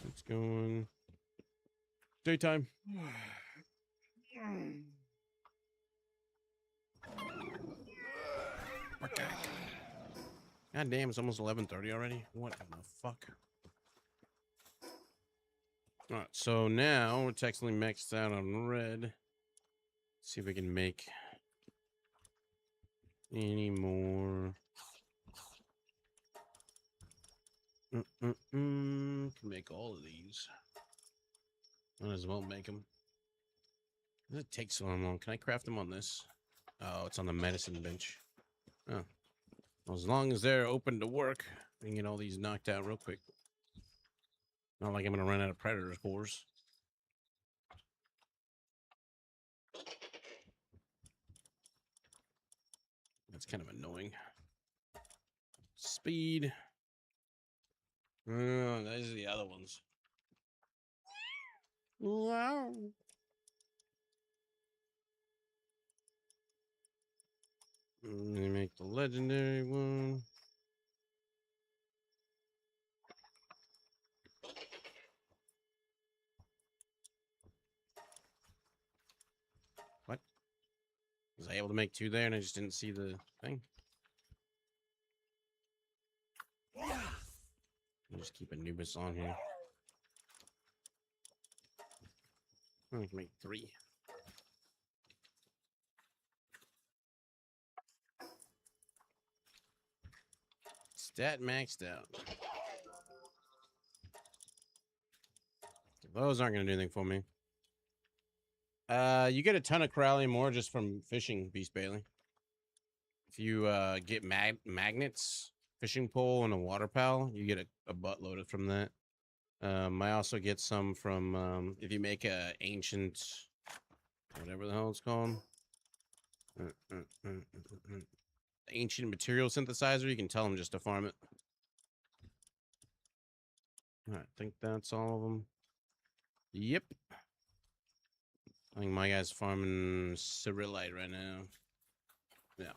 It's going. Daytime. Okay. God damn, it's almost 11:30 already. What in the fuck? All right, so now we're technically maxed out on red. Let's see if we can make any more. Can make all of these. Might as well make them. Does it take so long? Can I craft them on this? Oh, it's on the medicine bench. Oh. Well, as long as they're open to work, we can get all these knocked out real quick. Not like I'm going to run out of predator cores. That's kind of annoying. Speed. Oh, those are the other ones. Wow. Let me make the legendary one. What? Was I able to make two there and I just didn't see the thing? I'll just keep Anubis on here. I can make 3. Stat maxed out. Those aren't gonna do anything for me. You get a ton of corallium ore just from fishing, Beast Bailey. If you get magnets, fishing pole, and a water pal, you get a buttload from that. I also get some from if you make a ancient, whatever the hell it's called, ancient material synthesizer. You can tell them just to farm it. All right, I think that's all of them. Yep. I think my guy's farming cerealite right now. Yeah.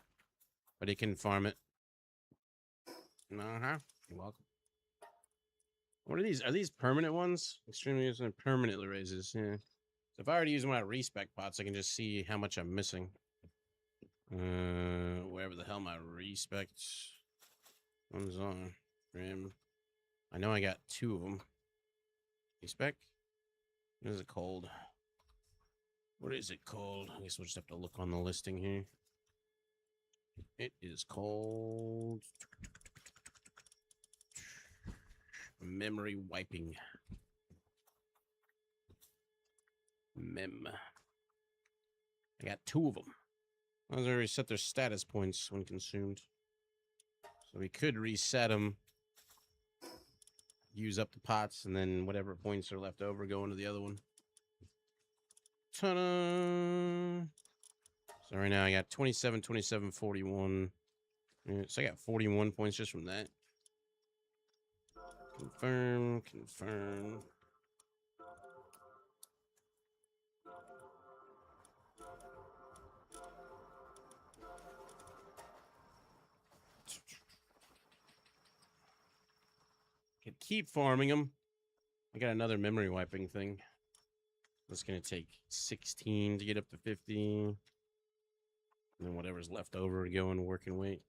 But he can farm it. Uh-huh. You're welcome. What are these? Are these permanent ones? Extremely useful permanently raises. Yeah. So if I already use my respec pots, I can just see how much I'm missing. Wherever the hell my respec ones are. I know I got 2 of them. Respec? What is it called? What is it called? I guess we'll just have to look on the listing here. It is called memory wiping. I got 2 of them. Those are reset their status points when consumed. So we could reset them, use up the pots, and then whatever points are left over go into the other one. Ta-da! So right now I got 27, 27, 41. Yeah, so I got 41 points just from that. Confirm, confirm. Could keep farming them. I got another memory wiping thing. That's going to take 16 to get up to 50. And then whatever's left over to go in working weight.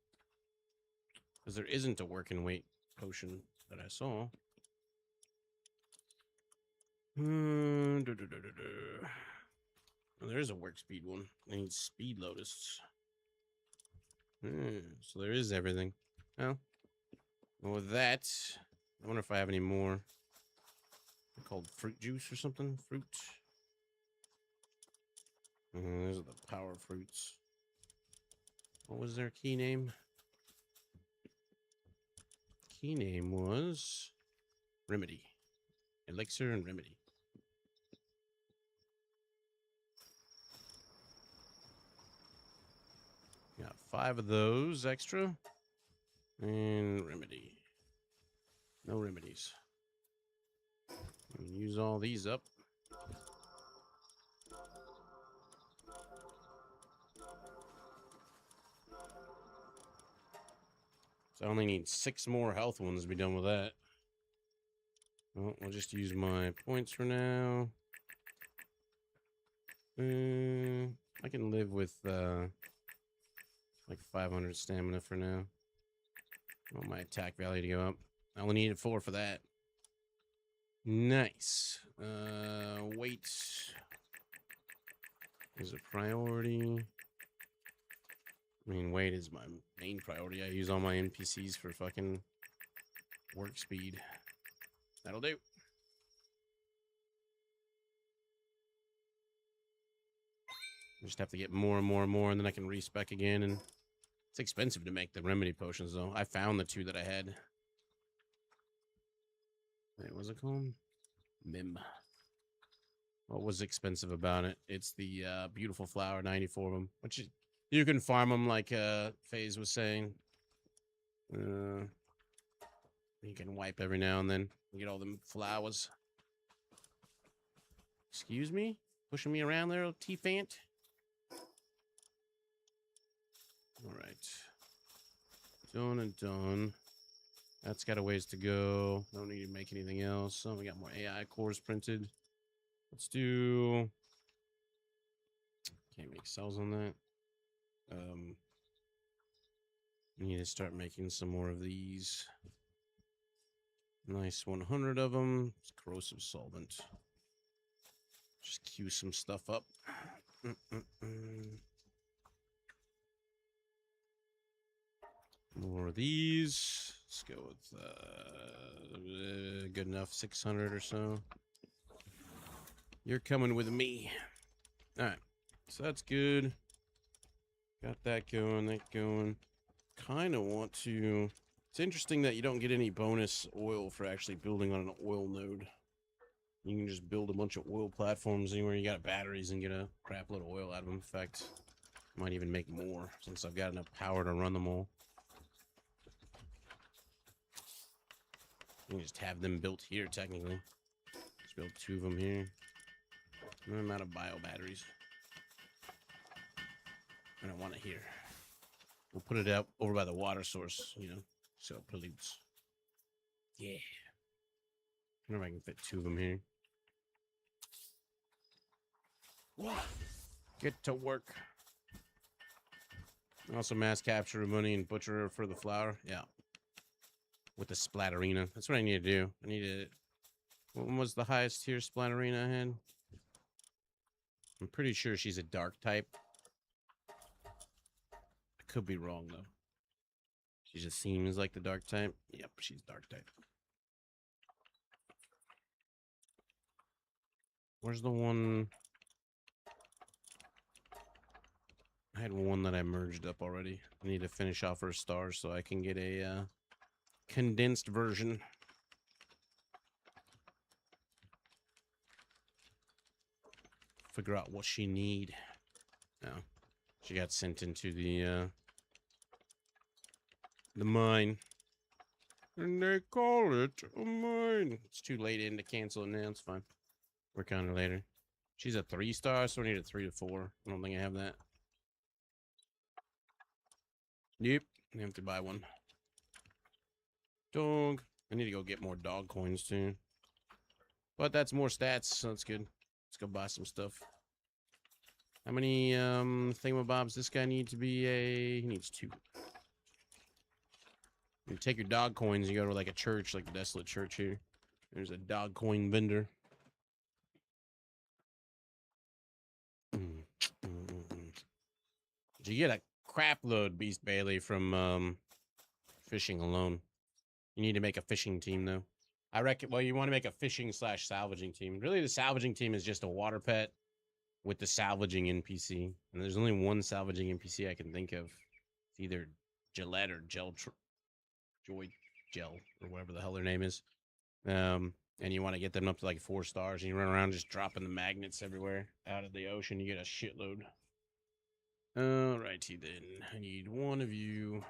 Because there isn't a working weight potion that I saw. Well, there is a work speed one. I need speed lotuses. So there is everything. Well, with that, I wonder if I have any more. They're called fruit juice or something. Fruit. Those are the power fruits. What was their key name? Key name was Remedy. Elixir and Remedy. Got 5 of those extra. And Remedy. No remedies. Use all these up. So I only need 6 more health ones to be done with that. Well, I'll just use my points for now. I can live with like 500 stamina for now. I want my attack value to go up. I only needed 4 for that. Nice. Weight is a priority. I mean, weight is my main priority. I use all my NPCs for fucking work speed. That'll do. I just have to get more and more and more, and then I can respec again. And it's expensive to make the remedy potions, though. I found the 2 that I had. Wait, what was it called? Mim. What was expensive about it? It's the beautiful flower, 94 of them. Which you can farm them like FaZe was saying. You can wipe every now and then. You get all them flowers. Excuse me? Pushing me around there, little T-Fant? Alright. Done and done. That's got a ways to go. Don't need to make anything else. Oh, we got more AI cores printed. Let's do... Can't make cells on that. Need to start making some more of these. Nice 100 of them. It's corrosive solvent. Just queue some stuff up. More of these. Let's go with good enough 600 or so. You're coming with me. All right. So that's good. Got that going, that going. Kind of want to... It's interesting that you don't get any bonus oil for actually building on an oil node. You can just build a bunch of oil platforms anywhere you got batteries and get a crap load of oil out of them. In fact, might even make more since I've got enough power to run them all. You can just have them built here, technically. Just build 2 of them here. And I'm out of bio batteries. I don't want it here. We'll put it out over by the water source, you know, so it pollutes. Yeah. I wonder if I can fit 2 of them here. What? Get to work. Also mass capture money and butcher for the flour. Yeah. With the splatterina. That's what I need to do. I need to... What was the highest tier splatterina I had? I'm pretty sure she's a dark type. I could be wrong, though. She just seems like the dark type. Yep, she's dark type. Where's the one... I had one that I merged up already. I need to finish off her stars so I can get a condensed version. Figure out what she need. No, she got sent into the mine, and they call it a mine. It's too late in to cancel it now. It's fine. Work on her later. She's a 3-star, so I need a 3 to 4. I don't think I have that. Yep, I have to buy one. Dog. I need to go get more dog coins too. But that's more stats, so that's good. Let's go buy some stuff. How many thingamabobs this guy need to be a... He needs 2. You take your dog coins, you go to like a church, like the Desolate Church here. There's a dog coin vendor. You get a crap load, Beast Bailey, from fishing alone. You need to make a fishing team, though. I reckon, well, you want to make a fishing/salvaging team. Really, the salvaging team is just a water pet with the salvaging NPC. And there's only one salvaging NPC I can think of. It's either Gillette or Joy Gel, or whatever the hell their name is. And you want to get them up to like 4 stars, and you run around just dropping the magnets everywhere out of the ocean. You get a shitload. Alrighty then. I need 1 of you.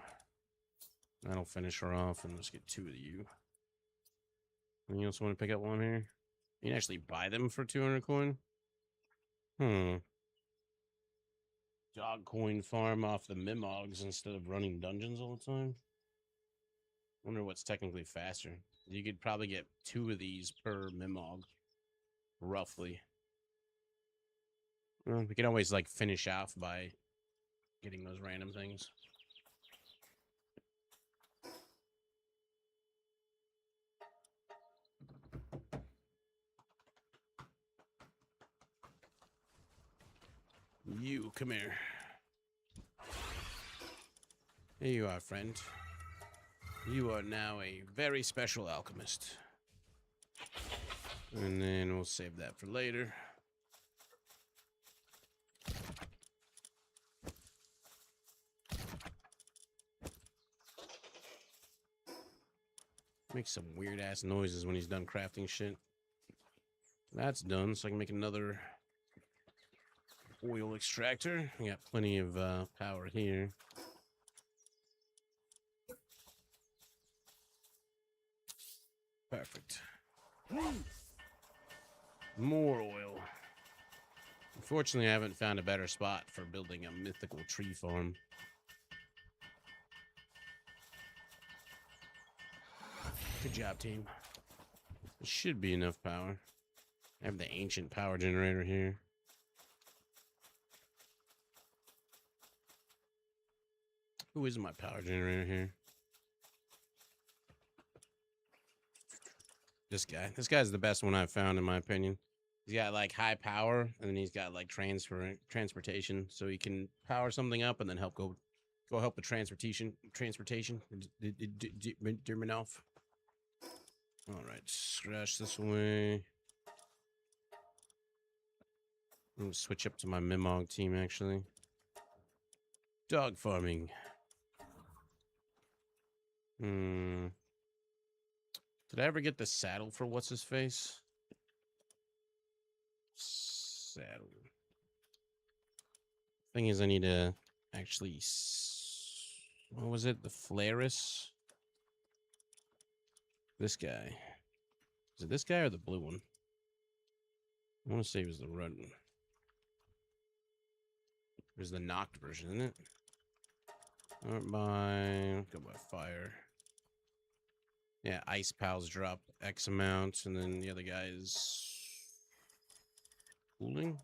That'll finish her off, and let's get 2 of you. Anything else want to pick up one here? You can actually buy them for 200 coin. Dog coin farm off the Mimogs instead of running dungeons all the time. Wonder what's technically faster. You could probably get 2 of these per Mimog, roughly. Well, we can always like finish off by getting those random things. You, come here. Here you are, friend. You are now a very special alchemist. And then we'll save that for later. Makes some weird ass noises when he's done crafting shit. That's done, so I can make another oil extractor. We got plenty of power here. Perfect. More oil. Unfortunately, I haven't found a better spot for building a mythical tree farm. Good job, team. It should be enough power. I have the ancient power generator here. Who is my power generator here? This guy. This guy's the best one I've found, in my opinion. He's got like high power, and then he's got like transportation, so he can power something up and then go help the transportation. Off. All right, scratch this away. I'm gonna switch up to my Mimog team, actually. Dog farming. Did I ever get the saddle for what's his face? Saddle. Thing is, I need to actually. What was it? The Flaris? This guy. Is it this guy or the blue one? I want to say it was the red one. There's the knocked version, isn't it? Go by fire. Yeah, ice pals drop X amount, and then the other guy is cooling.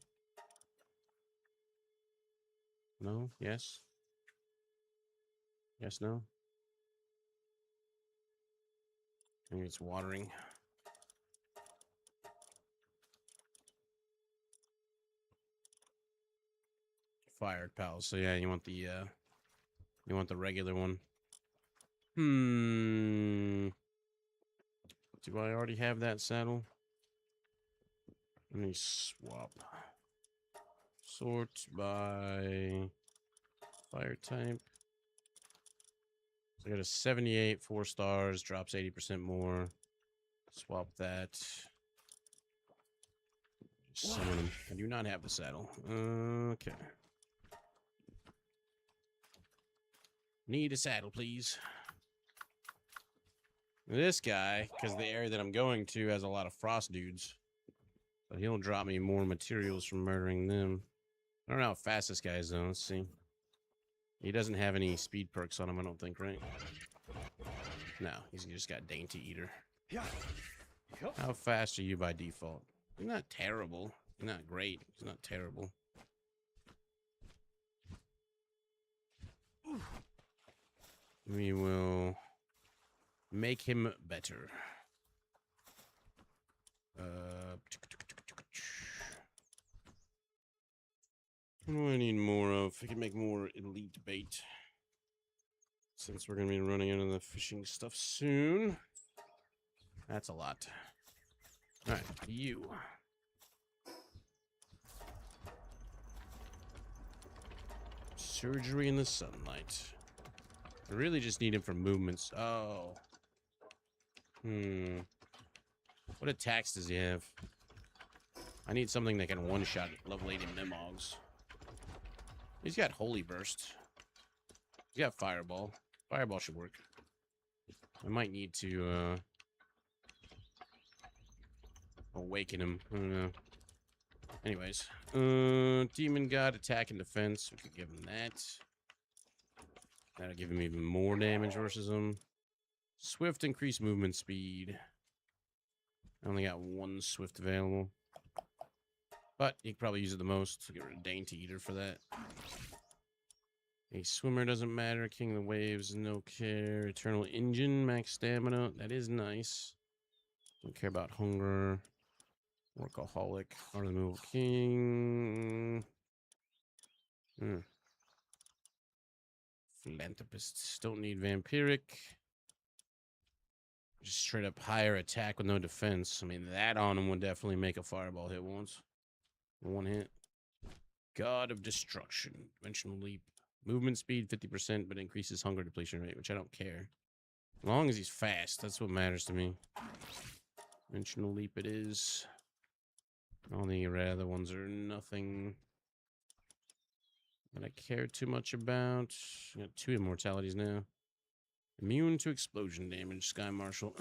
No? Yes? Yes, no? I think it's watering. Fired pals. So yeah, you want the regular one. Do I already have that saddle? Let me swap. Sort by fire type. So I got a 78, 4 stars, drops 80% more. Swap that. Summon him. I do not have the saddle. Okay. Need a saddle, please. This guy, because the area that I'm going to has a lot of frost dudes. So he'll drop me more materials from murdering them. I don't know how fast this guy is, though. Let's see. He doesn't have any speed perks on him, I don't think, right? No, he's just got Dainty Eater. How fast are you by default? He's not terrible. He's not great. He's not terrible. We will make him better. What do I need more of? I can make more elite bait. Since we're going to be running out of the fishing stuff soon. That's a lot. Alright, you. Surgery in the sunlight. I really just need him for movements. Oh. What attacks does he have? I need something that can one-shot Love Lady Mimogs. He's got Holy Burst. He's got Fireball. Fireball should work. I might need to awaken him. I don't know. Anyways. Demon God, attack and defense. We could give him that. That'll give him even more damage versus him. Swift, increased movement speed. I only got one Swift available. But you could probably use it the most. So get rid of Dainty Eater for that. A swimmer doesn't matter. King of the Waves, no care. Eternal Engine, max stamina. That is nice. Don't care about hunger. Workaholic. Heart of the Removal King. Philanthropists. Don't need Vampiric. Just straight up higher attack with no defense. I mean, that on him would definitely make a fireball hit once. One hit. God of Destruction. Dimensional Leap. Movement speed 50%, but increases hunger depletion rate, which I don't care. As long as he's fast, that's what matters to me. Dimensional Leap it is. All the other ones are nothing that I care too much about. I got 2 immortalities now. Immune to explosion damage, Sky Marshal.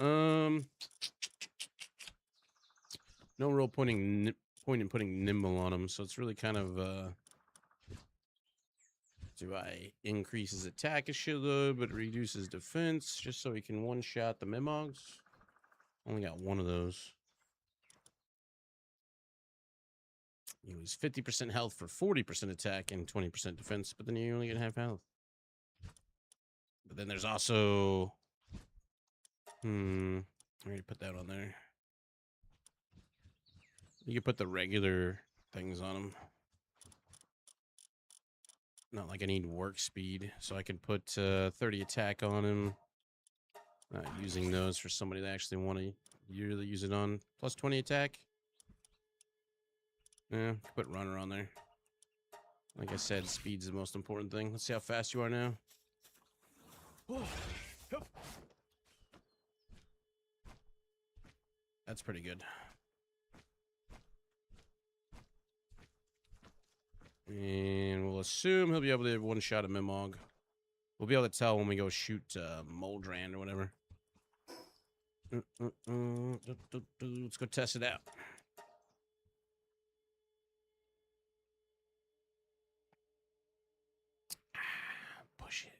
No real point in putting Nimble on him, so it's really kind of do I increase his attack a shitload, but reduce his defense just so he can one-shot the Mimogs? Only got one of those. You lose 50% health for 40% attack and 20% defense, but then you only get half health. But then there's also... I already put that on there. You can put the regular things on him. Not like I need work speed, so I can put 30 attack on him. Not using those for somebody that actually want to really use it on. Plus 20 attack. Yeah, put runner on there. Like I said, speed's the most important thing. Let's see how fast you are now. That's pretty good. And we'll assume he'll be able to one-shot a Mimog. We'll be able to tell when we go shoot Moldrand or whatever. Let's go test it out. Push it.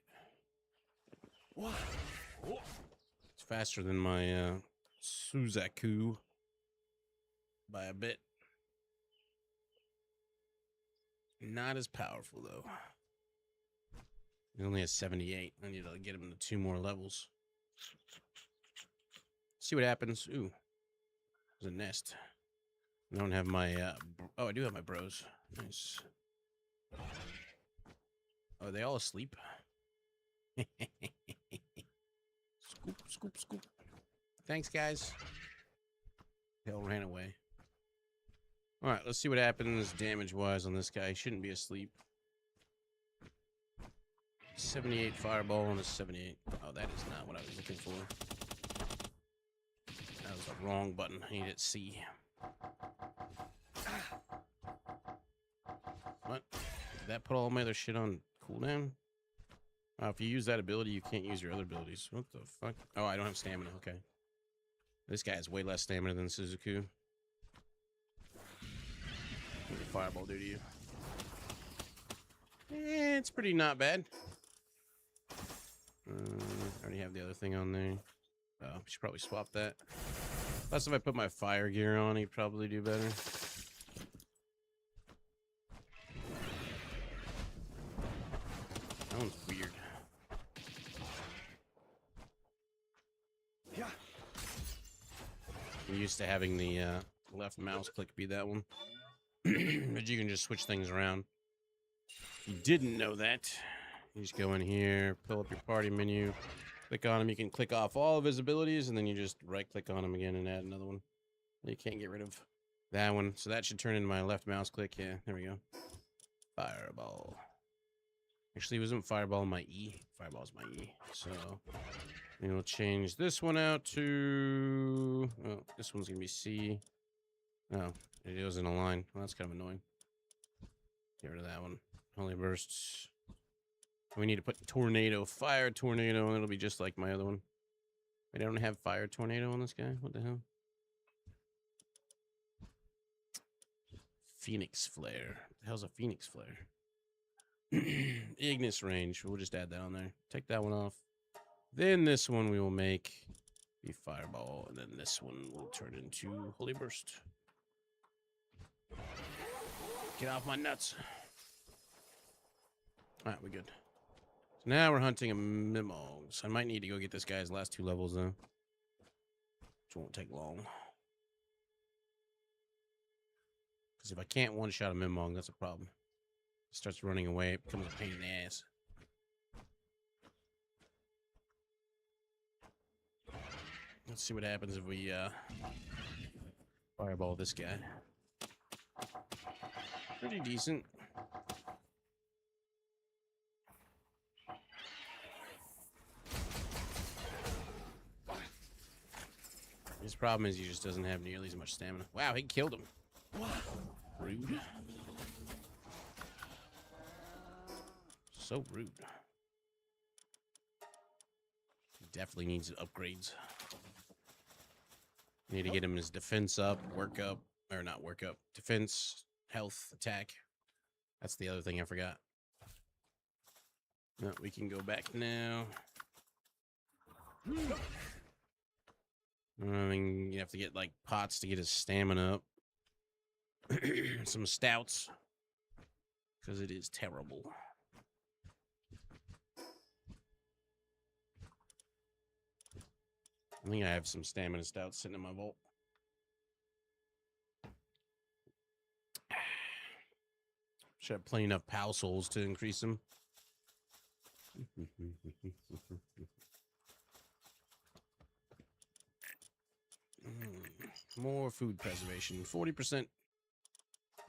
It's faster than my Suzaku by a bit. Not as powerful, though. He only has 78. I need to get him to 2 more levels. See what happens. Ooh. There's a nest. I don't have my... oh, I do have my bros. Nice. Oh, are they all asleep? Scoop, scoop, scoop. Thanks, guys. Hell ran away. All right, let's see what happens damage-wise on this guy. He shouldn't be asleep. 78 fireball and a 78. Oh, that is not what I was looking for. That was the wrong button. I need it C. What? Did that put all my other shit on cooldown? If you use that ability, you can't use your other abilities. What the fuck? Oh, I don't have stamina. Okay. This guy has way less stamina than Suzaku. What did the fireball do to you? It's pretty not bad. I already have the other thing on there. Oh, I should probably swap that. Plus, if I put my fire gear on, he'd probably do better. That one's weird. Yeah. I'm used to having the left mouse click be that one. But you can just switch things around. If you didn't know that, you just go in here, pull up your party menu, click on him. You can click off all of his abilities, and then you just right-click on him again and add another one. You can't get rid of that one. So that should turn into my left mouse click. Yeah, there we go. Fireball. Actually, it wasn't Fireball my E. Fireball's my E. So we'll change this one out to... Oh, this one's going to be C. Oh, it wasn't a line. Well, that's kind of annoying. Get rid of that one. Holy bursts. We need to put tornado, fire tornado, and it'll be just like my other one. Wait, I don't have fire tornado on this guy? What the hell? Phoenix flare. What the hell's a phoenix flare? Ignis range. We'll just add that on there. Take that one off. Then this one we will make be fireball, and then this one will turn into holy burst. Get off my nuts. All right, we're good. So now we're hunting a Mimog. So I might need to go get this guy's last 2 levels, though. Which won't take long. Because if I can't one-shot a Mimog, that's a problem. It starts running away, it becomes a pain in the ass. Let's see what happens if we fireball this guy. Pretty decent. His problem is he just doesn't have nearly as much stamina. Wow, he killed him. Rude. So rude. He definitely needs upgrades. Need to get him his defense up, work up, or not work up. Defense, health, attack. That's the other thing I forgot. No, we can go back now. I mean, you have to get like pots to get his stamina up. Some stouts. Because it is terrible. I think I have some stamina stouts sitting in my vault. Should have plenty enough PAL souls to increase them. More food preservation. 40%.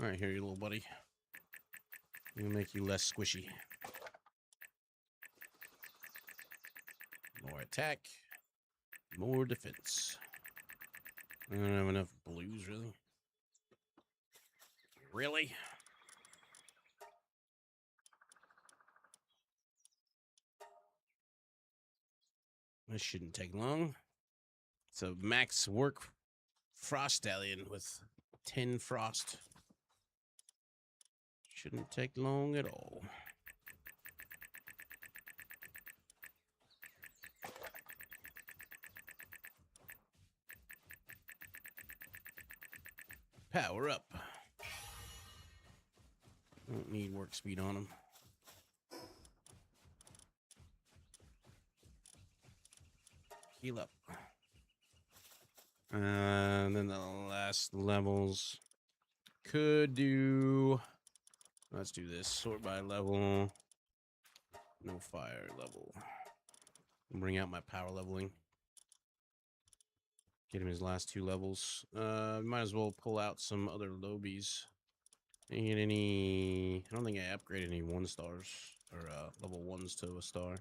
All right, here, you little buddy. We'll make you less squishy. More attack, more defense. I don't have enough blues, really. Really? This shouldn't take long. It's a max work frost stallion with 10 frost. Shouldn't take long at all. Power up. Don't need work speed on them. Heal up. And then the last levels could do. Let's do this. Sort by level. No fire level. Bring out my power leveling. Get him his last 2 levels. Might as well pull out some other lobies. Didn't get any. I don't think I upgraded any 1 stars or level 1s to a star.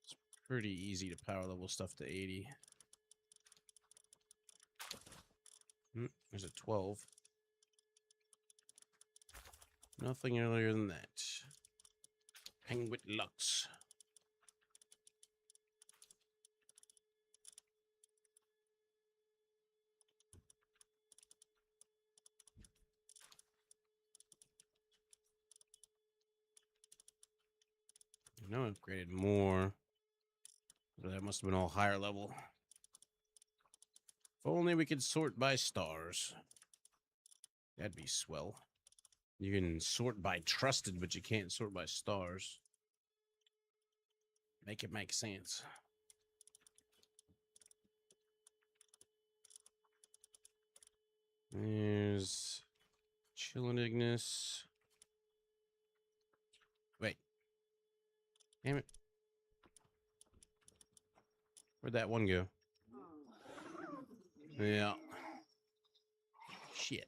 It's pretty easy to power level stuff to 80. There's a 12. Nothing earlier than that. Penguin Lux. I know I upgraded more. But that must have been all higher level. If only we could sort by stars. That'd be swell. You can sort by trusted, but you can't sort by stars. Make it make sense. There's Chillinignus. Wait. Damn it. Where'd that one go? Yeah. Shit.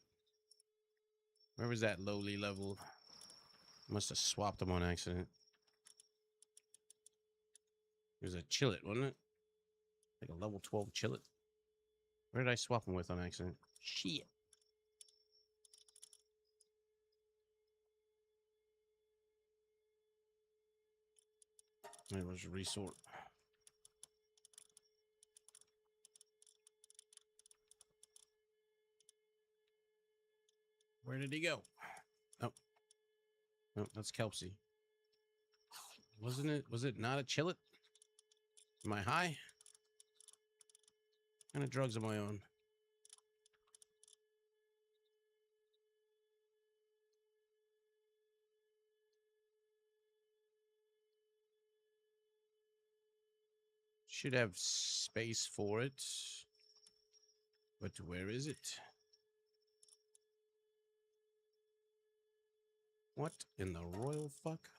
Where was that lowly level? Must have swapped them on accident. It was a Chillet, wasn't it? Like a level 12 Chillet. Where did I swap them with on accident? Shit. It was a resort. Where did he go? Oh. No, that's Kelpsy. Wasn't it? Was it not a Chillet? Am I high? What kind of drugs am I on? Should have space for it. But where is it? What in the royal fuck?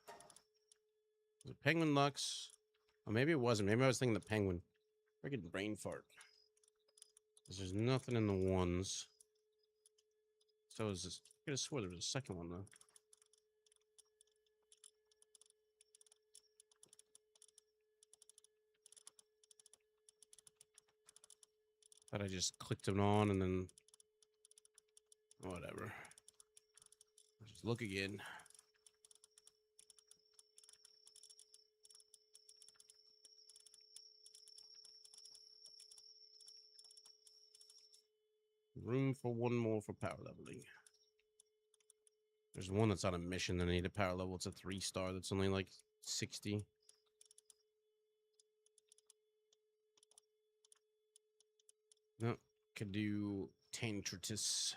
Was it Penguin Lux? Oh, maybe it wasn't. Maybe I was thinking the Penguin. Freaking brain fart. Because there's nothing in the ones. So is this? I could have swore there was a second one though. Thought I just clicked it on and then whatever. I'll just look again. Room for 1 more for power leveling. There's one that's on a mission that I need a power level. It's a 3-star that's only like 60. No, could do Tantritus.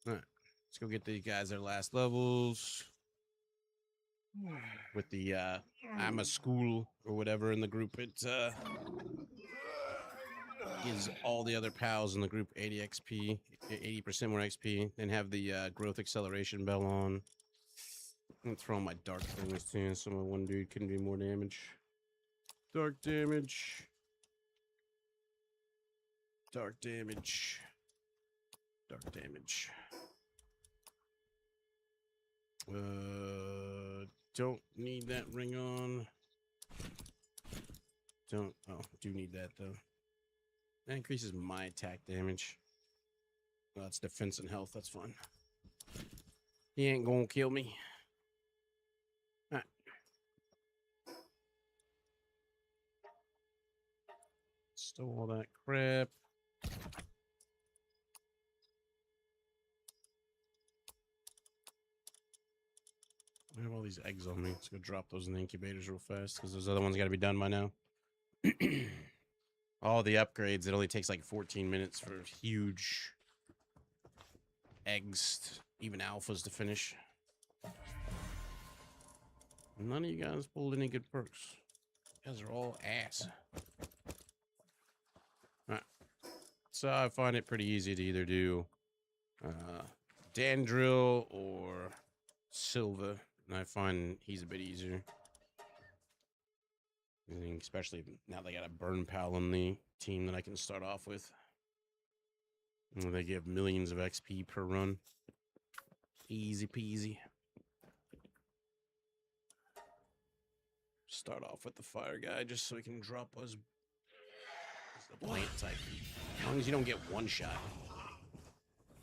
All right, let's go get these guys their last levels. With the I'm a school or whatever in the group, it gives all the other pals in the group 80 XP, 80% more XP, and have the growth acceleration bell on. I'm gonna throw on my dark things too, so my one dude can do more damage. Dark damage. Dark damage. Dark damage. Don't need that ring on. Do need that though. That increases my attack damage. Well, that's defense and health. That's fine. He ain't gonna kill me. All right. Stole all that crap. I have all these eggs on me. Let's go drop those in the incubators real fast because those other ones got to be done by now. All the upgrades, it only takes like 14 minutes for huge eggs, even alphas, to finish. None of you guys pulled any good perks. You guys are all ass. Alright. So I find it pretty easy to either do Dandrill or Silva. And I find he's a bit easier. Especially now they got a burn pal on the team that I can start off with. And they give millions of XP per run. Easy peasy. Start off with the fire guy just so he can drop us the plant type. As long as you don't get one shot.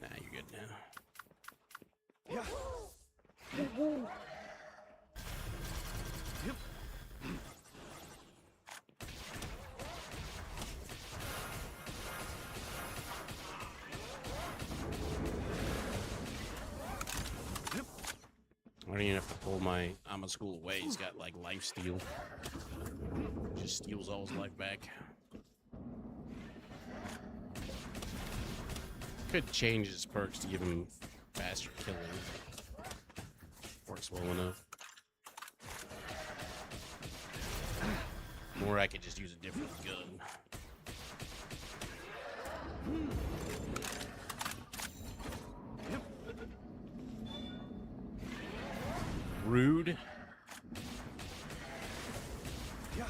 Nah, you're good now. Yeah. Yep. I don't even have to pull my I'm a school away. He's got like life steal. Just steals all his life back. Could change his perks to give him faster killing. Works well enough. Or I could just use a different gun. Rude. Yeah.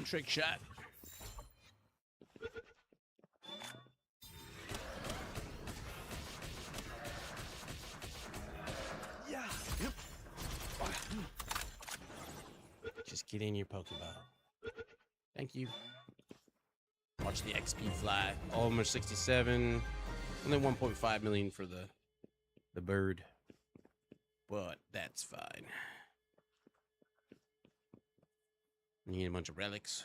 Trick shot. Yeah. Yep. Just get in your Pokeball. Thank you. Watch the XP fly. Almost 67. Only 1.5 million for the bird. But that's fine. Need a bunch of relics.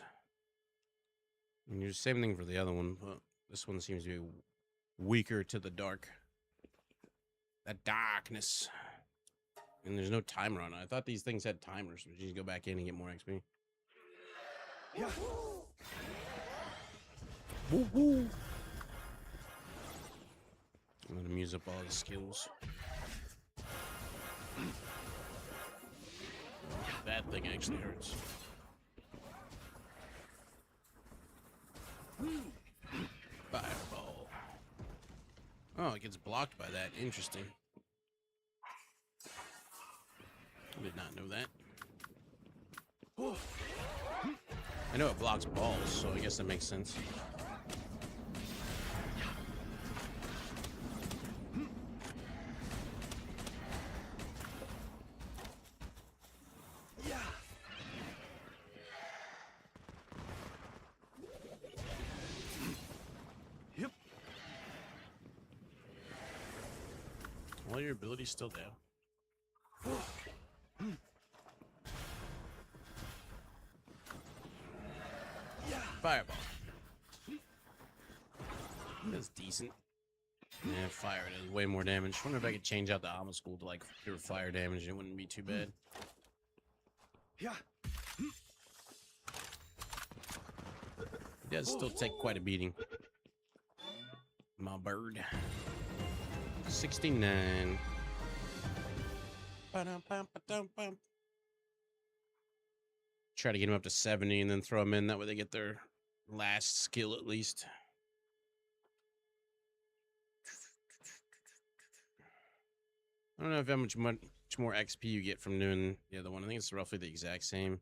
And the same thing for the other one, but this one seems to be weaker to the dark. That darkness. And there's no timer on it. I thought these things had timers, but you just go back in and get more XP. Yeah. Woo woo. Let him use up all his skills. That thing actually hurts. Fireball. Oh, it gets blocked by that. Interesting. I did not know that. I know it blocks balls, so I guess that makes sense. Yeah. Yep. All your abilities still down. Yeah. Fireball. That's decent. Yeah, fire does way more damage. Wonder if I could change out the Alma School to like pure fire damage. It wouldn't be too bad. Yeah. It does still take quite a beating. My bird. 69. Ba-dum-bum-ba-dum-bum. Try to get them up to 70 and then throw them in. That way they get their last skill at least. I don't know if how much more XP you get from doing the other one. I think it's roughly the exact same.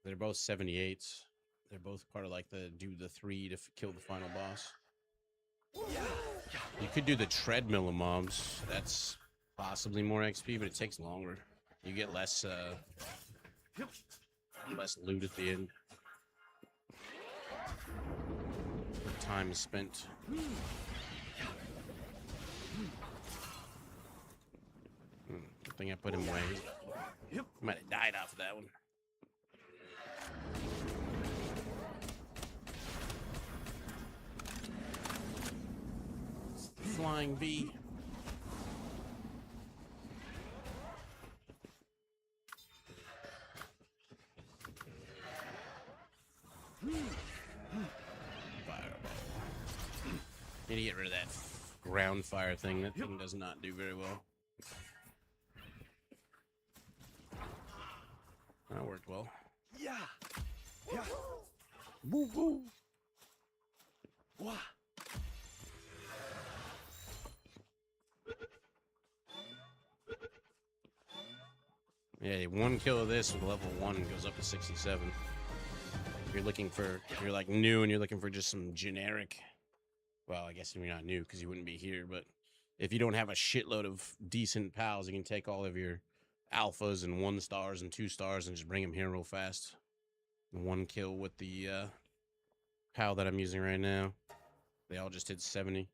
They're both 78s. They're both part of like the 3 to kill the final boss. You could do the treadmill of mobs. That's possibly more XP, but it takes longer. You get less loot at the end. Time is spent. Good thing I put him away. Might have died off of that one. Flying bee. Fireball. Need to get rid of that ground fire thing. That thing does not do very well. That worked well. Yeah. Yeah. Boo boo. Wah. Yeah, one kill of this with level 1 goes up to 67. If you're like new and you're looking for just some generic, well, I guess you're not new because you wouldn't be here, but if you don't have a shitload of decent pals, you can take all of your alphas and 1 stars and 2 stars and just bring them here real fast. One kill with the pal that I'm using right now. They all just hit 70.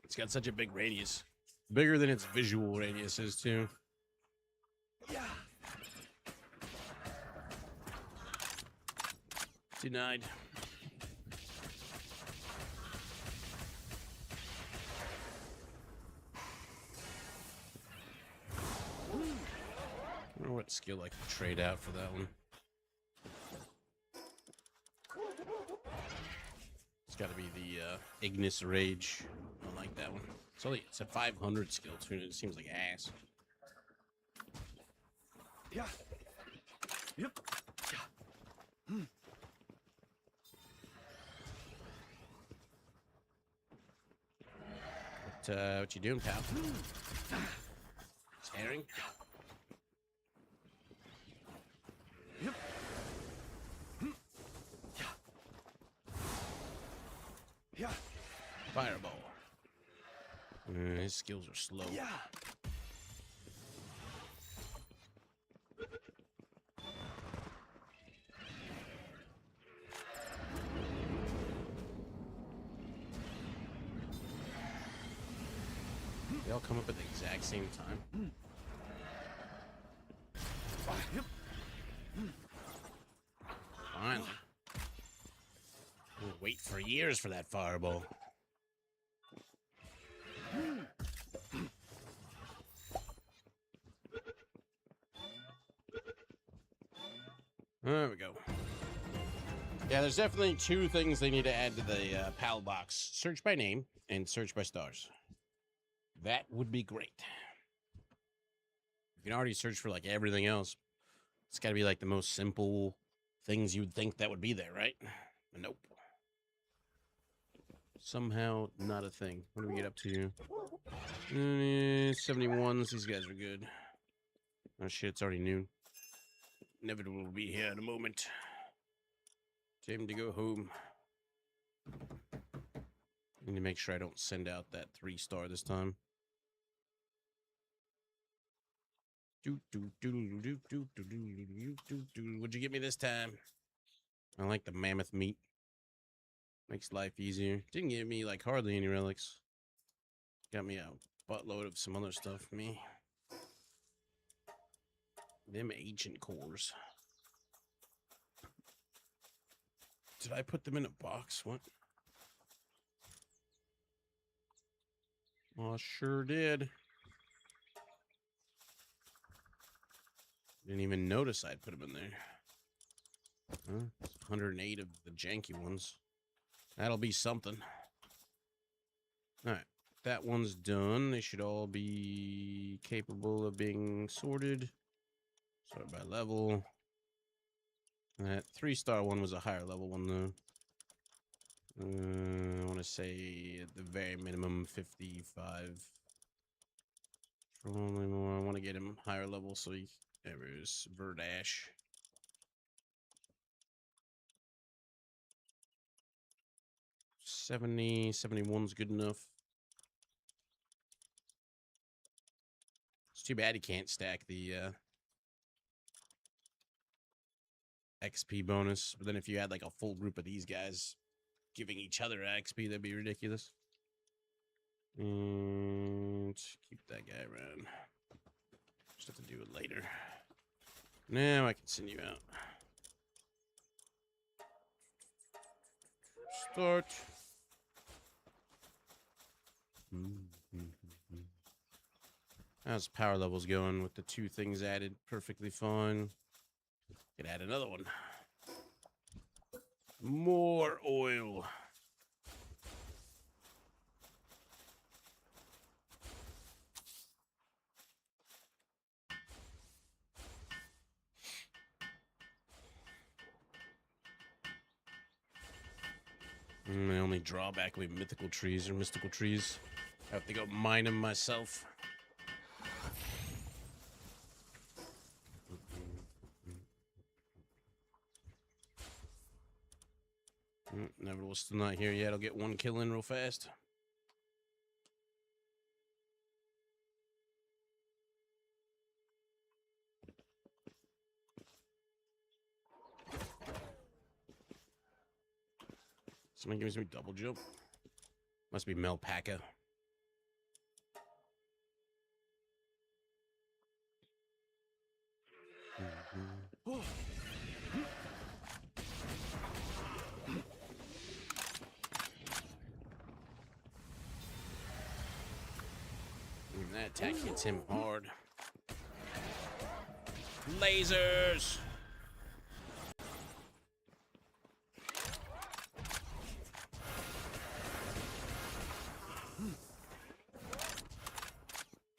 It's got such a big radius. Bigger than its visual radius is, too. Yeah. Denied. I wonder what skill I can trade out for that one. It's got to be the Ignis Rage. I like that one. It's a 500 skill too. It seems like ass. Yeah. Yep. Yeah. What you doing, pal? Staring? Yep. Yeah. Yeah. Fireball. His skills are slow. Yeah. They all come up at the exact same time. Yep. Finally. We'll wait for years for that fireball. There we go. Yeah, there's definitely 2 things they need to add to the PAL box. Search by name and search by stars. That would be great. You can already search for like everything else. It's got to be like the most simple things you'd think that would be there, right? But nope. Somehow not a thing. What do we get up to? 71s. These guys are good. Oh shit, it's already noon. Inevitable will be here in a moment. Time to go home. Need to make sure I don't send out that 3-star this time. What'd you get me this time? I like the mammoth meat. Makes life easier. Didn't give me like hardly any relics. Got me a buttload of some other stuff for me. Them ancient cores. Did I put them in a box? What? Well, I sure did. Didn't even notice I'd put them in there. Huh? 108 of the janky ones. That'll be something. All right. That one's done. They should all be capable of being sorted. Start by level. That 3-star one was a higher level one, though. I want to say at the very minimum 55. Probably more. I want to get him higher level so he. There's Verdash. 71's good enough. It's too bad he can't stack the XP bonus. But then if you had like a full group of these guys giving each other XP, that'd be ridiculous. And keep that guy around. Just have to do it later. Now I can send you out. Start. How's power levels going with the 2 things added? Perfectly fine. Could add another one. More oil. My only drawback will be mythical trees or mystical trees. I have to go mine them myself. Nevertheless, still not here yet. I'll get 1 kill in real fast. Somebody gives me double jump. Must be Melpaca. And that attack hits him hard. Lasers!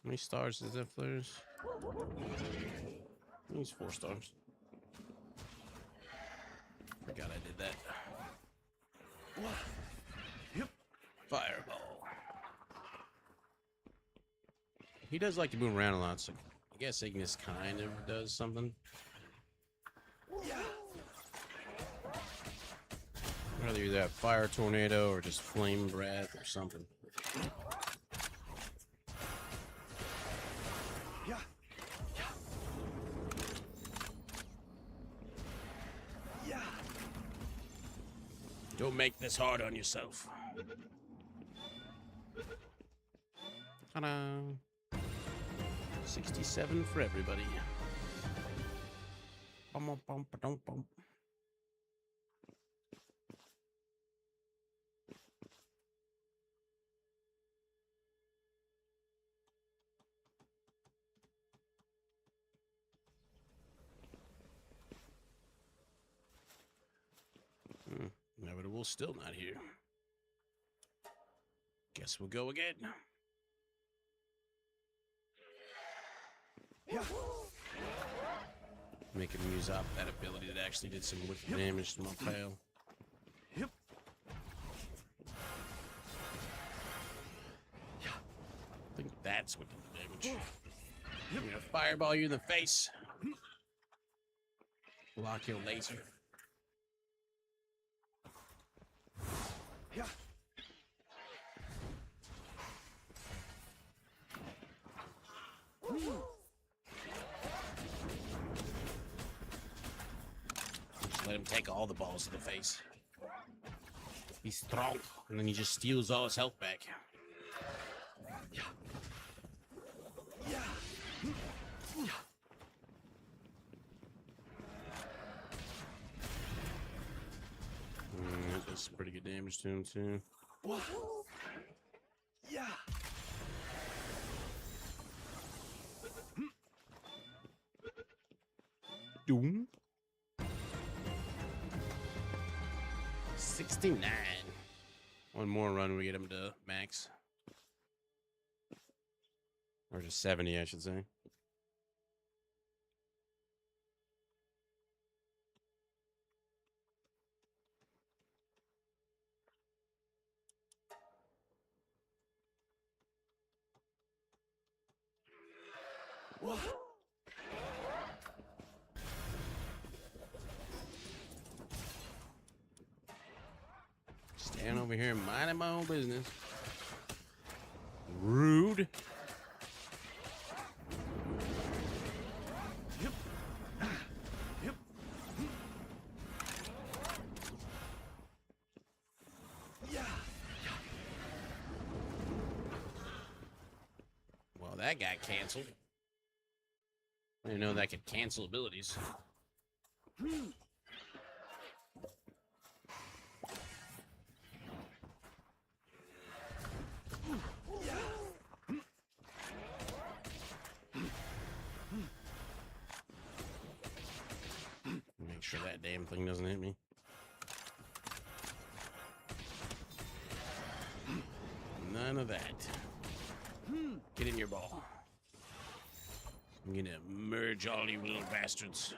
How many stars is that, Flares? He's 4 stars. Forgot I did that. Fireball. He does like to move around a lot, so I guess Ignis kind of does something. Rather either have fire tornado or just flame breath or something. Don't make this hard on yourself. Ta-da! 67 for everybody. Bum, bum, bum, bum. Nevertheless, still not here. Guess we'll go again. Make him use up that ability that actually did some wicked damage to my pal. I think that's what did the damage. I'm gonna fireball you in the face. Block your laser. Just let him take all the balls to the face. He's strong, and then he just steals all his health back. That does some pretty good damage to him too. Doom. 69. One more run, we get him to max. Or just 70, I should say. Stand over here minding my own business. Rude. Well, that got canceled. I didn't know that could cancel abilities. Make sure that damn thing doesn't hit me. None of that. Get in your ball. I'm gonna merge all you little bastards.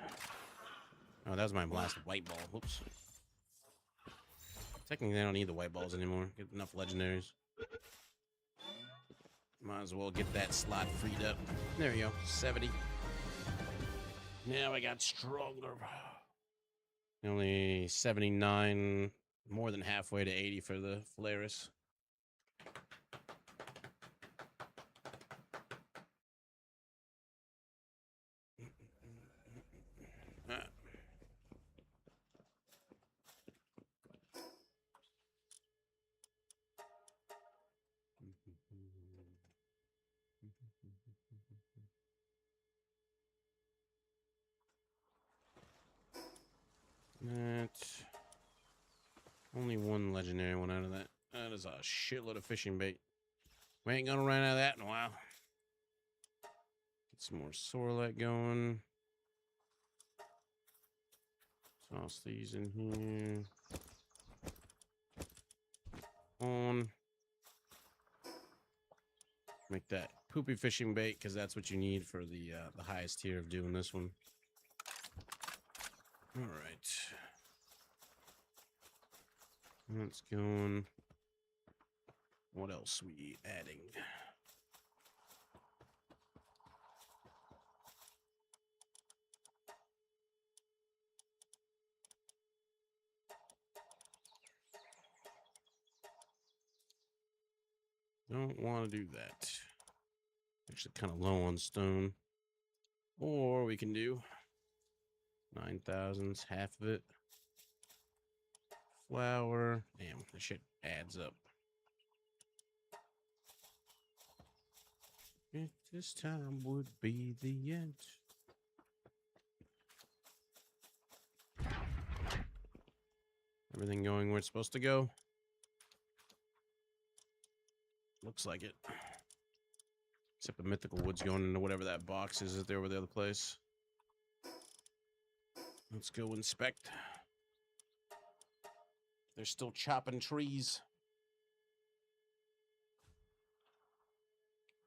Oh, that was my last white ball. Whoops. Technically, I don't need the white balls anymore. Get enough legendaries. Might as well get that slot freed up. There we go. 70. Now I got stronger. Only 79. More than halfway to 80 for the Flaris. That only one legendary one out of that. That is a shitload of fishing bait. We ain't gonna run out of that in a while. Get some more Sorlet going. Toss these in here. On. Make that poopy fishing bait because that's what you need for the highest tier of doing this one. All right. That's going. What else we adding? Don't want to do that. Actually, kind of low on stone. Or we can do 9,000s, half of it. Flour. Damn, this shit adds up. If this time would be the end. Everything going where it's supposed to go. Looks like it. Except the mythical wood's going into whatever that box is there over the other place. Let's go inspect. They're still chopping trees.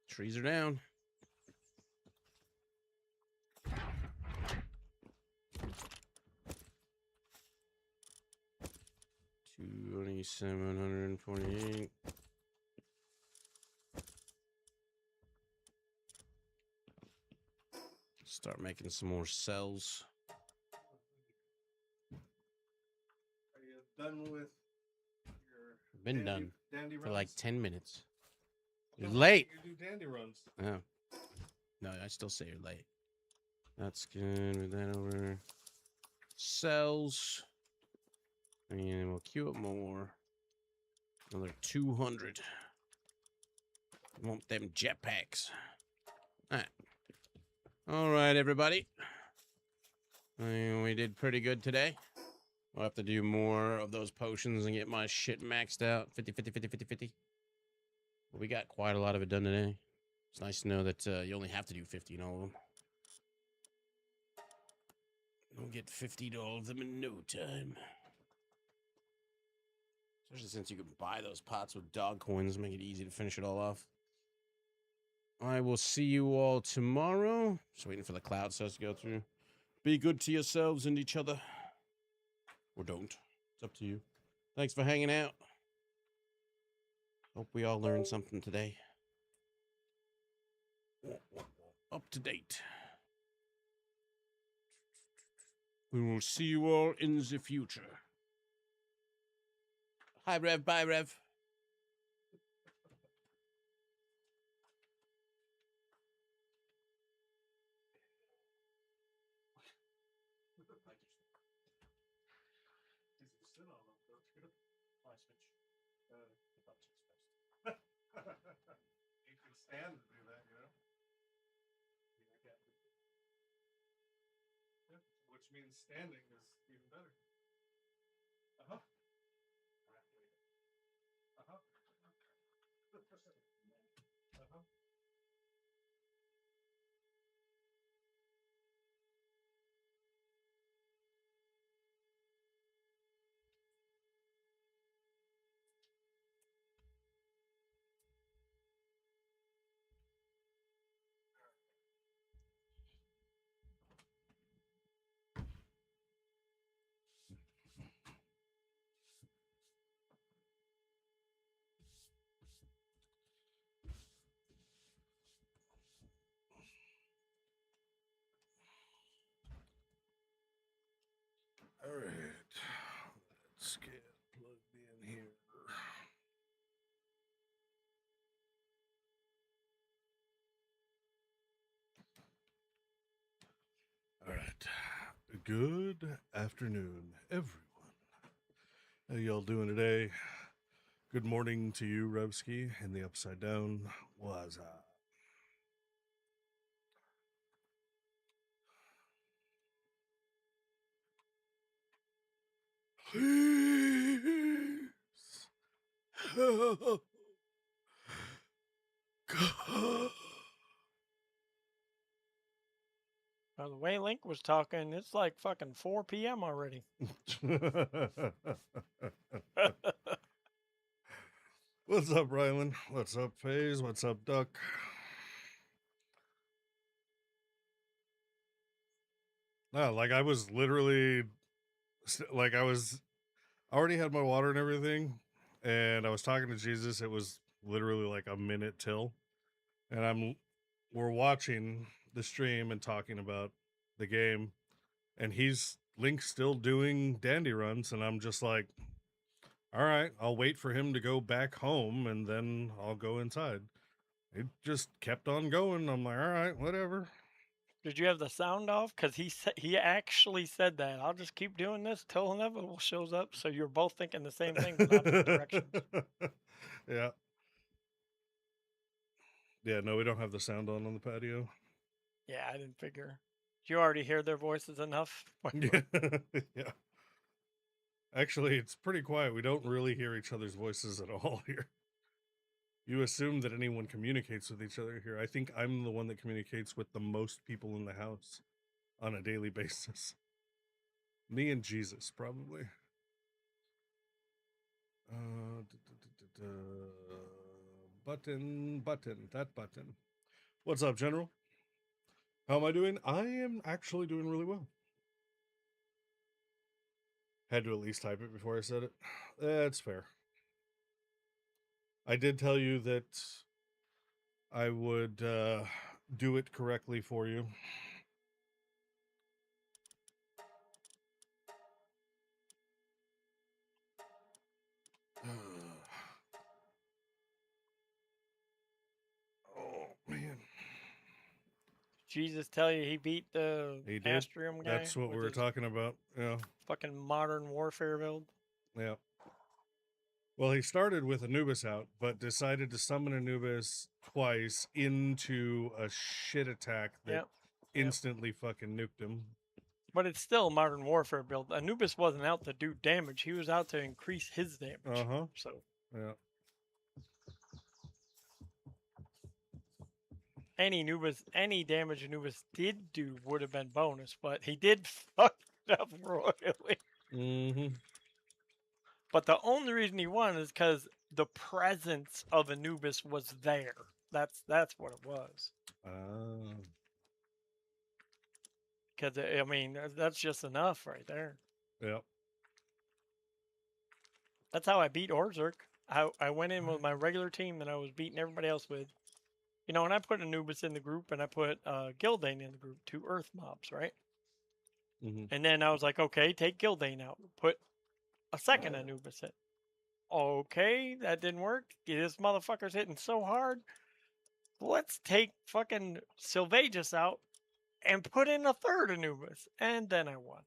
Trees are down. $2,748. Start making some more cells. Are you done with your Been done dandy for runs? like 10 minutes. You're Come on, late. You do dandy runs. Oh. No, I still say you're late. That's good. Move that over. Cells. And we'll queue up more. Another 200. Want them jetpacks. All right. All right, everybody. We did pretty good today. We'll have to do more of those potions and get my shit maxed out. 50, 50, 50, 50, 50. But we got quite a lot of it done today. It's nice to know that you only have to do 50 in all of them. We'll get 50 to all of them in no time. Especially since you can buy those pots with dog coins, make it easy to finish it all off. I will see you all tomorrow. Just waiting for the cloud cells to go through. Be good to yourselves and each other. Or don't. It's up to you. Thanks for hanging out. Hope we all learned something today. up to date. We will see you all in the future. Hi, Rev. Bye, Rev. You can stand to do that, you know? Yeah, which means standing is even better. Uh-huh. Uh-huh. Uh-huh. All right. Let's get plugged in here. All right. Good afternoon, everyone. How y'all doing today? Good morning to you, Revsky, in the Upside Down. Was Please. God. By the way Link was talking, it's like fucking 4 p.m. already. What's up, Rylan? What's up, FaZe? What's up, Duck? No, like I was literally, like I already had my water and everything, and I was talking to Jesus. It was literally like a minute till, and we're watching the stream and talking about the game, and Link's still doing dandy runs, and I'm just like, all right, I'll wait for him to go back home, and then I'll go inside. It just kept on going. I'm like, all right, whatever. Did you have the sound off? Because he actually said that. I'll just keep doing this till inevitable shows up. So you're both thinking the same thing, but opposite directions. Yeah. Yeah, no, we don't have the sound on the patio. Yeah, I didn't figure. You already hear their voices enough. Yeah. Yeah. Actually, it's pretty quiet. We don't really hear each other's voices at all here. You assume that anyone communicates with each other here. I think I'm the one that communicates with the most people in the house on a daily basis. Me and Jesus, probably. Button, that button. What's up, General? How am I doing? I am actually doing really well. Had to at least type it before I said it. That's fair. I did tell you that I would do it correctly for you. Oh, man. Jesus tell you he beat the He did. Astrium guy? That's what we with were his talking about. Yeah. fucking modern warfare build. Yeah. Well, he started with Anubis out, but decided to summon Anubis twice into a shit attack that Yep. instantly fucking nuked him. But it's still a modern warfare build. Anubis wasn't out to do damage. He was out to increase his damage. Uh-huh. So Yeah. any damage Anubis did do would have been bonus, but he did fuck it up royally. Mm-hmm. But the only reason he won is because the presence of Anubis was there. That's what it was. Because I mean, that's just enough right there. Yep. That's how I beat Orzerk. I went in with my regular team that I was beating everybody else with, You know, and I put Anubis in the group, and I put Gildane in the group, 2 Earth mobs, right? Mm-hmm. And then I was like, okay, take Gildane out, put a second Anubis in. Okay, that didn't work. This motherfucker's hitting so hard. Let's take fucking Sylvagus out and put in a third Anubis, and then I won.